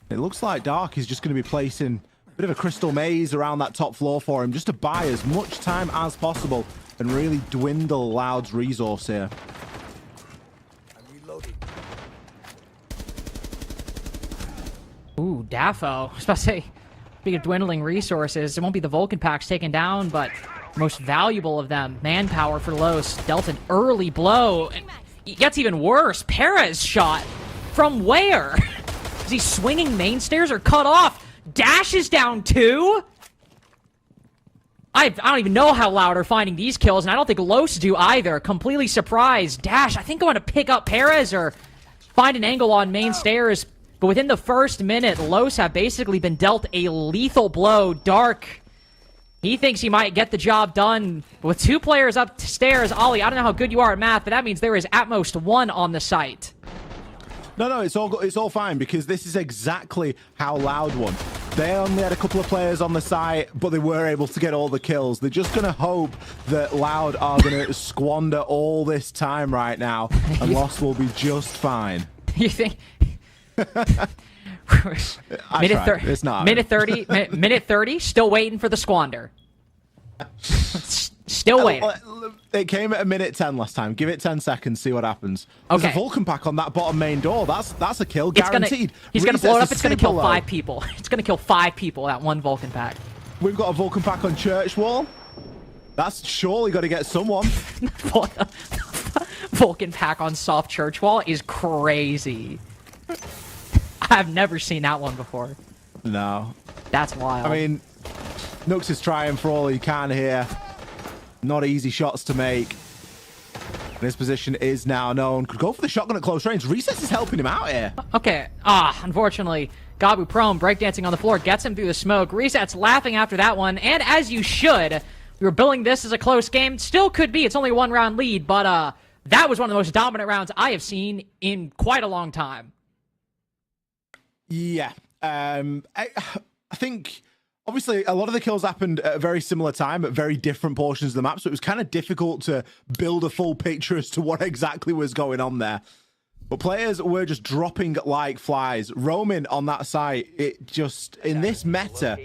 It looks like Dark is just going to be placing a bit of a crystal maze around that top floor for him, just to buy as much time as possible and really dwindle Loud's resource here. Ooh, Daffo. I was about to say, speaking of dwindling resources, it won't be the Vulcan packs taken down, but most valuable of them, manpower for Los, dealt an early blow. And it gets even worse. Perez shot from where? Is he swinging main stairs or cut off? Dash is down too? I don't even know how Loud are finding these kills, and I don't think Los do either. Completely surprised. Dash, I think, going to pick up Perez or find an angle on main stairs. But within the first minute, Los have basically been dealt a lethal blow. Dark, he thinks he might get the job done. With 2 players upstairs, Ollie, I don't know how good you are at math, but that means there is at most 1 on the site. No, it's all fine, because this is exactly how Loud won. They only had a couple of players on the site, but they were able to get all the kills. They're just going to hope that Loud are going to squander all this time right now, and Lost will be just fine. You think? It's not. Minute 30, still waiting for the squander. Still waiting. It came at a minute 10 last time. Give it 10 seconds, see what happens. There's a Vulcan pack on that bottom main door. That's a kill, guaranteed. He's going to blow it up. It's going to kill 5 people. It's going to kill 5 people, that one Vulcan pack. We've got a Vulcan pack on Church Wall. That's surely got to get someone. Vulcan pack on soft church wall is crazy. I've never seen that one before. No. That's wild. I mean, Nux is trying for all he can here. Not easy shots to make. His position is now known. Could go for the shotgun at close range. Recess is helping him out here. Okay. Unfortunately, Gabu prone, breakdancing on the floor, gets him through the smoke. Reset's laughing after that one, and as you should. We were billing this as a close game. Still could be. It's only a 1-round lead, but that was one of the most dominant rounds I have seen in quite a long time. Yeah. I think, obviously, a lot of the kills happened at a very similar time, at very different portions of the map, so it was kind of difficult to build a full picture as to what exactly was going on there. But players were just dropping like flies. Roaming on that site, it just, in this meta,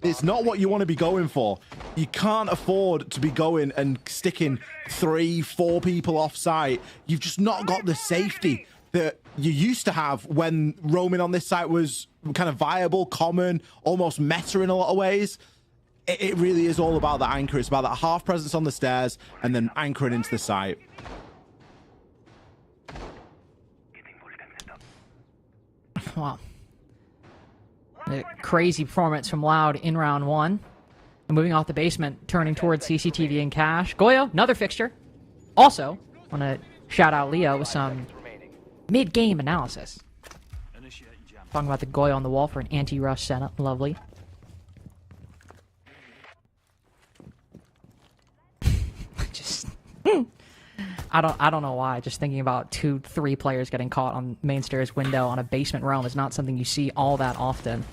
it's not what you want to be going for. You can't afford to be going and sticking 3-4 people off site. You've just not got the safety that you used to have when roaming on this site was kind of viable, common, almost meta in a lot of ways. It really is all about the anchor. It's about that half presence on the stairs and then anchoring into the site. Wow. A crazy performance from Loud in round 1. And moving off the basement, turning towards CCTV and Cash. Goyo, another fixture. Also, want to shout out Leo with some mid-game analysis. Talking about the Goyo on the wall for an anti-rush setup. Lovely. Just... I don't know why. Just thinking about 2-3 players getting caught on main stairs window on a basement realm is not something you see all that often.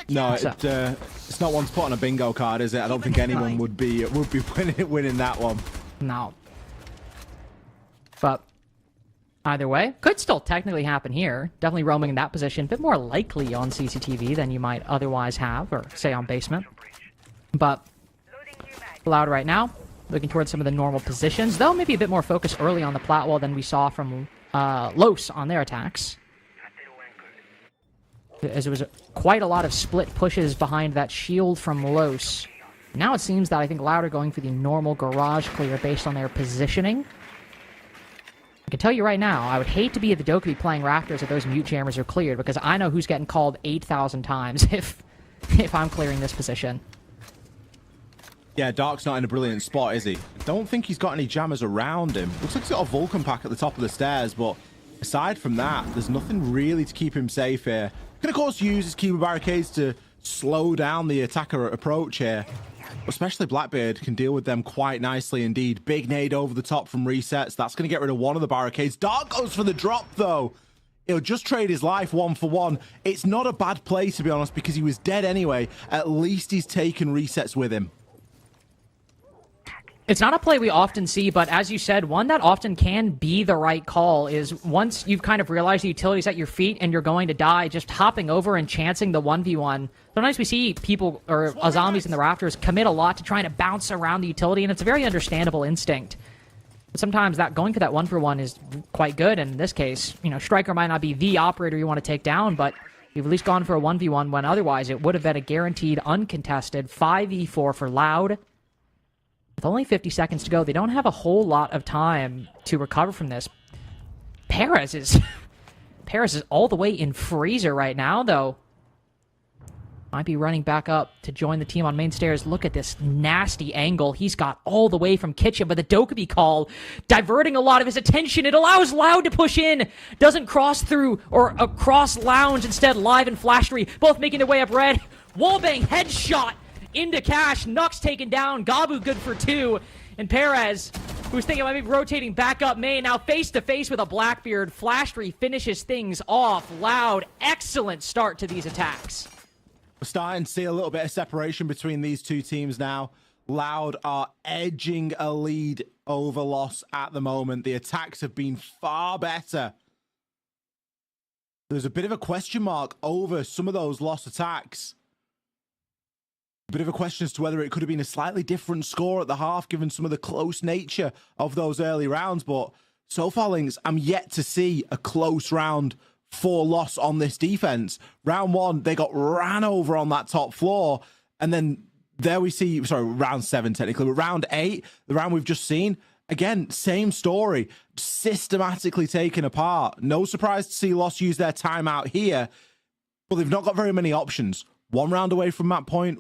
No, it's not one to put on a bingo card, is it? I don't think anyone would be winning that one. No. But either way, could still technically happen here. Definitely roaming in that position, a bit more likely on CCTV than you might otherwise have, or say on basement. But Loud right now, looking towards some of the normal positions, though maybe a bit more focus early on the plat wall than we saw from Los on their attacks. As there was quite a lot of split pushes behind that shield from Los. Now it seems that I think Loud are going for the normal garage clear based on their positioning. I can tell you right now, I would hate to be at the Dokkaebi playing Raptors if those mute jammers are cleared, because I know who's getting called 8,000 times if I'm clearing this position. Yeah, Dark's not in a brilliant spot, is he? I don't think he's got any jammers around him. Looks like he's got a Vulcan pack at the top of the stairs, but aside from that, there's nothing really to keep him safe here. Can, of course, use his Kiba barricades to slow down the attacker approach here. Especially Blackbeard can deal with them quite nicely indeed. Big nade over the top from resets. That's going to get rid of one of the barricades. Dark goes for the drop, though. He'll just trade his life 1-for-1. It's not a bad play, to be honest, because he was dead anyway. At least he's taken resets with him. It's not a play we often see, but as you said, one that often can be the right call is once you've kind of realized the utility's at your feet and you're going to die, just hopping over and chancing the 1v1. Sometimes we see people, or zombies in the rafters, commit a lot to trying to bounce around the utility, and it's a very understandable instinct. But sometimes that going for that 1-for-1 is quite good, and in this case, you know, Striker might not be the operator you want to take down, but you've at least gone for a 1v1 when otherwise it would have been a guaranteed, uncontested 5v4 for Loud. With only 50 seconds to go, they don't have a whole lot of time to recover from this. Perez is all the way in freezer right now, though. Might be running back up to join the team on main stairs. Look at this nasty angle he's got all the way from kitchen, but the Dokkaebi call diverting a lot of his attention. It allows Loud to push in. Doesn't cross through or across Lounge. Instead, Live and Flashery both making their way up red. Wallbang headshot into Cash. Nux taken down. Gabu good for 2. And Perez, who's thinking about maybe rotating back up main, now face-to-face with a Blackbeard. Flashery finishes things off. Loud, excellent start to these attacks. We're starting to see a little bit of separation between these two teams now. Loud are edging a lead over Loss at the moment. The attacks have been far better. There's a bit of a question mark over some of those Loss attacks. A bit of a question as to whether it could have been a slightly different score at the half, given some of the close nature of those early rounds. But so far, Links, I'm yet to see a close round for Loss on this defense. Round 1, they got ran over on that top floor. And then there we see, sorry, round 7 technically, but round 8, the round we've just seen, again, same story, systematically taken apart. No surprise to see Loss use their timeout here, but they've not got very many options. 1 round away from that point,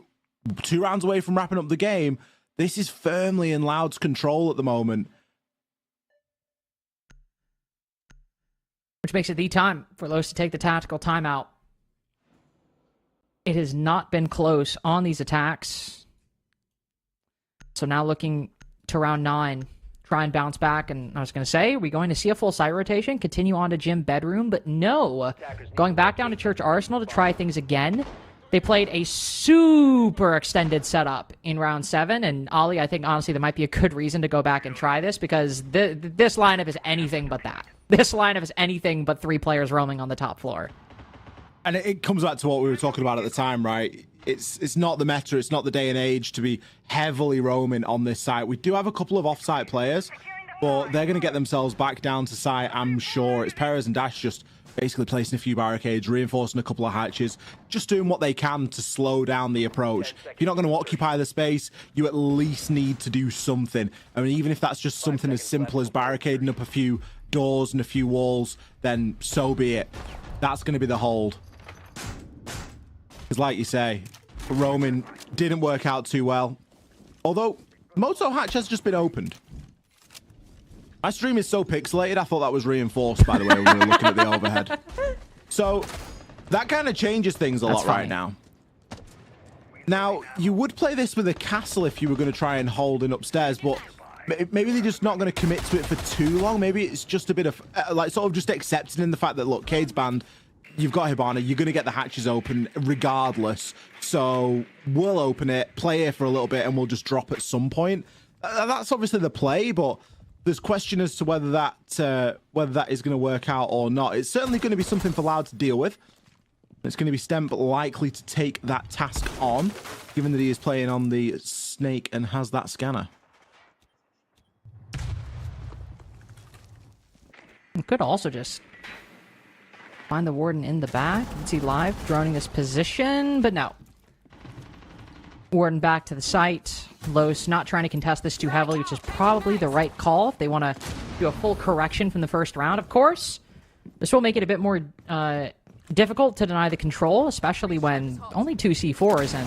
2 rounds away from wrapping up the game. This is firmly in Loud's control at the moment. Which makes it the time for Los to take the tactical timeout. It has not been close on these attacks. So now looking to round 9, try and bounce back. And I was going to say, are we going to see a full site rotation, continue on to Gym Bedroom? But no, going back down to Church Arsenal to try things again. They played a super extended setup in round 7. And Ollie, I think honestly there might be a good reason to go back and try this, because this lineup is anything but that. This lineup is anything but 3 players roaming on the top floor. And it comes back to what we were talking about at the time, right? It's not the meta, it's not the day and age to be heavily roaming on this site. We do have a couple of off-site players, but they're going to get themselves back down to site, I'm sure. It's Perez and Dash just basically placing a few barricades, reinforcing a couple of hatches, just doing what they can to slow down the approach. If you're not going to occupy the space, you at least need to do something. I mean, even if that's just something as simple as barricading up a few doors and a few walls, then so be it. That's going to be the hold. Because like you say, roaming didn't work out too well. Although, Moto Hatch has just been opened. My stream is so pixelated, I thought that was reinforced, by the way, when we were looking at the overhead. So, that kind of changes things a lot right now. Now, you would play this with a castle if you were going to try and hold in upstairs, but maybe they're just not going to commit to it for too long. Maybe it's just a bit of, like, sort of just accepting in the fact that, look, Cade's banned, you've got Hibana, you're going to get the hatches open regardless. So, we'll open it, play here for a little bit, and we'll just drop at some point. That's obviously the play, but there's question as to whether that is going to work out or not. It's certainly going to be something for Loud to deal with. It's going to be Stemp likely to take that task on, given that he is playing on the Snake and has that scanner. We could also just find the Warden in the back. You can see Live droning this position, but no. Warden back to the site. Los not trying to contest this too heavily, which is probably the right call if they want to do a full correction from the first round, of course. This will make it a bit more difficult to deny the control, especially when only 2 C4s, and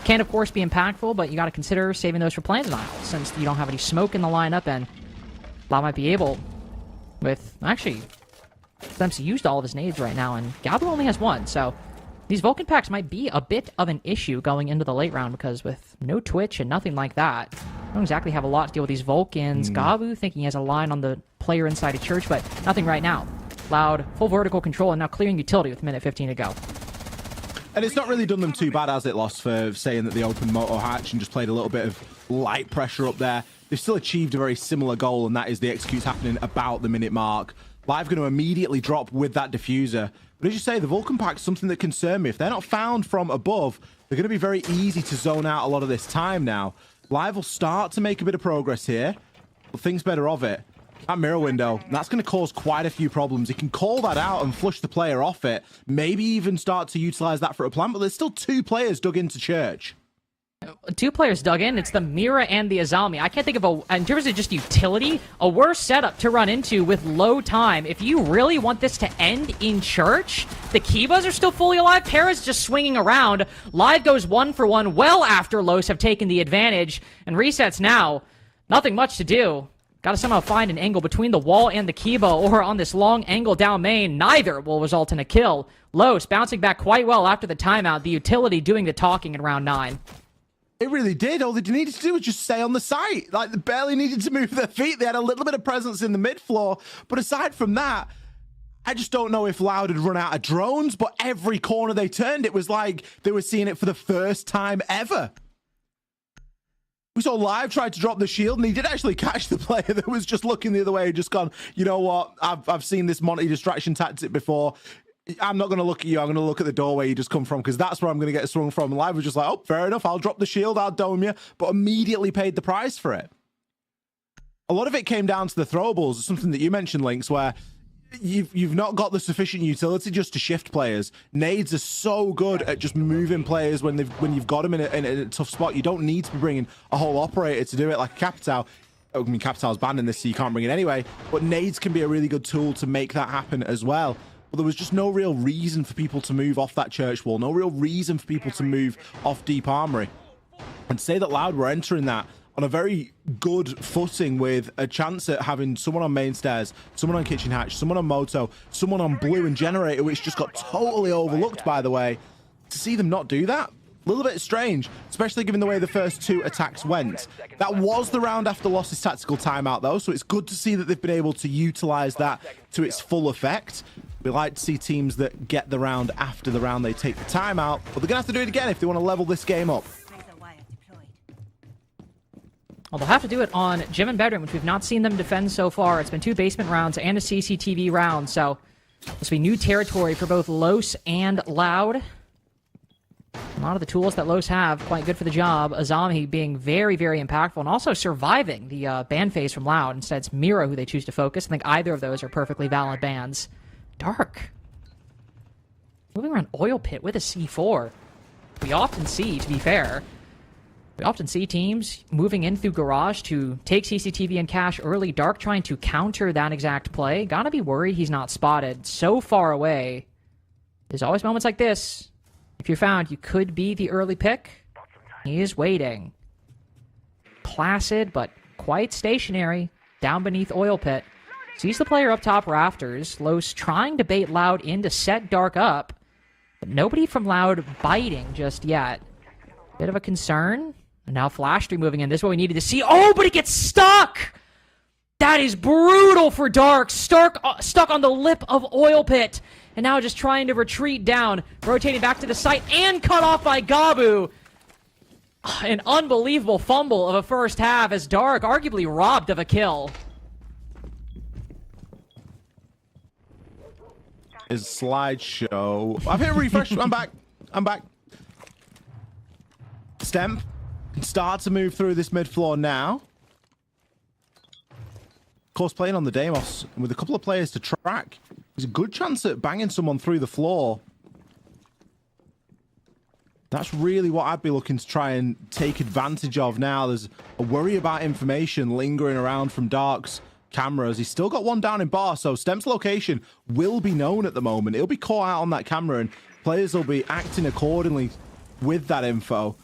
can, of course, be impactful, but you got to consider saving those for plan denial, since you don't have any smoke in the lineup, and Law might be able with... Actually, Dempsey used all of his nades right now, and Gabu only has 1, so these Vulcan packs might be a bit of an issue going into the late round, because with no Twitch and nothing like that, you don't exactly have a lot to deal with these Vulcans. Gabu thinking he has a line on the player inside a church, but nothing right now. Loud, full vertical control, and now clearing utility with minute 15 to go. And it's not really done them too bad, has it, Lost, for saying that they opened Moto Hatch and just played a little bit of light pressure up there. They've still achieved a very similar goal, and that is the executes happening about the minute mark. Live going to immediately drop with that diffuser. But as you say, the Vulcan pack's something that concern me. If they're not found from above, they're going to be very easy to zone out a lot of this time now. Live will start to make a bit of progress here, but things better of it. That mirror window, that's going to cause quite a few problems. He can call that out and flush the player off it. Maybe even start to utilize that for a plan, but there's still 2 players dug into Church. Two players dug in. It's the Mira and the Azami. I can't think of in terms of just utility, a worse setup to run into with low time. If you really want this to end in church, the Kivas are still fully alive. Para's just swinging around. Live goes 1-for-1 well after Los have taken the advantage. And resets now. Nothing much to do. Gotta somehow find an angle between the wall and the Kiva, or on this long angle down main. Neither will result in a kill. Los bouncing back quite well after the timeout. The utility doing the talking in round 9. It really did. All they needed to do was just stay on the site. Like, they barely needed to move their feet. They had a little bit of presence in the mid floor. But aside from that, I just don't know if Loud had run out of drones, but every corner they turned, it was like they were seeing it for the first time ever. We saw Live try to drop the shield, and he did actually catch the player that was just looking the other way and just gone, you know what, I've seen this Monty distraction tactic before. I'm not going to look at you. I'm going to look at the doorway you just come from, because that's where I'm going to get swung from. And Live was just like, oh, fair enough. I'll drop the shield. I'll dome you. But immediately paid the price for it. A lot of it came down to the throwables, something that you mentioned, Lynx, where you've not got the sufficient utility just to shift players. Nades are so good at just moving players when you've got them in a tough spot. You don't need to be bringing a whole operator to do it like Capital. I mean, Capital's banned in this, so you can't bring it anyway. But Nades can be a really good tool to make that happen as well. But there was just no real reason for people to move off that church wall. No real reason for people to move off Deep Armory. And to say that Loud were entering that on a very good footing with a chance at having someone on main stairs, someone on kitchen hatch, someone on moto, someone on blue and generator, which just got totally overlooked, by the way. To see them not do that, a little bit strange, especially given the way the first 2 attacks went. That was the round after Loss's tactical timeout, though, so it's good to see that they've been able to utilize that to its full effect. We like to see teams that get the round after the round they take the timeout, but they're going to have to do it again if they want to level this game up. Well, they'll have to do it on Gym and Bedroom, which we've not seen them defend so far. It's been 2 basement rounds and a CCTV round, so this will be new territory for both Los and Loud. A lot of the tools that Los have, quite good for the job. Azami being very, very impactful, and also surviving the ban phase from Loud. Instead, it's Miro who they choose to focus. I think either of those are perfectly valid bans. Dark. Moving around Oil Pit with a C4. We often see, to be fair, teams moving in through Garage to take CCTV and cash early. Dark trying to counter that exact play. Gotta be worried he's not spotted so far away. There's always moments like this. If you're found, you could be the early pick. He is waiting. Placid, but quite stationary, down beneath Oil Pit. Sees the player up top rafters. Los trying to bait Loud in to set Dark up. But nobody from Loud biting just yet. Bit of a concern. And now Flash 3 moving in. This is what we needed to see. Oh, but it gets stuck! That is brutal for Dark. Stuck on the lip of Oil Pit. And now just trying to retreat down. Rotating back to the site and cut off by Gabu. An unbelievable fumble of a first half as Dark arguably robbed of a kill. Is slideshow. I've hit refresh. I'm back. Stemp can start to move through this mid floor now. Of course, playing on the Deimos with a couple of players to track. There's a good chance at banging someone through the floor. That's really what I'd be looking to try and take advantage of now. There's a worry about information lingering around from Dark's cameras. He's still got one down in bar, so Stemp's location will be known at the moment. It'll be caught out on that camera, and players will be acting accordingly with that info.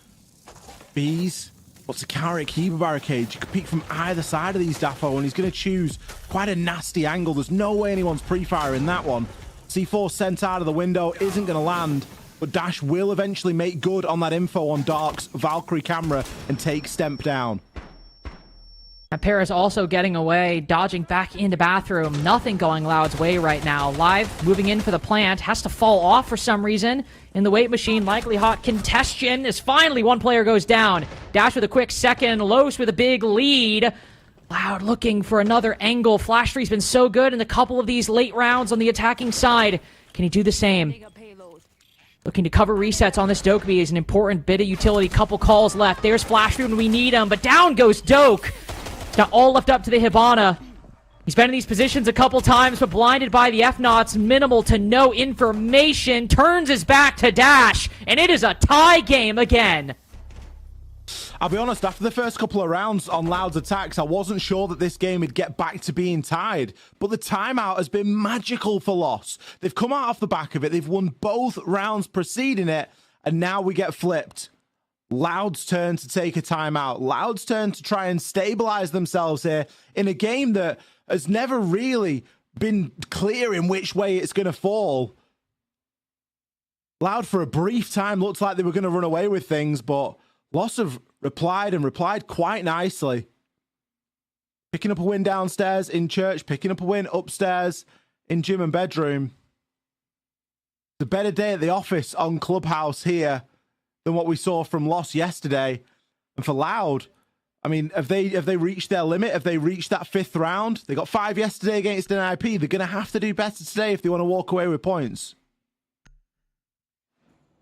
Bees, what's a carry Kiva barricade? You could peek from either side of these Daffo, and he's going to choose quite a nasty angle. There's no way anyone's pre-firing that one. C4 sent out of the window, isn't going to land, but Dash will eventually make good on that info on Dark's Valkyrie camera and take Stemp down. And Paris also getting away, dodging back into bathroom. Nothing going Loud's way right now. Live moving in for the plant. Has to fall off for some reason. In the weight machine, likely hot congestion as finally one player goes down. Dash with a quick second. Los with a big lead. Loud looking for another angle. Flash 3's been so good in a couple of these late rounds on the attacking side. Can he do the same? Looking to cover resets on this Dokeby is an important bit of utility. Couple calls left. There's Flash 3 when we need him, but down goes Doke. It's not all left up to the Hibana. He's been in these positions a couple times, but blinded by the F-Nauts. Minimal to no information. Turns his back to Dash, and it is a tie game again. I'll be honest, after the first couple of rounds on Loud's attacks, I wasn't sure that this game would get back to being tied. But the timeout has been magical for Loss. They've come out off the back of it. They've won both rounds preceding it. And now we get flipped. Loud's turn to take a timeout. Loud's turn to try and stabilize themselves here in a game that has never really been clear in which way it's going to fall. Loud for a brief time looked like they were going to run away with things, but Loss have replied and replied quite nicely. Picking up a win downstairs in church, picking up a win upstairs in gym and bedroom. It's a better day at the office on Clubhouse here than what we saw from Loss yesterday. And for Loud, I mean, have they reached their limit? Have they reached that 5th round? They got 5 yesterday against NIP. They're going to have to do better today if they want to walk away with points.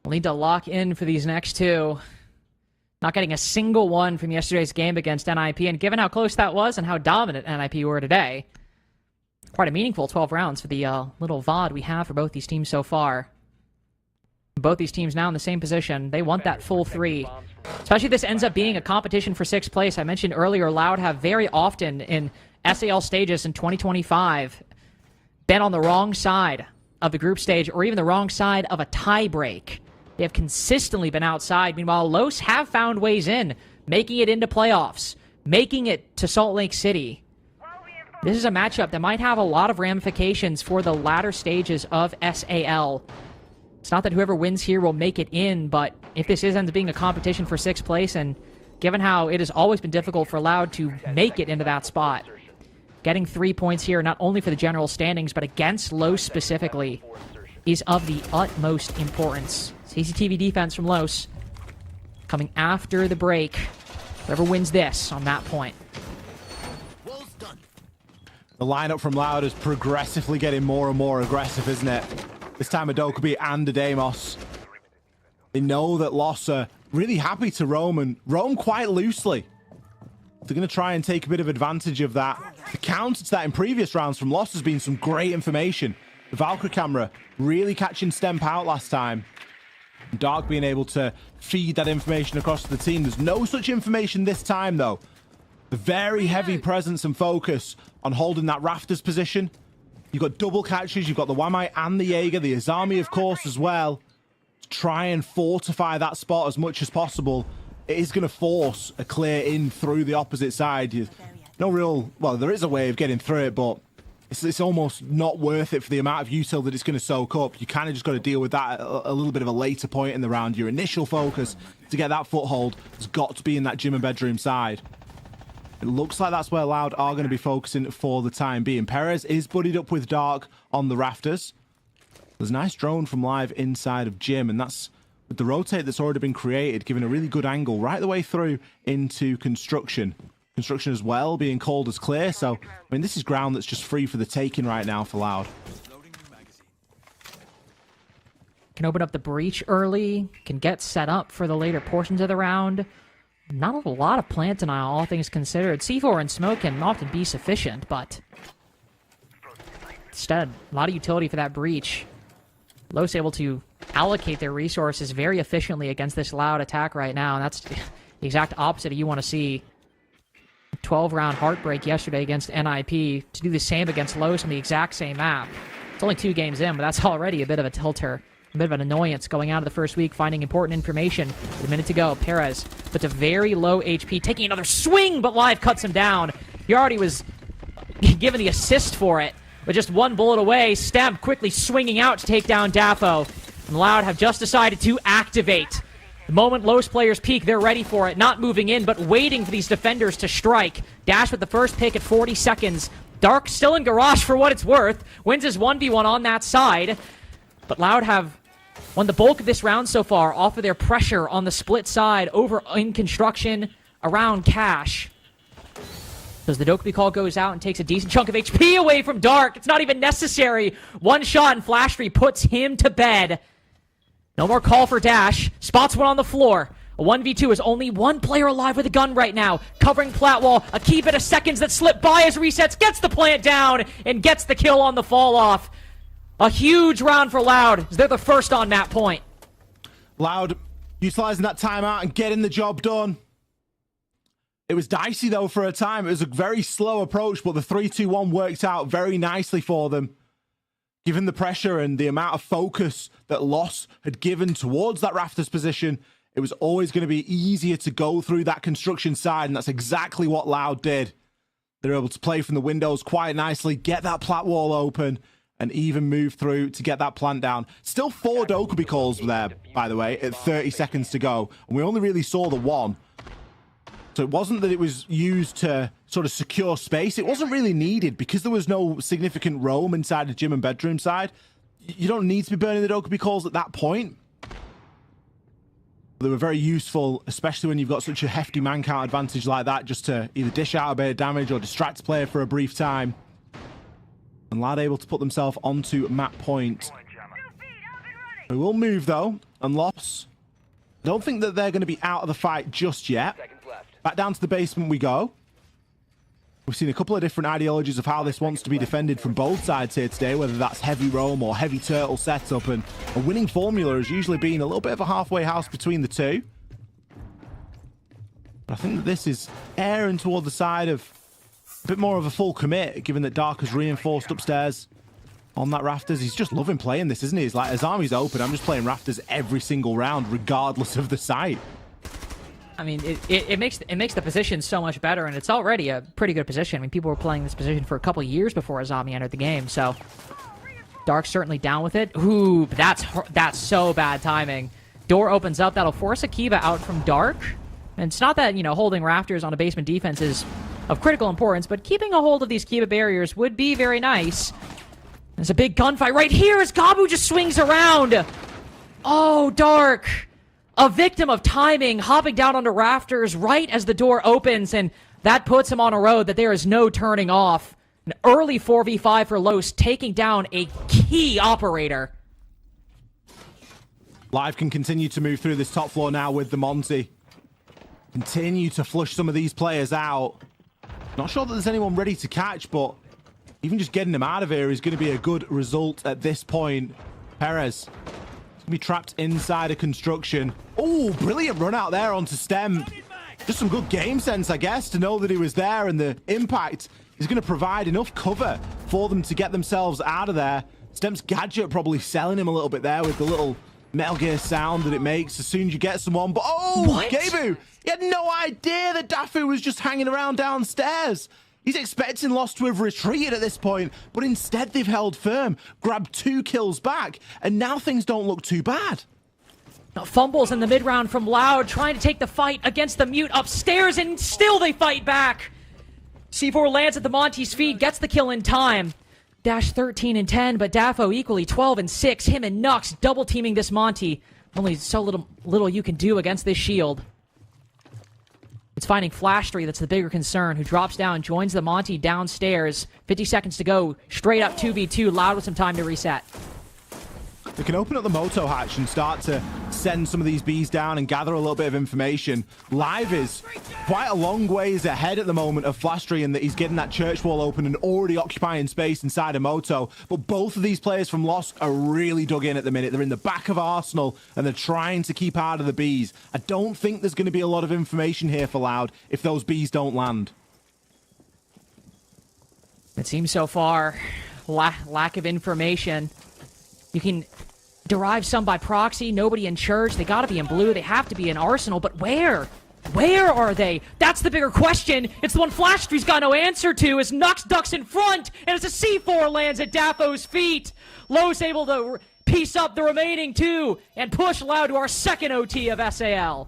We'll need to lock in for these next 2. Not getting a single one from yesterday's game against NIP, and given how close that was and how dominant NIP were today, quite a meaningful 12 rounds for the little VOD we have for both these teams so far. Both these teams now in the same position. They want that full 3. Especially if this ends up being a competition for 6th place. I mentioned earlier, Loud have very often in SAL stages in 2025 been on the wrong side of the group stage or even the wrong side of a tie break. They have consistently been outside. Meanwhile, Los have found ways in, making it into playoffs, making it to Salt Lake City. This is a matchup that might have a lot of ramifications for the latter stages of SAL. It's not that whoever wins here will make it in, but if this ends up being a competition for 6th place, and given how it has always been difficult for Loud to make it into that spot, getting 3 points here, not only for the general standings, but against Los specifically, is of the utmost importance. CCTV defense from Los coming after the break. Whoever wins this on that point. The lineup from Loud is progressively getting more and more aggressive, isn't it? This time Adokobi and Adamos. They know that Loss are really happy to roam and roam quite loosely. They're going to try and take a bit of advantage of that. The counter to that in previous rounds from Loss has been some great information. The Valkyrie camera really catching Stemp out last time. Dark being able to feed that information across to the team. There's no such information this time, though. The very heavy presence and focus on holding that rafters position. You've got double catches. You've got the Wamai and the Jaeger. The Azami, of course, as well. To try and fortify that spot as much as possible. It is going to force a clear in through the opposite side. No real... Well, there is a way of getting through it, but it's almost not worth it for the amount of util that it's going to soak up. You kind of just got to deal with that at a little bit of a later point in the round. Your initial focus to get that foothold has got to be in that gym and bedroom side. It looks like that's where Loud are going to be focusing for the time being. Perez is buddied up with Dark on the rafters. There's a nice drone from Live inside of gym, and that's with the rotate that's already been created, giving a really good angle right the way through into construction. Construction as well being called as clear, so I mean this is ground that's just free for the taking right now for Loud. Can open up the breach early, can get set up for the later portions of the round. Not a lot of plant denial, all things considered. C4 and smoke can often be sufficient, but instead, a lot of utility for that breach. Los able to allocate their resources very efficiently against this Loud attack right now, and that's the exact opposite of you want to see. 12-round heartbreak yesterday against NIP. To do the same against Los on the exact same map. It's only 2 games in, but that's already a bit of a tilter. A bit of an annoyance going out of the first week, finding important information. With a minute to go, Perez puts a very low HP, taking another swing, but Live cuts him down. He already was given the assist for it, but just 1 bullet away. Stemp quickly swinging out to take down Dafo. And Loud have just decided to activate. The moment Los players peek, they're ready for it. Not moving in, but waiting for these defenders to strike. Dash with the first pick at 40 seconds. Dark still in garage for what it's worth. Wins his 1v1 on that side. But Loud have won the bulk of this round so far off of their pressure on the split side over in construction around Cash. As the Dokkaebi call goes out and takes a decent chunk of HP away from Dark. It's not even necessary. 1 shot and Flash 3 puts him to bed. No more call for Dash. Spots 1 on the floor. A 1v2 is only 1 player alive with a gun right now. Covering Platwall. A key bit of seconds that slip by as resets. Gets the plant down and gets the kill on the fall off. A huge round for Loud as they're the first on map point. Loud utilizing that timeout and getting the job done. It was dicey, though, for a time. It was a very slow approach, but the 3-2-1 worked out very nicely for them. Given the pressure and the amount of focus that Loss had given towards that rafters position, it was always going to be easier to go through that construction side, and that's exactly what Loud did. They're able to play from the windows quite nicely, get that plat wall open, and even move through to get that plant down. Still 4 Dokkaebi calls there, by the way, at 30 seconds to go, and we only really saw the 1. So it wasn't that it was used to sort of secure space. It wasn't really needed because there was no significant roam inside the gym and bedroom side. You don't need to be burning the Dokkaebi calls at that point. They were very useful, especially when you've got such a hefty man count advantage like that, just to either dish out a bit of damage or distract a player for a brief time. And Lad able to put themselves onto map point. We will move, though, and Loss. Don't think that they're going to be out of the fight just yet. Back down to the basement we go. We've seen a couple of different ideologies of how this wants to be defended from both sides here today, whether that's heavy roam or heavy turtle setup, and a winning formula has usually been a little bit of a halfway house between the two. But I think that this is erring toward the side of a bit more of a full commit, given that Dark has reinforced upstairs on that rafters. He's just loving playing this, isn't he? He's like, his army's open, I'm just playing rafters every single round, regardless of the site. I mean, it makes the position so much better, and it's already a pretty good position. I mean, people were playing this position for a couple of years before Azami entered the game, so Dark's certainly down with it. Ooh, that's so bad timing. Door opens up, that'll force Akiba out from Dark. And it's not that, you know, holding rafters on a basement defense is of critical importance, but keeping a hold of these Kiba barriers would be very nice. There's a big gunfight right here as Gabu just swings around. Oh, Dark. A victim of timing, hopping down onto rafters right as the door opens, and that puts him on a road that there is no turning off. An early 4v5 for Los, taking down a key operator. Live can continue to move through this top floor now with the Monty. Continue to flush some of these players out. Not sure that there's anyone ready to catch, but even just getting them out of here is going to be a good result at this point. Perez be trapped inside a construction. Oh, brilliant run out there onto Stem. Just some good game sense, I guess, to know that he was there, and the impact is going to provide enough cover for them to get themselves out of there. Stem's gadget probably selling him a little bit there with the little Metal Gear sound that it makes as soon as you get someone. But oh, Gabu, he had no idea that Dafu was just hanging around downstairs. He's expecting Lost to have retreated at this point, but instead they've held firm, grabbed 2 kills back, and now things don't look too bad. Now fumbles in the mid-round from Loud, trying to take the fight against the Mute upstairs, and still they fight back. C4 lands at the Monty's feet, gets the kill in time. Dash 13 and 10, but Dafo equally 12 and 6. Him and Nux double teaming this Monty. Only so little you can do against this shield. It's finding Flash 3 that's the bigger concern, who drops down, joins the Monty downstairs. 50 seconds to go. Straight up 2v2. Loud with some time to reset. They can open up the Moto hatch and start to send some of these bees down and gather a little bit of information. Live is quite a long ways ahead at the moment of Flastry in that he's getting that church wall open and already occupying space inside of Moto. But both of these players from Lost are really dug in at the minute. They're in the back of Arsenal and they're trying to keep out of the bees. I don't think there's going to be a lot of information here for Loud if those bees don't land. It seems so far. Lack of information. You can derive some by proxy. Nobody in church. They got to be in blue. They have to be in Arsenal. But where? Where are they? That's the bigger question. It's the one Flashstreet's got no answer to as Nux ducks in front. And as a C4 lands at Dafo's feet. Lowe's able to piece up the remaining 2 and push Loud to our second OT of SAL.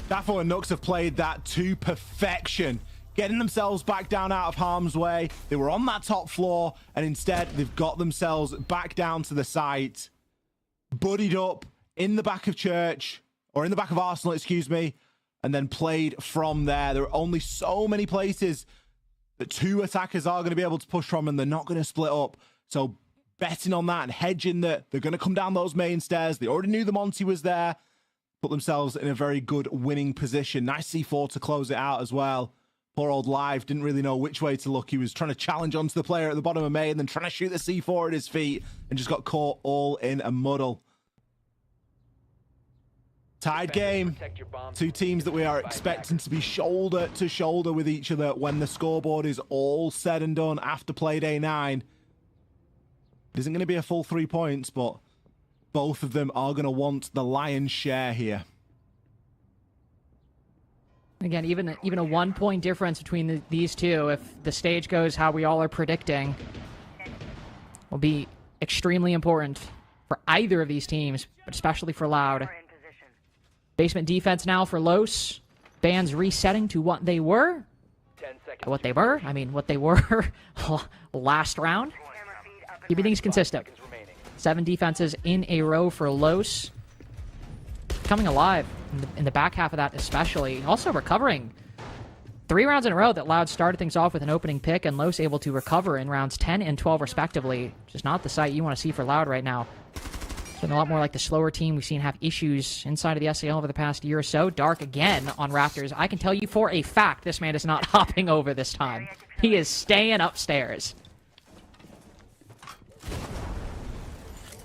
Dafo and Nux have played that to perfection. Getting themselves back down out of harm's way. They were on that top floor, and instead they've got themselves back down to the site, buddied up in the back of church, or in the back of Arsenal, excuse me, and then played from there. There are only so many places that 2 attackers are going to be able to push from, and they're not going to split up. So betting on that and hedging that they're going to come down those main stairs. They already knew the Monty was there. Put themselves in a very good winning position. Nice C4 to close it out as well. Poor old Live didn't really know which way to look. He was trying to challenge onto the player at the bottom of May and then trying to shoot the C4 at his feet and just got caught all in a muddle. Tied game. Two teams that we are expecting to be shoulder to shoulder with each other when the scoreboard is all said and done after play day 9. It isn't going to be a full 3 points, but both of them are going to want the lion's share here. Again, even a 1 point difference between these two, if the stage goes how we all are predicting, will be extremely important for either of these teams, but especially for Loud. Basement defense now for Los. Bands resetting to what they were. What they were last round. Everything's consistent. 7 defenses in a row for Los. Coming alive in the back half of that especially. Also recovering 3 rounds in a row that Loud started things off with an opening pick, and Los able to recover in rounds 10 and 12 respectively. Which is not the sight you want to see for Loud right now. Been a lot more like the slower team we've seen have issues inside of the SAL over the past year or so. Dark again on Raptors. I can tell you for a fact this man is not hopping over this time. He is staying upstairs.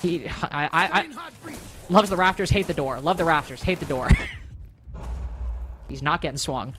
I loves the Raptors, hate the door. Love the Raptors, hate the door. He's not getting swung.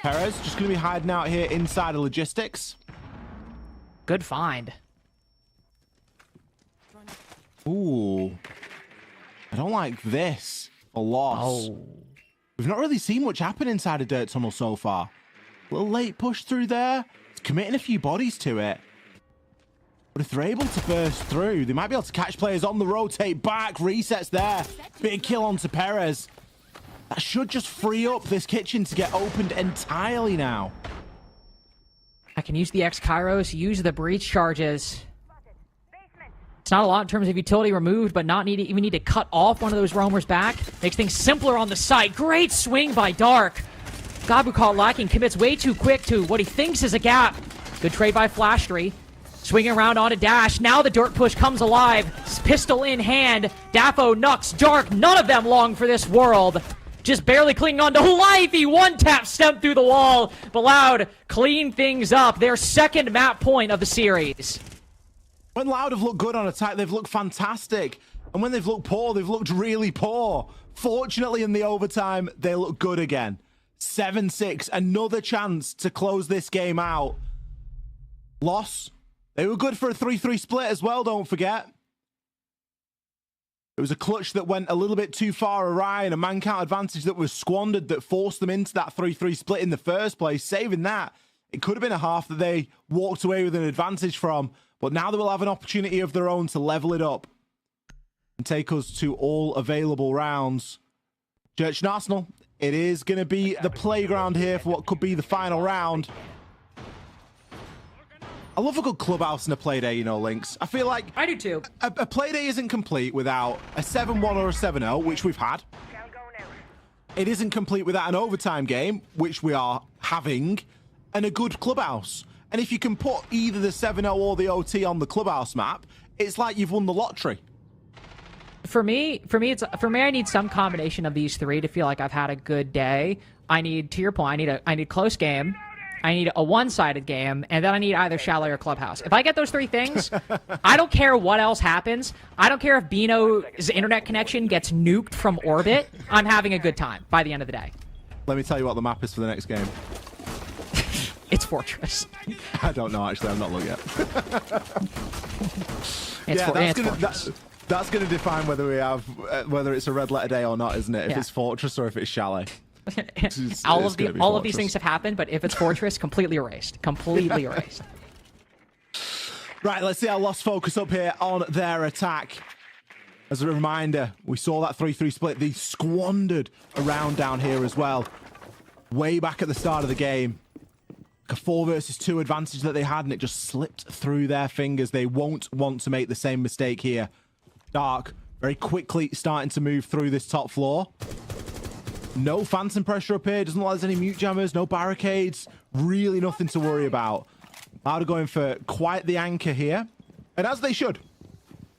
Perez just going to be hiding out here inside of logistics. Good find. Ooh. I don't like this for loss. Oh. We've not really seen much happen inside a dirt tunnel so far. A little late push through there. It's committing a few bodies to it. But if they're able to burst through, they might be able to catch players on the rotate back. Resets there. Big kill onto Perez. That should just free up this kitchen to get opened entirely now. I can use the X-Kairos, use the breach charges. It's not a lot in terms of utility removed, but not even need to cut off one of those roamers back. Makes things simpler on the site. Great swing by Dark. Gabu caught lacking, commits way too quick to what he thinks is a gap. Good trade by Flashtree. Swinging around onto Dash. Now the dirt push comes alive. Pistol in hand. Daffo, Nux, Dark, none of them long for this world. Just barely clinging on to life. He one-tap stepped through the wall. But Loud clean things up. Their second map point of the series. When Loud have looked good on attack, they've looked fantastic. And when they've looked poor, they've looked really poor. Fortunately, in the overtime, they look good again. 7-6, another chance to close this game out. Loss. They were good for a 3-3 split as well, don't forget. It was a clutch that went a little bit too far awry and a man count advantage that was squandered that forced them into that 3-3 split in the first place. Saving that, it could have been a half that they walked away with an advantage from. But now they will have an opportunity of their own to level it up and take us to all available rounds. Church and Arsenal, it is going to be the playground here for what could be the final round. I love a good clubhouse and a playday, you know, Lynx. I feel like... I do too. A playday isn't complete without a 7-1 or a 7-0, which we've had. It isn't complete without an overtime game, which we are having, and a good clubhouse. And if you can put either the 7-0 or the OT on the clubhouse map, it's like you've won the lottery. For me, I need some combination of these three to feel like I've had a good day. I need, to your point, I need a close game. I need a one-sided game, and then I need either Chalet or Clubhouse. If I get those three things, I don't care what else happens. I don't care if Bino's internet connection gets nuked from orbit. I'm having a good time by the end of the day. Let me tell you what the map is for the next game. It's Fortress. I don't know, actually. I've not looked yet. That's going to define whether we have whether it's a red letter day or not, isn't it? If it's Fortress or if it's Chalet. All of these things have happened, but if it's Fortress, completely erased. Completely erased. Right, let's see how Lost focus up here on their attack. As a reminder, we saw that 3-3 split. They squandered a round down here as well. Way back at the start of the game. A 4 versus 2 advantage that they had, and it just slipped through their fingers. They won't want to make the same mistake here. Dark very quickly starting to move through this top floor. No phantom pressure up here. Doesn't look like there's any mute jammers, no barricades. Really nothing to worry about. Loud are going for quite the anchor here. And as they should.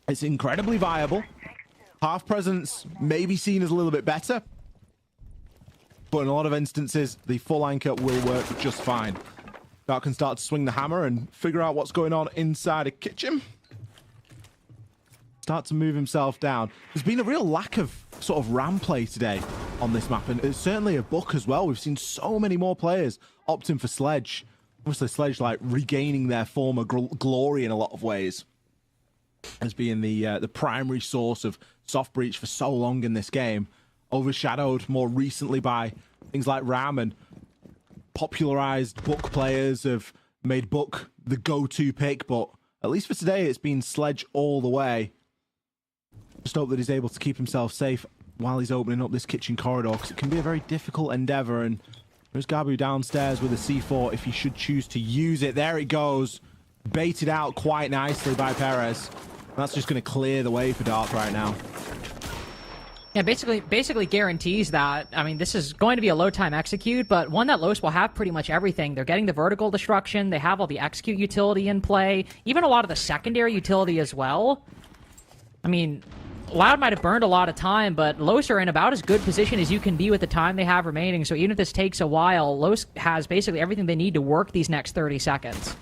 It's incredibly viable. Half presence may be seen as a little bit better. But in a lot of instances, the full anchor will work just fine. Dark can start to swing the hammer and figure out what's going on inside a kitchen. Start to move himself down. There's been a real lack of sort of ram play today on this map, and it's certainly a book as well. We've seen so many more players opting for Sledge. Obviously, Sledge like regaining their former glory in a lot of ways, as being the primary source of soft breach for so long in this game, overshadowed more recently by things like ram, and popularized book players have made book the go-to pick. But at least for today, it's been Sledge all the way. Just hope that he's able to keep himself safe while he's opening up this kitchen corridor, because it can be a very difficult endeavor. And there's Gabu downstairs with a C4 if he should choose to use it. There it goes. Baited out quite nicely by Perez. That's just going to clear the way for Dark right now. Yeah, basically guarantees that. I mean, this is going to be a low time execute, but one that Los will have pretty much everything. They're getting the vertical destruction. They have all the execute utility in play. Even a lot of the secondary utility as well. I mean, Loud might have burned a lot of time, but Los are in about as good position as you can be with the time they have remaining. So even if this takes a while, Los has basically everything they need to work these next 30 seconds.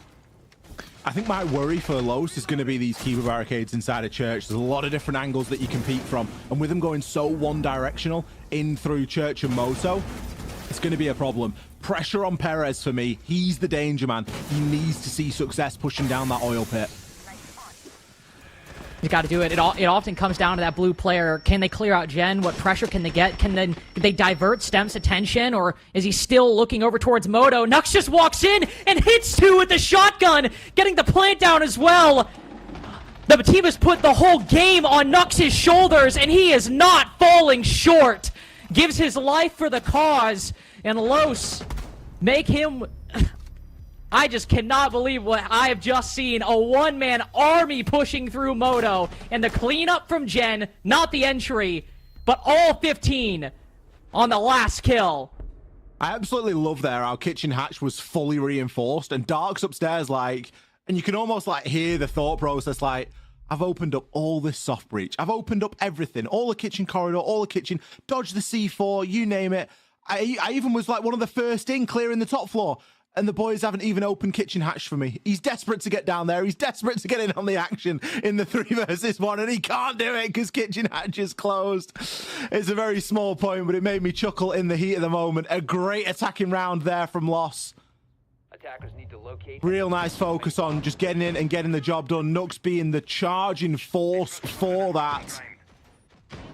I think my worry for Los is going to be these keeper barricades inside a church. There's a lot of different angles that you can peek from, and with them going so one-directional in through church and Moto, it's going to be a problem. Pressure on Perez for me. He's the danger man. He needs to see success pushing down that oil pit. He's got to do it. It often comes down to that blue player. Can they clear out Gen? What pressure can they get? Can they divert Stem's attention? Or is he still looking over towards Moto? Nux just walks in and hits two with the shotgun, getting the plant down as well. The team has put the whole game on Nux's shoulders, and he is not falling short. Gives his life for the cause, and Los make him... I just cannot believe what I have just seen. A one-man army pushing through Moto. And the cleanup from Gen, not the entry, but all 15 on the last kill. I absolutely love there our kitchen hatch was fully reinforced, and Dark's upstairs like, and you can almost like hear the thought process like, I've opened up all this soft breach. I've opened up everything. All the kitchen corridor, all the kitchen, dodge the C4, you name it. I even was like one of the first in clearing the top floor. And the boys haven't even opened kitchen hatch for me. He's desperate to get down there. He's desperate to get in on the action in the 3 versus 1, and he can't do it because kitchen hatch is closed. It's a very small point, but it made me chuckle in the heat of the moment. A great attacking round there from Loss. Attackers need to locate. Real nice focus on just getting in and getting the job done. Nux being the charging force for that.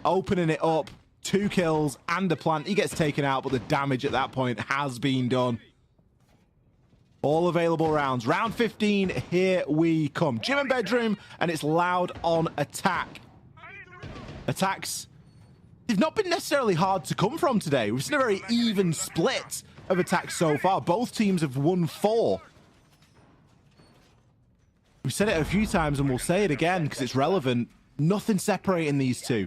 Opening it up. 2 kills and a plant. He gets taken out, but the damage at that point has been done. All available rounds. Round 15, here we come. Gym and bedroom, and it's Loud on attack. Attacks, they've not been necessarily hard to come from today. We've seen a very even split of attacks so far. Both teams have won 4. We've said it a few times, and we'll say it again because it's relevant. Nothing separating these two.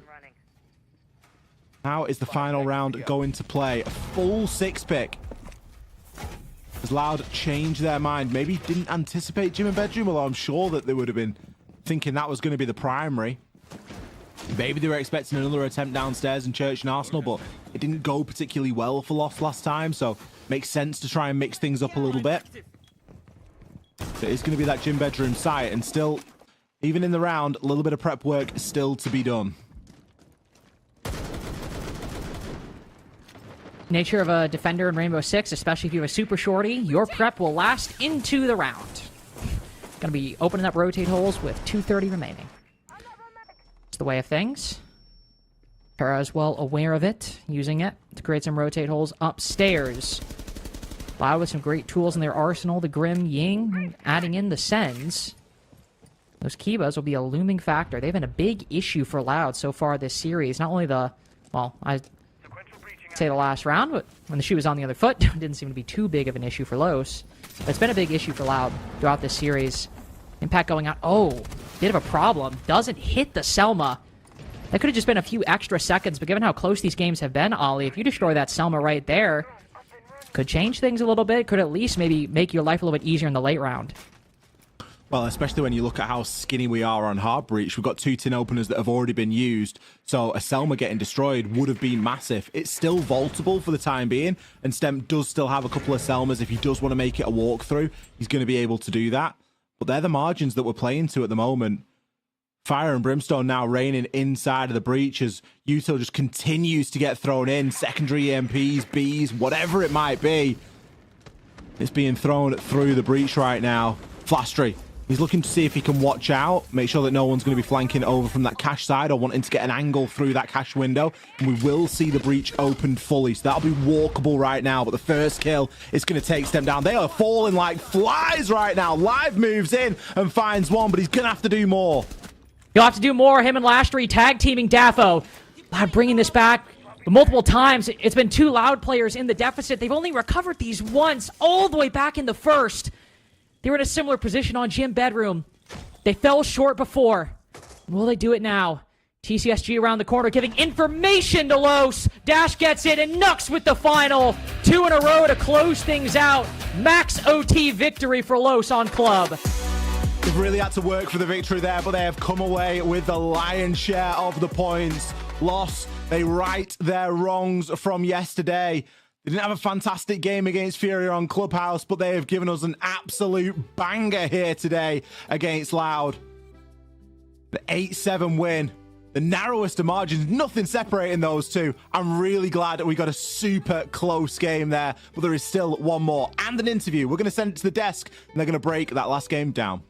How is the final round going to play? A full 6-pick. Has Loud changed their mind? Maybe didn't anticipate gym and bedroom, although I'm sure that they would have been thinking that was going to be the primary. Maybe they were expecting another attempt downstairs in Church and Arsenal, but it didn't go particularly well for Lost last time, so makes sense to try and mix things up a little bit. So it's going to be that gym bedroom site, and still, even in the round, a little bit of prep work still to be done. Nature of a defender in Rainbow Six, especially if you have a super shorty, your prep will last into the round. Gonna be opening up rotate holes with 2:30 remaining. It's the way of things. Perez well aware of it, using it to create some rotate holes upstairs. Loud with some great tools in their arsenal, the Grim, Ying, adding in the Sens. Those Kibas will be a looming factor. They've been a big issue for Loud so far this series. Not only the, well, I'd say the last round, but when the shoe was on the other foot, didn't seem to be too big of an issue for Los. But it's been a big issue for Loud throughout this series. Impact going out. Oh, bit of a problem. Doesn't hit the Selma. That could have just been a few extra seconds, but given how close these games have been, Ollie, if you destroy that Selma right there, could change things a little bit, could at least maybe make your life a little bit easier in the late round. Well, especially when you look at how skinny we are on hard breach. We've got 2 tin openers that have already been used, so a Selma getting destroyed would have been massive. It's still vaultable for the time being, and Stem does still have a couple of Selmas. If he does want to make it a walkthrough, he's going to be able to do that. But they're the margins that we're playing to at the moment. Fire and Brimstone now reigning inside of the breach as Util just continues to get thrown in. Secondary EMPs, Bs, whatever it might be. It's being thrown through the breach right now. Flastry, he's looking to see if he can watch out, make sure that no one's going to be flanking over from that cache side or wanting to get an angle through that cache window. And we will see the breach opened fully, so that'll be walkable right now. But the first kill is going to take Stem down. They are falling like flies right now. Live moves in and finds one, but he's going to have to do more. You'll have to do more. Him and Lastry tag teaming Daffo. Loud bringing this back multiple times. It's been 2 Loud players in the deficit. They've only recovered these once, all the way back in the first. They were in a similar position on Gym Bedroom. They fell short before. Will they do it now? TCSG around the corner giving information to Los. Dash gets it and Nux with the final. 2 in a row to close things out. Max OT victory for Los on club. They've really had to work for the victory there, but they have come away with the lion's share of the points. Loss, they right their wrongs from yesterday. They didn't have a fantastic game against Fury on Clubhouse, but they have given us an absolute banger here today against Loud. The 8-7 win. The narrowest of margins, nothing separating those two. I'm really glad that we got a super close game there, but there is still one more and an interview. We're going to send it to the desk, and they're going to break that last game down.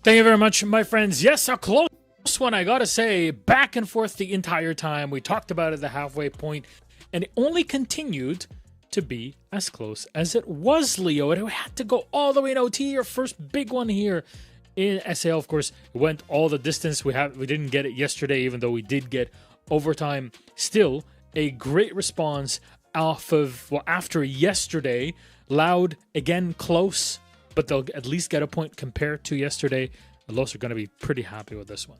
Thank you very much, my friends. Yes, a close one, I gotta say. Back and forth the entire time. We talked about it at the halfway point, and it only continued to be as close as it was, Leo. It had to go all the way in OT. Your first big one here in SAL, of course, went all the distance. We didn't get it yesterday, even though we did get overtime. Still, a great response off of, well, after yesterday. Loud, again, close, but they'll at least get a point compared to yesterday. The Los are going to be pretty happy with this one.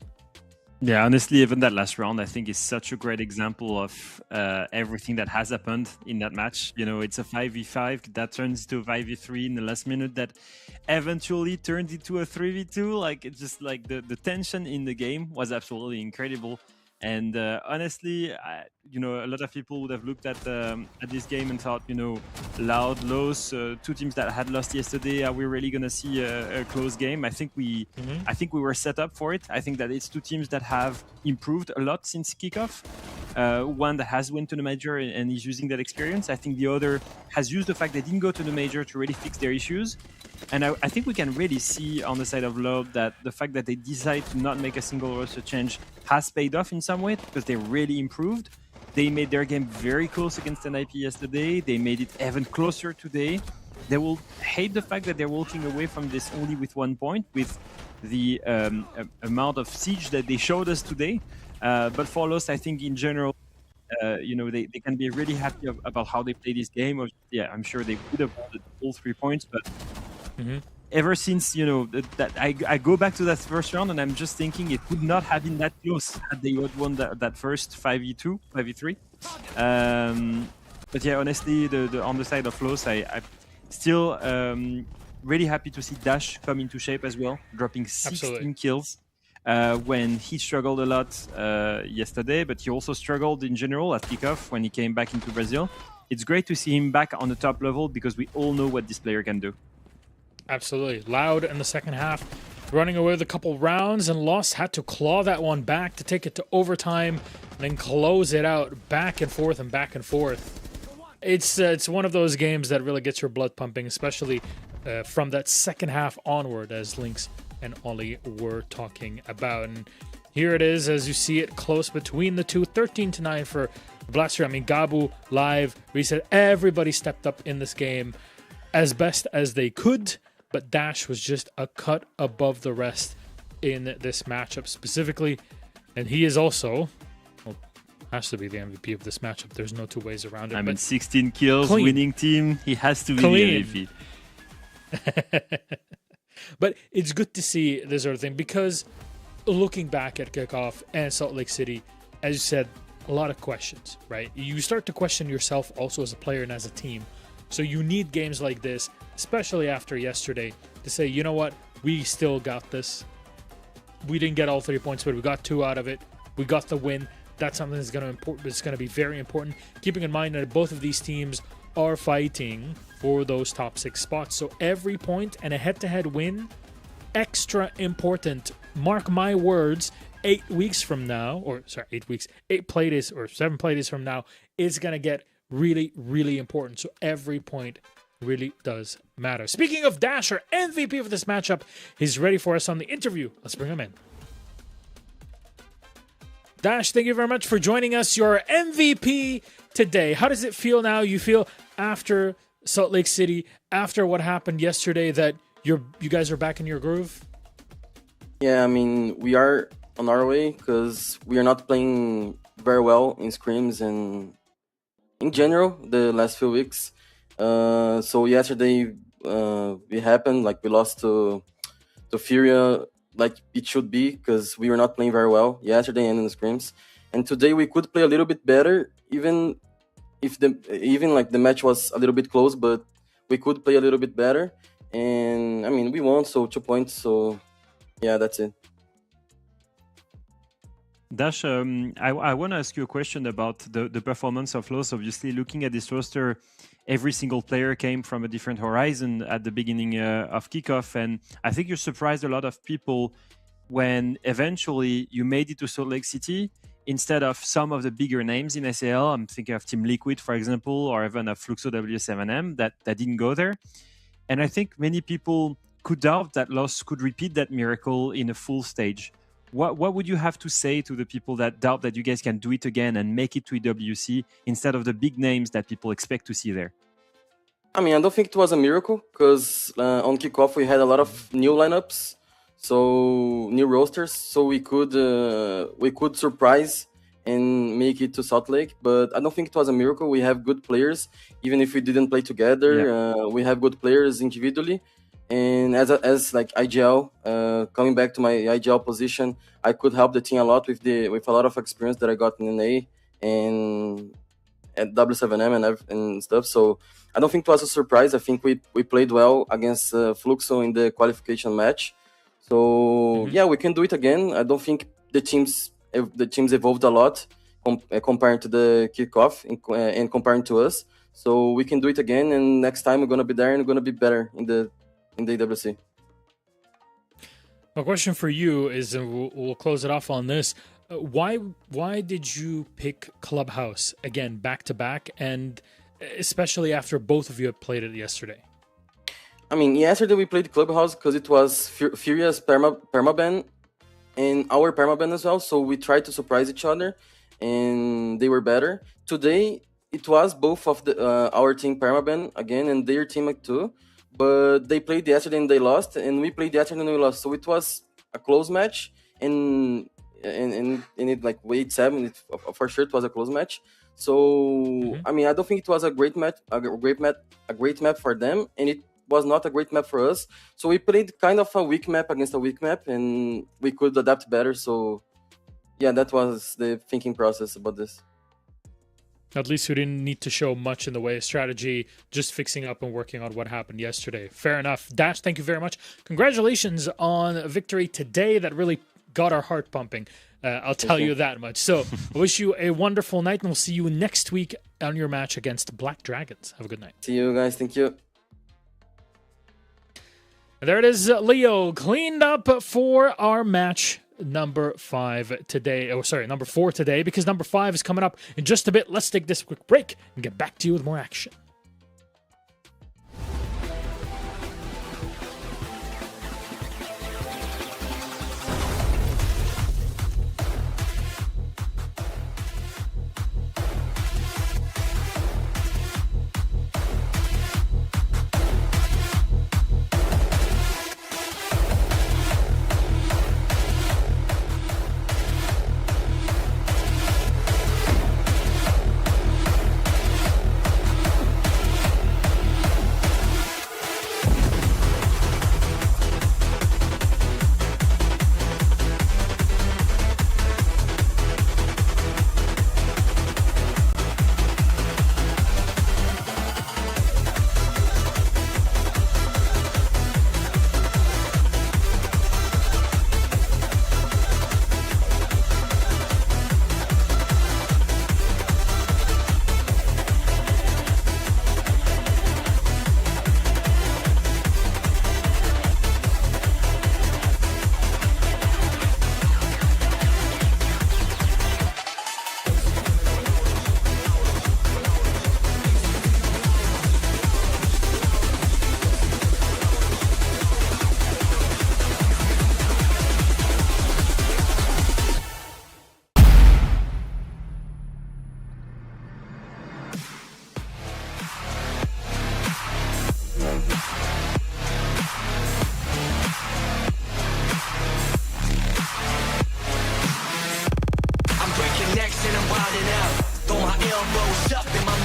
Yeah, honestly, even that last round, I think is such a great example of everything that has happened in that match. You know, it's a 5v5 that turns into a 5v3 in the last minute that eventually turned into a 3v2. Like, it's just like the tension in the game was absolutely incredible. And honestly, you know, a lot of people would have looked at this game and thought, you know, Loud, Los, 2 teams that had lost yesterday. Are we really going to see a close game? I think we were set up for it. I think that it's 2 teams that have improved a lot since kickoff. One that has went to the major and is using that experience. I think the other has used the fact they didn't go to the major to really fix their issues. And I think we can really see on the side of Loud that the fact that they decide to not make a single roster change has paid off in some way, because they really improved. They made their game very close against NIP yesterday. They made it even closer today. They will hate the fact that they're walking away from this only with 1 point, with the amount of siege that they showed us today. But for Lost, I think in general, you know, they can be really happy about how they play this game. Or, yeah, I'm sure they would have won all 3 points, but ever since, you know, that I go back to that first round and I'm just thinking it would not have been that close had they had won that first 5v2, 5v3. But yeah, honestly, on the side of Los, I'm still really happy to see Dash come into shape as well, dropping 16 kills. When he struggled a lot yesterday, but he also struggled in general at kickoff when he came back into Brazil. It's great to see him back on the top level because we all know what this player can do. Absolutely. Loud in the second half, running away with a couple rounds, and Lost had to claw that one back to take it to overtime and then close it out back and forth and back and forth. It's one of those games that really gets your blood pumping, especially from that second half onward, as Lynx and Ollie were talking about. And here it is, as you see it, close between the two, 13-9 for Blaster. I mean, Gabu, Live, Reset, everybody stepped up in this game as best as they could, but Dash was just a cut above the rest in this matchup specifically. And he is also, well, has to be the MVP of this matchup. There's no 2 ways around it. I mean, 16 kills, clean. Winning team. He has to be Clean. the MVP. But it's good to see this sort of thing because looking back at kickoff and Salt Lake City, as you said, a lot of questions, right? You start to question yourself also as a player and as a team. So you need games like this, especially after yesterday, to say, you know what, we still got this. We didn't get all 3 points, but we got 2 out of it. We got the win. That's something that's going to be very important. Keeping in mind that both of these teams are fighting for those top 6 spots. So every point and a head-to-head win, extra important. Mark my words, 8 weeks from now, or sorry, 8 weeks, 8 play days or 7 play days from now is going to get really, really important. So every point really does matter. Speaking of Dasher, MVP of this matchup, he's ready for us on the interview. Let's bring him in. Dash, thank you very much for joining us. Your MVP today. How does it feel now? You feel after Salt Lake City, after what happened yesterday, that you guys are back in your groove? Yeah, I mean, we are on our way because we are not playing very well in scrims and in general the last few weeks. So yesterday it happened, like we lost to Furia like it should be because we were not playing very well yesterday and in the scrims. And today we could play a little bit better, even if the match was a little bit close, but we could play a little bit better. And I mean, we won, so 2 points. So yeah, that's it. Dash, I want to ask you a question about the performance of Los. Obviously, looking at this roster, every single player came from a different horizon at the beginning of kickoff. And I think you surprised a lot of people when eventually you made it to Salt Lake City instead of some of the bigger names in SAL. I'm thinking of Team Liquid, for example, or even of Fluxo W7M that didn't go there. And I think many people could doubt that Los could repeat that miracle in a full stage. What would you have to say to the people that doubt that you guys can do it again and make it to EWC instead of the big names that people expect to see there? I mean, I don't think it was a miracle because on kickoff we had a lot of new lineups, so new rosters, so we could surprise and make it to Salt Lake. But I don't think it was a miracle. We have good players, even if we didn't play together. Yeah. We have good players individually. And as like IGL, coming back to my IGL position, I could help the team a lot with a lot of experience that I got in NA and at W7M and stuff. So I don't think it was a surprise. I think we played well against Fluxo in the qualification match. So yeah, we can do it again. I don't think the teams evolved a lot comparing to the kickoff and comparing to us. So we can do it again. And next time we're gonna be there and we're gonna be better in the WC. My question for you is, and we'll close it off on this. Why did you pick Clubhouse again back to back, and especially after both of you had played it yesterday? I mean, yesterday we played Clubhouse because it was Furious permaban and our permaban as well. So we tried to surprise each other, and they were better. Today it was both of our team permaban again and their team too. But they played yesterday and they lost, and we played yesterday and we lost. So it was a close match, and it like weighed 7. For sure, it was a close match. So I mean, I don't think it was a great match, a great map for them, and it was not a great map for us. So we played kind of a weak map against a weak map, and we could adapt better. So yeah, that was the thinking process about this. At least we didn't need to show much in the way of strategy, just fixing up and working on what happened yesterday. Fair enough. Dash, thank you very much. Congratulations on a victory today that really got our heart pumping. I'll tell you that much. So I wish you a wonderful night, and we'll see you next week on your match against Black Dragons. Have a good night. See you guys. Thank you. There it is, Leo, cleaned up for our match number 5 today. Oh, sorry, number 4 today, because number 5 is coming up in just a bit. Let's take this quick break and get back to you with more action.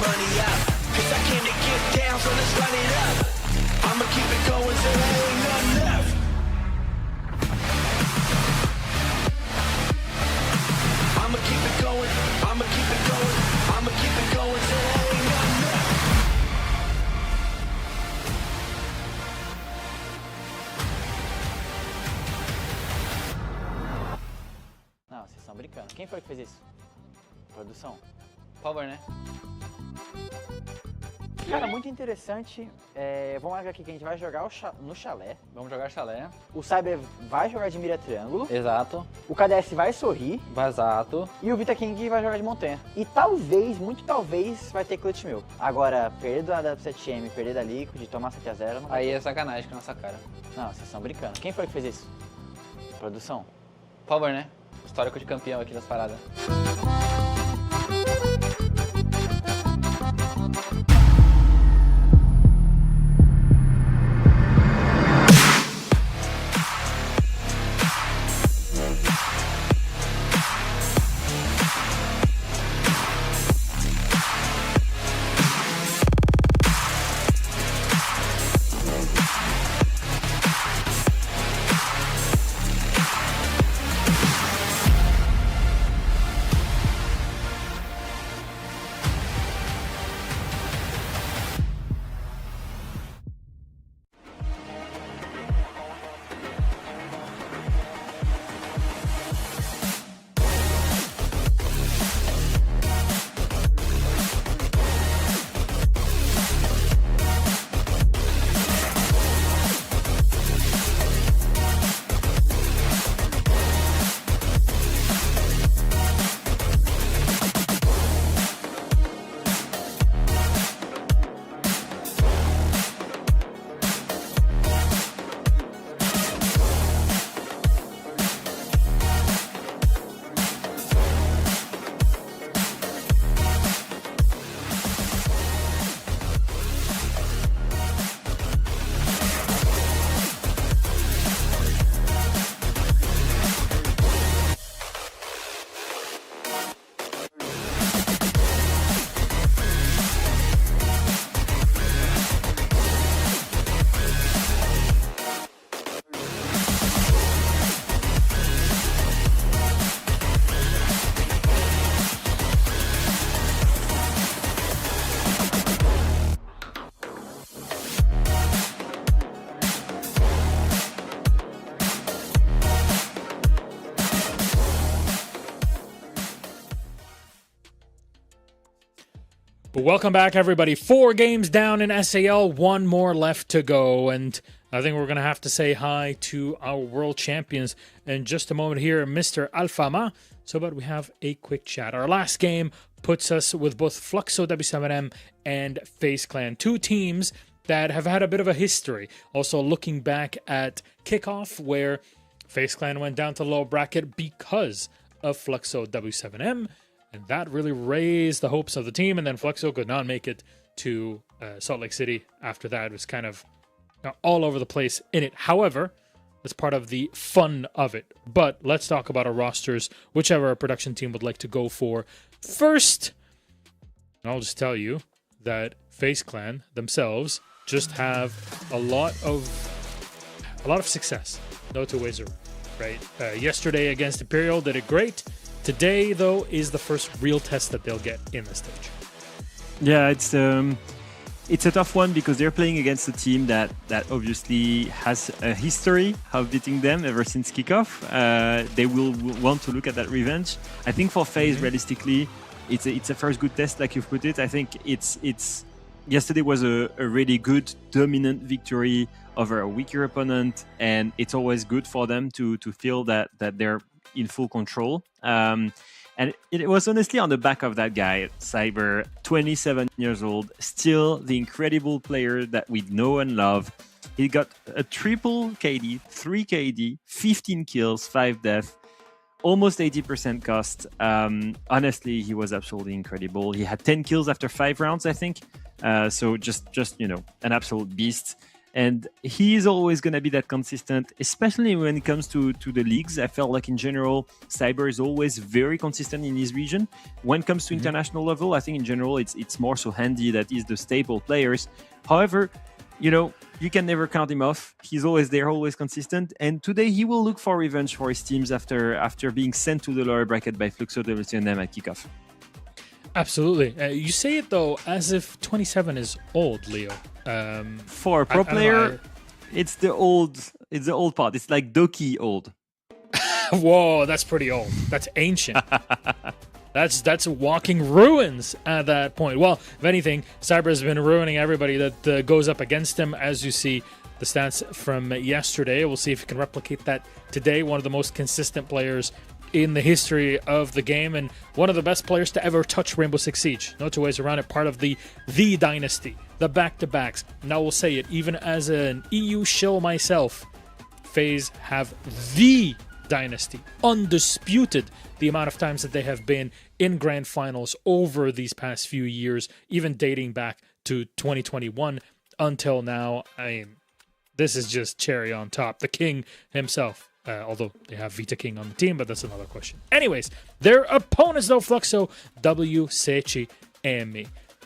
money out. Cause I came to get down, so let's run it up. I'ma keep it going till there ain't nothing left. I'ma keep it going, I'ma keep it going, I'ma keep it going till there ain't nothing left. Não, vocês estão brincando. Quem foi que fez isso? Produção. Por favor, né? Cara, muito interessante. Vamos marcar aqui que a gente vai jogar no chalé. Vamos jogar chalé. O Cyber vai jogar de mira triângulo. Exato. O KDS vai sorrir. Exato. E o Vita King vai jogar de montanha. E talvez, muito talvez, vai ter clutch meu. Agora, perder da 7M, perder da Liquid, tomar 7x0... Aí é sacanagem com a nossa cara. Não, vocês estão brincando. Quem foi que fez isso? Produção. Por favor, né? Histórico de campeão aqui das paradas. But welcome back, everybody. 4 games down in SAL, 1 more left to go. And I think we're going to have to say hi to our world champions in just a moment here, Mr. Alfama. So, but we have a quick chat. Our last game puts us with both Fluxo W7M and FaZe Clan, 2 teams that have had a bit of a history. Also, looking back at kickoff, where FaZe Clan went down to low bracket because of Fluxo W7M. And that really raised the hopes of the team. And then Fluxo could not make it to Salt Lake City after that. It was kind of all over the place in it. However, that's part of the fun of it. But let's talk about our rosters, whichever our production team would like to go for. First, I'll just tell you that FaZe Clan themselves just have a lot of success. No two ways around, right? Yesterday against Imperial did it great. Today, though, is the first real test that they'll get in the stage. Yeah, it's a tough one because they're playing against a team that obviously has a history of beating them ever since kickoff. They will want to look at that revenge. I think for FaZe, realistically, it's a first good test, like you've put it. I think it's yesterday was a really good dominant victory over a weaker opponent, and it's always good for them to feel that they're in full control. And it was honestly on the back of that guy, Cyber, 27 years old, still the incredible player that we know and love. He got a triple KD, 3 KD, 15 kills, 5 deaths, almost 80% cost. Honestly, he was absolutely incredible. He had 10 kills after 5 rounds, I think. So just an absolute beast. And he is always going to be that consistent, especially when it comes to the leagues. I felt like in general, Cyber is always very consistent in his region. When it comes to international level, I think in general, it's more so Handy that is the staple players. However, you can never count him off. He's always there, always consistent. And today he will look for revenge for his teams after being sent to the lower bracket by Fluxo WCNM at kickoff. Absolutely. You say it though as if 27 is old, Leo. For a pro player, it's the old part. It's like Doki old. Whoa, that's pretty old. That's ancient. That's walking ruins at that point. Well, if anything, Cyber has been ruining everybody that goes up against him. As you see the stats from yesterday, we'll see if he can replicate that today. One of the most consistent players in the history of the game, and one of the best players to ever touch Rainbow Six Siege. No two ways around it. Part of the dynasty, the back-to-backs. Now we'll say it, even as an EU shill myself, FaZe have the dynasty, undisputed the amount of times that they have been in grand finals over these past few years, even dating back to 2021 until now. This is just cherry on top. The king himself. Although they have Vita King on the team, but that's another question. Anyways, their opponents, though, Fluxo WCesports.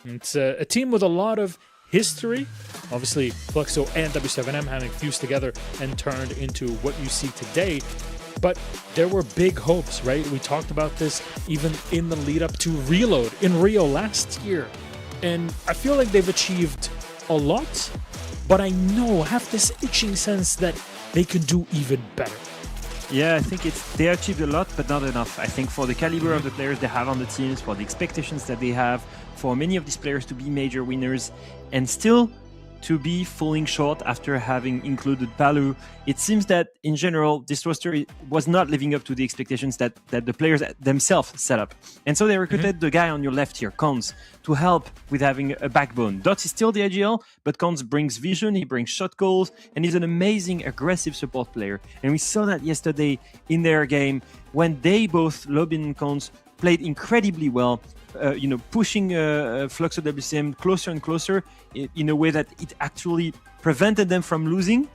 It's a team with a lot of history. Obviously, Fluxo and W7M having fused together and turned into what you see today. But there were big hopes, right? We talked about this even in the lead up to Reload in Rio last year. And I feel like they've achieved a lot, but I have this itching sense that they could do even better. Yeah, I think they achieved a lot, but not enough. I think for the caliber of the players they have on the teams, for the expectations that they have, for many of these players to be major winners, and still to be falling short after having included Palu, it seems that in general this roster was not living up to the expectations that the players themselves set up. And so they recruited the guy on your left here, Cons, to help with having a backbone. Dots is still the IGL, but Cons brings vision, he brings shot calls, and he's an amazing aggressive support player. And we saw that yesterday in their game when they both, Lobin and Cons, played incredibly well. Pushing Fluxo WCM closer and closer in a way that it actually prevented them from losing.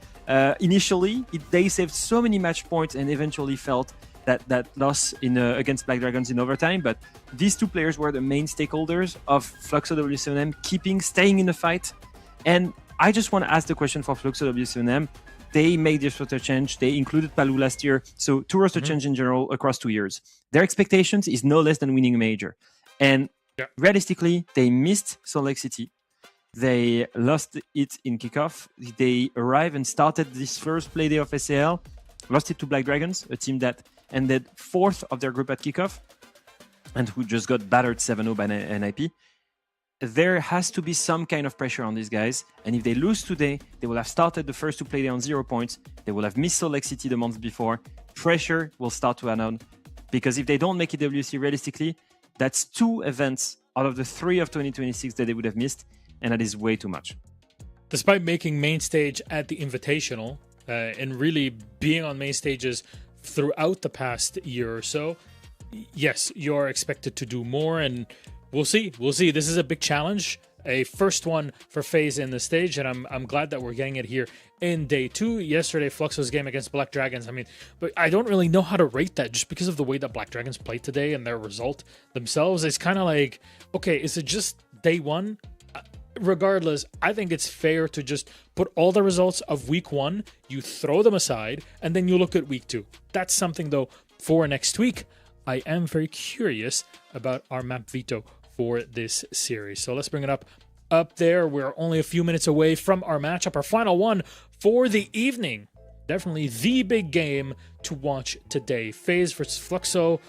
Initially, they saved so many match points and eventually felt that loss against Black Dragons in overtime. But these two players were the main stakeholders of Fluxo WCM staying in the fight. And I just want to ask the question for Fluxo WCM. They made this roster change. They included Palu last year. So two roster change in general across 2 years. Their expectations is no less than winning a major. And realistically, they missed Salt Lake City. They lost it in kickoff. They arrived and started this first play day of SAL, lost it to Black Dragons, a team that ended 4th of their group at kickoff and who just got battered 7-0 by NIP. There has to be some kind of pressure on these guys. And if they lose today, they will have started the first 2 play day on 0 points. They will have missed Salt Lake City the month before. Pressure will start to add on. Because if they don't make it WC realistically, that's 2 events out of the 3 of 2026 that they would have missed, and that is way too much. Despite making main stage at the Invitational and really being on main stages throughout the past year or so, yes, you're expected to do more, and we'll see. This is a big challenge, a first one for FaZe in the stage, and I'm glad that we're getting it here in day 2. Yesterday, Fluxo's game against Black Dragons. But I don't really know how to rate that just because of the way that Black Dragons played today and their result themselves. It's kind of like, okay, is it just day 1? Regardless, I think it's fair to just put all the results of week 1, you throw them aside, and then you look at week 2. That's something, though, for next week. I am very curious about our map veto for this series. So let's bring it up there. We're only a few minutes away from our matchup, our final one for the evening. Definitely the big game to watch today. FaZe versus Fluxo.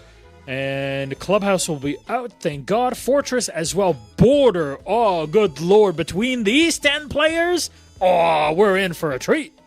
And Clubhouse will be out, thank God. Fortress as well. Border. Oh, good lord. Between these 10 players, we're in for a treat.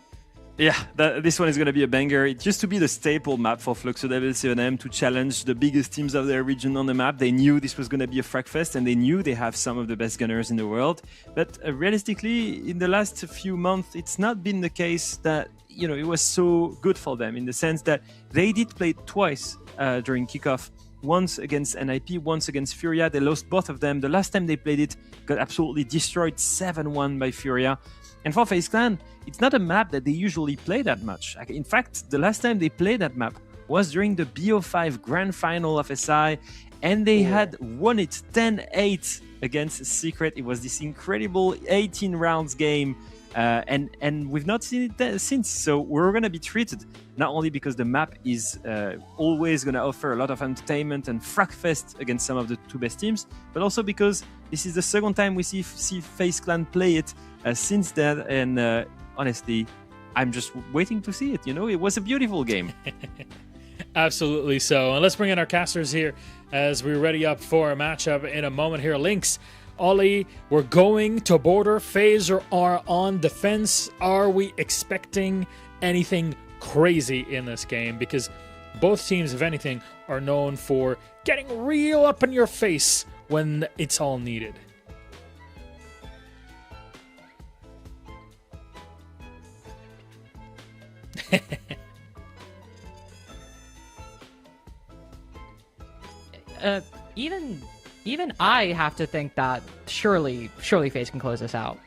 Yeah, this one is going to be a banger. It used to be the staple map for Fluxo W7M to challenge the biggest teams of their region on the map. They knew this was going to be a fragfest, and they knew they have some of the best gunners in the world. But realistically, in the last few months, it's not been the case that it was so good for them, in the sense that they did play twice during kickoff. Once against NIP, once against Furia. They lost both of them. The last time they played it, got absolutely destroyed 7-1 by Furia. And for FaZe Clan, it's not a map that they usually play that much. In fact, the last time they played that map was during the BO5 Grand Final of SI, and they had won it 10-8 against Secret. It was this incredible 18 rounds game, and we've not seen it since. So we're going to be treated not only because the map is always going to offer a lot of entertainment and fragfest against some of the two best teams, but also because this is the second time we see FaZe Clan play it since then, and honestly, I'm just waiting to see it. You know, it was a beautiful game. Absolutely so. And let's bring in our casters here as we ready up for a matchup in a moment here. Lynx, Ollie, we're going to border. FaZe are on defense. Are we expecting anything crazy in this game? Because both teams, if anything, are known for getting real up in your face when it's all needed. Even I have to think that surely FaZe can close this out.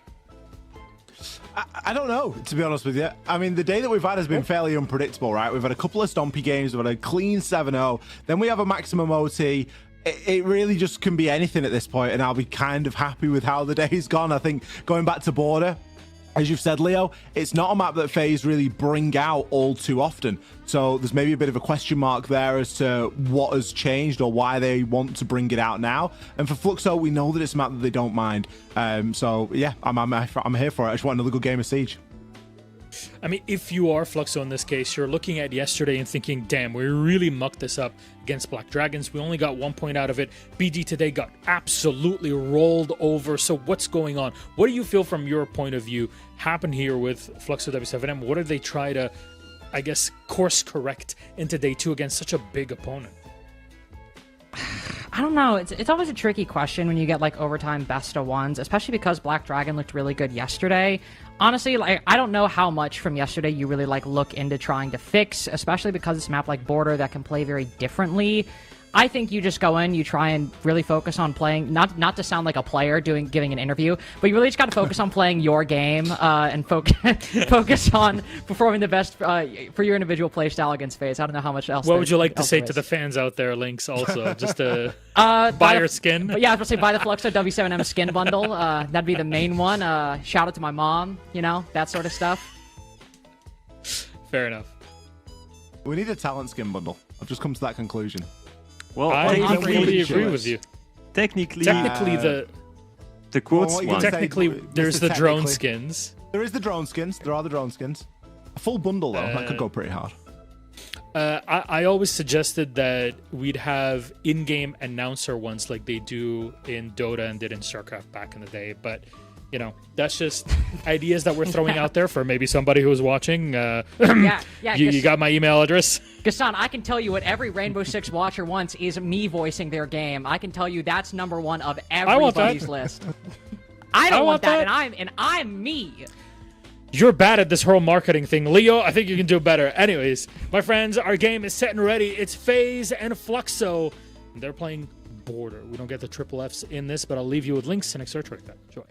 I don't know, to be honest with you. I mean, the day that we've had has been fairly unpredictable, right? We've had a couple of stompy games, we've had a clean 7-0, then we have a maximum OT. It really just can be anything at this point, and I'll be kind of happy with how the day's gone. I think going back to border, as you've said, Leo, it's not a map that FaZe really bring out all too often. So there's maybe a bit of a question mark there as to what has changed or why they want to bring it out now. And for Fluxo, we know that it's a map that they don't mind. So yeah, I'm here for it. I just want another good game of Siege. I mean, if you are Fluxo in this case, you're looking at yesterday and thinking, damn, we really mucked this up against Black Dragons. We only got 1 point out of it. BD today got absolutely rolled over. So what's going on? What do you feel from your point of view happened here with Fluxo W7M? What did they try to, I guess, course correct into day 2 against such a big opponent? I don't know. It's always a tricky question when you get like overtime best of ones, especially because Black Dragon looked really good yesterday. Honestly, like I don't know how much from yesterday you really like look into trying to fix, especially because it's a map like Border that can play very differently. I think you just go in, you try and really focus on playing, not to sound like a player giving an interview, but you really just got to focus on playing your game and focus on performing the best for your individual play style against FaZe. I don't know how much else. What would you like to say to the fans out there, Lynx, also? Just to buy your skin? Yeah, I was going to say buy the Fluxo W7M skin bundle. That'd be the main one. Shout out to my mom, you know, that sort of stuff. Fair enough. We need a talent skin bundle. I've just come to that conclusion. Well, I completely agree with you. Technically, the quotes one. Technically, there's the drone skins. There is the drone skins. There are the drone skins. A full bundle, though. That could go pretty hard. I always suggested that we'd have in-game announcer ones like they do in Dota and did in StarCraft back in the day. But, you know, that's just ideas that we're throwing out there for maybe somebody who's watching. You got my email address? Gaston, I can tell you what every Rainbow Six watcher wants is me voicing their game. I can tell you that's number one of everybody's list. I don't want that, and I'm me. You're bad at this whole marketing thing. Leo, I think you can do better. Anyways, my friends, our game is set and ready. It's FaZe and Fluxo. They're playing Border. We don't get the triple Fs in this, but I'll leave you with links and exert like that. Enjoy.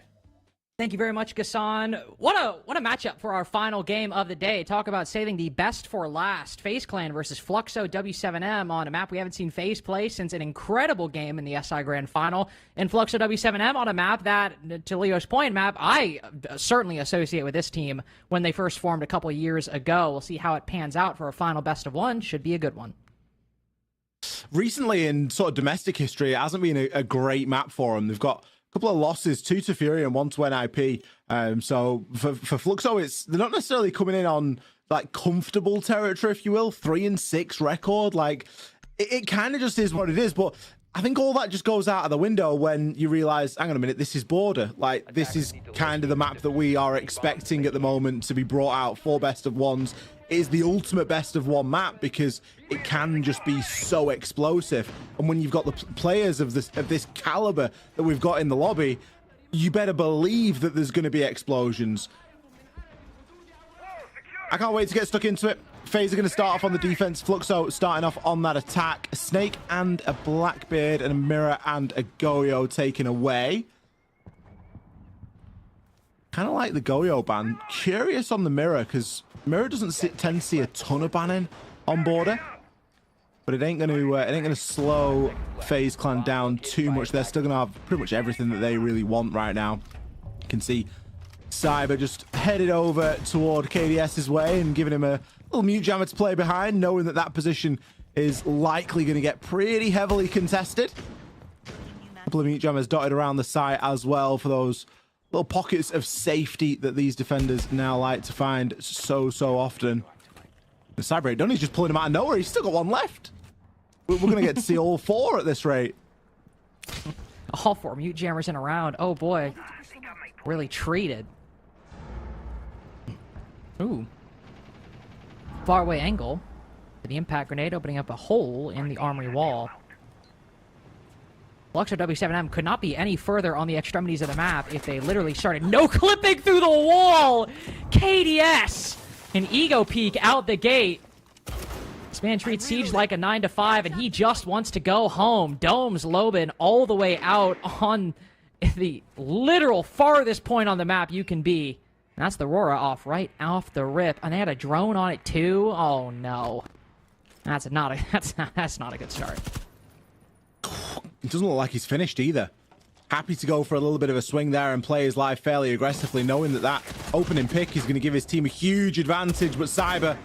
Thank you very much, Gaston. What a matchup for our final game of the day. Talk about saving the best for last. FaZe Clan versus Fluxo W7M on a map we haven't seen FaZe play since an incredible game in the SI Grand Final. And Fluxo W7M on a map that, to Leo's point, I certainly associate with this team when they first formed a couple years ago. We'll see how it pans out for a final best of one. Should be a good one. Recently, in sort of domestic history, it hasn't been a great map for them. They've got couple of losses, 2 to Fury and 1 to NIP. So for Fluxo, they're not necessarily coming in on like comfortable territory, if you will. 3-6 record. Like it kind of just is what it is. But I think all that just goes out of the window when you realize, hang on a minute, this is Border. Like this is kind of the map that we are expecting at the moment to be brought out for best of ones. It is the ultimate best of one map because it can just be so explosive. And when you've got the players of this caliber that we've got in the lobby, you better believe that there's going to be explosions. I can't wait to get stuck into it. FaZe are going to start off on the defense. Fluxo starting off on that attack. A Snake and a Blackbeard and a Mirror and a Goyo taken away. Kind of like the Goyo ban. Curious on the Mirror, because Mirror doesn't tend to see a ton of banning on Border. But it ain't gonna slow FaZe Clan down too much. They're still gonna have pretty much everything that they really want right now. You can see Cyber just headed over toward KDS's way and giving him a little mute jammer to play behind, knowing that that position is likely going to get pretty heavily contested. A couple of mute jammers dotted around the site as well for those little pockets of safety that these defenders now like to find so often. The Cyber Donny's just pulling him out of nowhere. He's still got one left. We're going to get to see all 4 at this rate. All 4 mute jammers in a round. Oh boy. Really treated. Ooh. Far away angle. The impact grenade opening up a hole in the armory wall. Fluxo W7M could not be any further on the extremities of the map if they literally started no-clipping through the wall! KDS! An ego peek out the gate. This man treats Siege like a 9 to 5, and he just wants to go home. Domes Loban all the way out on the literal farthest point on the map you can be. And that's the Aurora right off the rip. And they had a drone on it too. Oh no. That's not a good start. It doesn't look like he's finished either. Happy to go for a little bit of a swing there and play his life fairly aggressively, knowing that that opening pick is going to give his team a huge advantage. But Cyber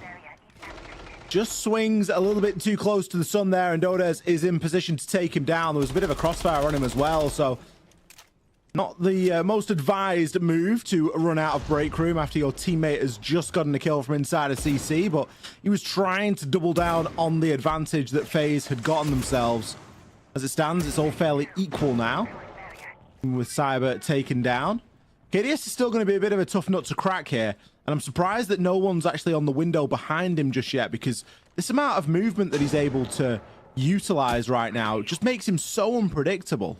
just swings a little bit too close to the sun there, and Dodez is in position to take him down. There was a bit of a crossfire on him as well, so not the most advised move to run out of break room after your teammate has just gotten a kill from inside a CC, but he was trying to double down on the advantage that FaZe had gotten themselves. As it stands, it's all fairly equal now, with Cyber taken down. KDS is still going to be a bit of a tough nut to crack here, and I'm surprised that no one's actually on the window behind him just yet, because this amount of movement that he's able to utilize right now just makes him so unpredictable.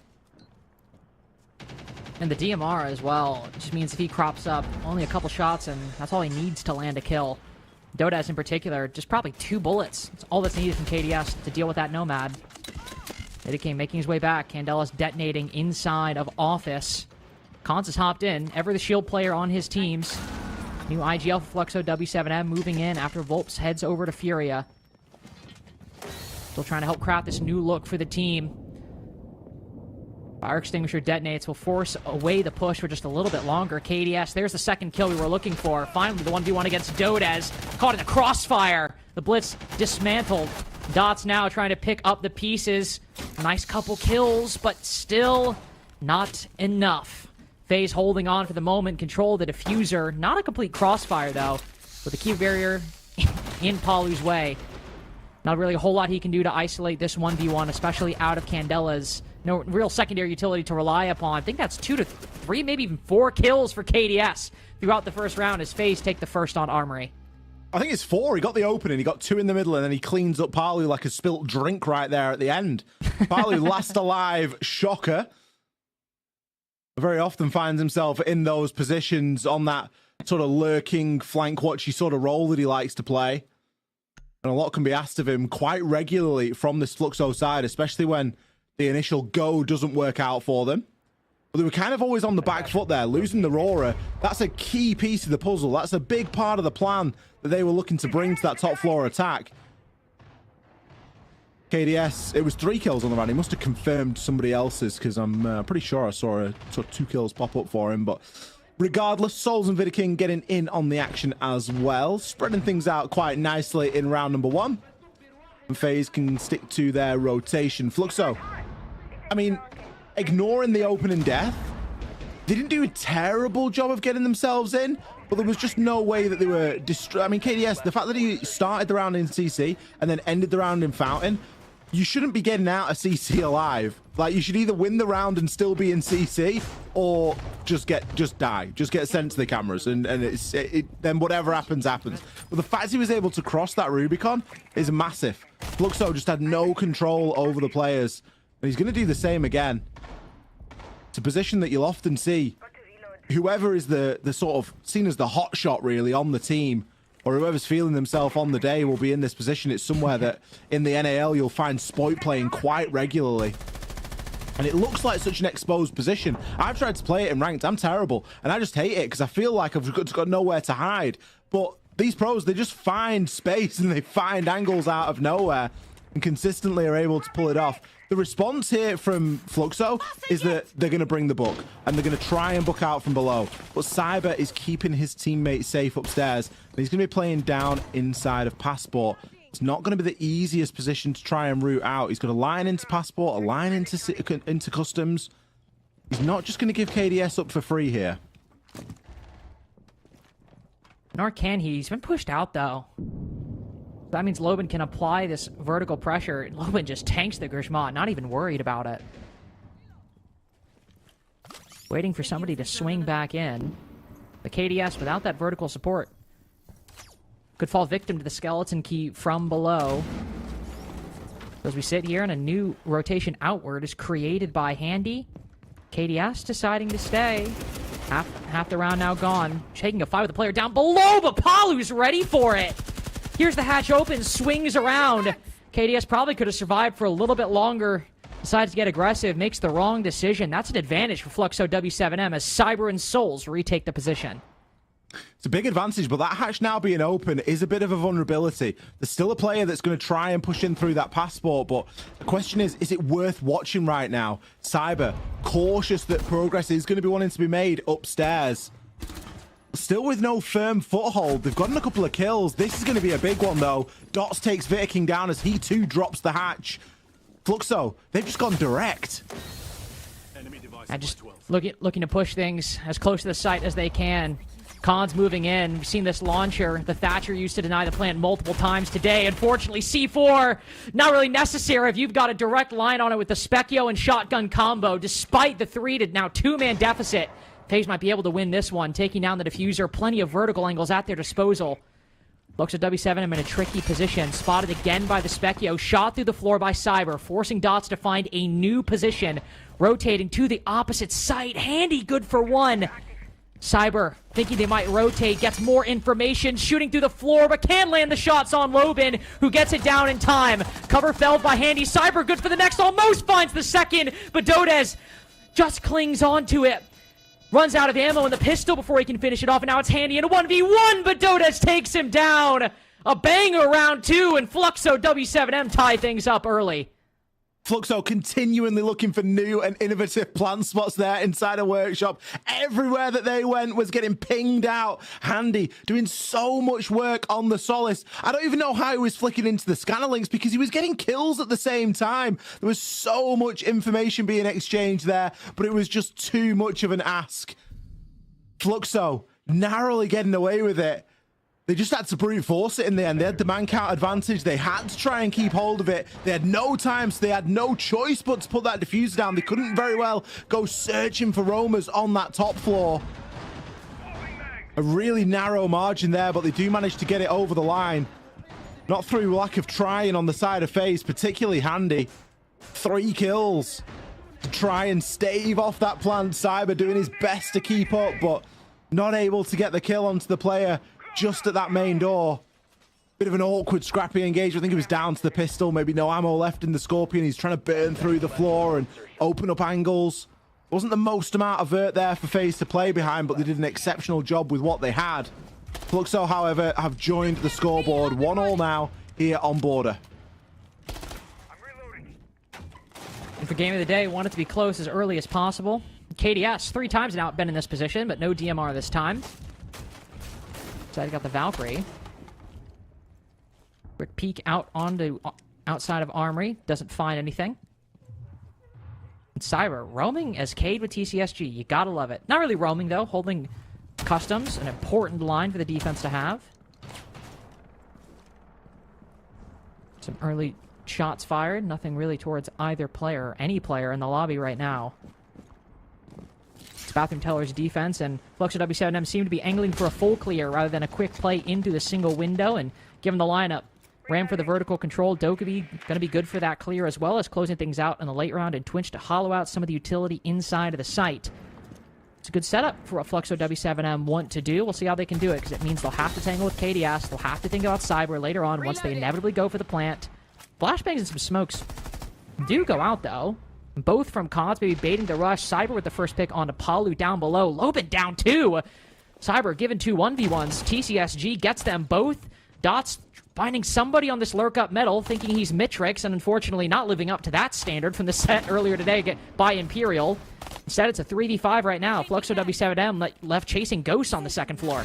And the DMR as well, it just means if he crops up, only a couple shots, and that's all he needs to land a kill. Dodez in particular, just probably 2 bullets. That's all that's needed from KDS to deal with that Nomad. Dedicae making his way back. Candela's detonating inside of Office. Cons has hopped in, ever the shield player on his teams. New IGL for Fluxo W7M moving in after Volps heads over to Furia. Still trying to help craft this new look for the team. Fire extinguisher detonates will force away the push for just a little bit longer. KDS, there's the second kill we were looking for. Finally, the 1v1 against Dodez. Caught in the crossfire. The Blitz dismantled. Dots now trying to pick up the pieces. Nice couple kills, but still not enough. FaZe holding on for the moment. Control the diffuser. Not a complete crossfire, though. With the key barrier in Palu's way. Not really a whole lot he can do to isolate this 1v1, especially out of Candela's. No real secondary utility to rely upon. I think that's 2 to 3, maybe even 4 kills for KDS throughout the first round as FaZe take the first on Armory. I think it's 4. He got the opening, he got 2 in the middle, and then he cleans up Palu like a spilt drink right there at the end. Palu last alive, shocker. Very often finds himself in those positions on that sort of lurking, flank watchy sort of role that he likes to play. And a lot can be asked of him quite regularly from this Fluxo side, especially when the initial go doesn't work out for them. But they were kind of always on the back foot there, losing the Aurora. That's a key piece of the puzzle. That's a big part of the plan that they were looking to bring to that top floor attack. KDS, it was 3 kills on the round. He must have confirmed somebody else's, because I'm pretty sure I saw 2 kills pop up for him. But regardless, Souls and Vidaking getting in on the action as well, spreading things out quite nicely in round number 1. And FaZe can stick to their rotation. Fluxo, I mean, ignoring the opening death, they didn't do a terrible job of getting themselves in, but there was just no way that they were I mean, KDS, the fact that he started the round in CC and then ended the round in Fountain, you shouldn't be getting out of CC alive. Like, you should either win the round and still be in CC, or just die, just get sent to the cameras, and then whatever happens. But the fact he was able to cross that Rubicon is massive. Fluxo just had no control over the players, and he's going to do the same again. It's a position that you'll often see. Whoever is the sort of seen as the hot shot really on the team, or whoever's feeling themselves on the day, will be in this position. It's somewhere that in the NAL you'll find Spoit playing quite regularly. And it looks like such an exposed position. I've tried to play it in ranked. I'm terrible. And I just hate it because I feel like I've got nowhere to hide. But these pros, they just find space and they find angles out of nowhere and consistently are able to pull it off. The response here from Fluxo is that they're going to bring the book and they're going to try and book out from below. But Cyber is keeping his teammate safe upstairs. And he's going to be playing down inside of Passport. It's not going to be the easiest position to try and root out. He's got a line into Passport, a line into Customs. He's not just going to give KDS up for free here. Nor can he. He's been pushed out, though. That means Lobin can apply this vertical pressure. Lobin just tanks the Grishma, not even worried about it. Waiting for somebody to swing back in. The KDS, without that vertical support, could fall victim to the skeleton key from below. As we sit here, and a new rotation outward is created by Handy. KDS deciding to stay. Half the round now gone. Taking a fight with the player down below, but Palu's ready for it. Here's the hatch open, swings around. KDS probably could have survived for a little bit longer. Decides to get aggressive, makes the wrong decision. That's an advantage for Fluxo W7M as Cyber and Souls retake the position. It's a big advantage, but that hatch now being open is a bit of a vulnerability. There's still a player that's going to try and push in through that Passport, but the question is it worth watching right now? Cyber, cautious that progress is going to be wanting to be made upstairs. Still with no firm foothold. They've gotten a couple of kills. This is going to be a big one, though. Dots takes King down as he, too, drops the hatch. Fluxo, they've just gone direct. I just looking to push things as close to the site as they can. Khan's moving in. We've seen this launcher. The Thatcher used to deny the plant multiple times today. Unfortunately, C4, not really necessary if you've got a direct line on it with the Specchio and shotgun combo. Despite the 3 to now 2-man deficit, FaZe might be able to win this one, taking down the diffuser. Plenty of vertical angles at their disposal. Looks at W7M in a tricky position. Spotted again by the Specchio. Shot through the floor by Cyber, forcing Dots to find a new position. Rotating to the opposite site. Handy, good for one. Cyber, thinking they might rotate, gets more information, shooting through the floor, but can't land the shots on Lobin, who gets it down in time. Cover felled by Handy. Cyber, good for the next, almost finds the second, but Dodez just clings onto it. Runs out of ammo in the pistol before he can finish it off, and now it's Handy in a 1v1, but Dodez takes him down. A banger round 2, and Fluxo W7M tie things up early. Fluxo continually looking for new and innovative plant spots there inside a workshop. Everywhere that they went was getting pinged out. Handy doing so much work on the Solace. I don't even know how he was flicking into the scanner links because he was getting kills at the same time. There was so much information being exchanged there, but it was just too much of an ask. Fluxo narrowly getting away with it. They just had to brute force it in the end. They had the man count advantage. They had to try and keep hold of it. They had no time, so they had no choice but to put that diffuser down. They couldn't very well go searching for roamers on that top floor. A really narrow margin there, but they do manage to get it over the line. Not through lack of trying on the side of FaZe, particularly Handy. 3 kills to try and stave off that plant. Cyber doing his best to keep up, but not able to get the kill onto the player just at that main door. Bit of an awkward, scrappy engagement. I think it was down to the pistol. Maybe no ammo left in the Scorpion. He's trying to burn through the floor and open up angles. Wasn't the most amount of vert there for FaZe to play behind, but they did an exceptional job with what they had. Fluxo, however, have joined the scoreboard. 1-1 now here on Border. And for game of the day, want it to be close as early as possible. KDS, 3 times now been in this position, but no DMR this time. Side got the Valkyrie. Quick peek out onto outside of Armory. Doesn't find anything. And Cyber roaming as Cade with TCSG. You gotta love it. Not really roaming though. Holding Customs, an important line for the defense to have. Some early shots fired. Nothing really towards either player or any player in the lobby right now. Bathroom Teller's defense, and Fluxo W7M seem to be angling for a full clear rather than a quick play into the single window, and given the lineup, Ram for the vertical control, Dokkaebi going to be good for that clear, as well as closing things out in the late round, and Twinch to hollow out some of the utility inside of the site. It's a good setup for what Fluxo W7M want to do. We'll see how they can do it, because it means they'll have to tangle with KDS, they'll have to think about Cyber later on once they inevitably go for the plant. Flashbangs and some smokes do go out, though. Both from Cons, maybe baiting the rush. Cyber with the first pick onto Palu down below. Loban down 2. Cyber given 2 1v1s. TCSG gets them both. Dots finding somebody on this lurk up metal, thinking he's Mitrix, and unfortunately not living up to that standard from the set earlier today by Imperial. Instead, it's a 3v5 right now. Fluxo W7M left chasing ghosts on the second floor.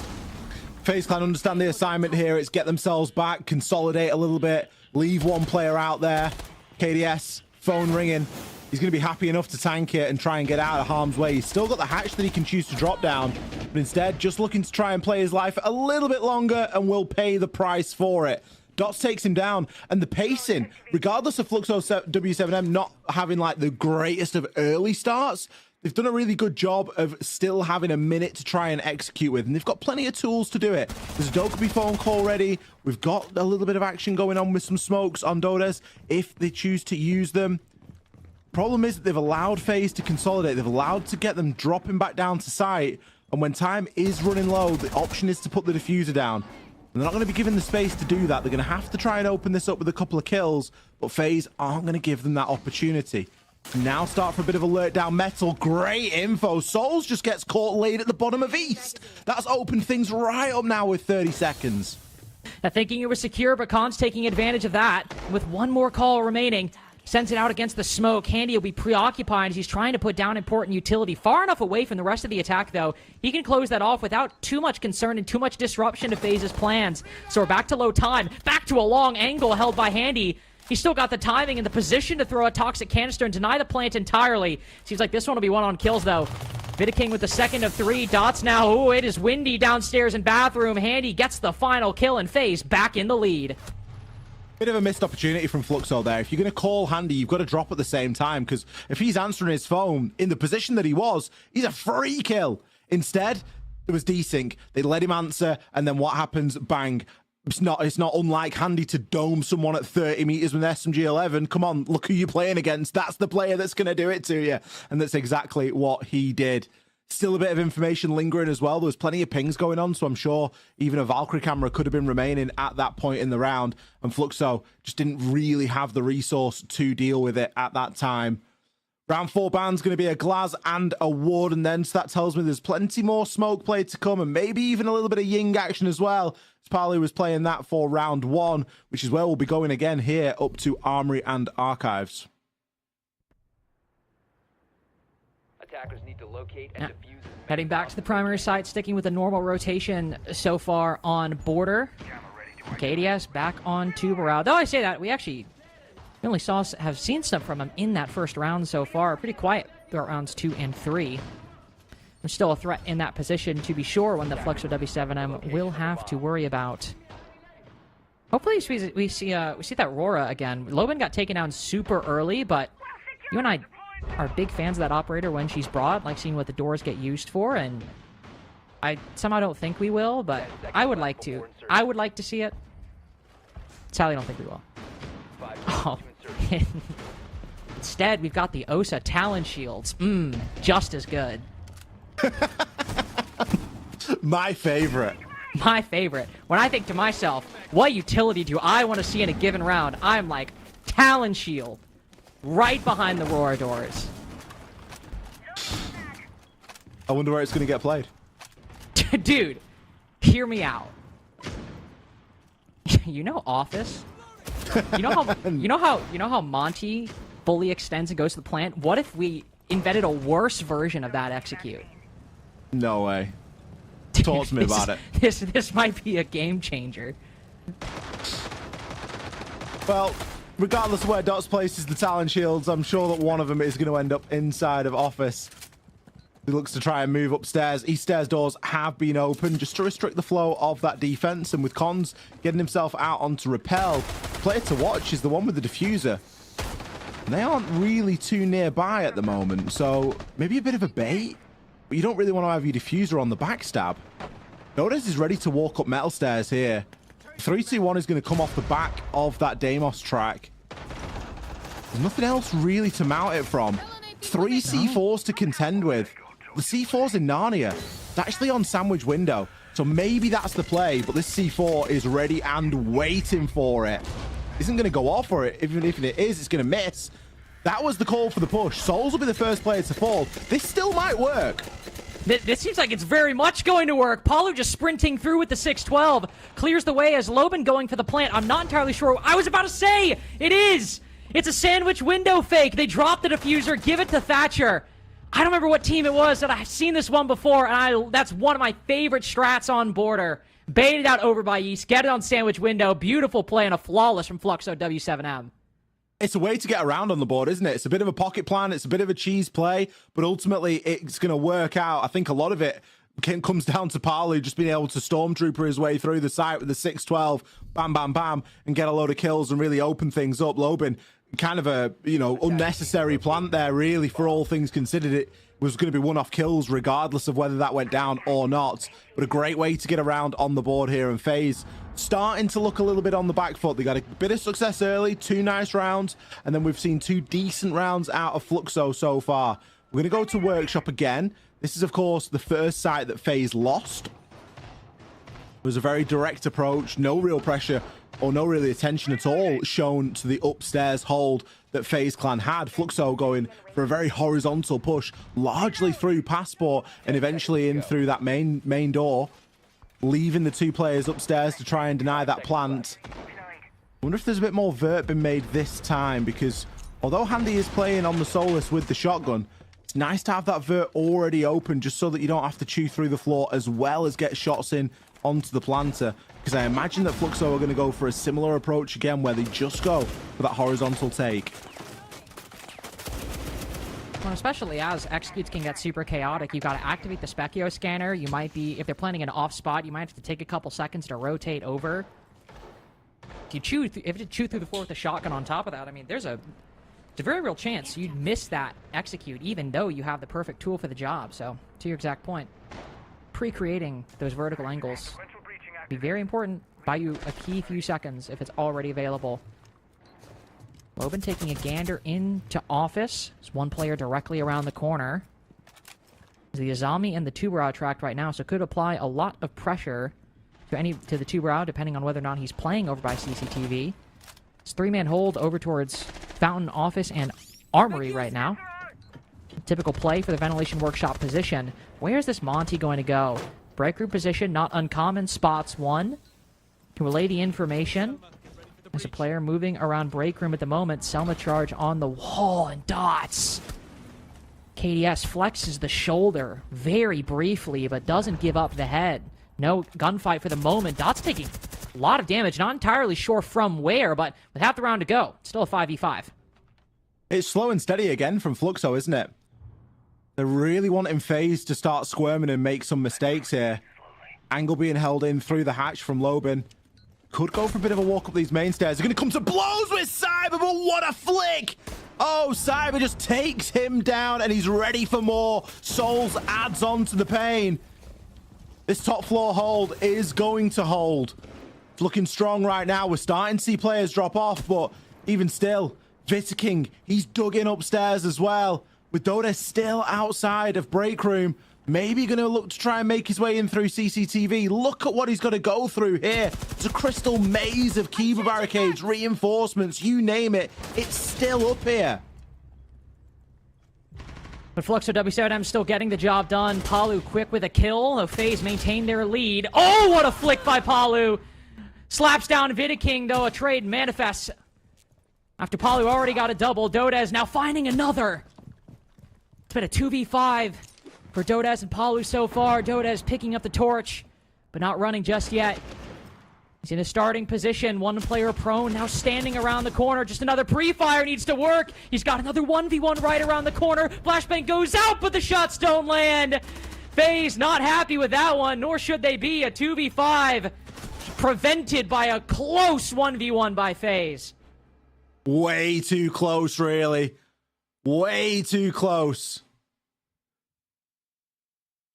FaZe Clan understand the assignment here. It's get themselves back, consolidate a little bit, leave one player out there. KDS, phone ringing. He's going to be happy enough to tank it and try and get out of harm's way. He's still got the hatch that he can choose to drop down, but instead just looking to try and play his life a little bit longer and will pay the price for it. Dots takes him down, and the pacing, regardless of Fluxo W7M not having like the greatest of early starts, they've done a really good job of still having a minute to try and execute with, and they've got plenty of tools to do it. There's a Dokkaebi phone call ready. We've got a little bit of action going on with some smokes on Dodes if they choose to use them. Problem is that they've allowed FaZe to consolidate. They've allowed to get them dropping back down to site, and when time is running low, the option is to put the diffuser down. And they're not going to be given the space to do that. They're going to have to try and open this up with a couple of kills, but FaZe aren't going to give them that opportunity. Now start for a bit of alert down metal. Great info. Souls just gets caught late at the bottom of East. That's opened things right up now with 30 seconds. Now thinking it was secure, but Khan's taking advantage of that. With one more call remaining, sends it out against the smoke. Handy will be preoccupied as he's trying to put down important utility. Far enough away from the rest of the attack, though. He can close that off without too much concern and too much disruption to FaZe's plans. So we're back to low time. Back to a long angle held by Handy. He's still got the timing and the position to throw a toxic canister and deny the plant entirely. Seems like this one will be one on kills, though. Vidaking with the second of 3. Dots now. Oh, it is windy downstairs in bathroom. Handy gets the final kill and FaZe back in the lead. Bit of a missed opportunity from Fluxo there. If you're going to call Handy, you've got to drop at the same time, because if he's answering his phone in the position that he was, he's a free kill. Instead, it was desync. They let him answer, and then what happens? Bang. It's not unlike Handy to dome someone at 30 meters with SMG11. Come on, look who you're playing against. That's the player that's going to do it to you. And that's exactly what he did. Still a bit of information lingering as well. There was plenty of pings going on, so I'm sure even a Valkyrie camera could have been remaining at that point in the round, and Fluxo just didn't really have the resource to deal with it at that time. Round 4 ban's going to be a Glaz and a Warden then, so that tells me there's plenty more smoke play to come, and maybe even a little bit of Ying action as well. Parley was playing that for round 1, which is where we'll be going again here up to Armory and Archives. Attackers need to locate and defuse. Heading back to the primary site, sticking with the normal rotation so far on border. KDS back on Tubarao. Though I say that, we only have seen stuff from him in that first round so far. Pretty quiet throughout rounds 2 and 3. There's still a threat in that position, to be sure, when the Fluxo W7M will have to worry about. Hopefully we see that Rora again. Loban got taken down super early, but you and I are big fans of that operator when she's brought, like seeing what the doors get used for, and I somehow don't think we will, but I would like to. I would like to see it. Sadly, I don't think we will. Oh. Instead, we've got the Osa Talon Shields. Just as good. My favorite. My favorite. When I think to myself, what utility do I want to see in a given round? I'm like, Talon Shield. Right behind the Roar doors. I wonder where it's going to get played. Dude, hear me out. You know Office? You know how Monty fully extends and goes to the plant? What if we invented a worse version of that execute? No way. Talk to me about it. This might be a game changer. Well, regardless of where Dots places the Talon Shields, I'm sure that one of them is going to end up inside of Office. He looks to try and move upstairs. East stairs doors have been open just to restrict the flow of that defense, and with Cons getting himself out onto Repel, player to watch is the one with the diffuser. And they aren't really too nearby at the moment, so maybe a bit of a bait, but you don't really want to have your diffuser on the backstab. Notice is ready to walk up metal stairs here. 3-2-1 is going to come off the back of that Deimos track. There's nothing else really to mount it from. 3 C4s to contend with. The C4's in Narnia. It's actually on sandwich window, so maybe that's the play, but this C4 is ready and waiting for it. Isn't going to go off for it. Even if it is, it's going to miss. That was the call for the push. Souls will be the first player to fall. This still might work. This seems like it's very much going to work. Palu just sprinting through with the 612. Clears the way as Loban going for the plant. I'm not entirely sure. I was about to say, it is. It's a sandwich window fake. They drop the diffuser, give it to Thatcher. I don't remember what team it was, but I've seen this one before, and that's one of my favorite strats on Border. Baited out over by East, get it on sandwich window. Beautiful play and a flawless from Fluxo W7M. It's a way to get around on the board, isn't it? It's a bit of a pocket plan. It's a bit of a cheese play, but ultimately it's going to work out. I think a lot of it comes down to Palu just being able to stormtrooper his way through the site with the 612, bam, bam, bam, and get a load of kills and really open things up. Loban, kind of a, unnecessary plant there, really, for all things considered. It was going to be one-off kills regardless of whether that went down or not, but a great way to get around on the board here. And FaZe starting to look a little bit on the back foot. They got a bit of success early, 2 nice rounds, and then we've seen 2 decent rounds out of Fluxo so far. We're going to go to Workshop again. This is, of course, the first site that FaZe lost. It was a very direct approach, no real pressure or no really attention at all shown to the upstairs hold that FaZe Clan had. Fluxo going for a very horizontal push, largely through Passport and eventually in through that main door, leaving the 2 players upstairs to try and deny that plant. I wonder if there's a bit more vert been made this time, because although Handy is playing on the Solus with the shotgun, it's nice to have that vert already open just so that you don't have to chew through the floor as well as get shots in onto the planter, because I imagine that Fluxo are going to go for a similar approach again where they just go for that horizontal take. Well, especially as executes can get super chaotic, you've got to activate the Specchio scanner. You might be, if they're planning an off spot, you might have to take a couple seconds to rotate over. If you chew through the floor with a shotgun on top of that, I mean, it's a very real chance you'd miss that execute, even though you have the perfect tool for the job. So, to your exact point, pre-creating those vertical angles be very important. Buy you a key few seconds if it's already available. Loban taking a gander into office. There's one player directly around the corner. The Azami and the Tubarao tracked right now, so could apply a lot of pressure to the Tubarao, depending on whether or not he's playing over by CCTV. It's 3-man hold over towards Fountain, Office, and Armory right now. Typical play for the Ventilation Workshop position. Where's this Monty going to go? Break room position, not uncommon. Spots 1. To relay the information. There's a player moving around break room at the moment. Selma charge on the wall and dots. KDS flexes the shoulder very briefly, but doesn't give up the head. No gunfight for the moment. Dots taking a lot of damage. Not entirely sure from where, but with half the round to go, still a 5v5. It's slow and steady again from Fluxo, isn't it? They're really wanting FaZe to start squirming and make some mistakes here. Angle being held in through the hatch from Loban. Could go for a bit of a walk up these main stairs. They're going to come to blows with Cyber, but what a flick! Oh, Cyber just takes him down and he's ready for more. Souls adds on to the pain. This top floor hold is going to hold. It's looking strong right now. We're starting to see players drop off, but even still, Vitaking, he's dug in upstairs as well. With Doda still outside of break room. Maybe going to look to try and make his way in through CCTV. Look at what he's got to go through here. It's a crystal maze of Kiva barricades, reinforcements, you name it. It's still up here. But Fluxo W7M still getting the job done. Palu quick with a kill. The FaZe maintain their lead. Oh, what a flick by Palu. Slaps down Vidaking, though. A trade manifests. After Palu already got a double, Dodez now finding another. It's been a 2v5 for Dodez and Palu so far. Dodez picking up the torch, but not running just yet. He's in a starting position. One player prone, now standing around the corner. Just another pre-fire needs to work. He's got another 1v1 right around the corner. Flashbang goes out, but the shots don't land. FaZe not happy with that one, nor should they be. A 2v5 prevented by a close 1v1 by FaZe. Way too close, really. Way too close.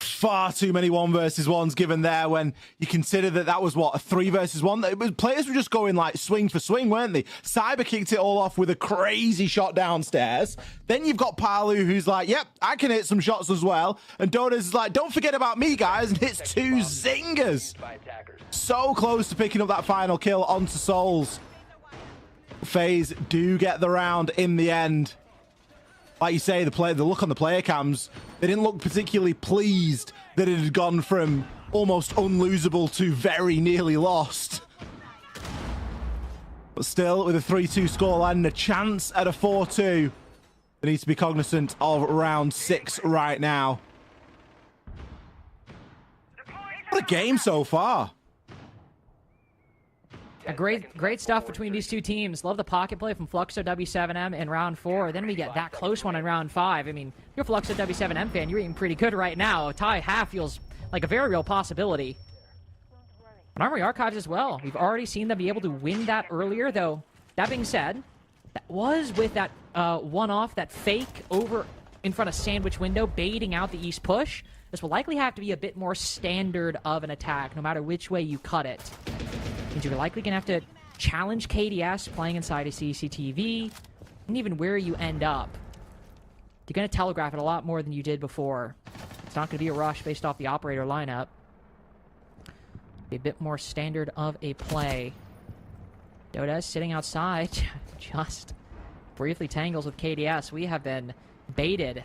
Far too many 1 versus 1s given there when you consider that that was, what, a 3 versus 1? Players were just going, like, swing for swing, weren't they? Cyber kicked it all off with a crazy shot downstairs. Then you've got Palu, who's like, yep, I can hit some shots as well. And Dodas is like, don't forget about me, guys, and hits 2 zingers. So close to picking up that final kill onto Souls. FaZe do get the round in the end. like you say, the look on the player cams, they didn't look particularly pleased that it had gone from almost unlosable to very nearly lost. But still, with a 3-2 scoreline and a chance at a 4-2, they need to be cognizant of round 6 right now. What a game so far. A great stuff between these two teams. Love the pocket play from Fluxo W7M in round 4. Then we get that close one in round 5. I mean, if you're a Fluxo W7M fan, you're eating pretty good right now. A tie half feels like a very real possibility. And Armory Archives as well. We've already seen them be able to win that earlier, though. That being said, that was with that one-off, that fake over in front of Sandwich Window, baiting out the East push. This will likely have to be a bit more standard of an attack, no matter which way you cut it. Means you're likely going to have to challenge KDS playing inside a CCTV, and even where you end up. You're going to telegraph it a lot more than you did before. It's not going to be a rush based off the operator lineup. Be a bit more standard of a play. Doda's sitting outside, just briefly tangles with KDS. We have been baited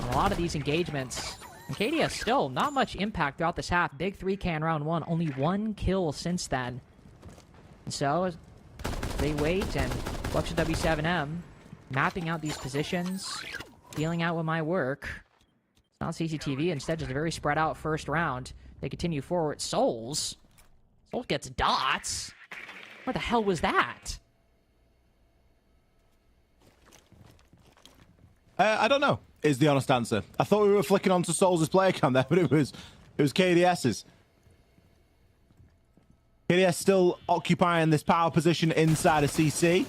on a lot of these engagements. And KDS still not much impact throughout this half. Big 3-can round 1, only 1 kill since then. And so they wait, and Fluxo W7M mapping out these positions, dealing out with my work. It's not CCTV, instead just a very spread out first round. They continue forward. Souls gets dots. What the hell was that? I don't know, is the honest answer. I thought we were flicking onto Souls' player cam there, but it was KDS's. KDS still occupying this power position inside of CC.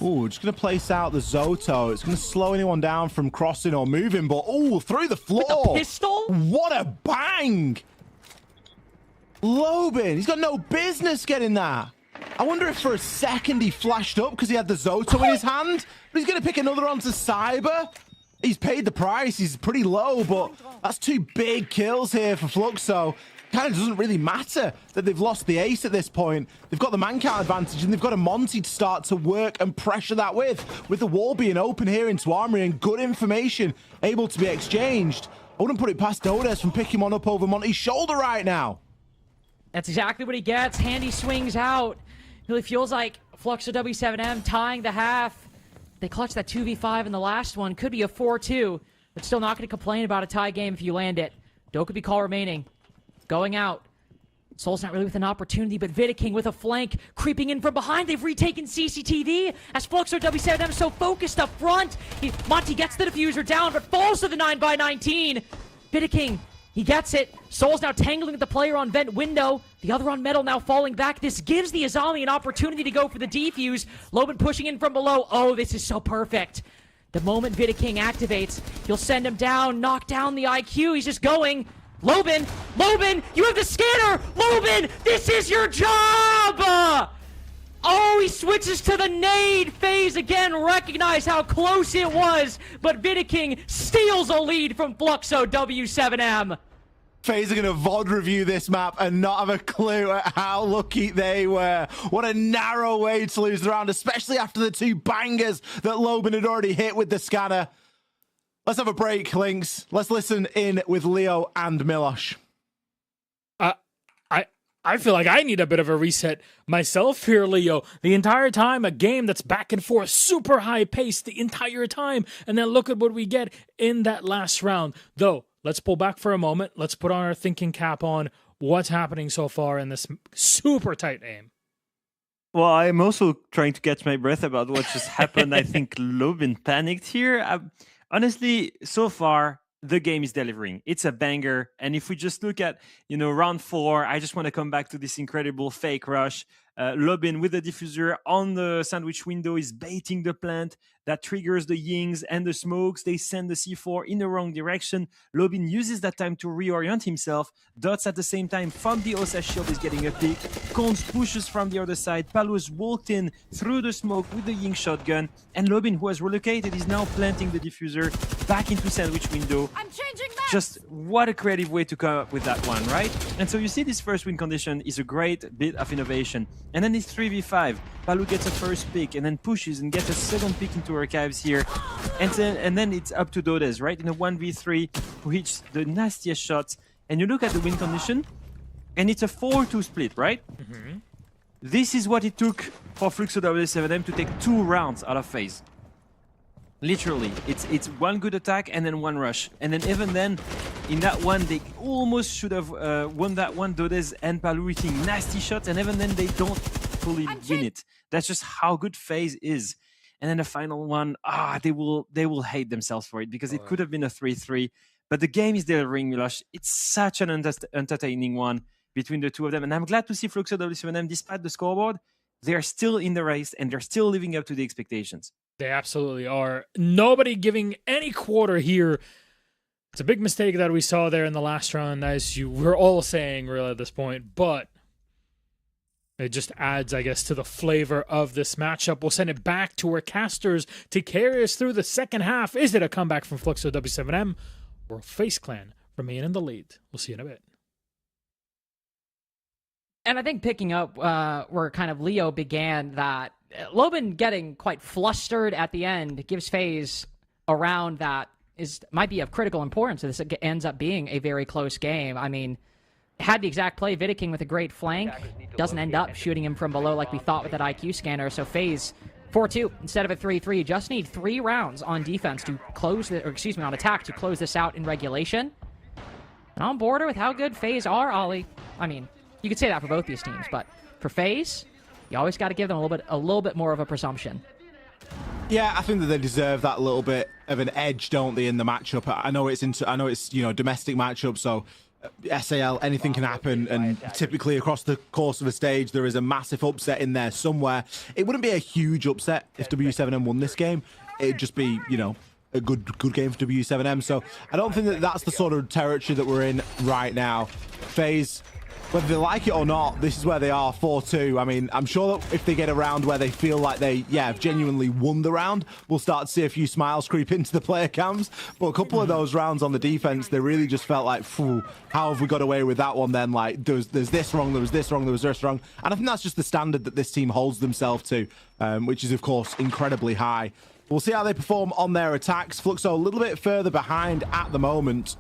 Ooh, just going to place out the Zoto. It's going to slow anyone down from crossing or moving, but ooh, through the floor. With a pistol? What a bang! Lobin, he's got no business getting that. I wonder if for a second he flashed up because he had the Zoto in his hand, but he's going to pick another onto Cyber. He's paid the price. He's pretty low, but that's 2 big kills here for Fluxo. Kind of doesn't really matter that they've lost the ace at this point. They've got the man count advantage, and they've got a Monty to start to work and pressure that with the wall being open here into Armory and good information able to be exchanged. I wouldn't put it past Dodes from picking one up over Monty's shoulder right now. That's exactly what he gets. Handy swings out. Really feels like Fluxo W7M tying the half. They clutched that 2v5 in the last one. Could be a 4-2, but still not going to complain about a tie game if you land it. Doe could be call remaining. Going out. Soul's not really with an opportunity, but Vidiking with a flank creeping in from behind. They've retaken CCTV as Fluxo W7M so focused up front. Monty gets the diffuser down, but falls to the 9x19. Vidiking, he gets it. Soul's now tangling with the player on vent window. The other on metal now falling back. This gives the Azami an opportunity to go for the defuse. Lobin pushing in from below. Oh, this is so perfect. The moment Vidiking activates, he'll send him down, knock down the IQ. He's just going. Lobin, you have the scanner! Lobin, this is your job! Oh, he switches to the nade phase again. Recognize how close it was, but Vidiking steals a lead from Fluxo W7M. FaZe are going to VOD review this map and not have a clue at how lucky they were. What a narrow way to lose the round, especially after the 2 bangers that Lobin had already hit with the scanner. Let's have a break, Lynx. Let's listen in with Leo and Milosh. I feel like I need a bit of a reset myself here, Leo. The entire time, a game that's back and forth, super high pace the entire time. And then look at what we get in that last round. Though, let's pull back for a moment. Let's put on our thinking cap on what's happening so far in this super tight game. Well, I'm also trying to catch my breath about what just happened. I think Lobin panicked here. Honestly, so far, the game is delivering. It's a banger. And if we just look at, round 4, I just want to come back to this incredible fake rush. Lobin with the diffuser on the sandwich window is baiting the plant. That triggers the yings and the smokes. They send the C4 in the wrong direction. Lobin uses that time to reorient himself. Dots at the same time from the Osa shield is getting a pick. Cons pushes from the other side. Palos walked in through the smoke with the ying shotgun. And Lobin, who has relocated, is now planting the diffuser back into sandwich window. I'm changing Just what a creative way to come up with that one, right? And so you see this first win condition is a great bit of innovation. And then it's 3v5. Palu gets a first pick and then pushes and gets a second pick into archives here. And then it's up to VODs, right? In a 1v3 who hits the nastiest shots. And you look at the win condition and it's a 4-2 split, right? This is what it took for Fluxo W7M to take 2 rounds out of phase. Literally, it's one good attack and then one rush. And then even then, in that one, they almost should have won that one. VODs and Palu hitting nasty shots, and even then they don't fully win it. That's just how good phase is. And then the final one, they will hate themselves for it because it could have been a 3-3. But the game is delivering, Milosh. It's such an entertaining one between the two of them. And I'm glad to see Fluxo W7M, despite the scoreboard, they're still in the race and they're still living up to the expectations. They absolutely are. Nobody giving any quarter here. It's a big mistake that we saw there in the last round, as you were all saying really at this point, but it just adds, I guess, to the flavor of this matchup. We'll send it back to our casters to carry us through the second half. Is it a comeback from Fluxo W7M or FaZe Clan remain in the lead? We'll see you in a bit. And I think picking up where kind of Leo began, that Loban getting quite flustered at the end gives FaZe a round that might be of critical importance. This ends up being a very close game. I mean, had the exact play, Vidiking with a great flank, doesn't end up shooting him from below like we thought with that IQ scanner. So FaZe 4-2 instead of a 3-3. Just need 3 rounds on defense to close on attack to close this out in regulation. And on border with how good FaZe are, Ollie. I mean, you could say that for both these teams, but for FaZe, you always got to give them a little bit more of a presumption. Yeah, I think that they deserve that little bit of an edge, don't they, in the matchup? I know it's domestic matchup, so SAL, anything can happen, and typically across the course of a stage, there is a massive upset in there somewhere. It wouldn't be a huge upset if W7M won this game. It'd just be, a good game for W7M. So I don't think that that's the sort of territory that we're in right now. FaZe, whether they like it or not, this is where they are, 4-2. I mean, I'm sure that if they get a round where they feel like they, have genuinely won the round, we'll start to see a few smiles creep into the player cams. But a couple of those rounds on the defense, they really just felt like, phew, how have we got away with that one then? Like, there's this wrong, there was this wrong, there was this wrong. And I think that's just the standard that this team holds themselves to, which is, of course, incredibly high. We'll see how they perform on their attacks. Fluxo a little bit further behind at the moment.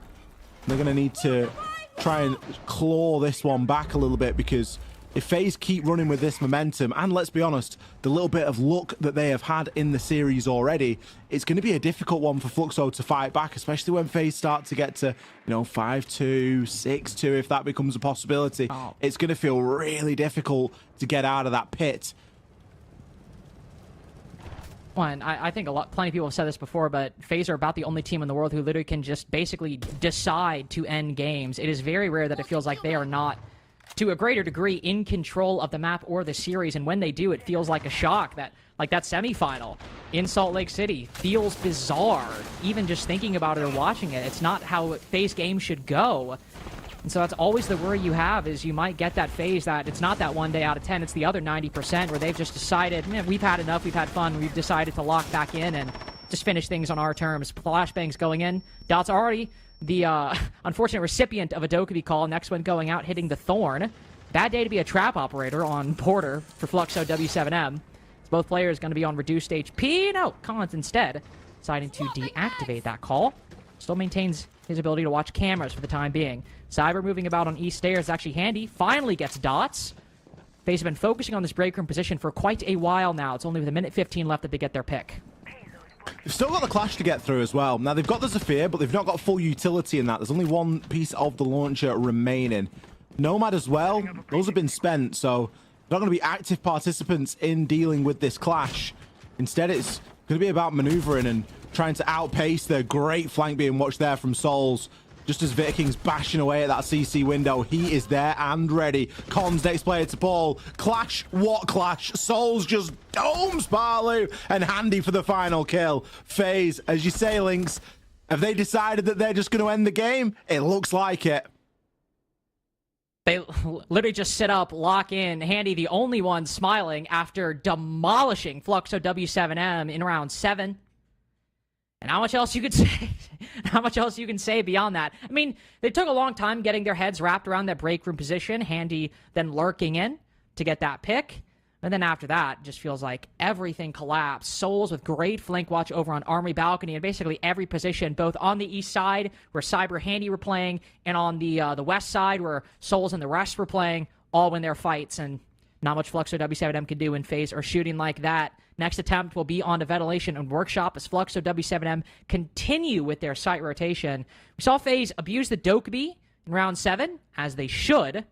They're going to need to try and claw this one back a little bit, because if FaZe keep running with this momentum, and let's be honest, the little bit of luck that they have had in the series already, it's going to be a difficult one for Fluxo to fight back, especially when FaZe start to get to, 5-2, 6-2, if that becomes a possibility. It's going to feel really difficult to get out of that pit. One, I think plenty of people have said this before, but FaZe are about the only team in the world who literally can just basically decide to end games. It is very rare that it feels like they are not, to a greater degree, in control of the map or the series, and when they do, it feels like a shock. That semifinal in Salt Lake City feels bizarre, even just thinking about it or watching it. It's not how FaZe games should go. And so that's always the worry you have, is you might get that phase that it's not that 1 day out of 10, it's the other 90% where they've just decided, man, we've had enough, we've had fun, we've decided to lock back in and just finish things on our terms. Flashbangs going in. Dot's already the unfortunate recipient of a Dokkaebi call. Next one going out, hitting the Thorn. Bad day to be a trap operator on Porter for Fluxo W7M. Both players going to be on reduced HP. No, Collins instead deciding to deactivate that call. Still maintains his ability to watch cameras for the time being. Cyber moving about on East Stairs is actually handy. Finally gets dots. FaZe have been focusing on this break room position for quite a while now. It's only with a minute 15 left that they get their pick. They've still got the Clash to get through as well. Now, they've got the Zephyr, but they've not got full utility in that. There's only one piece of the launcher remaining. Nomad as well. Those have been spent, so they're not going to be active participants in dealing with this Clash. Instead, it's going to be about maneuvering and trying to outpace the great flank being watched there from Souls. Just as Viking's bashing away at that CC window, he is there and ready. Cons next player to ball. Clash, what Clash? Souls just domes Barlu and Handy for the final kill. FaZe, as you say, Lynx, have they decided that they're just going to end the game? It looks like it. They literally just sit up, lock in. Handy, the only one smiling after demolishing Fluxo W7M in round 7. And how much else you could say? How much else you can say beyond that? I mean, they took a long time getting their heads wrapped around that break room position. Handy then lurking in to get that pick. And then after that, just feels like everything collapsed. Souls with great flank watch over on Armory Balcony and basically every position, both on the east side where Cyber Handy were playing and on the west side where Souls and the rest were playing, all win their fights. And not much Fluxo W7M can do in phase or shooting like that. Next attempt will be on to Ventilation and Workshop as Fluxo W7M continue with their site rotation. We saw FaZe abuse the Dokkaebi in round 7, as they should. I was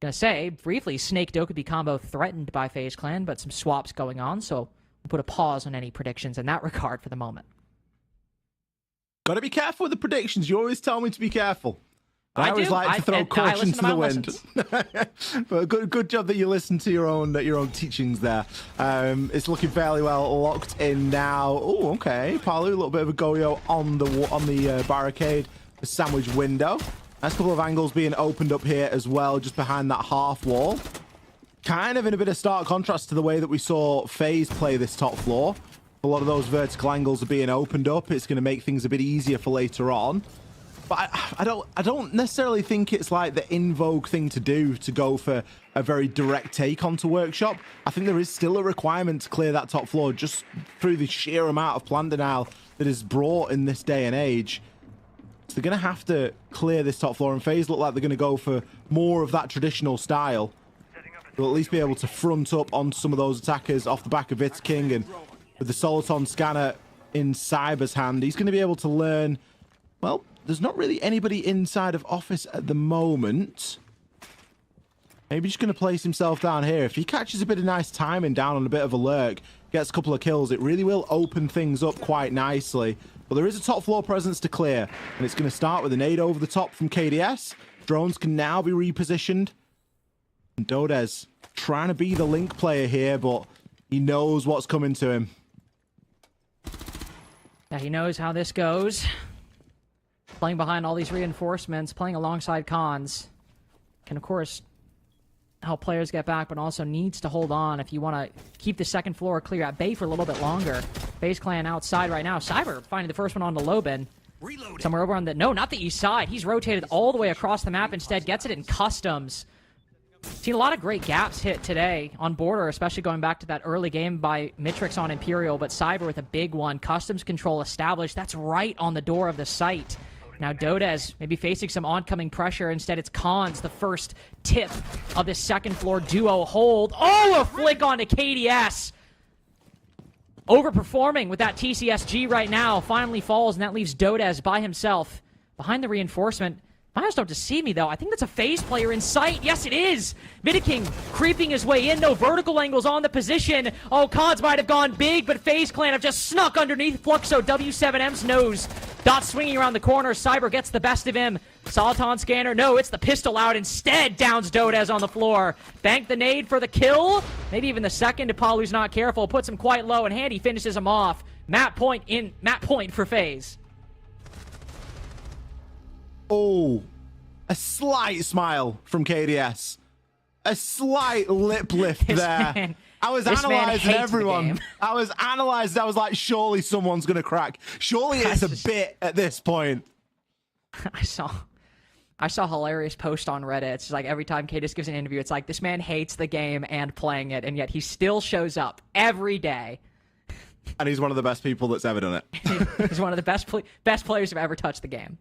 going to say, briefly, Snake Dokkaebi combo threatened by FaZe Clan, but some swaps going on, so we'll put a pause on any predictions in that regard for the moment. Got to be careful with the predictions. You always tell me to be careful. I always do. like to throw caution to the wind. Lessons. But good job that you listen to your own teachings there. It's looking fairly well locked in now. Oh, okay. Palu, a little bit of a go-yo on the barricade, the sandwich window. Nice couple of angles being opened up here as well, just behind that half wall. Kind of in a bit of stark contrast to the way that we saw FaZe play this top floor. A lot of those vertical angles are being opened up. It's going to make things a bit easier for later on. But I don't necessarily think it's like the in vogue thing to do to go for a very direct take onto Workshop. I think there is still a requirement to clear that top floor just through the sheer amount of plan denial that is brought in this day and age. So they're going to have to clear this top floor, and FaZe look like they're going to go for more of that traditional style. They'll at least be able to front up on some of those attackers off the back of It's King, and with the Soliton scanner in Cyber's hand, he's going to be able to learn, well, there's not really anybody inside of office at the moment. Maybe just going to place himself down here. If he catches a bit of nice timing down on a bit of a lurk, gets a couple of kills, it really will open things up quite nicely. But there is a top floor presence to clear, and it's going to start with a nade over the top from KDS. Drones can now be repositioned. And Dodez trying to be the link player here, but he knows what's coming to him. Yeah, he knows how this goes. Playing behind all these reinforcements, playing alongside Cons, can of course help players get back, but also needs to hold on if you want to keep the second floor clear at bay for a little bit longer. FaZe Clan outside right now. Cyber finding the first one on the low bin. Somewhere over on the... No, not the east side. He's rotated all the way across the map. Instead, gets it in customs. Seen a lot of great gaps hit today on border, especially going back to that early game by Mitrix on Imperial, but Cyber with a big one. Customs control established. That's right on the door of the site. Now Dodez maybe facing some oncoming pressure. Instead, it's Cons, the first tip of this second floor duo hold. Oh, a flick onto KDS. Overperforming with that TCSG right now. Finally falls, and that leaves Dodez by himself behind the reinforcement. My eyes don't deceive me, though. I think that's a FaZe player in sight. Yes, it is. Vidiking creeping his way in. No vertical angles on the position. Oh, Cons might have gone big, but FaZe Clan have just snuck underneath Fluxo W7M's nose. Dot swinging around the corner. Cyber gets the best of him. Soliton scanner. No, it's the pistol out. Instead, downs Dodez on the floor. Bank the nade for the kill. Maybe even the second if Palu's not careful. Puts him quite low, and Handy finishes him off. Map point for FaZe. Oh, a slight smile from KDS. A slight lip lift there. I was analysing everyone. I was like, surely someone's going to crack. Surely it's a bit at this point. I saw a hilarious post on Reddit. It's just like every time KDS gives an interview, it's like, this man hates the game and playing it, and yet he still shows up every day. And he's one of the best people that's ever done it. He's one of the best players who've ever touched the game.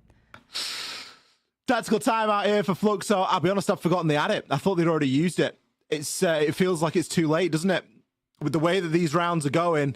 Tactical timeout here for Fluxo. I'll be honest, I've forgotten they had it. I thought they'd already used it. It feels like it's too late, doesn't it? With the way that these rounds are going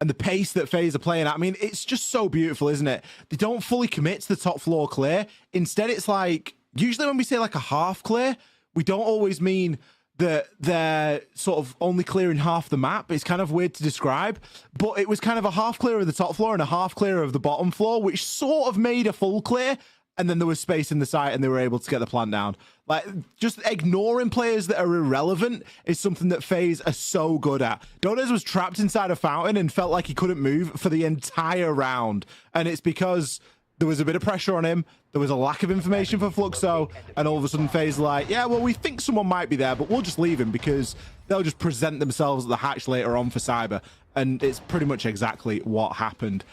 and the pace that FaZe are playing at. I mean, it's just so beautiful, isn't it? They don't fully commit to the top floor clear. Instead, it's like, usually when we say like a half clear, we don't always mean that they're sort of only clearing half the map. It's kind of weird to describe, but it was kind of a half clear of the top floor and a half clear of the bottom floor, which sort of made a full clear. And then there was space in the site and they were able to get the plant down. Like, just ignoring players that are irrelevant is something that FaZe are so good at. Dodez was trapped inside a fountain and felt like he couldn't move for the entire round. And it's because there was a bit of pressure on him. There was a lack of information for Fluxo. And all of a sudden FaZe like, yeah, well, we think someone might be there, but we'll just leave him because they'll just present themselves at the hatch later on for Cyber. and it's pretty much exactly what happened.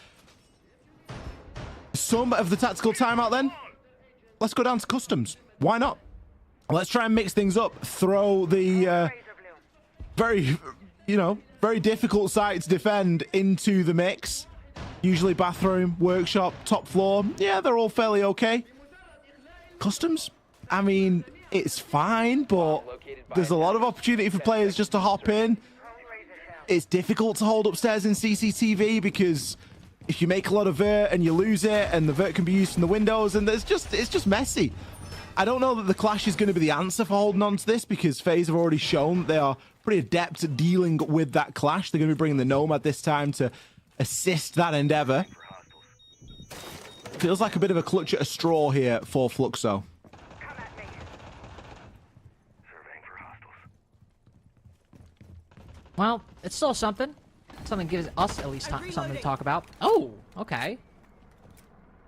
Some of the tactical timeout then. Let's go down to customs. Why not? Let's try and mix things up. Throw the very difficult site to defend into the mix. Usually bathroom, workshop, top floor. Yeah, they're all fairly okay. Customs? I mean, it's fine, but there's a lot of opportunity for players just to hop in. It's difficult to hold upstairs in CCTV because if you make a lot of vert and you lose it, and the vert can be used from the windows, and it's just messy. I don't know that the Clash is going to be the answer for holding on to this, because FaZe have already shown they are pretty adept at dealing with that Clash. They're going to be bringing the Nomad this time to assist that endeavor. Feels like a bit of a clutch at a straw here for Fluxo. Well, it's still something. Something gives us at least something to talk about. Oh, okay.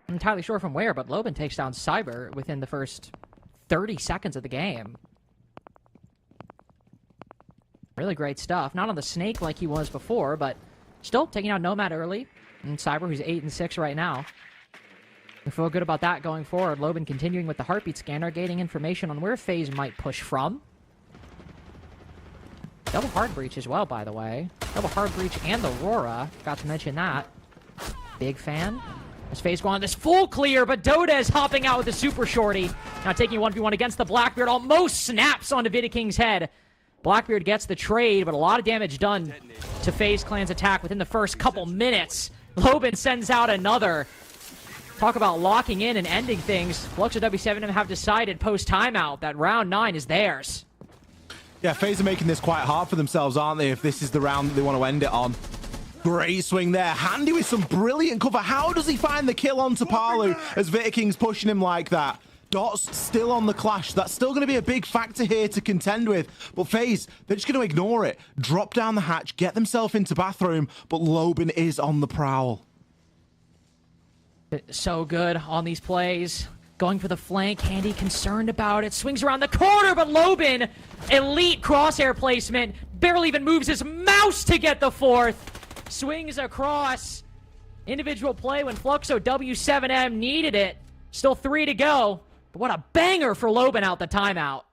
I'm entirely sure from where, but Loban takes down Cyber within the first 30 seconds of the game. Really great stuff. Not on the Snake like he was before, but still taking out Nomad early. And Cyber, who's 8-6 right now. We feel good about that going forward. Loban continuing with the heartbeat scanner, gaining information on where FaZe might push from. Double hard breach as well, by the way. Double hard breach and the Aurora. Got to mention that. Big fan. As FaZe go on this full clear, but Dota is hopping out with the super shorty. Now taking 1v1 against the Blackbeard. Almost snaps onto Vidiking's head. Blackbeard gets the trade, but a lot of damage done to FaZe Clan's attack within the first couple minutes. Loban sends out another. Talk about locking in and ending things. Fluxo W7M have decided post-timeout that round 9 is theirs. Yeah, FaZe are making this quite hard for themselves, aren't they, if this is the round that they want to end it on. Great swing there. Handy with some brilliant cover. How does he find the kill onto Palu as Vitiking's pushing him like that? Dot's still on the Clash. That's still going to be a big factor here to contend with. But FaZe, they're just going to ignore it. Drop down the hatch, get themselves into bathroom, but Loban is on the prowl. So good on these plays. Going for the flank. Handy concerned about it. Swings around the corner, but Loban, elite crosshair placement. Barely even moves his mouse to get the fourth. Swings across. Individual play when Fluxo W7M needed it. Still 3 to go. But what a banger for Loban out the timeout.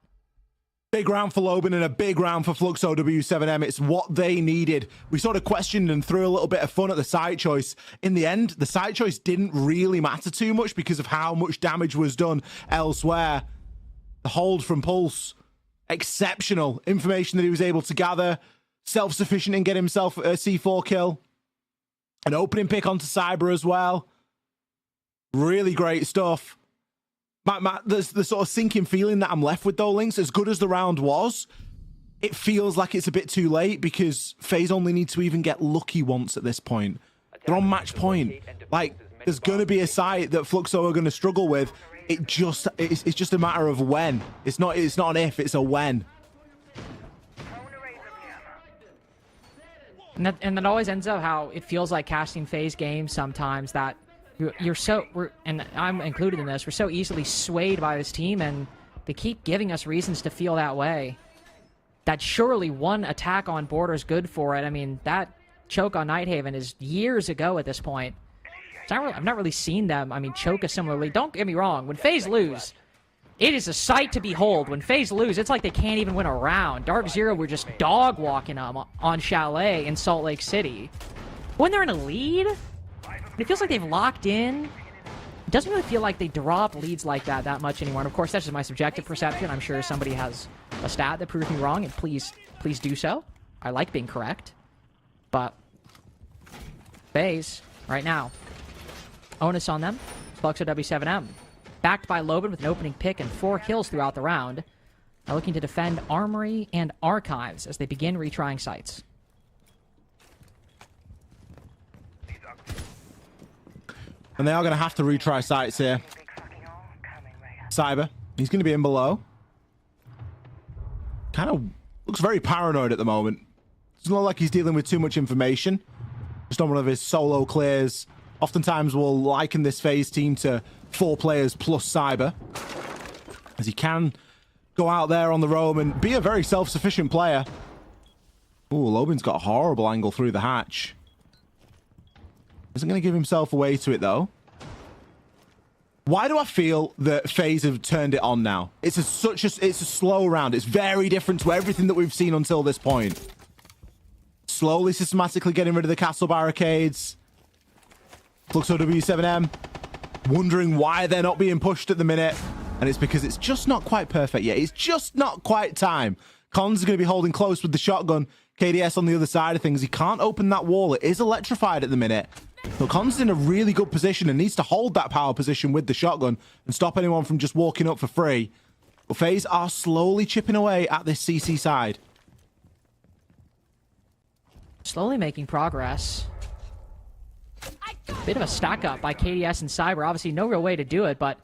Big round for Loban and a big round for Fluxo W7M. It's what they needed. We sort of questioned and threw a little bit of fun at the side choice. In the end, the side choice didn't really matter too much because of how much damage was done elsewhere. The hold from Pulse, exceptional information that he was able to gather. Self-sufficient in getting himself a C4 kill. An opening pick onto Cyber as well. Really great stuff. There's the sort of sinking feeling that I'm left with, though, Lynx. As good as the round was, it feels like it's a bit too late because FaZe only need to even get lucky once at this point. They're on match point. Like, there's going to be a site that Fluxo are going to struggle with. It's just a matter of when. It's not an if, it's a when. And that always ends up how it feels like casting FaZe games sometimes, that and I'm included in this, we're so easily swayed by this team, and they keep giving us reasons to feel that way. That surely one attack on border is good for it. I mean, that choke on Nighthaven is years ago at this point. I've not really seen them, choke a similarly. Don't get me wrong, when FaZe lose, it is a sight to behold. When FaZe lose, it's like they can't even win a round. Dark Zero were just dog walking them on Chalet in Salt Lake City. When they're in a lead, it feels like they've locked in. It doesn't really feel like they drop leads like that much anymore. And of course, that's just my subjective perception. I'm sure somebody has a stat that proves me wrong, and please do so. I like being correct. But FaZe, right now, onus on them. Fluxo W7M. Backed by Loban with an opening pick and 4 kills throughout the round. Now looking to defend Armory and Archives as they begin retrying sites. And they are going to have to retry sites here. Cyber, he's going to be in below. Kind of looks very paranoid at the moment. Doesn't look like he's dealing with too much information. Just on one of his solo clears. Oftentimes we'll liken this FaZe team to 4 players plus Cyber, as he can go out there on the roam and be a very self-sufficient player. Ooh, Lobin's got a horrible angle through the hatch. Isn't going to give himself away to it, though. Why do I feel that FaZe have turned it on now? It's a slow round. It's very different to everything that we've seen until this point. Slowly, systematically getting rid of the castle barricades. Fluxo W7M wondering why they're not being pushed at the minute. And it's because it's just not quite perfect yet. It's just not quite time. Cons is going to be holding close with the shotgun. KDS on the other side of things. He can't open that wall. It is electrified at the minute. So Cons is in a really good position and needs to hold that power position with the shotgun and stop anyone from just walking up for free. But FaZe are slowly chipping away at this CC side. Slowly making progress. Bit of a stack up by KDS and Cyber. Obviously, no real way to do it, but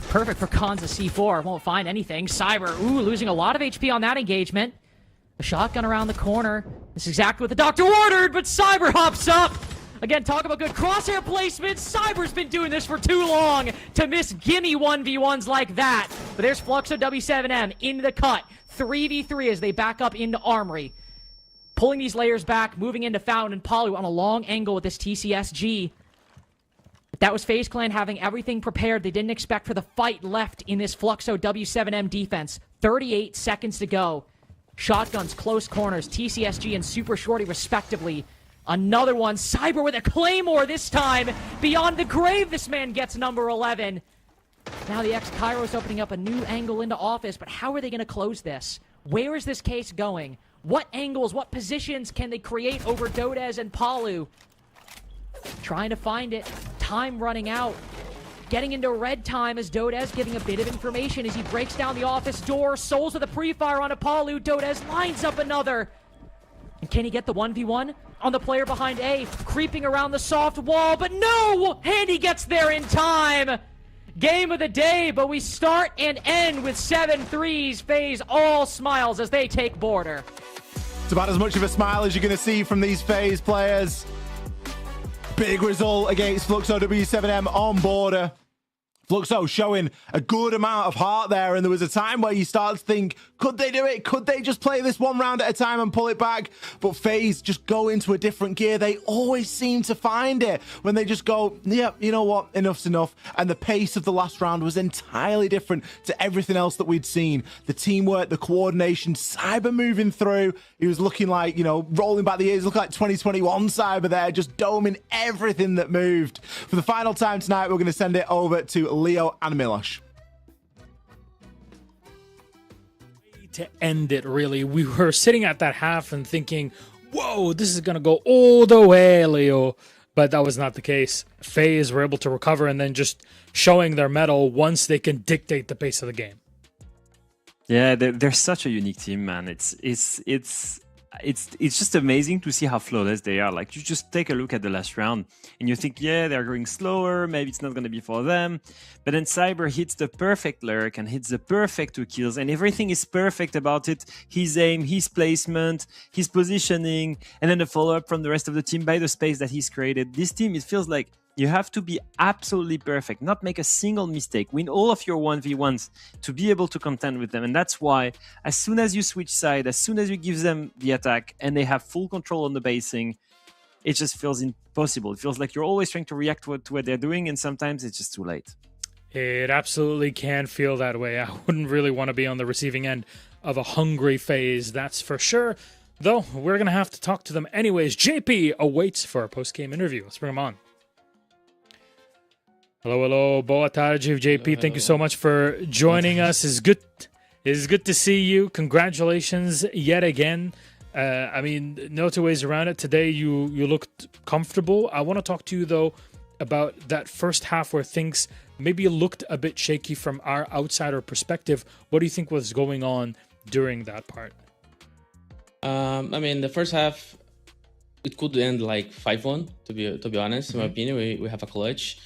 perfect for Cons of C4. Won't find anything. Cyber, losing a lot of HP on that engagement. A shotgun around the corner. This is exactly what the doctor ordered, but Cyber hops up. Again, talk about good crosshair placement. Cyber's been doing this for too long to miss gimme 1v1s like that. But there's Fluxo W7M into the cut. 3v3 as they back up into Armory. Pulling these layers back, moving into Fountain and Palu on a long angle with this TCSG. But that was FaZe Clan having everything prepared. They didn't expect for the fight left in this Fluxo W7M defense. 38 seconds to go. Shotguns, close corners, TCSG and Super Shorty respectively. Another one, Cyber with a Claymore this time. Beyond the grave, this man gets number 11. Now the ex-Kairos opening up a new angle into office, but how are they going to close this? Where is this case going? What angles, what positions can they create over Dodez and Palu? Trying to find it. Time running out. Getting into red time as Dodez giving a bit of information as he breaks down the office door. Souls with a pre-fire on Palu. Dodez lines up another. And can he get the 1v1 on the player behind A? Creeping around the soft wall, but no! Handy gets there in time! Game of the day, but we start and end with 7 threes. FaZe all smiles as they take border. It's about as much of a smile as you're going to see from these FaZe players. Big result against Fluxo W7M on border. Fluxo showing a good amount of heart there, and there was a time where you start to think, could they do it? Could they just play this one round at a time and pull it back? But FaZe just go into a different gear. They always seem to find it when they just go, yep, you know what, enough's enough. And the pace of the last round was entirely different to everything else that we'd seen. The teamwork, the coordination, Cyber moving through. He was looking like, you know, rolling back the years, looking like 2021 Cyber there, just doming everything that moved. For the final time tonight, we're going to send it over to Leo and Milosh. To end it, really, we were sitting at that half and thinking, whoa, this is gonna go all the way, Leo, but that was not the case. FaZe were able to recover and then just showing their mettle once they can dictate the pace of the game. Yeah, they're such a unique team, man. It's just amazing to see how flawless they are. Like, you just take a look at the last round and you think, yeah, they're going slower, maybe it's not going to be for them. But then Cyber hits the perfect lurk and hits the perfect 2 kills, and everything is perfect about it. His aim, his placement, his positioning, and then the follow-up from the rest of the team by the space that he's created. This team, it feels like you have to be absolutely perfect, not make a single mistake, win all of your 1v1s to be able to contend with them. And that's why as soon as you switch side, as soon as you give them the attack and they have full control on the basing, it just feels impossible. It feels like you're always trying to react to what they're doing, and sometimes it's just too late. It absolutely can feel that way. I wouldn't really want to be on the receiving end of a hungry FaZe, that's for sure. Though, we're going to have to talk to them anyways. JP awaits for a post-game interview. Let's bring him on. Hello, boa tarde, JP. Thank you so much for joining us. It's good to see you. Congratulations yet again. I mean, no two ways around it. Today, you looked comfortable. I want to talk to you, though, about that first half where things maybe looked a bit shaky from our outsider perspective. What do you think was going on during that part? I mean, the first half, it could end like 5-1, to be honest. In my opinion, we have a clutch.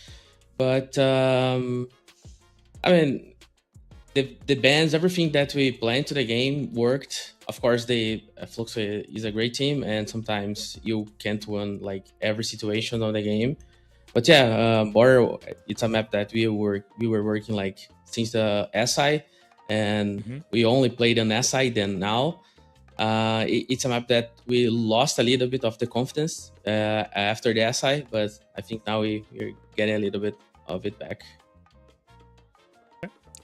But, I mean, the bans, everything that we planned to the game worked. Of course, Fluxo is a great team, and sometimes you can't win like every situation of the game. But yeah, Border, it's a map that we were working like since the SI, and we only played on SI then now. It's a map that we lost a little bit of the confidence after the SI, but I think now we're getting a little bit of it back.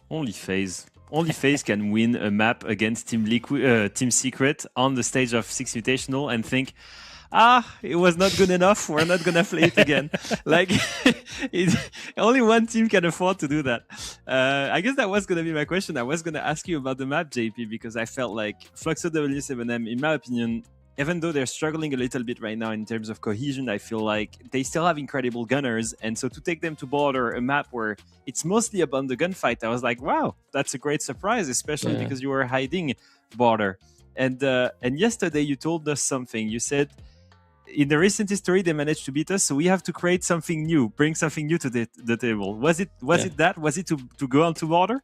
Only FaZe can win a map against Team Secret on the stage of Six Invitational and think, it was not good enough. We're not gonna play it again. Like, only one team can afford to do that. I guess that was gonna be my question. I was gonna ask you about the map, JP, because I felt like Fluxo W7M, in my opinion, even though they're struggling a little bit right now in terms of cohesion, I feel like they still have incredible gunners. And so to take them to border a map where it's mostly about the gunfight, I was like, wow, that's a great surprise, especially because you were hiding border. And yesterday you told us something. You said, in the recent history, they managed to beat us, so we have to create something new, bring something new to the table. Was it that? Was it to go on to border?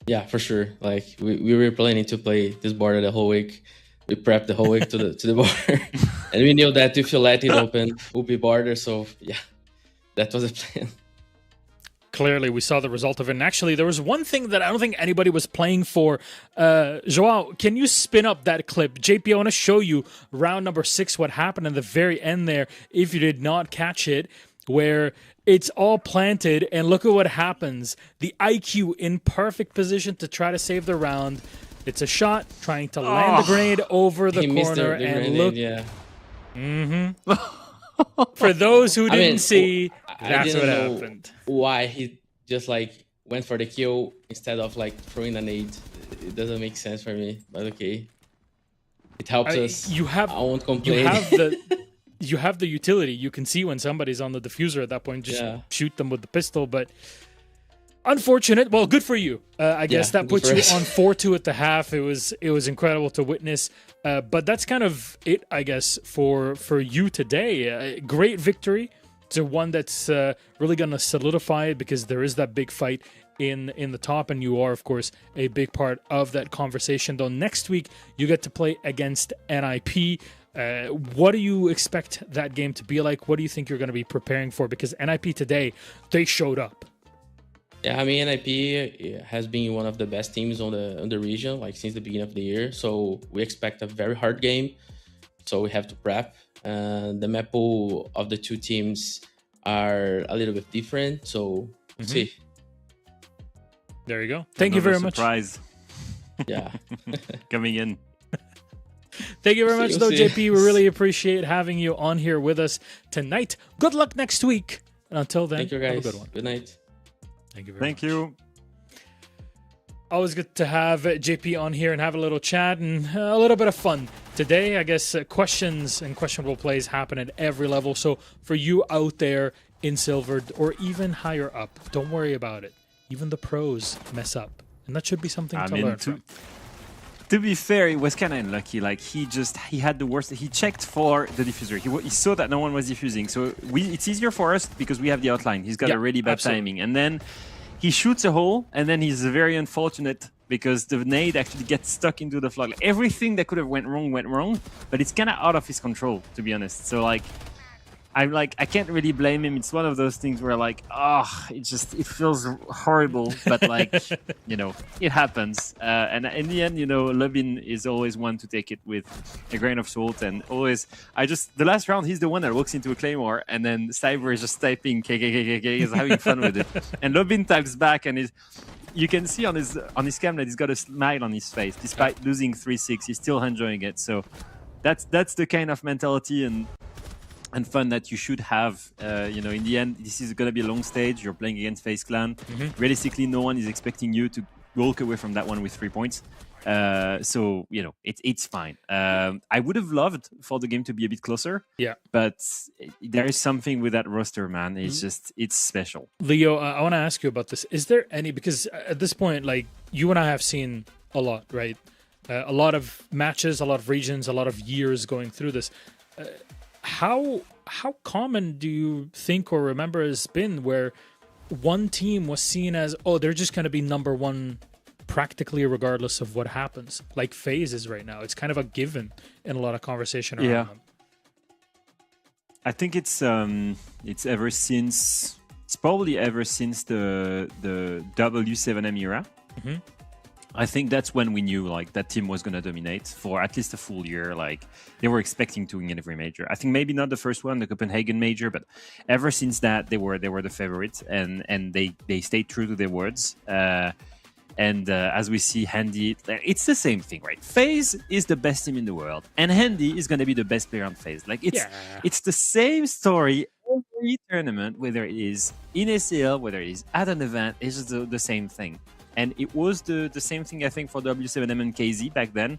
Yeah, for sure. Like we were planning to play this border the whole week. We prepped the whole week to the border, and we knew that if you let it open, we'll be border. So yeah, that was the plan. Clearly, we saw the result of it. And actually, there was one thing that I don't think anybody was playing for. Joao, can you spin up that clip? JP, I want to show you round number 6, what happened in the very end there, if you did not catch it, where it's all planted, and look at what happens. The IQ in perfect position to try to save the round. It's a shot, trying to land the grenade over the corner, and look. For those who didn't see, that's what happened. Why he just like went for the kill instead of like throwing a nade. It doesn't make sense for me, but okay. It helps us. I won't complain. You have the utility. You can see when somebody's on the diffuser at that point. Just shoot them with the pistol, but unfortunate. Well, good for you. I guess that puts you on 4-2 at the half. It was incredible to witness. But that's kind of it, I guess, for you today. Great victory. It's one that's really going to solidify it, because there is that big fight in the top, and you are, of course, a big part of that conversation. Though next week you get to play against NIP. What do you expect that game to be like? What do you think you're going to be preparing for? Because NIP today, they showed up. Yeah, I mean, NIP has been one of the best teams on the region, like since the beginning of the year. So we expect a very hard game. So we have to prep. The map pool of the two teams are a little bit different. So we'll see. There you go. Thank you very much. Surprise. Yeah. Coming in. Thank you very much, though, JP. We really appreciate having you on here with us tonight. Good luck next week. And until then, thank you, guys. Have a good one. Good night. Thank you very much. Thank you. Always good to have JP on here and have a little chat and a little bit of fun. Today, I guess questions and questionable plays happen at every level. So for you out there in silver or even higher up, don't worry about it. Even the pros mess up. And that should be something to learn from. To be fair, it was kind of unlucky. Like he had the worst. He checked for the diffuser. He saw that no one was diffusing. So it's easier for us because we have the outline. He's got a really bad timing. And then he shoots a hole, and then he's very unfortunate because the nade actually gets stuck into the flood. Like, everything that could have went wrong, but it's kind of out of his control, to be honest. So I can't really blame him. It's one of those things where it feels horrible, but it happens. And in the end, Lubin is always one to take it with a grain of salt. And always, the last round, he's the one that walks into a claymore, and then Cyber is just typing KKKKK, is having fun with it. And Lubin types back, and you can see on his cam that he's got a smile on his face, despite losing 3-6. He's still enjoying it. So that's the kind of mentality and fun that you should have. In the end, this is going to be a long stage. You're playing against FaZe Clan. Realistically, no one is expecting you to walk away from that one with 3 points. So it's fine. I would have loved for the game to be a bit closer. Yeah. But there is something with that roster, man. It's it's special. Leo, I want to ask you about this. Is there any, because at this point, like, you and I have seen a lot, right? A lot of matches, a lot of regions, a lot of years going through this. How common do you think or remember has been where one team was seen as, they're just going to be number one practically regardless of what happens, like FaZe is right now? It's kind of a given in a lot of conversation around them. I think it's probably ever since the W7M era. I think that's when we knew like that team was going to dominate for at least a full year. Like they were expecting to win every major. I think maybe not the first one, the Copenhagen major, but ever since that they were the favorites, and they stayed true to their words. As we see, Handy, it's the same thing, right? FaZe is the best team in the world, and Handy is going to be the best player on FaZe. Like it's the same story every tournament, whether it is in SAL, whether it is at an event, it's just the same thing. And it was the same thing, I think, for W7M and KZ back then.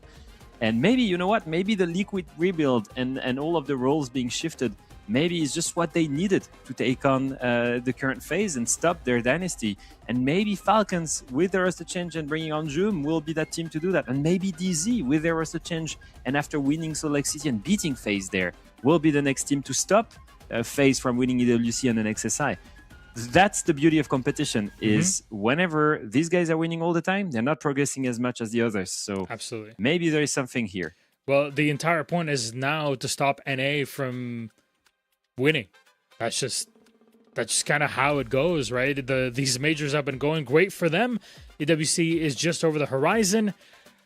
And maybe, you know what, maybe the Liquid rebuild and all of the roles being shifted, maybe it's just what they needed to take on the current phase and stop their dynasty. And maybe Falcons, with their roster change and bringing on Zoom, will be that team to do that. And maybe DZ, with their roster change and after winning Salt Lake City and beating FaZe there, will be the next team to stop FaZe from winning EWC and the next SI. That's the beauty of competition, is whenever these guys are winning all the time, they're not progressing as much as the others. So absolutely, maybe there is something here. Well, the entire point is now to stop NA from winning. That's just kind of how it goes, right? These majors have been going great for them. EWC is just over the horizon.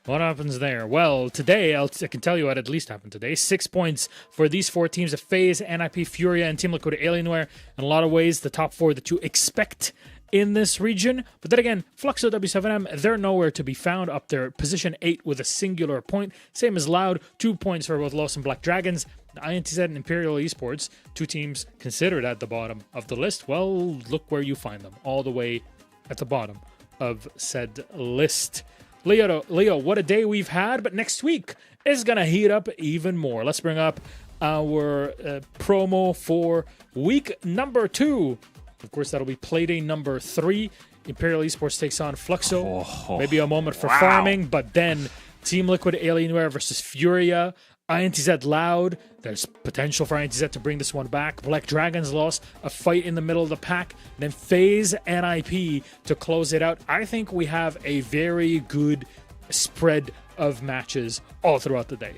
What happens there? Well, today, I can tell you what at least happened today. 6 points for these four teams of FaZe, NIP, Furia, and Team Liquid Alienware. In a lot of ways, the top four that you expect in this region. But then again, Fluxo W7M, they're nowhere to be found up there. Position 8 with a singular point. Same as Loud, 2 points for both Los and Black Dragons. INTZ and Imperial Esports, two teams considered at the bottom of the list. Well, look where you find them, all the way at the bottom of said list. Leo, what a day we've had, but next week is going to heat up even more. Let's bring up our promo for week number 2. Of course, that'll be Playday number 3. Imperial Esports takes on Fluxo. Maybe a moment for farming, but then Team Liquid Alienware versus Furia. INTZ Loud. There's potential for INTZ to bring this one back. Black Dragons lost a fight in the middle of the pack. Then FaZe NIP to close it out. I think we have a very good spread of matches all throughout the day.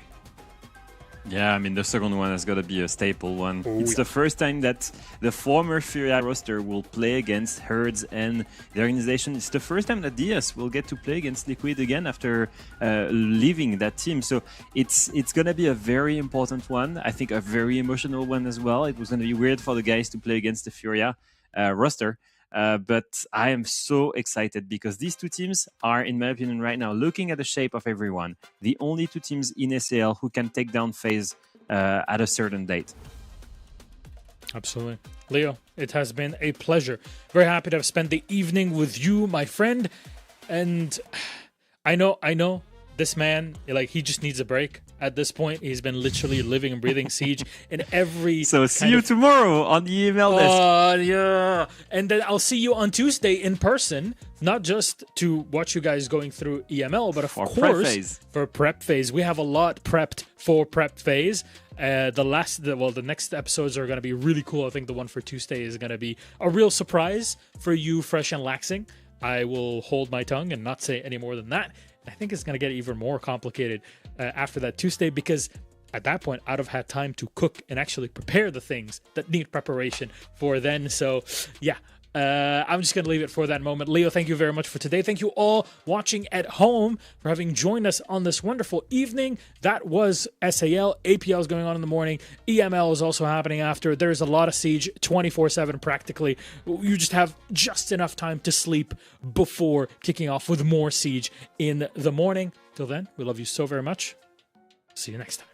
Yeah, I mean, the second one has got to be a staple one. It's the first time that the former Furia roster will play against Herds and the organization. It's the first time that DS will get to play against Liquid again after leaving that team. So it's going to be a very important one. I think a very emotional one as well. It was going to be weird for the guys to play against the Furia roster. But I am so excited because these two teams are, in my opinion, right now, looking at the shape of everyone, the only two teams in SAL who can take down FaZe at a certain date. Absolutely. Leo, it has been a pleasure. Very happy to have spent the evening with you, my friend. And I know this man, like, he just needs a break. At this point, he's been literally living and breathing Siege in every. So see you tomorrow on the email list. Yeah. And then I'll see you on Tuesday in person, not just to watch you guys going through EML, but of course for prep phase. We have a lot prepped for prep phase. The next episodes are going to be really cool. I think the one for Tuesday is going to be a real surprise for you, Fresh and Laxing. I will hold my tongue and not say any more than that. I think it's going to get even more complicated after that Tuesday, because at that point, I'd have had time to cook and actually prepare the things that need preparation for then. So, yeah. I'm just going to leave it for that moment. Leo, thank you very much for today. Thank you all watching at home for having joined us on this wonderful evening. That was SAL. APL is going on in the morning. EML is also happening after. There's a lot of Siege 24/7 practically. You just have just enough time to sleep before kicking off with more Siege in the morning. Till then, we love you so very much. See you next time.